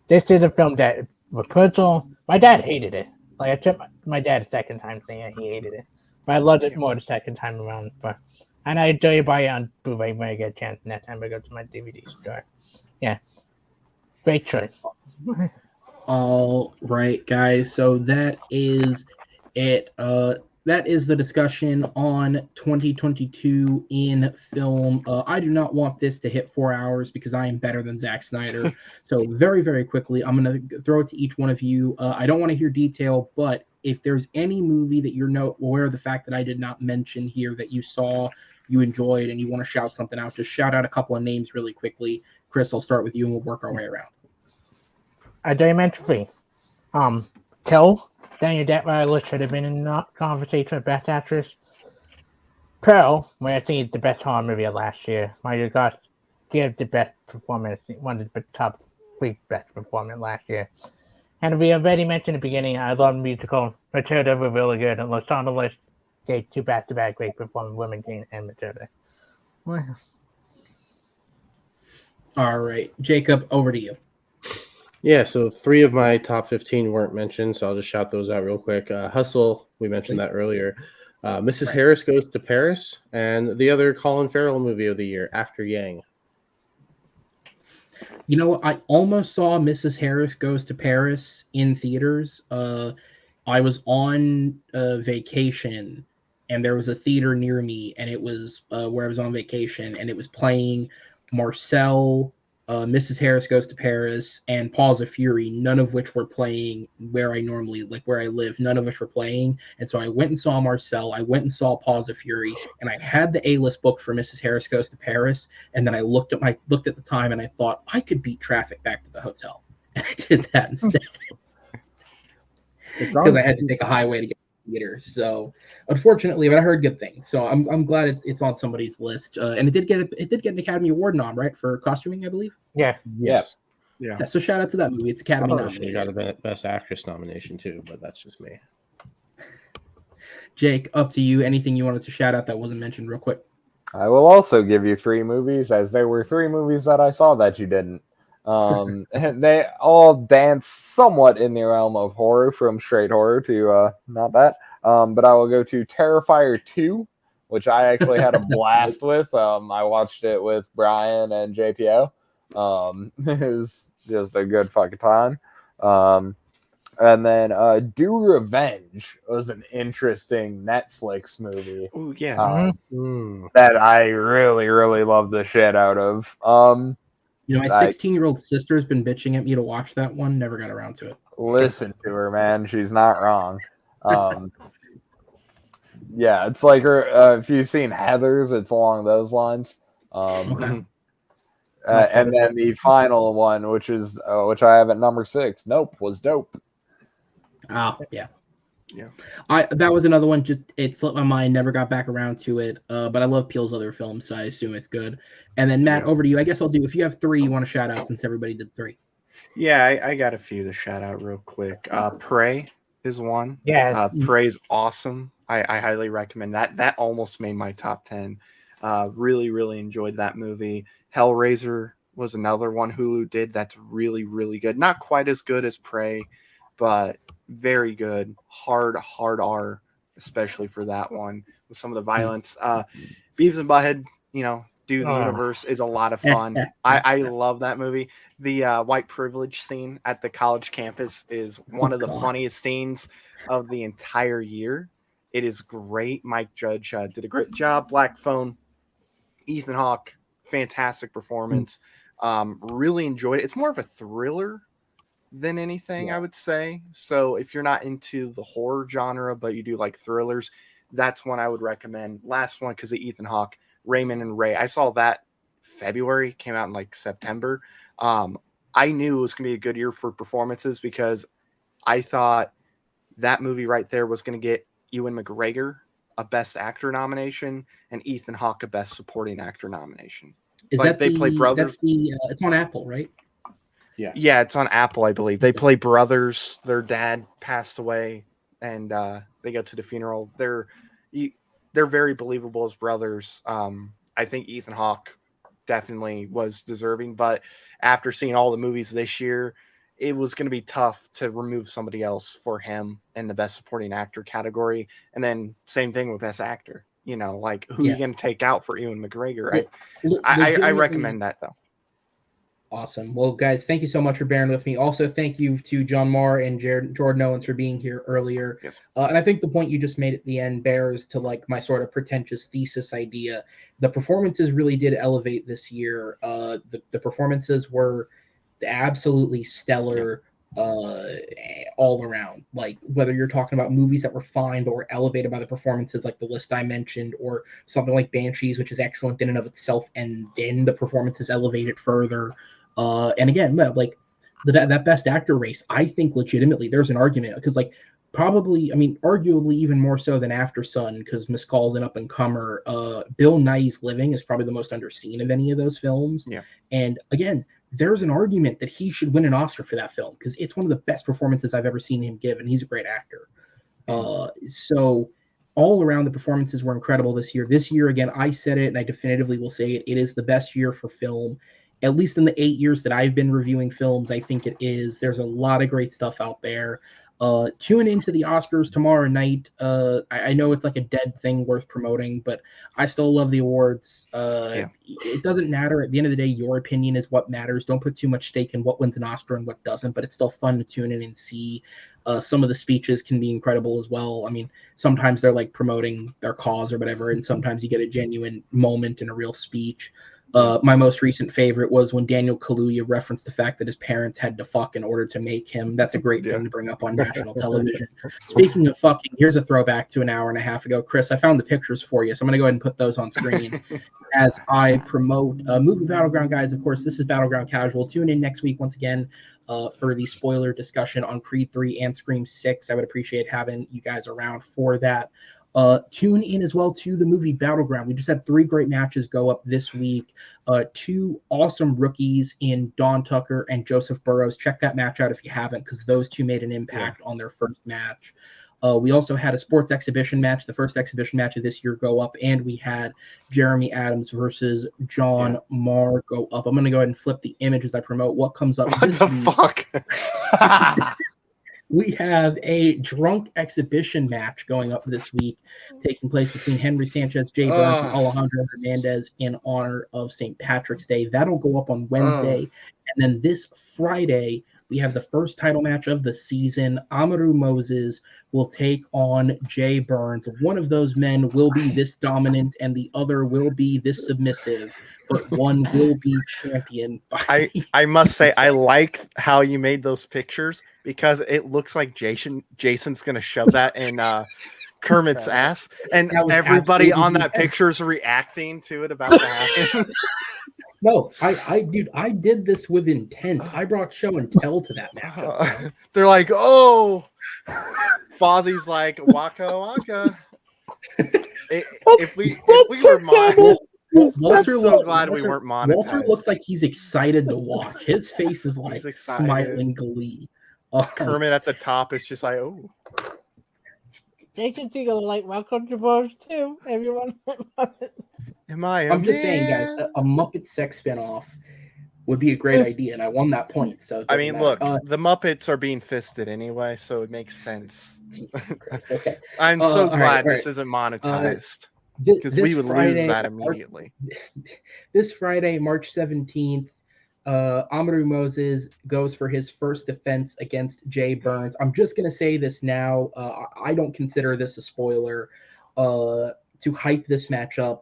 This is a film that was personal. My dad hated it. Like I took my dad a second time saying he hated it. But I loved it more the second time around. And I enjoy buy it on Blu-ray when I get a chance. Next time I go to my DVD store. Yeah. Great choice. All right, guys. So that is it. That is the discussion on 2022 in film. I do not want this to hit 4 hours because I am better than Zack Snyder. So very, very quickly, I'm going to throw it to each one of you. I don't want to hear detail, but if there's any movie that you're aware of the fact that I did not mention here that you saw, you enjoyed, and you want to shout something out, just shout out a couple of names really quickly. Chris, I'll start with you and we'll work our way around. I did mention 3. Kill. Daniel Detweiler should have been in the conversation with Best Actress. Pearl, where I think it's the best horror movie of last year. Mario Goss gave the best performance, one of the top 3 best performance last year. And we already mentioned in the beginning, I love the musical. Matilda was really good, and looks on the list. Gave 2 back-to-back great performance, Women King and Matilda. All right, Jacob, over to you. Yeah, so 3 of my top 15 weren't mentioned, so I'll just shout those out real quick. Hustle, we mentioned that earlier. Mrs. Harris Goes to Paris, and the other Colin Farrell movie of the year, After Yang. You know what? I almost saw Mrs. Harris Goes to Paris in theaters. I was on vacation, and there was a theater near me, and it was where I was on vacation, and it was playing Marcel, Mrs. Harris Goes to Paris, and Paws of Fury, none of which were playing where I normally, like where I live, none of which were playing. And so I went and saw Marcel, I went and saw Paws of Fury, and I had the A-list book for Mrs. Harris Goes to Paris. And then I looked at the time and I thought I could beat traffic back to the hotel. And I did that instead. Because I had to take a highway to get to the theater. So unfortunately, but I heard good things. So I'm glad it's on somebody's list. And it did get an Academy Award nom, right, for costuming, I believe. Yeah. Yes. Yeah. So shout out to that movie. It's Academy nominated. You got a Best Actress nomination too, but that's just me. Jake, up to you. Anything you wanted to shout out that wasn't mentioned real quick? I will also give you 3 movies, as there were 3 movies that I saw that you didn't. And they all dance somewhat in the realm of horror, from straight horror to not that. But I will go to Terrifier 2, which I actually had a blast with. I watched it with Brian and JPO. It was just a good fucking time. And then Do Revenge was an interesting Netflix movie. Oh yeah. That I really, really loved the shit out of. You know, my 16-year-old sister's been bitching at me to watch that one. Never got around to it. Listen to her, man. She's not wrong. Yeah, it's like her. If you've seen Heathers, it's along those lines. Okay. And then the final one, which I have at number 6, Nope, was dope. Oh, yeah. That was another one. Just it slipped my mind. Never got back around to it. But I love Peele's other films, so I assume it's good. And then Matt, over to you. I guess I'll do. If you have 3 you want to shout out, since everybody did 3. Yeah, I got a few to shout out real quick. Prey is one. Yeah. Prey's awesome. I highly recommend that. That almost made my top 10. Really, really enjoyed that movie. Hellraiser was another one Hulu did that's really, really good. Not quite as good as Prey, but very good. Hard R, especially for that one, with some of the violence. Beavis and Butthead, Do the Universe is a lot of fun. I love that movie. The white privilege scene at the college campus is one of the funniest scenes of the entire year. It is great. Mike Judge did a great job. Black Phone, Ethan Hawke, fantastic performance. Really enjoyed it. It's more of a thriller than anything, I would say. So if you're not into the horror genre, but you do like thrillers, that's one I would recommend. Last one, because of Ethan Hawke, Raymond and Ray. I saw that February, came out in like September. I knew it was going to be a good year for performances, because I thought that movie right there was going to get Ewan McGregor a Best Actor nomination and Ethan Hawke a Best Supporting Actor nomination. Is like that they play brothers? It's on Apple, right? Yeah, it's on Apple, I believe. They play brothers. Their dad passed away, and they go to the funeral. They're very believable as brothers. I think Ethan Hawke definitely was deserving, but after seeing all the movies this year, it was going to be tough to remove somebody else for him in the Best Supporting Actor category. And then same thing with Best Actor. Like who are you going to take out for Ewan McGregor? I recommend that, though. Awesome. Well, guys, thank you so much for bearing with me. Also, thank you to John Marr and Jordan Owens for being here earlier. Yes. And I think the point you just made at the end bears to like my sort of pretentious thesis idea. The performances really did elevate this year. The performances were absolutely stellar all around. Like whether you're talking about movies that were fine but were elevated by the performances, like the list I mentioned, or something like Banshees, which is excellent in and of itself, and then the performances elevated further. And again, like that Best Actor race, I think legitimately there's an argument, because like probably, I mean, arguably even more so than After Sun, because Mescal's an up-and-comer. Bill Nighy's Living is probably the most underseen of any of those films. Yeah. And again, there's an argument that he should win an Oscar for that film, because it's one of the best performances I've ever seen him give, and he's a great actor. So all around, the performances were incredible this year. This year, again, I said it, and I definitively will say it, it is the best year for film. At least in the 8 years that I've been reviewing films, I think it is. There's a lot of great stuff out there. Tune into the Oscars tomorrow night. I know it's like a dead thing worth promoting, but I still love the awards. It doesn't matter. At the end of the day, your opinion is what matters. Don't put too much stake in what wins an Oscar and what doesn't, but it's still fun to tune in and see. Some of the speeches can be incredible as well. I mean, sometimes they're like promoting their cause or whatever, and sometimes you get a genuine moment in a real speech. My most recent favorite was when Daniel Kaluuya referenced the fact that his parents had to fuck in order to make him. That's a great thing to bring up on national television. Speaking of fucking, here's a throwback to an hour and a half ago. Chris, I found the pictures for you, so I'm going to go ahead and put those on screen as I promote Movie Battleground, guys. Of course, this is Battleground Casual. Tune in next week once again for the spoiler discussion on Creed 3 and Scream 6. I would appreciate having you guys around for that. Tune in as well to the movie Battleground. We just had 3 great matches go up this week. 2 awesome rookies in Dawn Tucker and Joseph Burrows. Check that match out if you haven't, because those 2 made an impact on their first match. We also had a sports exhibition match, the first exhibition match of this year, go up, and we had Jeremy Adams versus John Marr go up. I'm going to go ahead and flip the image as I promote what comes up this week. What the fuck? We have a drunk exhibition match going up this week, taking place between Henry Sanchez, Jay Burns, and Alejandro Hernandez in honor of St. Patrick's Day. That'll go up on Wednesday. And then this Friday, we have the first title match of the season. Amaru Moses will take on Jay Burns. One of those men will be this dominant, and the other will be this submissive, but one will be champion. I must say, I like how you made those pictures, because it looks like Jason's going to shove that in Kermit's ass, and everybody on that picture is reacting to it about to happen. No, I did this with intent. I brought show and tell to that matchup. They're like, oh, Fozzie's like, waka waka. If we were monitored, Walter, I'm so glad we weren't monetized. Walter looks like he's excited to watch. His face is like smiling glee. Kermit at the top is just like, oh. Jason Segel like, welcome to Bros too, everyone. I'm just saying, guys, a Muppet sex spinoff would be a great idea, and I won that point. So I mean, look, the Muppets are being fisted anyway, so it makes sense. Okay, I'm so glad this isn't monetized, because we would lose that immediately. This Friday, March 17th, Amaru Moses goes for his first defense against Jay Burns. I'm just going to say this now. I don't consider this a spoiler to hype this matchup.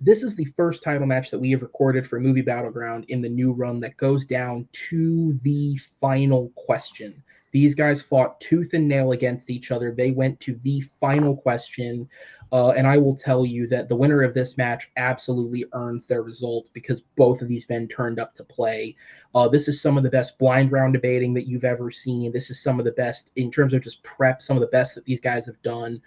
This is the first title match that we have recorded for Movie Battleground in the new run that goes down to the final question. These guys fought tooth and nail against each other. They went to the final question. And I will tell you that the winner of this match absolutely earns their result, because both of these men turned up to play. This is some of the best blind round debating that you've ever seen. This is some of the best in terms of just prep, some of the best that these guys have done.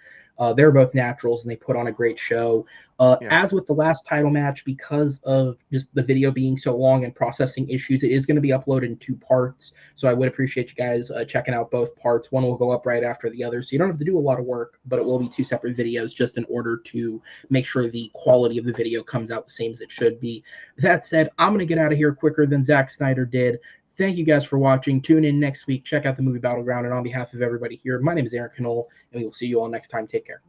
They're both naturals, and they put on a great show. As with the last title match, because of just the video being so long and processing issues, it is going to be uploaded in 2 parts. So I would appreciate you guys checking out both parts. One will go up right after the other, so you don't have to do a lot of work, but it will be 2 separate videos just in order to make sure the quality of the video comes out the same as it should be. That said, I'm going to get out of here quicker than Zack Snyder did. Thank you guys for watching. Tune in next week. Check out the Movie Battleground. And on behalf of everybody here, my name is Aaron Knoll, and we will see you all next time. Take care.